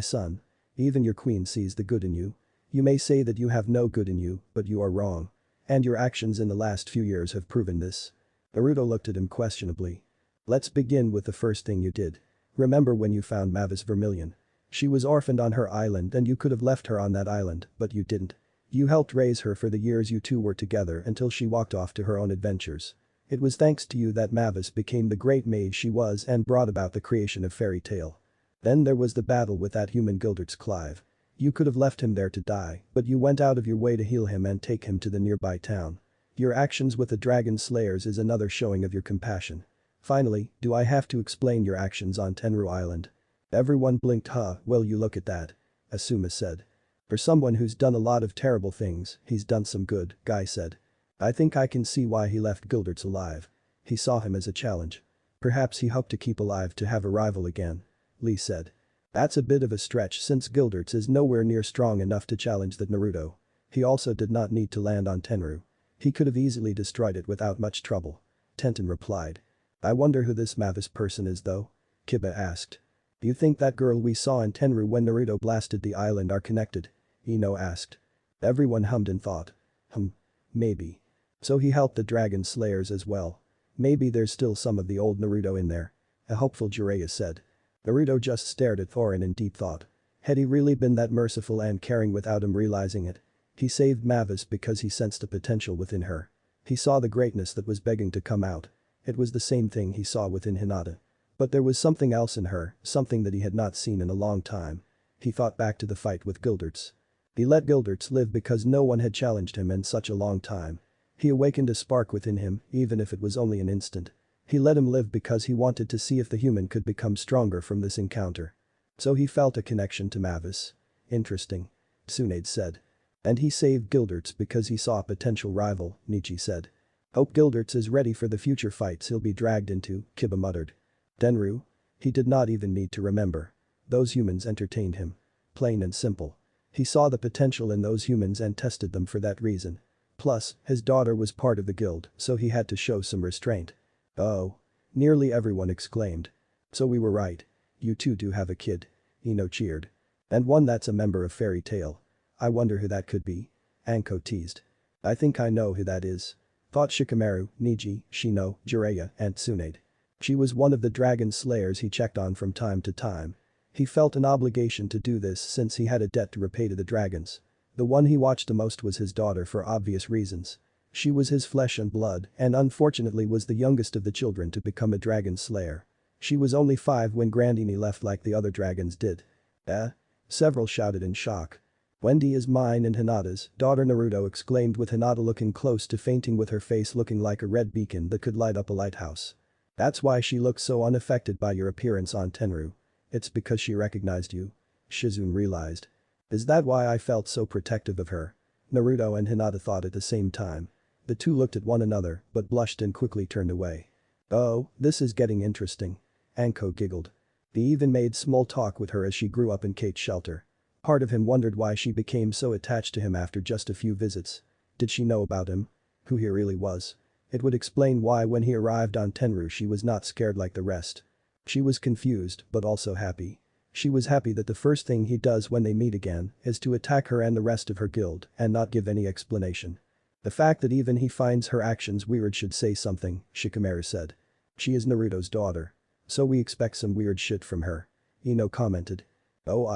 son. Even your queen sees the good in you. You may say that you have no good in you, but you are wrong. And your actions in the last few years have proven this. Naruto looked at him questionably. Let's begin with the first thing you did. Remember when you found Mavis Vermilion? She was orphaned on her island and you could have left her on that island, but you didn't. You helped raise her for the years you two were together until she walked off to her own adventures. It was thanks to you that Mavis became the great mage she was and brought about the creation of Fairy Tail. Then there was the battle with that human Gildert's Clive. You could have left him there to die, but you went out of your way to heal him and take him to the nearby town. Your actions with the Dragon Slayers is another showing of your compassion. Finally, do I have to explain your actions on Tenru Island? Everyone blinked. Well you look at that. Asuma said. For someone who's done a lot of terrible things, he's done some good, Guy said. I think I can see why he left Gildert's alive. He saw him as a challenge. Perhaps he hoped to keep alive to have a rival again. Lee said. That's a bit of a stretch since Gildert's is nowhere near strong enough to challenge that Naruto. He also did not need to land on Tenru. He could have easily destroyed it without much trouble. Tenten replied. I wonder who this Mavis person is though? Kiba asked. You think that girl we saw in Tenru when Naruto blasted the island are connected? Ino asked. Everyone hummed and thought. Maybe. So he helped the Dragon Slayers as well. Maybe there's still some of the old Naruto in there. A hopeful Jiraiya said. Naruto just stared at Thorin in deep thought. Had he really been that merciful and caring without him realizing it? He saved Mavis because he sensed the potential within her. He saw the greatness that was begging to come out. It was the same thing he saw within Hinata. But there was something else in her, something that he had not seen in a long time. He thought back to the fight with Gildert's. He let Gildert's live because no one had challenged him in such a long time. He awakened a spark within him, even if it was only an instant. He let him live because he wanted to see if the human could become stronger from this encounter. So he felt a connection to Mavis. Interesting. Tsunade said. And he saved Gildert's because he saw a potential rival, Nietzsche said. Hope Gildert's is ready for the future fights he'll be dragged into, Kiba muttered. Tenru? He did not even need to remember. Those humans entertained him. Plain and simple. He saw the potential in those humans and tested them for that reason. Plus, his daughter was part of the guild, so he had to show some restraint. Oh. Nearly everyone exclaimed. So we were right. You two do have a kid. Ino cheered. And one that's a member of Fairy Tail. I wonder who that could be. Anko teased. I think I know who that is. Thought Shikamaru, Niji, Shino, Jiraiya, and Tsunade. She was one of the Dragon Slayers he checked on from time to time. He felt an obligation to do this since he had a debt to repay to the dragons. The one he watched the most was his daughter for obvious reasons. She was his flesh and blood and unfortunately was the youngest of the children to become a Dragon Slayer. She was only 5 when Grandini left like the other dragons did. Several shouted in shock. Wendy is mine and Hinata's daughter, Naruto exclaimed with Hinata looking close to fainting with her face looking like a red beacon that could light up a lighthouse. That's why she looks so unaffected by your appearance on Tenru. It's because she recognized you. Shizune realized. Is that why I felt so protective of her? Naruto and Hinata thought at the same time. The two looked at one another but blushed and quickly turned away. Oh, this is getting interesting. Anko giggled. He even made small talk with her as she grew up in Kate's shelter. Part of him wondered why she became so attached to him after just a few visits. Did she know about him? Who he really was? It would explain why when he arrived on Tenru she was not scared like the rest. She was confused but also happy. She was happy that the first thing he does when they meet again is to attack her and the rest of her guild and not give any explanation. The fact that even he finds her actions weird should say something, Shikamaru said. She is Naruto's daughter. So we expect some weird shit from her. Ino commented. Oh,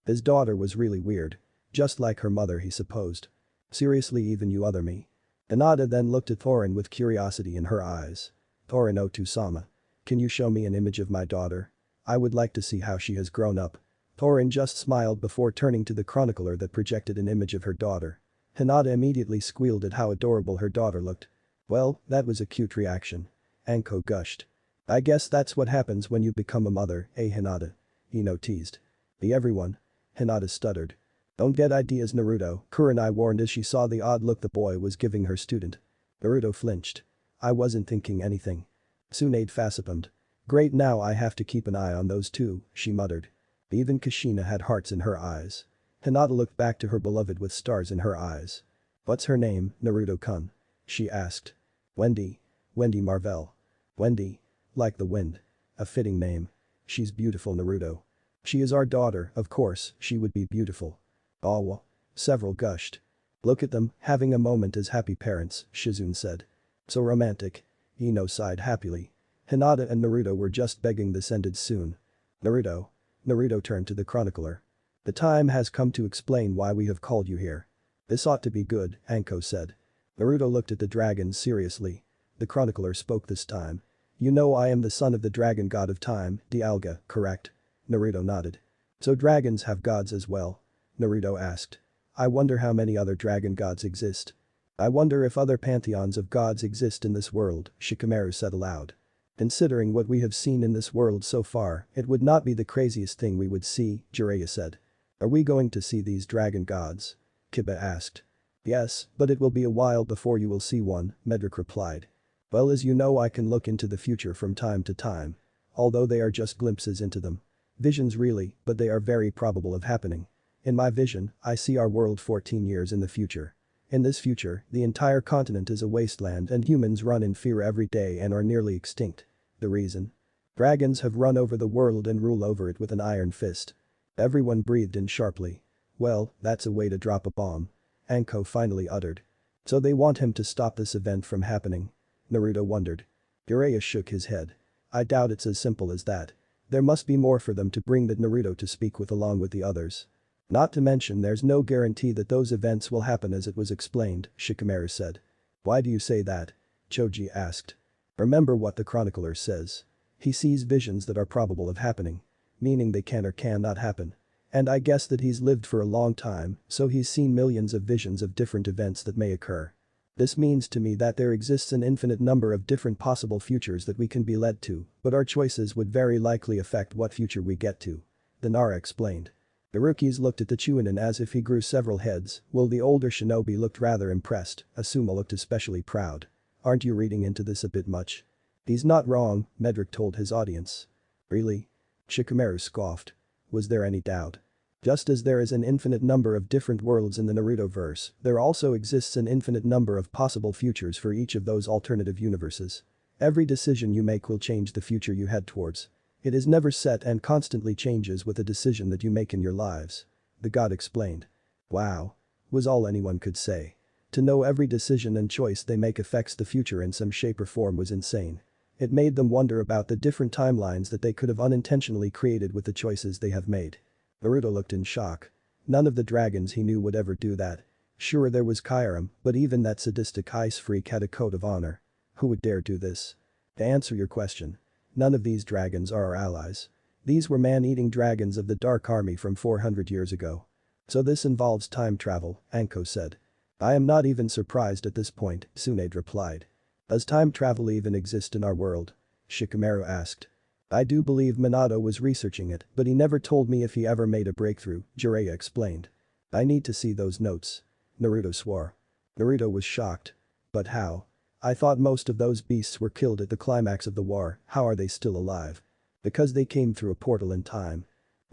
his daughter was really weird. Just like her mother, he supposed. Seriously, even you other me? Hinata then looked at Thorin with curiosity in her eyes. Thorin Otu-sama. Can you show me an image of my daughter? I would like to see how she has grown up. Thorin just smiled before turning to the chronicler that projected an image of her daughter. Hinata immediately squealed at how adorable her daughter looked. Well, that was a cute reaction. Anko gushed. I guess that's what happens when you become a mother, eh Hinata? Ino teased. The everyone? Hinata stuttered. Don't get ideas Naruto, Kurenai warned as she saw the odd look the boy was giving her student. Naruto flinched. I wasn't thinking anything. Tsunade facepalmed. Great, now I have to keep an eye on those two, she muttered. Even Kushina had hearts in her eyes. Hinata looked back to her beloved with stars in her eyes. What's her name, Naruto-kun? She asked. Wendy. Wendy Marvell. Wendy. Like the wind. A fitting name. She's beautiful Naruto. She is our daughter, of course, she would be beautiful. Oh. Several gushed. Look at them, having a moment as happy parents, Shizune said. So romantic. Ino sighed happily. Hinata and Naruto were just begging this ended soon. Naruto. Naruto turned to the chronicler. The time has come to explain why we have called you here. This ought to be good, Anko said. Naruto looked at the dragon seriously. The chronicler spoke this time. You know I am the son of the dragon god of time, Dialga, correct? Naruto nodded. So dragons have gods as well? Naruto asked. I wonder how many other dragon gods exist. I wonder if other pantheons of gods exist in this world, Shikamaru said aloud. Considering what we have seen in this world so far, it would not be the craziest thing we would see, Jiraiya said. Are we going to see these dragon gods? Kiba asked. Yes, but it will be a while before you will see one, Medrick replied. Well, as you know, I can look into the future from time to time. Although they are just glimpses into them. Visions really, but they are very probable of happening. In my vision, I see our world 14 years in the future. In this future, the entire continent is a wasteland and humans run in fear every day and are nearly extinct. The reason? Dragons have run over the world and rule over it with an iron fist. Everyone breathed in sharply. Well, that's a way to drop a bomb. Anko finally uttered. So they want him to stop this event from happening? Naruto wondered. Jiraiya shook his head. I doubt it's as simple as that. There must be more for them to bring that Naruto to speak with along with the others. Not to mention there's no guarantee that those events will happen as it was explained, Shikamaru said. Why do you say that? Choji asked. Remember what the chronicler says. He sees visions that are probable of happening. Meaning they can or cannot happen. And I guess that he's lived for a long time, so he's seen millions of visions of different events that may occur. This means to me that there exists an infinite number of different possible futures that we can be led to, but our choices would very likely affect what future we get to. The Nara explained. The rookies looked at the Chunin as if he grew several heads, while the older shinobi looked rather impressed, Asuma looked especially proud. Aren't you reading into this a bit much? He's not wrong, Medrick told his audience. Really? Shikamaru scoffed. Was there any doubt? Just as there is an infinite number of different worlds in the Naruto-verse, there also exists an infinite number of possible futures for each of those alternative universes. Every decision you make will change the future you head towards. It is never set and constantly changes with a decision that you make in your lives. The god explained. Wow. Was all anyone could say. To know every decision and choice they make affects the future in some shape or form was insane. It made them wonder about the different timelines that they could have unintentionally created with the choices they have made. Naruto looked in shock. None of the dragons he knew would ever do that. Sure, there was Kyurem, but even that sadistic ice freak had a code of honor. Who would dare do this? To answer your question. None of these dragons are our allies. These were man-eating dragons of the Dark Army from 400 years ago. So this involves time travel, Anko said. I am not even surprised at this point, Tsunade replied. Does time travel even exist in our world? Shikamaru asked. I do believe Minato was researching it, but he never told me if he ever made a breakthrough, Jiraiya explained. I need to see those notes. Naruto swore. Naruto was shocked. But how? I thought most of those beasts were killed at the climax of the war, how are they still alive? Because they came through a portal in time.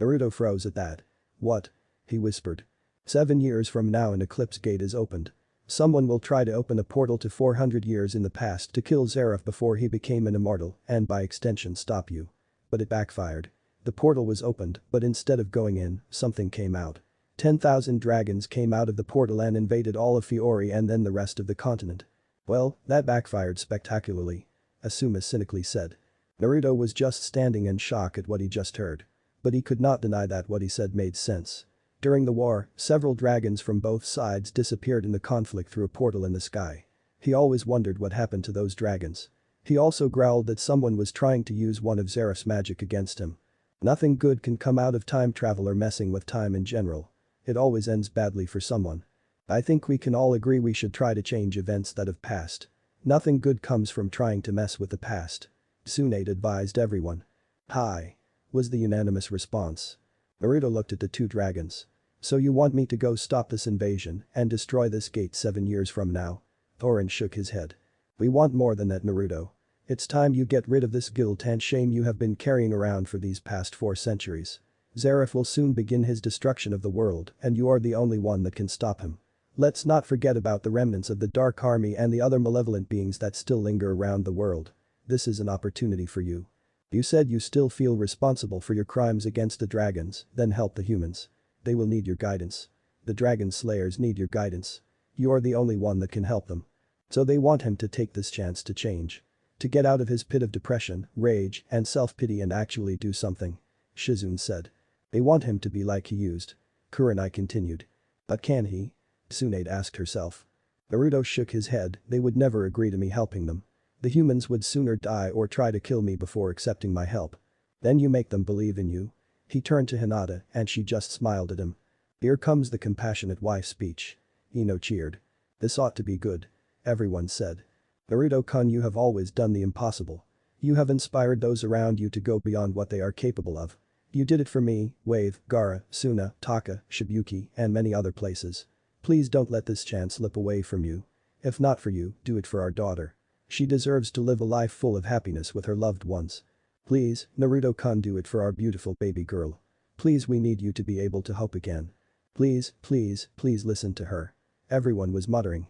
Naruto froze at that. What? He whispered. 7 years from now an eclipse gate is opened. Someone will try to open a portal to 400 years in the past to kill Zeref before he became an immortal and by extension stop you. But it backfired. The portal was opened, but instead of going in, something came out. 10,000 dragons came out of the portal and invaded all of Fiori and then the rest of the continent. Well, that backfired spectacularly. Asuma cynically said. Naruto was just standing in shock at what he just heard. But he could not deny that what he said made sense. During the war, several dragons from both sides disappeared in the conflict through a portal in the sky. He always wondered what happened to those dragons. He also growled that someone was trying to use one of Zeref's magic against him. Nothing good can come out of time travel or messing with time in general. It always ends badly for someone. I think we can all agree we should try to change events that have passed. Nothing good comes from trying to mess with the past. Tsunade advised everyone. Hi. Was the unanimous response. Naruto looked at the two dragons. So you want me to go stop this invasion and destroy this gate 7 years from now? Thorin shook his head. We want more than that, Naruto. It's time you get rid of this guilt and shame you have been carrying around for these past 4 centuries. Zeref will soon begin his destruction of the world and you are the only one that can stop him. Let's not forget about the remnants of the Dark Army and the other malevolent beings that still linger around the world. This is an opportunity for you. You said you still feel responsible for your crimes against the dragons, then help the humans. They will need your guidance. The dragon slayers need your guidance. You are the only one that can help them. So they want him to take this chance to change. To get out of his pit of depression, rage, and self-pity and actually do something. Shizune said. They want him to be like he used. Kurenai continued. But can he? Tsunade asked herself. Naruto shook his head, they would never agree to me helping them. The humans would sooner die or try to kill me before accepting my help. Then you make them believe in you. He turned to Hinata and she just smiled at him. Here comes the compassionate wife speech. Ino cheered. This ought to be good. Everyone said. Naruto-kun, you have always done the impossible. You have inspired those around you to go beyond what they are capable of. You did it for me, Wave, Gaara, Suna, Taka, Shibuki, and many other places. Please don't let this chance slip away from you. If not for you, do it for our daughter. She deserves to live a life full of happiness with her loved ones. Please, Naruto-kun, do it for our beautiful baby girl. Please, we need you to be able to hope again. Please, please, please listen to her. Everyone was muttering.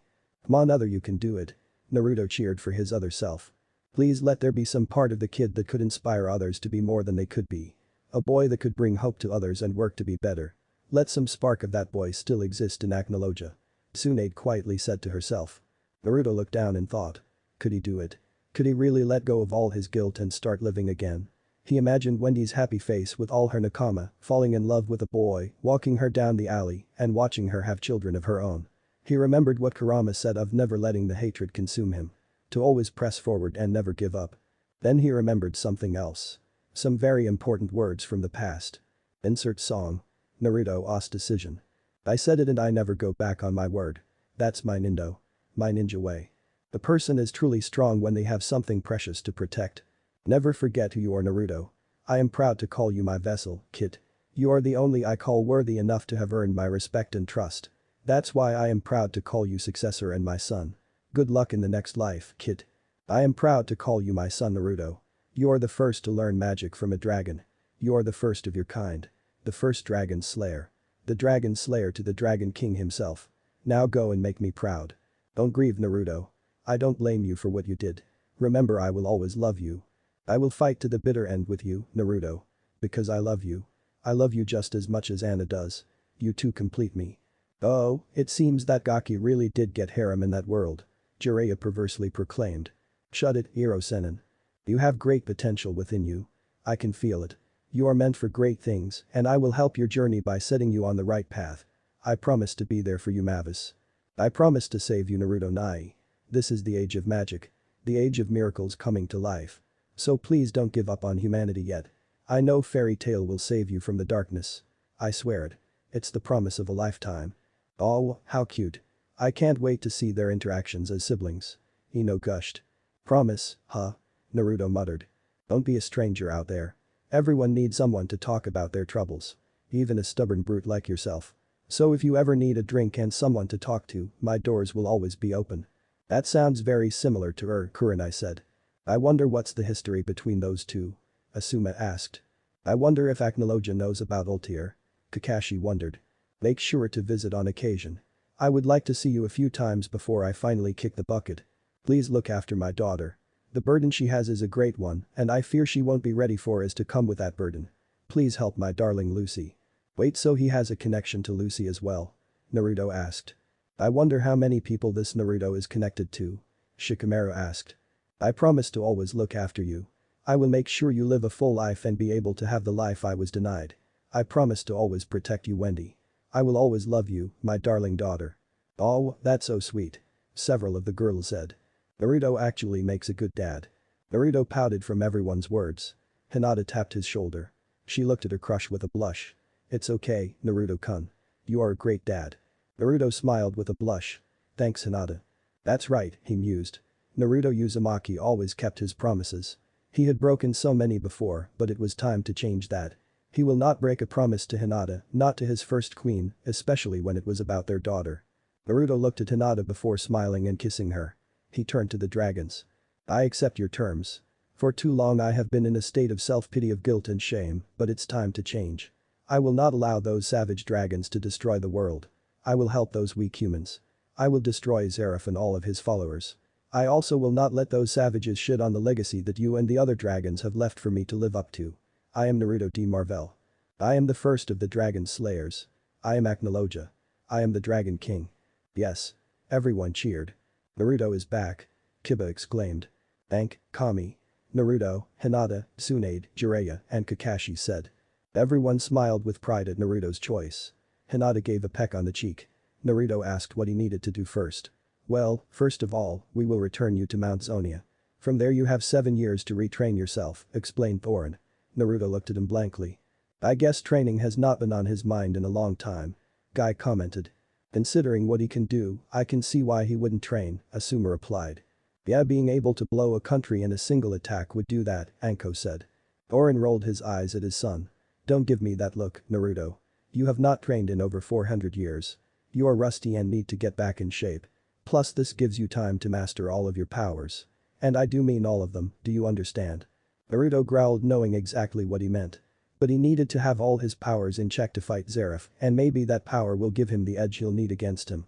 Come on, other, you can do it. Naruto cheered for his other self. Please let there be some part of the kid that could inspire others to be more than they could be. A boy that could bring hope to others and work to be better. Let some spark of that boy still exist in Acnologia. Tsunade quietly said to herself. Naruto looked down and thought. Could he do it? Could he really let go of all his guilt and start living again? He imagined Wendy's happy face with all her nakama, falling in love with a boy, walking her down the alley, and watching her have children of her own. He remembered what Kurama said of never letting the hatred consume him. To always press forward and never give up. Then he remembered something else. Some very important words from the past. Insert song. Naruto O's decision. I said it and I never go back on my word. That's my nindo. My ninja way. A person is truly strong when they have something precious to protect. Never forget who you are, Naruto. I am proud to call you my vessel, kid. You are the only I call worthy enough to have earned my respect and trust. That's why I am proud to call you successor and my son. Good luck in the next life, kid. I am proud to call you my son, Naruto. You are the first to learn magic from a dragon. You are the first of your kind. The first dragon slayer. The dragon slayer to the Dragon King himself. Now go and make me proud. Don't grieve, Naruto. I don't blame you for what you did. Remember, I will always love you. I will fight to the bitter end with you, Naruto. Because I love you. I love you just as much as Anna does. You two complete me. Oh, it seems that Gaki really did get harem in that world. Jiraiya perversely proclaimed. Shut it, Hiro-senin. You have great potential within you. I can feel it. You are meant for great things and I will help your journey by setting you on the right path. I promise to be there for you, Mavis. I promise to save you, Naruto Nai. This is the age of magic. The age of miracles coming to life. So please don't give up on humanity yet. I know Fairy Tail will save you from the darkness. I swear it. It's the promise of a lifetime. Oh, how cute. I can't wait to see their interactions as siblings. Ino gushed. Promise, huh? Naruto muttered. Don't be a stranger out there. Everyone needs someone to talk about their troubles. Even a stubborn brute like yourself. So if you ever need a drink and someone to talk to, my doors will always be open. That sounds very similar to Kurenai said. I wonder what's the history between those two? Asuma asked. I wonder if Acnologia knows about Ultier. Kakashi wondered. Make sure to visit on occasion. I would like to see you a few times before I finally kick the bucket. Please look after my daughter. The burden she has is a great one and I fear she won't be ready for is to come with that burden. Please help my darling Lucy. Wait, so he has a connection to Lucy as well? Naruto asked. I wonder how many people this Naruto is connected to. Shikamaru asked. I promise to always look after you. I will make sure you live a full life and be able to have the life I was denied. I promise to always protect you, Wendy. I will always love you, my darling daughter. Oh, that's so sweet. Several of the girls said. Naruto actually makes a good dad. Naruto pouted from everyone's words. Hinata tapped his shoulder. She looked at her crush with a blush. It's okay, Naruto-kun. You are a great dad. Naruto smiled with a blush. Thanks, Hinata. That's right, he mused. Naruto Uzumaki always kept his promises. He had broken so many before, but it was time to change that. He will not break a promise to Hinata, not to his first queen, especially when it was about their daughter. Naruto looked at Hinata before smiling and kissing her. He turned to the dragons. I accept your terms. For too long I have been in a state of self-pity, of guilt and shame, but it's time to change. I will not allow those savage dragons to destroy the world. I will help those weak humans. I will destroy Zeref and all of his followers. I also will not let those savages shit on the legacy that you and the other dragons have left for me to live up to. I am Naruto D. Marvell. I am the first of the dragon slayers. I am Acnologia. I am the Dragon King. Yes. Everyone cheered. Naruto is back. Kiba exclaimed. Thank Kami. Naruto, Hinata, Tsunade, Jiraiya, and Kakashi said. Everyone smiled with pride at Naruto's choice. Hinata gave a peck on the cheek. Naruto asked what he needed to do first. Well, first of all, we will return you to Mount Zonia. From there you have 7 years to retrain yourself, explained Thorin. Naruto looked at him blankly. I guess training has not been on his mind in a long time. Guy commented. Considering what he can do, I can see why he wouldn't train, Asuma replied. Yeah, being able to blow a country in a single attack would do that, Anko said. Thorin rolled his eyes at his son. Don't give me that look, Naruto. You have not trained in over 400 years. You are rusty and need to get back in shape. Plus this gives you time to master all of your powers. And I do mean all of them, do you understand? Naruto growled, knowing exactly what he meant. But he needed to have all his powers in check to fight Zeref, and maybe that power will give him the edge he'll need against him.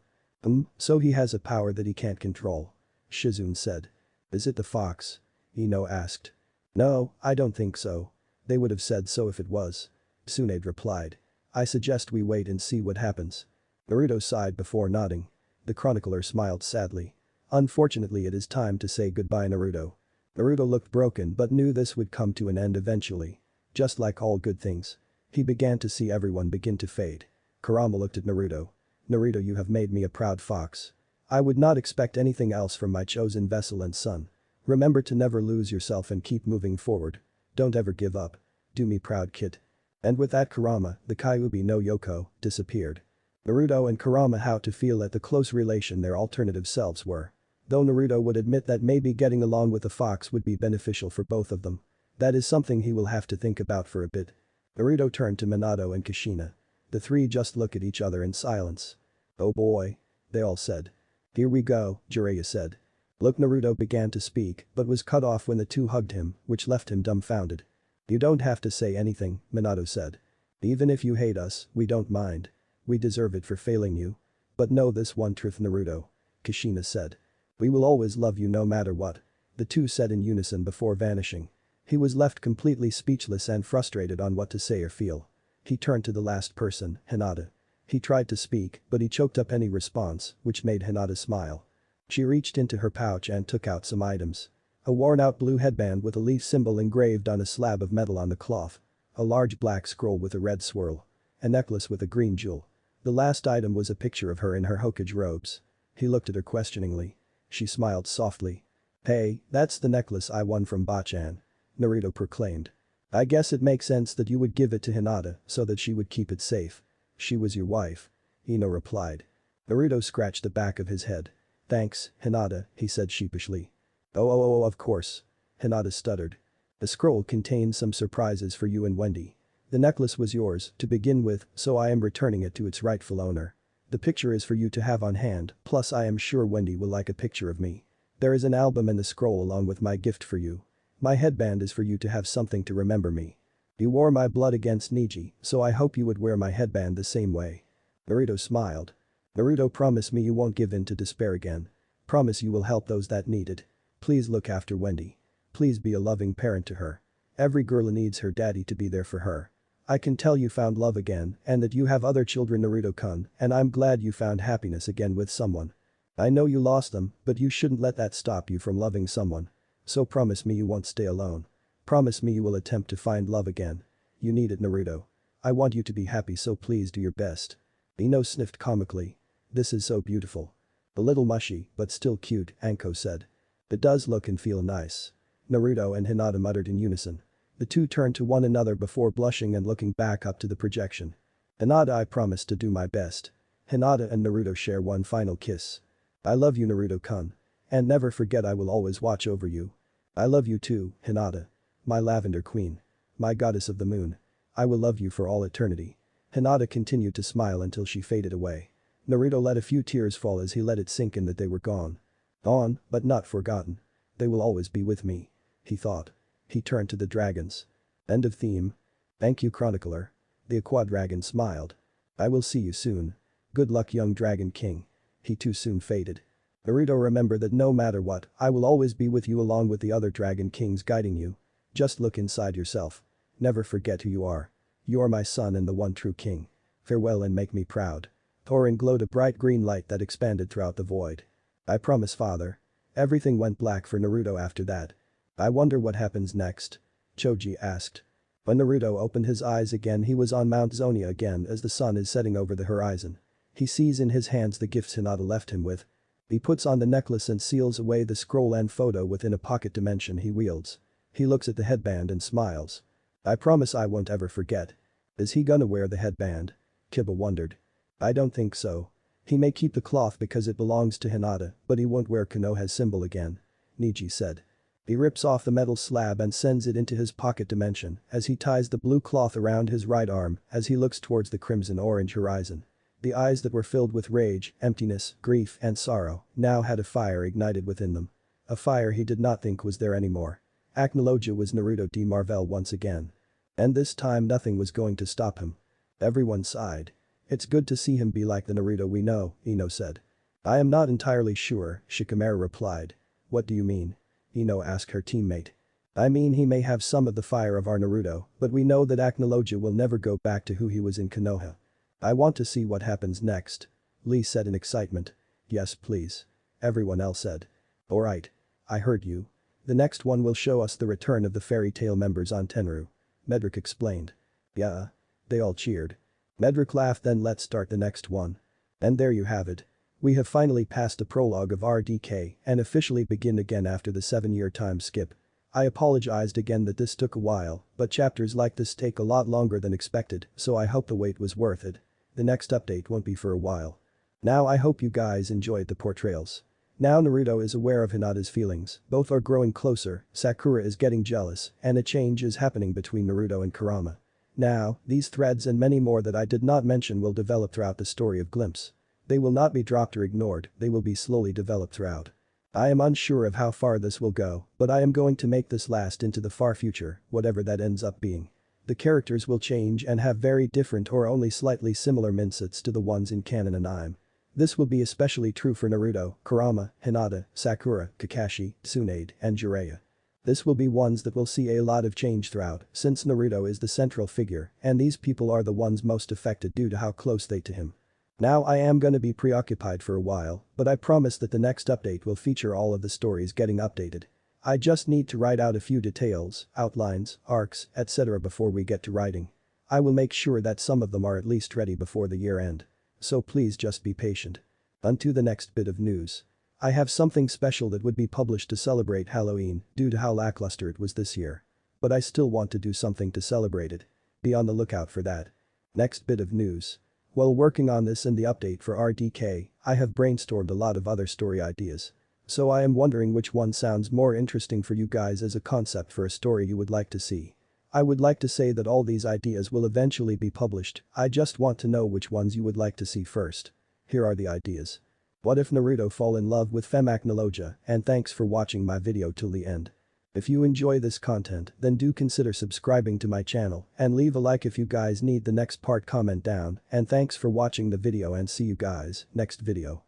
So he has a power that he can't control. Shizune said. Is it the fox? Ino asked. No, I don't think so. They would have said so if it was. Tsunade replied. I suggest we wait and see what happens. Naruto sighed before nodding. The chronicler smiled sadly. Unfortunately, it is time to say goodbye, Naruto. Naruto looked broken but knew this would come to an end eventually. Just like all good things. He began to see everyone begin to fade. Kurama looked at Naruto. Naruto, you have made me a proud fox. I would not expect anything else from my chosen vessel and son. Remember to never lose yourself and keep moving forward. Don't ever give up. Do me proud, kid. And with that, Kurama, the Kyuubi no Yoko, disappeared. Naruto and Kurama how to feel at the close relation their alternative selves were. Though Naruto would admit that maybe getting along with the fox would be beneficial for both of them. That is something he will have to think about for a bit. Naruto turned to Minato and Kushina. The three just looked at each other in silence. Oh boy. They all said. Here we go, Jiraiya said. Look, Naruto began to speak but was cut off when the two hugged him, which left him dumbfounded. You don't have to say anything, Minato said. Even if you hate us, we don't mind. We deserve it for failing you. But know this one truth, Naruto. Kushina said. We will always love you no matter what. The two said in unison before vanishing. He was left completely speechless and frustrated on what to say or feel. He turned to the last person, Hinata. He tried to speak, but he choked up any response, which made Hinata smile. She reached into her pouch and took out some items. A worn-out blue headband with a leaf symbol engraved on a slab of metal on the cloth. A large black scroll with a red swirl. A necklace with a green jewel. The last item was a picture of her in her Hokage robes. He looked at her questioningly. She smiled softly. Hey, that's the necklace I won from Bachan. Naruto proclaimed. I guess it makes sense that you would give it to Hinata so that she would keep it safe. She was your wife. Ino replied. Naruto scratched the back of his head. Thanks, Hinata, he said sheepishly. Oh, of course. Hinata stuttered. The scroll contains some surprises for you and Wendy. The necklace was yours to begin with, so I am returning it to its rightful owner. The picture is for you to have on hand, plus I am sure Wendy will like a picture of me. There is an album and the scroll along with my gift for you. My headband is for you to have something to remember me. You wore my blood against Niji, so I hope you would wear my headband the same way. Naruto smiled. Naruto, promise me you won't give in to despair again. Promise you will help those that need it. Please look after Wendy. Please be a loving parent to her. Every girl needs her daddy to be there for her. I can tell you found love again and that you have other children Naruto-kun, and I'm glad you found happiness again with someone. I know you lost them, but you shouldn't let that stop you from loving someone. So promise me you won't stay alone. Promise me you will attempt to find love again. You need it Naruto. I want you to be happy so please do your best. Ino sniffed comically. This is so beautiful. A little mushy, but still cute, Anko said. It does look and feel nice. Naruto and Hinata muttered in unison. The two turned to one another before blushing and looking back up to the projection. Hinata I promise to do my best. Hinata and Naruto share one final kiss. I love you Naruto-kun. And never forget I will always watch over you. I love you too, Hinata. My lavender queen. My goddess of the moon. I will love you for all eternity. Hinata continued to smile until she faded away. Naruto let a few tears fall as he let it sink in that they were gone. Gone, but not forgotten. They will always be with me. He thought. He turned to the dragons. End of theme. Thank you Chronicler. The Aqua Dragon smiled. I will see you soon. Good luck young Dragon King. He too soon faded. Naruto remember that no matter what, I will always be with you along with the other Dragon Kings guiding you. Just look inside yourself. Never forget who you are. You are my son and the one true king. Farewell and make me proud. Thorin glowed a bright green light that expanded throughout the void. I promise father. Everything went black for Naruto after that. I wonder what happens next. Choji asked. When Naruto opened his eyes again he was on Mount Zonia again as the sun is setting over the horizon. He sees in his hands the gifts Hinata left him with. He puts on the necklace and seals away the scroll and photo within a pocket dimension he wields. He looks at the headband and smiles. I promise I won't ever forget. Is he gonna wear the headband? Kiba wondered. I don't think so. He may keep the cloth because it belongs to Hinata, but he won't wear Konoha's symbol again. Niji said. He rips off the metal slab and sends it into his pocket dimension as he ties the blue cloth around his right arm as he looks towards the crimson-orange horizon. The eyes that were filled with rage, emptiness, grief and sorrow now had a fire ignited within them. A fire he did not think was there anymore. Acnologia was Naruto de Marvel once again. And this time nothing was going to stop him. Everyone sighed. It's good to see him be like the Naruto we know, Ino said. I am not entirely sure, Shikamaru replied. What do you mean? Ino asked her teammate. I mean he may have some of the fire of our Naruto, but we know that Acnologia will never go back to who he was in Konoha. I want to see what happens next. Lee said in excitement. Yes please. Everyone else said. Alright. I heard you. The next one will show us the return of the fairy tale members on Tenru. Medrick explained. Yeah. They all cheered. Medrick laughed then let's start the next one. And there you have it. We have finally passed the prologue of RDK and officially begin again after the 7-year time skip. I apologized again that this took a while, but chapters like this take a lot longer than expected, so I hope the wait was worth it. The next update won't be for a while. Now I hope you guys enjoyed the portrayals. Now Naruto is aware of Hinata's feelings, both are growing closer, Sakura is getting jealous, and a change is happening between Naruto and Kurama. Now, these threads and many more that I did not mention will develop throughout the story of Glimpse. They will not be dropped or ignored, they will be slowly developed throughout. I am unsure of how far this will go, but I am going to make this last into the far future, whatever that ends up being. The characters will change and have very different or only slightly similar mindsets to the ones in canon and anime. This will be especially true for Naruto, Kurama, Hinata, Sakura, Kakashi, Tsunade, and Jiraiya. This will be ones that will see a lot of change throughout, since Naruto is the central figure, and these people are the ones most affected due to how close they to him. Now I am gonna be preoccupied for a while, but I promise that the next update will feature all of the stories getting updated. I just need to write out a few details, outlines, arcs, etc. before we get to writing. I will make sure that some of them are at least ready before the year end. So please just be patient. Onto the next bit of news. I have something special that would be published to celebrate Halloween due to how lackluster it was this year. But I still want to do something to celebrate it. Be on the lookout for that. Next bit of news. While working on this and the update for RDK, I have brainstormed a lot of other story ideas. So I am wondering which one sounds more interesting for you guys as a concept for a story you would like to see. I would like to say that all these ideas will eventually be published, I just want to know which ones you would like to see first. Here are the ideas. What if Naruto fall in love with Acnologia, and thanks for watching my video till the end. If you enjoy this content then do consider subscribing to my channel and leave a like if you guys need the next part comment down and thanks for watching the video and see you guys next video.